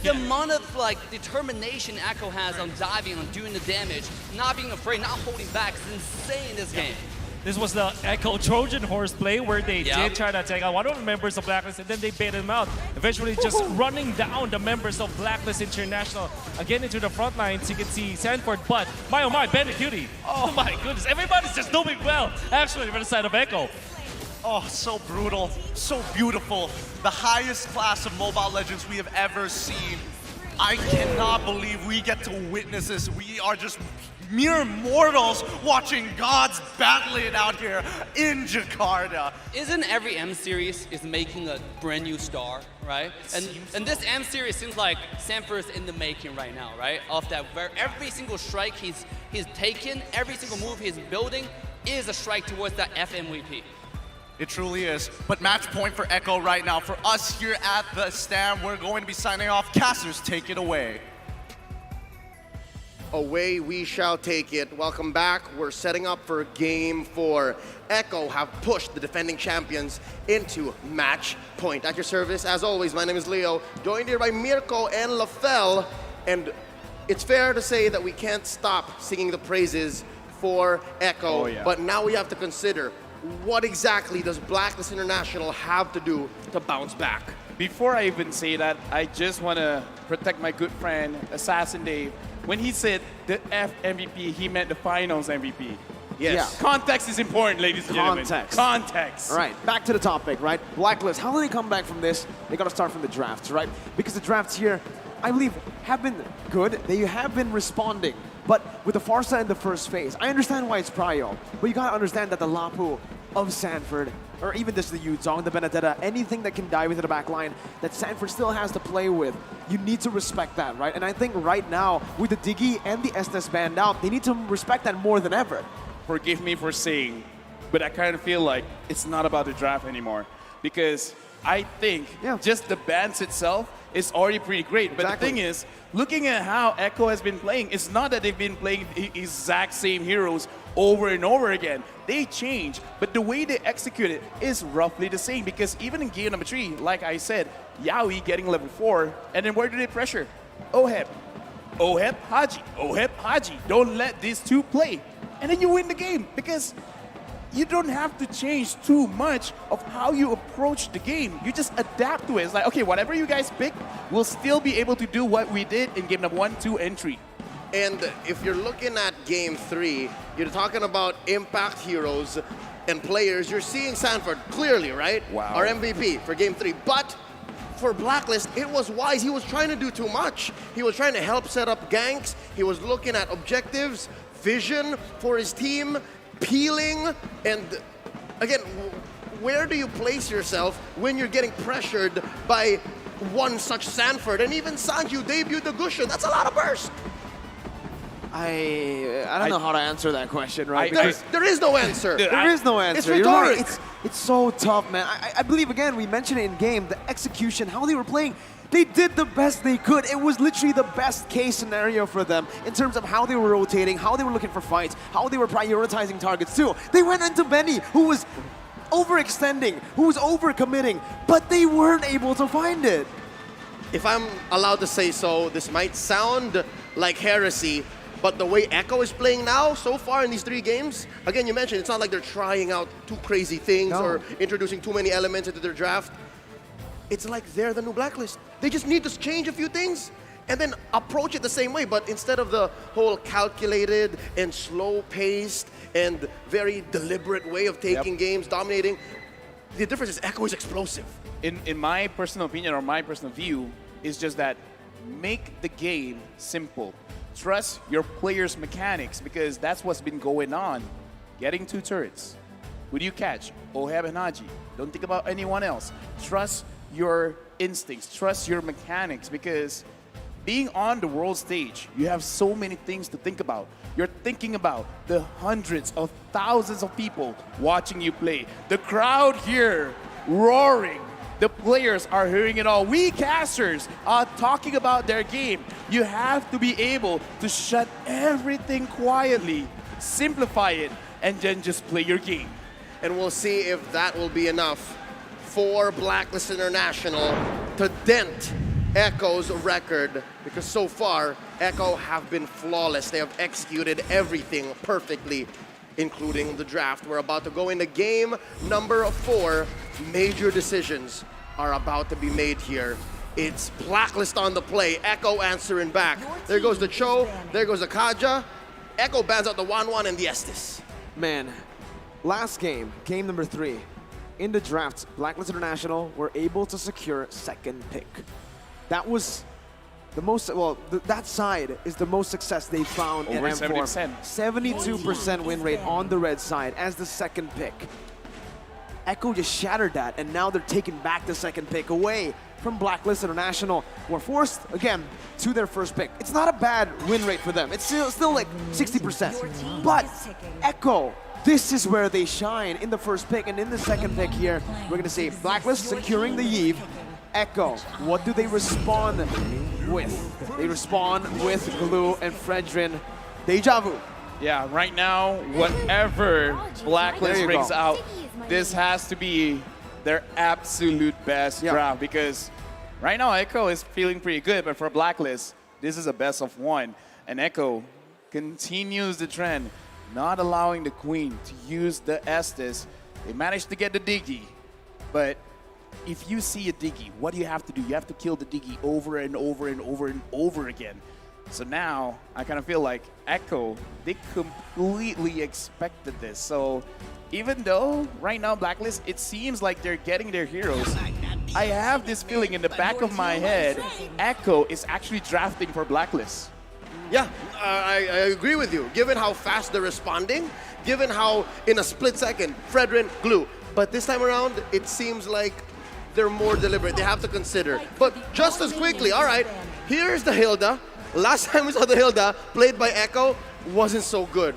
The amount of determination Echo has on diving, on doing the damage, not being afraid, not holding back is insane in this game. This was the Echo Trojan Horse play where they Yeah. did try to take out one of the members of Blacklist and then they baited him out. Eventually just running down the members of Blacklist International. Again into the front lines, you can see Sanford, but my oh my, Benny Cutie. Oh my goodness, everybody's just doing well. Actually, on the side of Echo. Oh, so brutal, so beautiful. The highest class of Mobile Legends we have ever seen. I cannot believe we get to witness this. We are just mere mortals watching gods battle it out here in Jakarta. Isn't every M series is making a brand new star, right? And this M series seems like Sanford is in the making right now, right? Of that, where every single strike he's taken, every single move he's building is a strike towards that FMVP. It truly is. But match point for Echo right now. For us here at the stand, we're going to be signing off. Casters, take it away. Away we shall take it. Welcome back. We're setting up for game 4. Echo have pushed the defending champions into match point. At your service, as always, my name is Leo, joined here by Mirko and Lafell. And it's fair to say that we can't stop singing the praises for Echo. Oh, yeah. But now we have to consider, what exactly does Blacklist International have to do to bounce back? Before I even say that, I just want to protect my good friend, Assassin Dave. When he said the F MVP, he meant the finals MVP. Yes. Context is important, ladies and gentlemen. Context. Context. All right, back to the topic, right? Blacklist, how do they come back from this? They got to start from the drafts, right? Because the drafts here, I believe, have been good. They have been responding. But with the Farsa in the first phase, I understand why it's Prio. But you got to understand that the Lapu of Sanford, or even just the Yuzong, the Benedetta, anything that can dive into the back line that Sanford still has to play with, you need to respect that, right? And I think right now, with the Diggy and the Estes banned out, they need to respect that more than ever. Forgive me for saying, but I kind of feel like it's not about the draft anymore. Because I think just the bans itself is already pretty great. But the thing is, looking at how Echo has been playing, it's not that they've been playing the exact same heroes over and over again. They change, but the way they execute it is roughly the same. Because even in game number 3, like I said, Yaoi getting level 4, and then where do they pressure? Oheb. Oheb, Haji. Oheb, Haji. Don't let these two play. And then you win the game because you don't have to change too much of how you approach the game. You just adapt to it. It's like, okay, whatever you guys pick, we'll still be able to do what we did in game number 1, 2, and 3. And if you're looking at game 3, you're talking about impact heroes and players. You're seeing Sanford clearly, right? Wow. Our MVP for game 3. But for Blacklist, it was wise. He was trying to do too much. He was trying to help set up ganks. He was looking at objectives, vision for his team, peeling, and again, where do you place yourself when you're getting pressured by one such Sanford? And even Sanju debuted the Gusha. That's a lot of burst. I don't know how to answer that question, right? There is no answer. There is no answer. It's You're rhetoric. right. It's so tough, man. I believe, again, we mentioned it in game, the execution, how they were playing. They did the best they could. It was literally the best case scenario for them in terms of how they were rotating, how they were looking for fights, how they were prioritizing targets too. They went into Benny, who was overextending, who was overcommitting, but they weren't able to find it. If I'm allowed to say so, this might sound like heresy, but the way Echo is playing now, so far in these 3 games, again, you mentioned it's not like they're trying out too crazy things or introducing too many elements into their draft. It's like they're the new Blacklist. They just need to change a few things and then approach it the same way, but instead of the whole calculated and slow-paced and very deliberate way of taking games, dominating, the difference is Echo is explosive. In my personal opinion or my personal view, is just that make the game simple. Trust your players' mechanics because that's what's been going on. Getting 2 turrets. Who do you catch? Oheb and Haji. Don't think about anyone else. Trust your instincts. Trust your mechanics because being on the world stage, you have so many things to think about. You're thinking about the hundreds of thousands of people watching you play. The crowd here roaring. The players are hearing it all. We casters are talking about their game. You have to be able to shut everything quietly, simplify it, and then just play your game. And we'll see if that will be enough for Blacklist International to dent Echo's record, because so far, Echo have been flawless. They have executed everything perfectly, including the draft. We're about to go into game number 4. Major decisions are about to be made here. It's Blacklist on the play. Echo answering back. There goes the Cho. There goes the Kaja. Echo bans out the 1-1 and the Estes. Man, last game, game number 3, in the draft, Blacklist International were able to secure 2nd pick. That was the most, well, that side is the most success they found in Over M4. 72% win rate on the red side as the 2nd pick. Echo just shattered that, and now they're taking back the 2nd pick away from Blacklist International. Were forced, again, to their 1st pick. It's not a bad win rate for them. It's still like 60%. But Echo, this is where they shine in the 1st pick, and in the 2nd pick here, we're gonna see Blacklist securing the Eve. Echo, what do they respond with? They respond with Glue and Fredrin. Deja vu. Yeah, right now, whatever Blacklist brings out, this has to be their absolute best draft because right now Echo is feeling pretty good, but for Blacklist, this is a best of 1. And Echo continues the trend, not allowing the Queen to use the Estes. They managed to get the Diggy, but if you see a Diggy, what do you have to do? You have to kill the Diggy over and over and over and over again. So now, I kind of feel like Echo, they completely expected this. So even though right now Blacklist, it seems like they're getting their heroes, I have this feeling in the back of my head, Echo is actually drafting for Blacklist. Yeah, I agree with you. Given how fast they're responding, given how in a split second, Fredrin, Glue. But this time around, it seems like they're more deliberate. They have to consider. But just as quickly, all right, here's the Hilda. Last time we saw the Hilda played by Echo wasn't so good.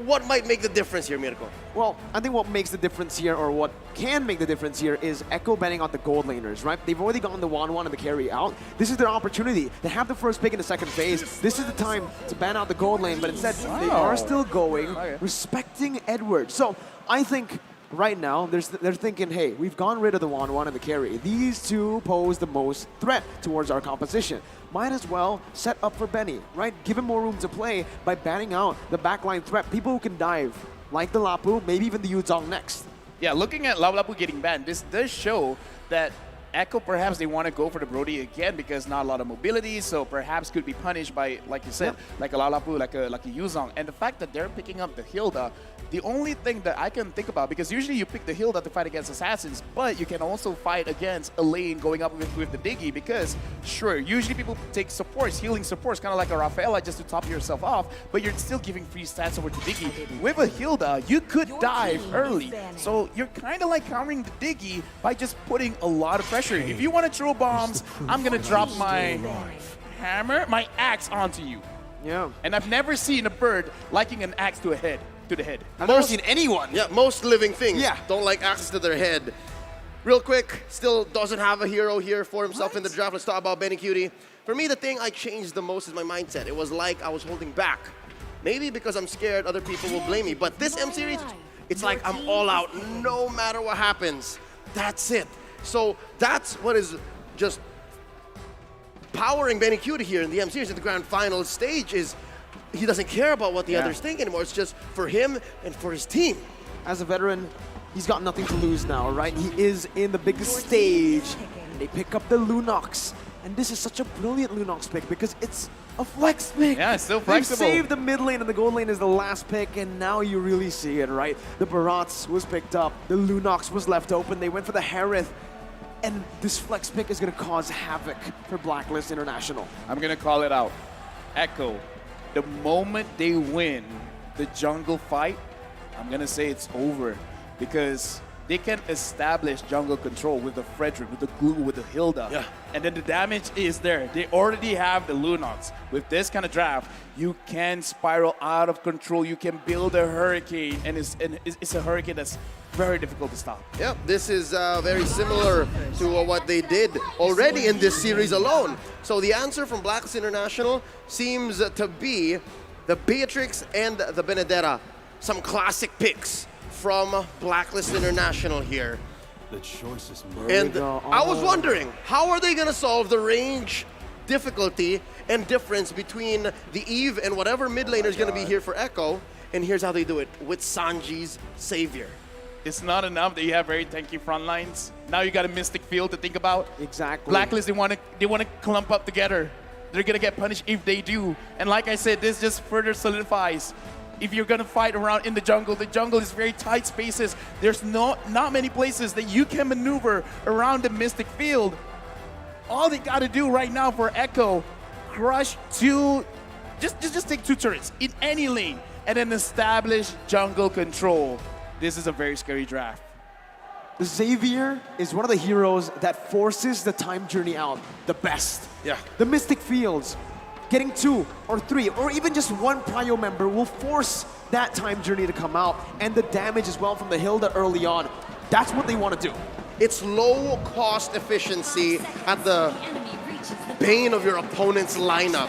What might make the difference here, Mirko? Well, I think what makes the difference here, or what can make the difference here, is Echo betting on the gold laners, right? They've already gotten the 1-1 and the carry out. This is their opportunity. They have the 1st pick in the 2nd phase. This is the time to ban out the gold lane, but instead they are still going, respecting Edward. So I think right now, they're thinking, hey, we've gone rid of the 1-1 and the carry. These two pose the most threat towards our composition. Might as well set up for Benny, right? Give him more room to play by banning out the backline threat. People who can dive, like the Lapu, maybe even the Yuzong next. Yeah, looking at Lapu getting banned, this does show that Echo, perhaps they want to go for the Brody again because not a lot of mobility, so perhaps could be punished by, like you said, like a Lapu, like a Yuzong. And the fact that they're picking up the Hilda, the only thing that I can think about, because usually you pick the Hilda to fight against assassins, but you can also fight against a lane going up with the Diggy, because sure, usually people take supports, healing supports, kind of like a Rafaela just to top yourself off, but you're still giving free stats over to Diggy. With a Hilda, you could dive early, so you're kind of like countering the Diggy by just putting a lot of pressure. If you want to throw bombs, I'm going to drop my hammer, my axe onto you. Yeah. And I've never seen a bird liking an axe to the head. I've never seen anyone. Yeah, most living things don't like access to their head. Real quick, still doesn't have a hero here for himself in the draft. Let's talk about Benny Cutie. For me, the thing I changed the most is my mindset. It was like I was holding back. Maybe because I'm scared other people will blame me. But this M series, It's like I'm all out no matter what happens. That's it. So that's what is just powering Benny Cutie here in the M Series at the grand final stage is he doesn't care about what the others think anymore. It's just for him and for his team. As a veteran, he's got nothing to lose now, right? He is in the biggest stage. They pick up the Lunox. And this is such a brilliant Lunox pick because it's a flex pick. Yeah, it's still flexible. They've saved the mid lane and the gold lane is the last pick, and now you really see it, right? The Barats was picked up, the Lunox was left open, they went for the Harith, and this flex pick is going to cause havoc for Blacklist International. I'm going to call it out. Echo, the moment they win the jungle fight, I'm going to say it's over because they can establish jungle control with the Frederick, with the Google, with the Hilda. Yeah. And then the damage is there. They already have the Lunox. With this kind of draft, you can spiral out of control. You can build a hurricane, and it's a hurricane that's very difficult to stop. Yep, this is very similar to what they did already in this series alone. So the answer from Blacklist International seems to be the Beatrix and the Benedetta. Some classic picks from Blacklist International here. The choice is And I was wondering, how are they going to solve the range difficulty and difference between the Eve and whatever mid laner is going to be here for Echo? And here's how they do it with Sanji's Savior. It's not enough that you have very tanky front lines. Now you got a Mystic Field to think about. Exactly. Blacklist, they want to clump up together. They're gonna get punished if they do. And like I said, this just further solidifies. If you're gonna fight around in the jungle is very tight spaces. There's not many places that you can maneuver around the Mystic Field. All they gotta do right now for Echo, crush two, just take 2 turrets in any lane and then establish jungle control. This is a very scary draft. Xavier is one of the heroes that forces the time journey out the best. Yeah. The Mystic Fields, getting 2 or 3 or even just 1 prio member will force that time journey to come out, and the damage as well from the Hilda early on. That's what they want to do. It's low cost efficiency at the bane of your opponent's lineup.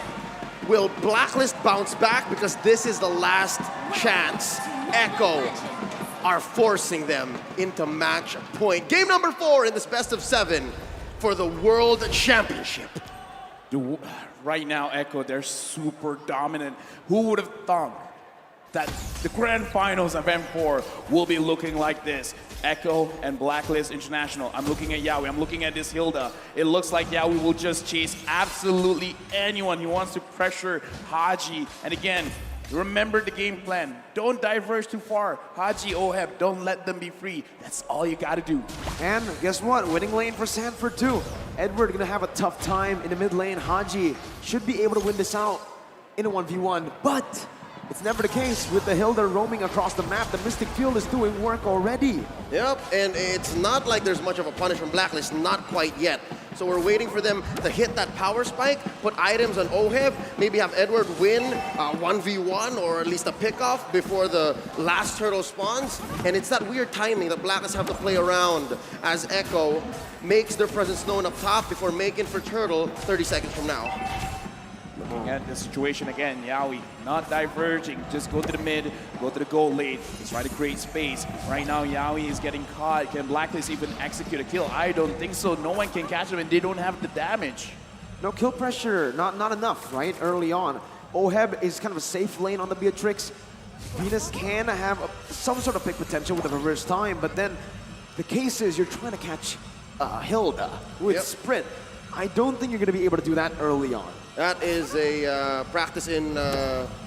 Will Blacklist bounce back? Because this is the last chance. Echo are forcing them into match point. Game number 4 in this best of 7 for the World Championship. Right now, Echo, they're super dominant. Who would have thought that the grand finals of M4 will be looking like this? Echo and Blacklist International. I'm looking at Yawi, I'm looking at this Hilda. It looks like Yawi will just chase absolutely anyone. He wants to pressure Haji. And again, remember the game plan. Don't diverge too far. Haji, Oheb, don't let them be free. That's all you gotta do. And guess what? Winning lane for Sanford too. Edward gonna have a tough time in the mid lane. Haji should be able to win this out in a 1v1, but it's never the case with the Hilda roaming across the map. The Mystic Field is doing work already. Yep, and it's not like there's much of a punish from Blacklist, not quite yet. So we're waiting for them to hit that power spike, put items on Oheb, maybe have Edward win 1v1 or at least a pickoff before the last turtle spawns. And it's that weird timing that Blacklist have to play around as Echo makes their presence known up top before making for turtle 30 seconds from now. Looking at the situation again, Yawi not diverging, just go to the mid, go to the goal lane, just try to create space. Right now, Yawi is getting caught. Can Blacklist even execute a kill? I don't think so. No one can catch him, and they don't have the damage. No kill pressure, not enough, right? Early on. Oheb is kind of a safe lane on the Beatrix. Venus can have some sort of pick potential with a reverse time, but then the case is you're trying to catch Hilda with sprint. I don't think you're going to be able to do that early on. That is a practice in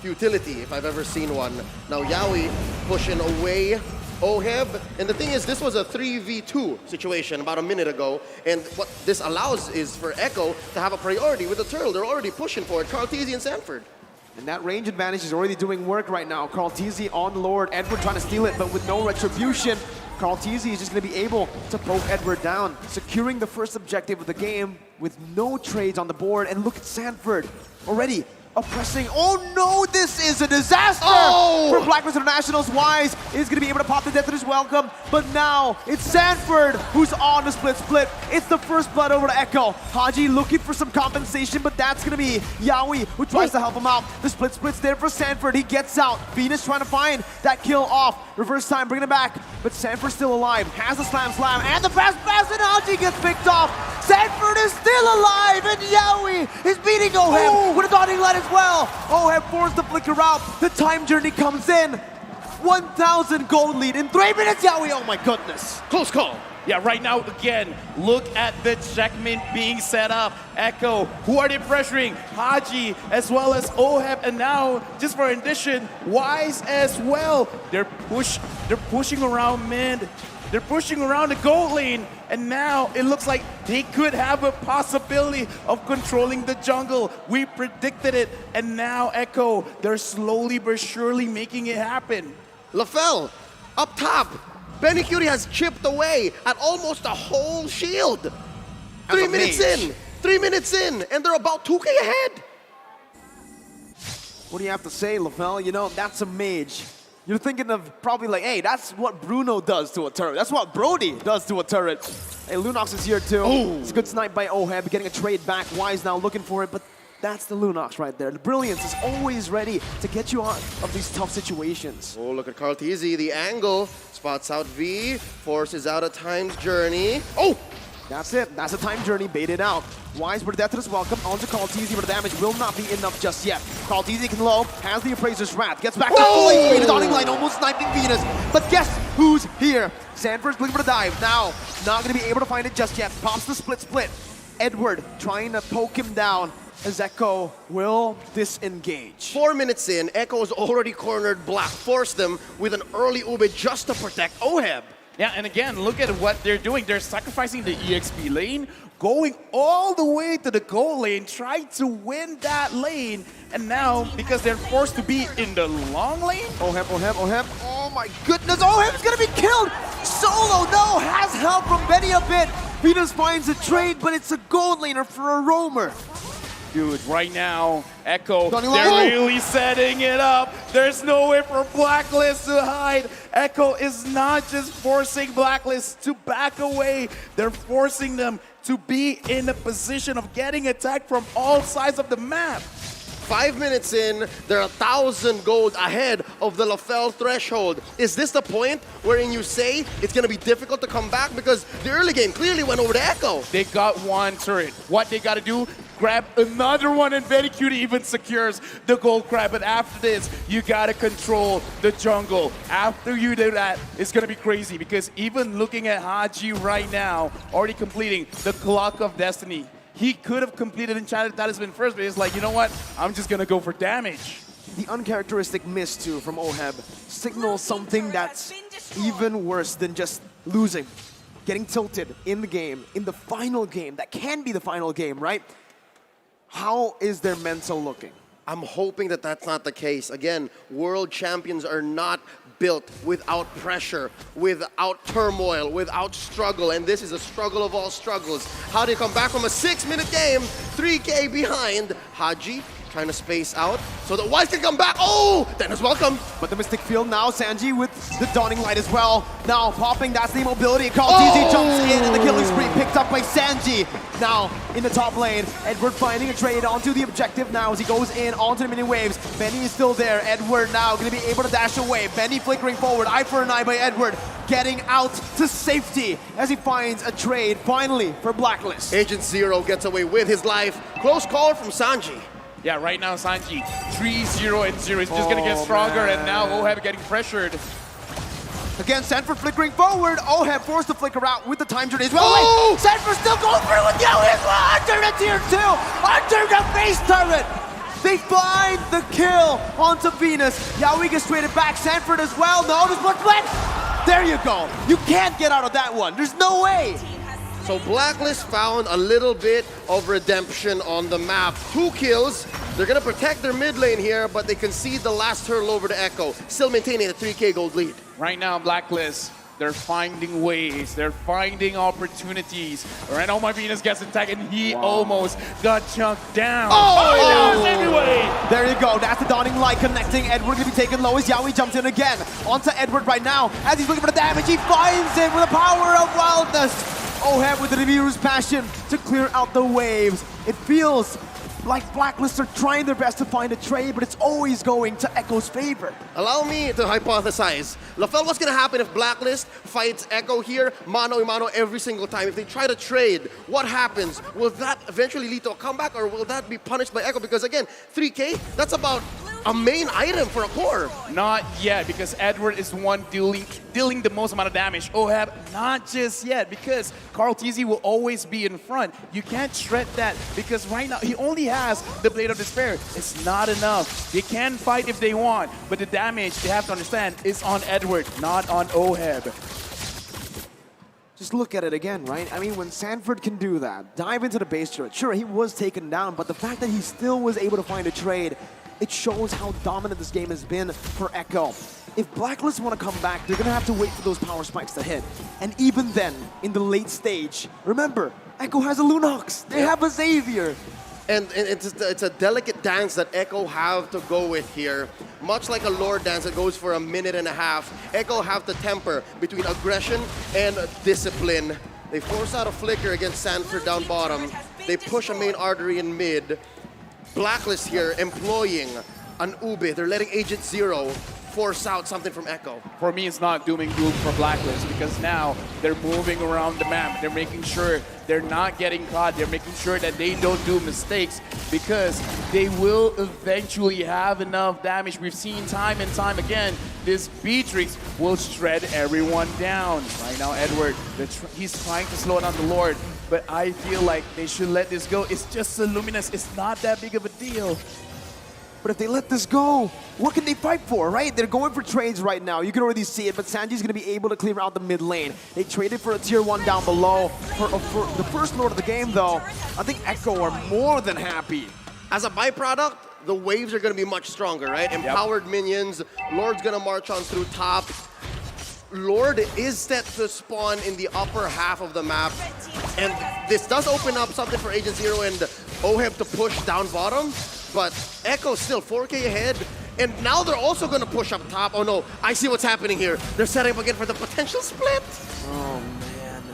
futility, if I've ever seen one. Now Yawi pushing away Oheb. And the thing is, this was a 3v2 situation about a minute ago. And what this allows is for Echo to have a priority with the turtle. They're already pushing for it. Carl Teasy and Sanford. And that range advantage is already doing work right now. Carl Teasy on Lord. Edward trying to steal it, but with no retribution. Carl Teasy is just going to be able to poke Edward down, securing the first objective of the game with no trades on the board. And look at Sanford already oppressing. Oh no, this is a disaster for from Blacklist Internationals. Wise is going to be able to pop the death in his welcome, but now it's Sanford who's on the split. It's the first blood over to Echo. Haji looking for some compensation, but that's going to be Yawi who tries to help him out. The split's there for Sanford. He gets out. Venus trying to find that kill off. Reverse time, bringing it back, but Sanford's still alive. Has the slam, and the fast pass, and Haji gets picked off. Sanford is still alive, and Yawi is beating Oheb with a dotting line as well. Oheb forced the flicker out. The time journey comes in. 1,000 gold lead in 3 minutes, Yawi. Oh my goodness. Close call. Yeah, right now, again, look at the checkmate being set up. Echo, who are they pressuring? Haji, as well as Oheb, and now, just for addition, Wise as well. They're pushing around mid. They're pushing around the gold lane, and now it looks like they could have a possibility of controlling the jungle. We predicted it, and now Echo, they're slowly but surely making it happen. LaFell, up top. Benny Cutie has chipped away at almost a whole shield. 3 minutes in. 3 minutes in, and they're about 2K ahead. What do you have to say, LaFell? You know, that's a mage. You're thinking of probably like, hey, that's what Bruno does to a turret. That's what Brody does to a turret. Hey, Lunox is here too. It's a good snipe by Oheb, getting a trade back. Wise now looking for it, but that's the Lunox right there. The brilliance is always ready to get you out of these tough situations. Oh, look at Carl Tizzy, the angle. Spots out V, forces out a time's journey. Oh! That's it. That's a time journey baited out. Wise with death to his welcome. Onto Carl Tizzy, but the damage will not be enough just yet. Carl Tizzy can low, has the Appraiser's Wrath, gets back to full HP. The dotting line almost sniping Venus. But guess who's here? Sanford's looking for the dive. Now, not going to be able to find it just yet. Pops the split. Edward trying to poke him down as Echo will disengage. 4 minutes in, Echo's already cornered Black, forced them with an early Ube just to protect Oheb. Yeah, and again, look at what they're doing. They're sacrificing the EXP lane, going all the way to the goal lane, trying to win that lane. And now, because they're forced to be in the long lane. Oheb. Oh my goodness, Oheb's gonna be killed! Solo, no, has help from Benny a bit. Venus finds a trade, but it's a gold laner for a roamer. Dude, right now, Echo, they're really setting it up. There's no way for Blacklist to hide. Echo is not just forcing Blacklist to back away. They're forcing them to be in a position of getting attacked from all sides of the map. 5 minutes in, they're 1,000 gold ahead of the LaFell threshold. Is this the point wherein you say it's going to be difficult to come back? Because the early game clearly went over to Echo. They got one turret. What they got to do, grab another one, and Very Cutie even secures the gold grab. But after this, you got to control the jungle. After you do that, it's going to be crazy, because even looking at Haji right now, already completing the Clock of Destiny, he could have completed Enchanted Talisman first, but he's like, you know what? I'm just going to go for damage. The uncharacteristic miss, too, from Oheb signals something that's even worse than just losing. Getting tilted in the game, in the final game. That can be the final game, right? How is their mental looking? I'm hoping that that's not the case. Again, world champions are not built without pressure, without turmoil, without struggle, and this is a struggle of all struggles. How do you come back from a 6-minute game, 3K behind? Haji trying to space out so that Wise can come back. Oh, Dennis, welcome. But the Mystic Field now, Sanji with the Dawning Light as well. Now popping, that's the mobility. Carl Tizzy jumps in and the killing spree picked up by Sanji. Now in the top lane, Edward finding a trade onto the objective now as he goes in onto the mini waves. Benny is still there. Edward now going to be able to dash away. Benny flickering forward, eye for an eye by Edward. Getting out to safety as he finds a trade finally for Blacklist. Agent Zero gets away with his life. Close call from Sanji. Yeah, right now Sanji, 3-0 and 0. It's just going to get stronger, and now Oheb getting pressured. Again, Sanford flickering forward. Oheb forced to flicker out with the time journey as well. Oh! Sanford still going through with Yowie as well. Under the tier 2. Under the base turret. They find the kill onto Venus. Yowie gets traded back. Sanford as well. No, there's one split. There you go. You can't get out of that one. There's no way. So Blacklist found a little bit of redemption on the map. 2 kills. They're going to protect their mid lane here, but they concede the last hurdle over to Echo, still maintaining a 3K gold lead. Right now, Blacklist, They're finding ways. They're finding opportunities. Right now, Venus gets attacked, and he almost got chunked down. Anyway, there you go. That's the dawning light connecting. Edward gonna be taken low as Yaoi jumps in again. Onto Edward right now. As he's looking for the damage, he finds it with the power of wildness. Oheb with the Review's passion to clear out the waves. It feels like Blacklist are trying their best to find a trade, but it's always going to Echo's favor. Allow me to hypothesize. LaFell, what's going to happen if Blacklist fights Echo here, mano a mano every single time? If they try to trade, what happens? Will that eventually lead to a comeback, or will that be punished by Echo? Because again, 3K, that's about a main item for a core. Not yet, because Edward is the one dealing the most amount of damage. Oheb, not just yet, because Carl TZ will always be in front. You can't shred that, because right now he only has the Blade of Despair. It's not enough. They can fight if they want, but the damage, they have to understand, is on Edward, not on Oheb. Just look at it again, right? I mean, when Sanford can do that, dive into the base turret, sure, he was taken down, but the fact that he still was able to find a trade, it shows how dominant this game has been for Echo. If Blacklist want to come back, they're going to have to wait for those power spikes to hit. And even then, in the late stage, remember, Echo has a Lunox. They have a Xavier. And it's a delicate dance that Echo have to go with here. Much like a Lord dance that goes for a minute and a half, Echo have to temper between aggression and discipline. They force out a flicker against Sanford down bottom. They push a main artery in mid. Blacklist here employing an Ube. They're letting Agent Zero force out something from Echo. For me, it's not doom and gloom for Blacklist, because now they're moving around the map. They're making sure they're not getting caught. They're making sure that they don't do mistakes, because they will eventually have enough damage. We've seen time and time again, this Beatrix will shred everyone down. Right now, Edward, he's trying to slow down the Lord, but I feel like they should let this go. It's just a Luminous. It's not that big of a deal. But if they let this go, what can they fight for, right? They're going for trades right now. You can already see it, but Sanji's going to be able to clear out the mid lane. They traded for a tier 1 down below. For the first Lord of the game, though, I think Echo are more than happy. As a byproduct, the waves are going to be much stronger, right? Empowered minions. Lord's going to march on through top. Lord is set to spawn in the upper half of the map. And this does open up something for Agent Zero and Oheb to push down bottom. But Echo still 4K ahead. And now they're also going to push up top. Oh no, I see what's happening here. They're setting up again for the potential split. Oh man.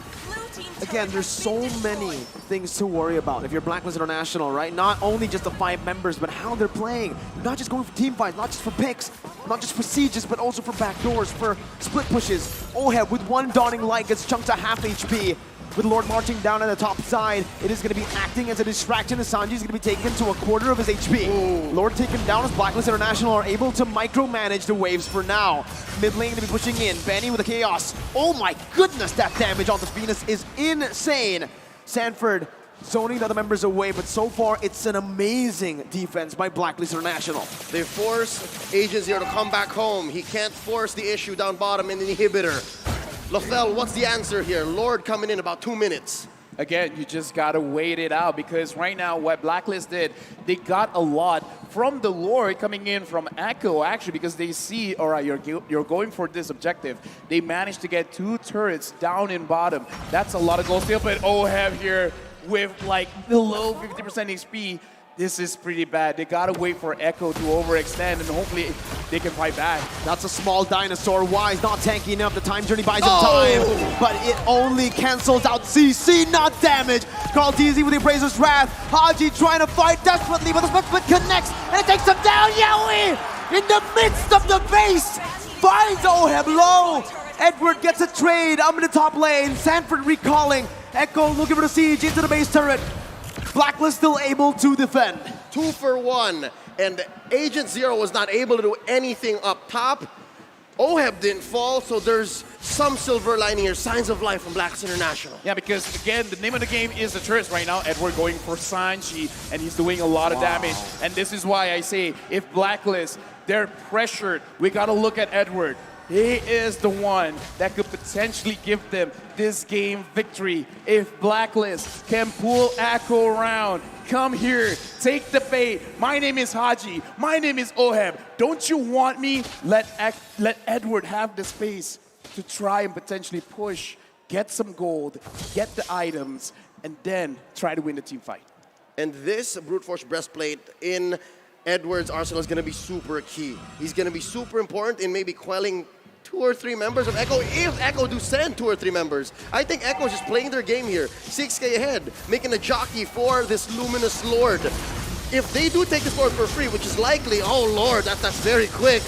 Again, there's so many things to worry about if you're Blacklist International, right? Not only just the 5 members, but how they're playing. You're not just going for team fights, not just for picks, not just for sieges, but also for backdoors, for split pushes. Oheb with one dawning light gets chunked to half HP. With Lord marching down on the top side, it is going to be acting as a distraction as Sanji is going to be taken to a quarter of his HP. Ooh. Lord taken down as Blacklist International are able to micromanage the waves for now. Mid lane going to be pushing in. Benny with the chaos. Oh my goodness, that damage on this Venus is insane. Sanford zoning the other members away, but so far it's an amazing defense by Blacklist International. They force Agent Zero to come back home. He can't force the issue down bottom in the inhibitor. LaFell, what's the answer here? Lord coming in about 2 minutes. Again, you just gotta wait it out, because right now what Blacklist did, they got a lot from the Lord coming in from Echo, actually, because they see, all right, you're going for this objective. They managed to get 2 turrets down in bottom. That's a lot of gold steal, but Oheb here with like below 50% HP. This is pretty bad. They gotta wait for Echo to overextend, and hopefully they can fight back. That's a small dinosaur. Wise not tanky enough. The time journey buys him time, but it only cancels out CC, not damage. Carl TZ with the Appraiser's Wrath. Haji trying to fight desperately, but the split connects, and it takes him down. Yaoi in the midst of the base finds Oheb low. Edward gets a trade. I'm in the top lane. Sanford recalling. Echo looking for the siege into the base turret. Blacklist still able to defend. 2 for 1, and Agent Zero was not able to do anything up top. Oheb didn't fall, so there's some silver lining here. Signs of life from Blacklist International. Yeah, because again, the name of the game is the turrets right now. Edward going for Sanji, and he's doing a lot of damage. And this is why I say, if Blacklist, they're pressured, we gotta look at Edward. He is the one that could potentially give them this game victory. If Blacklist can pull Echo around, come here, take the bait. My name is Haji. My name is Oheb. Don't you want me? Let Edward have the space. to try and potentially push, get some gold, get the items, and then try to win the team fight. And this brute force breastplate in Edward's arsenal is going to be super key. He's going to be super important in maybe quelling 2 or 3 members of Echo, if Echo do send 2 or 3 members. I think Echo is just playing their game here. 6K ahead, making a jockey for this Luminous Lord. If they do take this Lord for free, which is likely, oh Lord, that's very quick,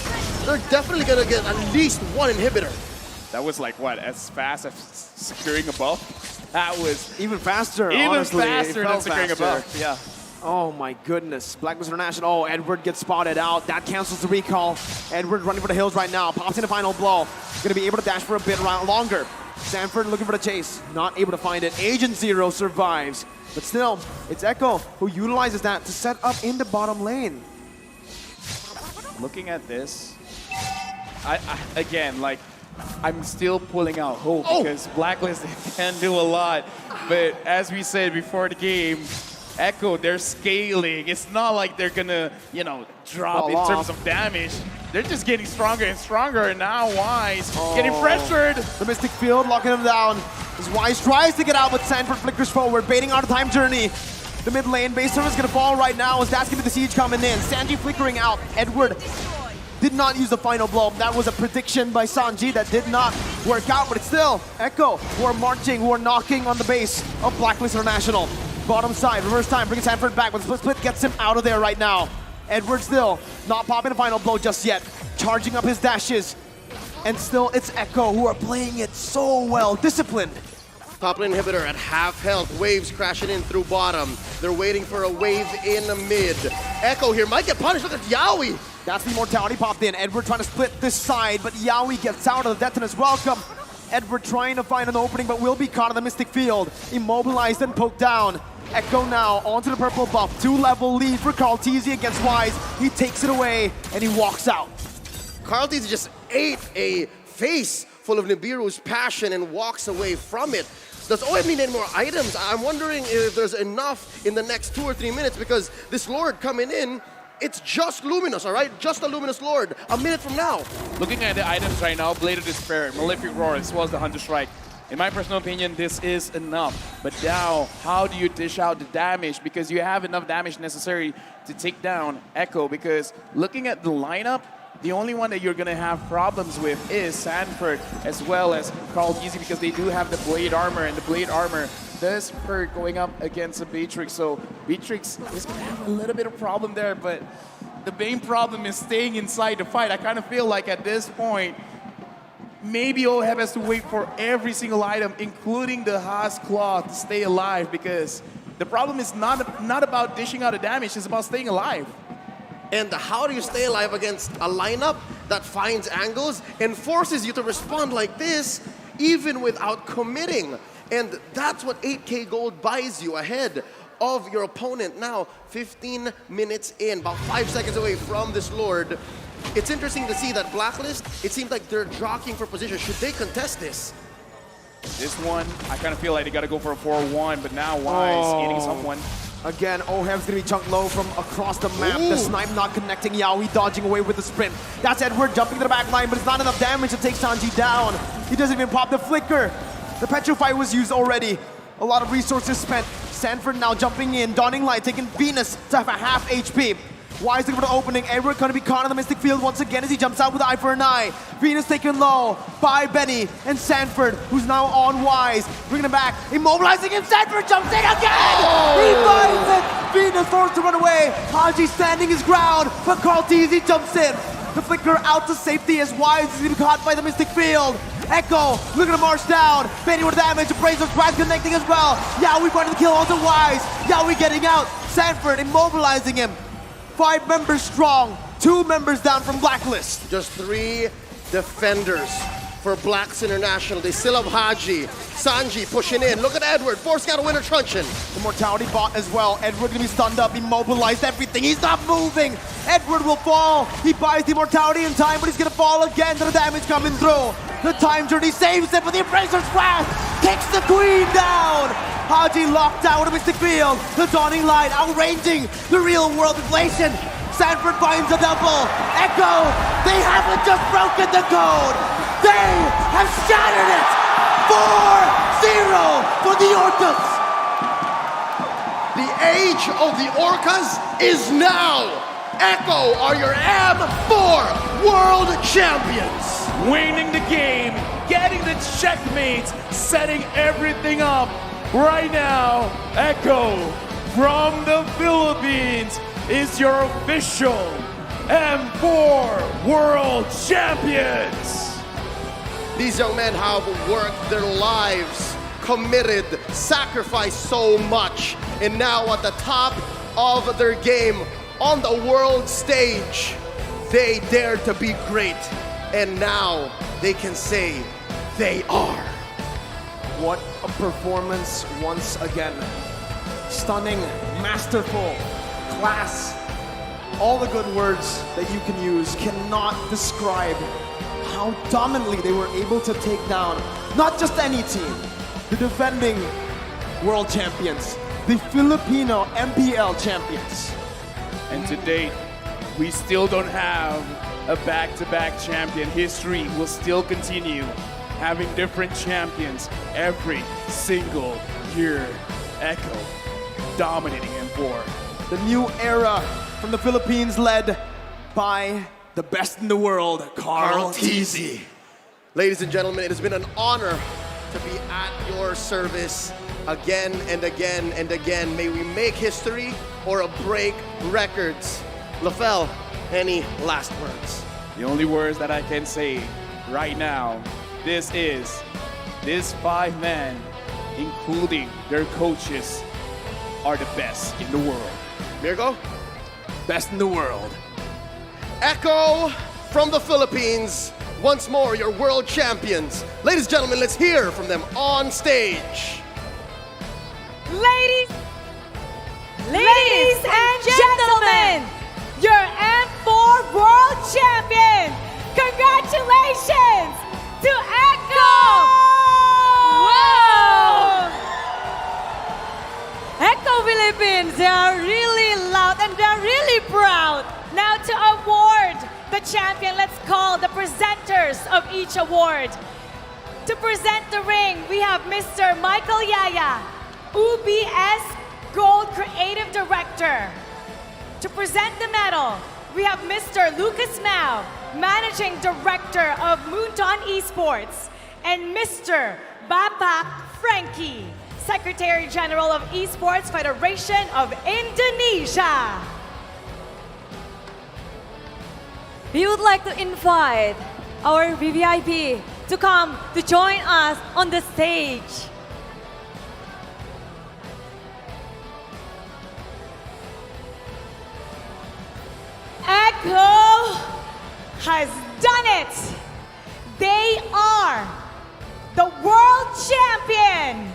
they're definitely going to get at least 1 inhibitor. That was like, what, as fast as securing a buff? That was... Even faster, Even honestly. faster than securing a buff, yeah. Oh my goodness. Blacklist International. Oh, Edward gets spotted out. That cancels the recall. Edward running for the hills right now. Pops in a final blow. Gonna be able to dash for a bit longer. Sanford looking for the chase. Not able to find it. Agent Zero survives. But still, it's Echo who utilizes that to set up in the bottom lane. Looking at this, again, like, I'm still pulling out hope because Blacklist can do a lot. But as we said before the game, Echo, they're scaling. It's not like they're gonna, you know, drop in terms of damage. They're just getting stronger and stronger, and now Wise getting pressured. The Mystic Field locking him down. As Wise tries to get out, but Sanford flickers forward, baiting out a time journey. The mid lane, base server is gonna fall right now as that's gonna be the siege coming in. Sanji flickering out. Edward did not use the final blow. That was a prediction by Sanji that did not work out, but it's still Echo who are marching, who are knocking on the base of Blacklist International. Bottom side, reverse time, bringing Sanford back, but split gets him out of there right now. Edward still not popping a final blow just yet, charging up his dashes. And still, it's Echo who are playing it so well, disciplined. Top lane inhibitor at half health, waves crashing in through bottom. They're waiting for a wave in the mid. Echo here might get punished, look at Yaoi. That's the immortality popped in. Edward trying to split this side, but Yaoi gets out of the detonus. Welcome. Edward trying to find an opening, but will be caught in the Mystic Field. Immobilized and poked down. Echo now onto the purple buff. 2-level lead for Carl Teasy against Wise. He takes it away and he walks out. Carl Teasy just ate a face full of Nibiru's passion and walks away from it. Does OM need any more items? I'm wondering if there's enough in the next 2 or 3 minutes because this Lord coming in, it's just Luminous, all right? Just a Luminous Lord. A minute from now. Looking at the items right now, Blade of Despair, Malefic Roar, as well as the Hunter Strike. In my personal opinion, this is enough. But now, how do you dish out the damage? Because you have enough damage necessary to take down Echo. Because looking at the lineup, the only one that you're going to have problems with is Sanford, as well as Carl Teasy, because they do have the Blade Armor, and the Blade Armor does hurt going up against a Beatrix. So Beatrix is going to have a little bit of problem there, but the main problem is staying inside the fight. I kind of feel like at this point, maybe OHEB has to wait for every single item, including the Haas Claw, to stay alive, because the problem is not about dishing out the damage, it's about staying alive. And how do you stay alive against a lineup that finds angles and forces you to respond like this, even without committing? And that's what 8K gold buys you ahead of your opponent now. 15 minutes in, about 5 seconds away from this Lord. It's interesting to see that Blacklist, it seems like they're jockeying for position. Should they contest this? This one, I kind of feel like they got to go for a 4-1, but now Wise eating someone. Again, OHEB's gonna be chunked low from across the map. The snipe not connecting. Yaoi dodging away with the sprint. That's Edward jumping to the back line, but it's not enough damage to take Sanji down. He doesn't even pop the flicker. The Petrify was used already. A lot of resources spent. Sanford now jumping in, donning light, taking Venus to have a half HP. Wise looking for the opening. Edward gonna be caught in the Mystic Field once again as he jumps out with eye for an eye. Venus taken low by Benny and Sanford, who's now on Wise. Bringing him back, immobilizing him. Sanford jumps in again! He finds it! Venus forced to run away. Haji standing his ground, but Carl Teasy jumps in. The flicker out to safety as Wise is being caught by the Mystic Field. Echo looking to march down. Benny with damage. Appraiser's Brad connecting as well. Yaoi finding the kill onto Wise. Yaoi getting out. Sanford immobilizing him. 5 members strong, 2 members down from Blacklist. Just 3 defenders for Blacks International. They still have Haji, Sanji pushing in. Look at Edward, forcing out a winter truncheon. The mortality bot as well. Edward gonna be stunned up, immobilized, everything. He's not moving. Edward will fall. He buys the mortality in time, but he's gonna fall again to the damage coming through. The time journey saves him, but the Appraiser's Wrath kicks the Queen down. Haji locked out of Mystic Field. The dawning light outranging the real world inflation. Sanford finds a double. Echo, they haven't just broken the code. They have shattered it! 4-0 for the Orcas! The age of the Orcas is now! Echo are your M4 World Champions! Winning the game, getting the checkmate, setting everything up. Right now, Echo from the Philippines is your official M4 World Champions! These young men have worked their lives, committed, sacrificed so much, and now at the top of their game on the world stage, they dare to be great, and now they can say they are. What a performance once again. Stunning, masterful, class. All the good words that you can use cannot describe how dominantly they were able to take down not just any team, the defending world champions, the Filipino MPL champions. And to date, we still don't have a back-to-back champion. History will still continue having different champions every single year. Echo dominating M4. The new era from the Philippines led by the best in the world, Carl Teasy. Ladies and gentlemen, it has been an honor to be at your service again and again and again. May we make history or break records. LaFell, any last words? The only words that I can say right now, this 5 men, including their coaches, are the best in the world. Mirko? Best in the world. Echo from the Philippines, once more your world champions. Ladies and gentlemen, let's hear from them on stage. Ladies and gentlemen, your M4 World Champion. Congratulations to Echo! Whoa! Echo Philippines, they are really loud and they're really proud. Now to award the champion, let's call the presenters of each award. To present the ring, we have Mr. Michael Yaya, UBS Gold Creative Director. To present the medal, we have Mr. Lucas Mao, Managing Director of Moonton Esports, and Mr. Bapak Frankie, Secretary General of Esports Federation of Indonesia. We would like to invite our VVIP to come to join us on the stage. Echo has done it. They are the world champion.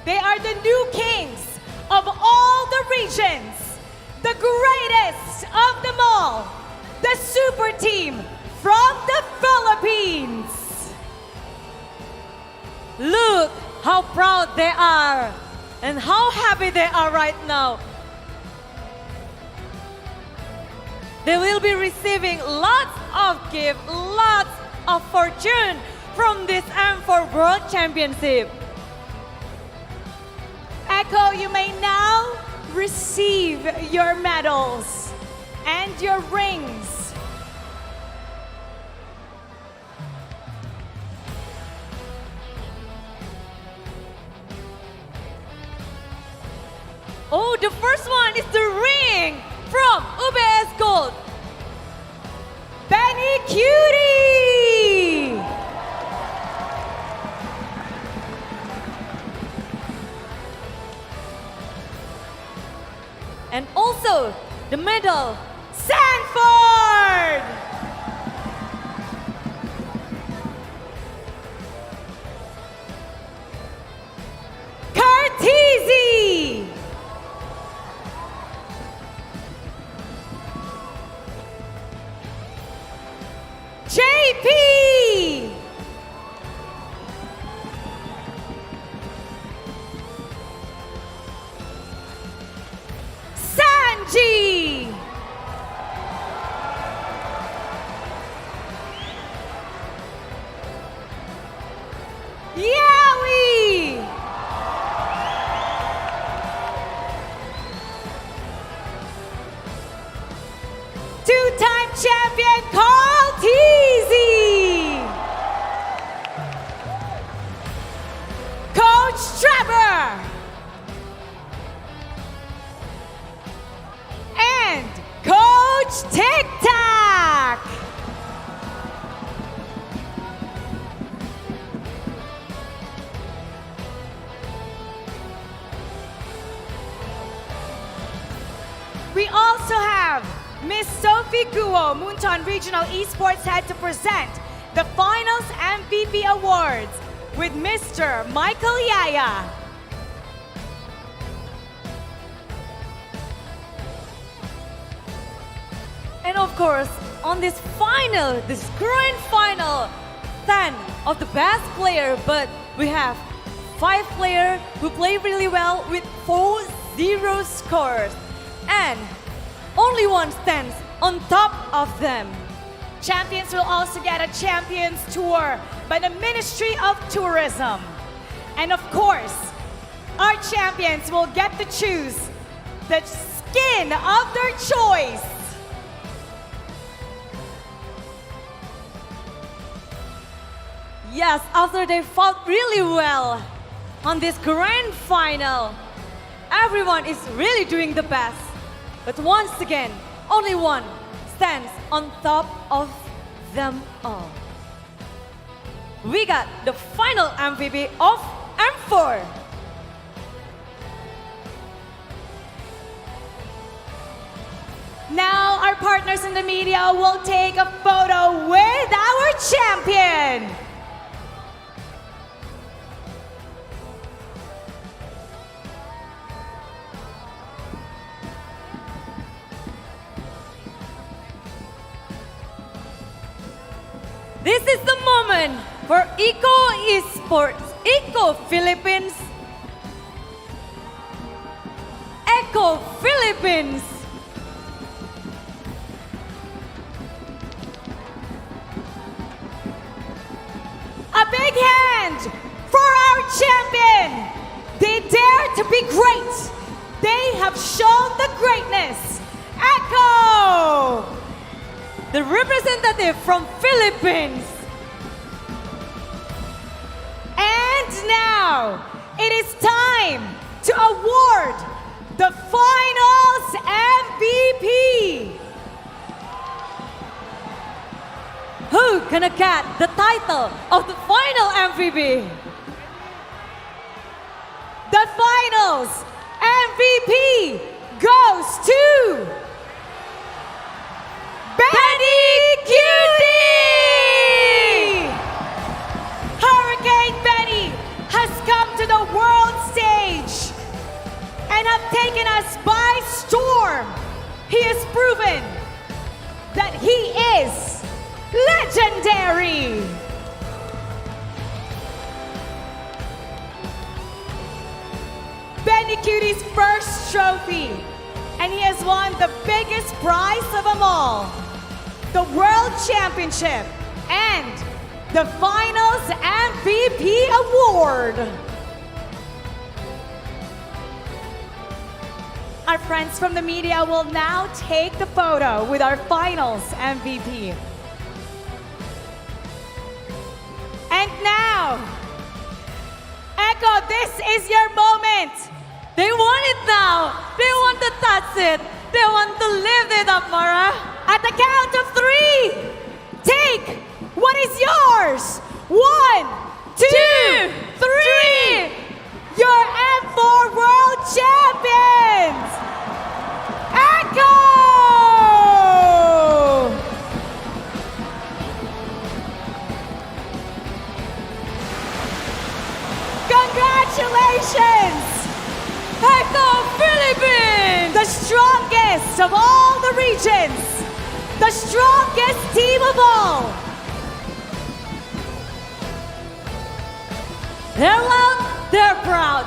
They are the new kings of all the regions, the greatest of them all, the super team from the Philippines. Look how proud they are and how happy they are right now. They will be receiving lots of gifts, lots of fortune from this M4 World Championship. Echo, you may now receive your medals and your rings. Oh, the first one is the ring from UBS Gold. Benny Cutie! And also the medal, Sanford! Cartesi! JP! Sanji! two-time champion Carl Teasy, Coach Trevor, and Coach Tic Tac. We also have Miss Sophie Guo, Moonton Regional Esports Head, to present the Finals MVP Awards with Mr. Michael Yaya. And of course, on this grand final, 10 of the best player, but we have 5 players who play really well with 4-0 scores. And only one stands on top of them. Champions will also get a Champions Tour by the Ministry of Tourism. And of course, our champions will get to choose the skin of their choice. Yes, after they fought really well on this grand final, everyone is really doing the best. But once again, only one stands on top of them all. We got the final MVP of M4. Now our partners in the media will take a photo with our champion. This is the moment for ECHO Esports, ECHO Philippines, ECHO Philippines. A big hand for our champion. They dare to be great. They have shown the greatness. ECHO! The representative from Philippines. And now, it is time to award the Finals MVP. Who gonna get the title of the final MVP? The Finals MVP goes to Benny Cutie! Hurricane Benny has come to the world stage and have taken us by storm. He has proven that he is legendary. Benny Cutie's first trophy, and he has won the biggest prize of them all, the World Championship and the Finals MVP Award. Our friends from the media will now take the photo with our Finals MVP. And now, ECHO, this is your moment. They want it now. They want to touch it. They want to lift it up, Mara. At the count of 3, take what is yours. 1, 2, 3. Your M4 World Champions, ECHO! Congratulations! ECHO Philippines! The strongest of all the regions! The strongest team of all! They're loud, they're proud.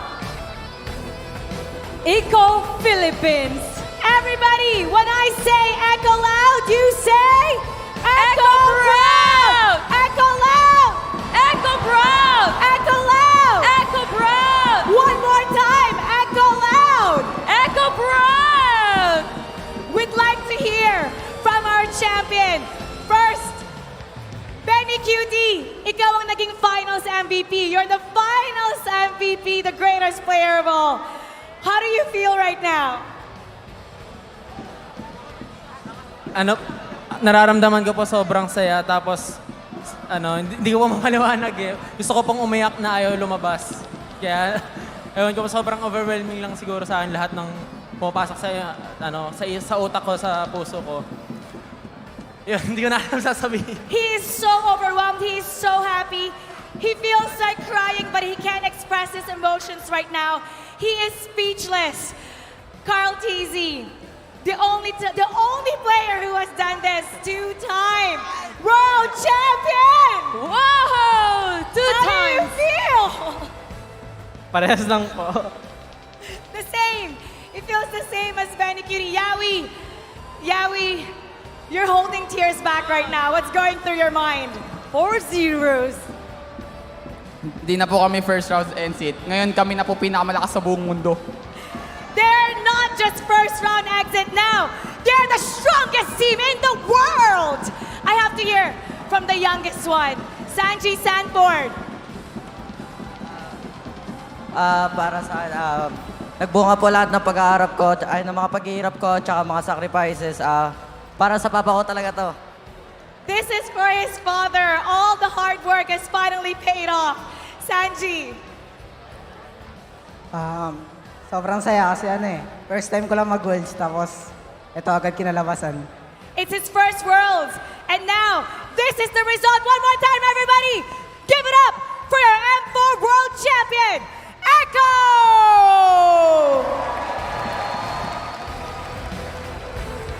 ECHO Philippines. Everybody, when I say ECHO loud, you say ECHO proud! ECHO loud! ECHO proud! ECHO loud! ECHO proud! One more time, ECHO loud! ECHO proud! We'd like to hear from our Cutie, ikaw ang naging finals MVP. You're the finals MVP, the greatest player of all. How do you feel right now? Nararamdaman ko po sobrang saya. Tapos, hindi ko pa mapaliwanag eh. Gusto ko pong umiyak na ayaw lumabas. Kaya, ewan ko, sobrang overwhelming lang siguro sa akin lahat ng pumapasok sa utak ko, sa puso ko. Yun, hindi ko na alam sasabihin. He is so overwhelmed. He is so happy. He feels like crying, but he can't express his emotions right now. He is speechless. Carl TZ, the only player who has done this 2-time world champion. Wow! 2 How do you times! feel? Parehas lang po. The same. It feels the same as Benny Cutie. Yawi, you're holding tears back right now. What's going through your mind? 4 zeros. Di na po kami first round exit. Ngayon kami na po pinakamalakas sa buong mundo. They're not just first round exit now. They're the strongest team in the world. I have to hear from the youngest one, Sanji Sanford. Para sa nagbunga po lahat ng pag-aarap ko, ay ng mga paghihirap ko, tsaka mga sacrifices. Para sa papa ko talaga to. This is for his father. All the hard work has finally paid off. Sanji. Sobrang saya kasi first time ko lang mag-worlds tapos ito agad kinalabasan. It's his first Worlds. And now, this is the result. One more time, everybody. Give it up for your M4 World Champion, Echo!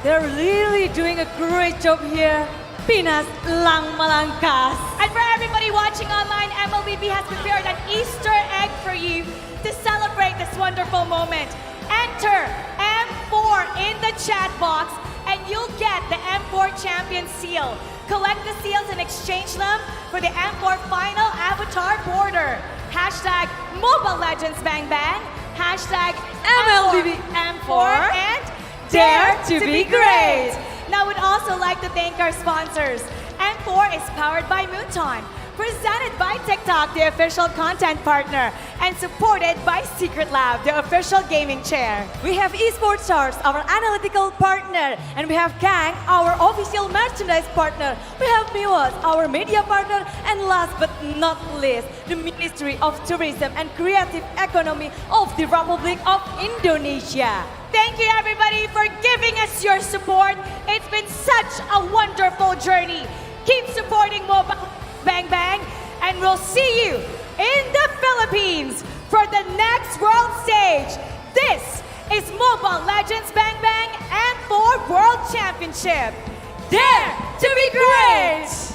They're really doing a great job here. Pinas lang malangkas. And for everybody watching online, MLBB has prepared an Easter egg for you to celebrate this wonderful moment. Enter M4 in the chat box and you'll get the M4 Champion seal. Collect the seals and exchange them for the M4 Final Avatar Border. Hashtag Mobile Legends Bang Bang. Hashtag MLBB M4 and Dare to be Great. Now, we'd also like to thank our sponsors. M4 is powered by Moonton, presented by TikTok, the official content partner, and supported by Secret Lab, the official gaming chair. We have Esports Stars, our analytical partner, and we have Gang, our official merchandise partner. We have Miwas, our media partner, and last but not least, the Ministry of Tourism and Creative Economy of the Republic of Indonesia. Thank you, everybody, for giving us your support. It's been such a wonderful journey. Keep supporting Mobile Bang Bang, and we'll see you in the Philippines for the next world stage. This is Mobile Legends Bang Bang and for World Championship. Dare to be great!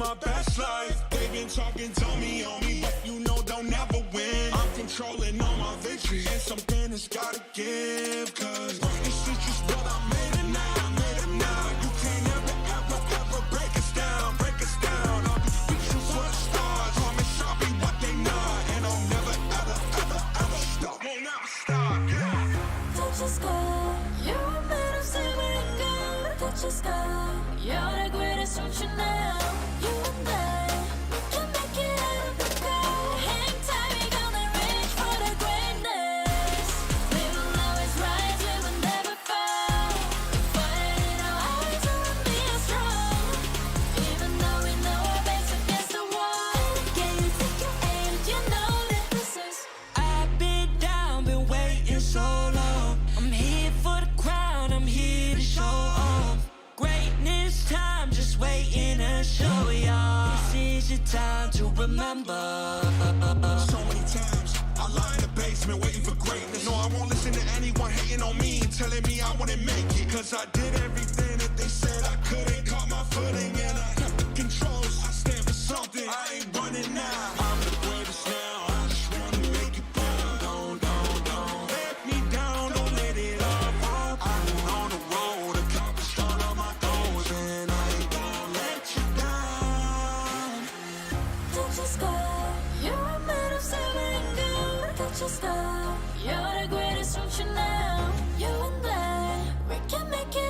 my best life. They've been talking, told me on me, but you know they'll never win. I'm controlling all my victories, and something has gotta give. Cause this is just what I made it now, made it now. You can't ever, ever, ever break us down, break us down. I'll be reaching for the stars, promise I'll be what they not, and I'll never, ever, ever, ever stop. Won't never stop, yeah. Touch the sky, you're made of silver and gold. Touch the sky, you're the greatest option now. You and I, we can make it out of the ground. Hang tight, we gonna reach for the greatness. We will always rise, we will never fall. Fire in our eyes, we will be strong. Even though we know our backs against the wall. Can you take your aim? You know that this is. I've been down, been waiting so long. I'm here for the crown, I'm here to show off. Greatness time, just waiting to show y'all. This is your time to remember. So many times I lie in the basement waiting for greatness. No, I won't listen to anyone hating on me and telling me I wouldn't make it. Cause I did everything that they said I couldn't. Caught my footing and I kept the controls. I stand for something, I ain't running now. I'm the greatest now, I just wanna make it proud. Don't let me down, don't let it all fall. I've been on the road, accomplished all of my goals, and I ain't gonna let you down. Touch the sky, you're made of silver and gold. Touch the sky, you're the greatest option now. You and I, we can make it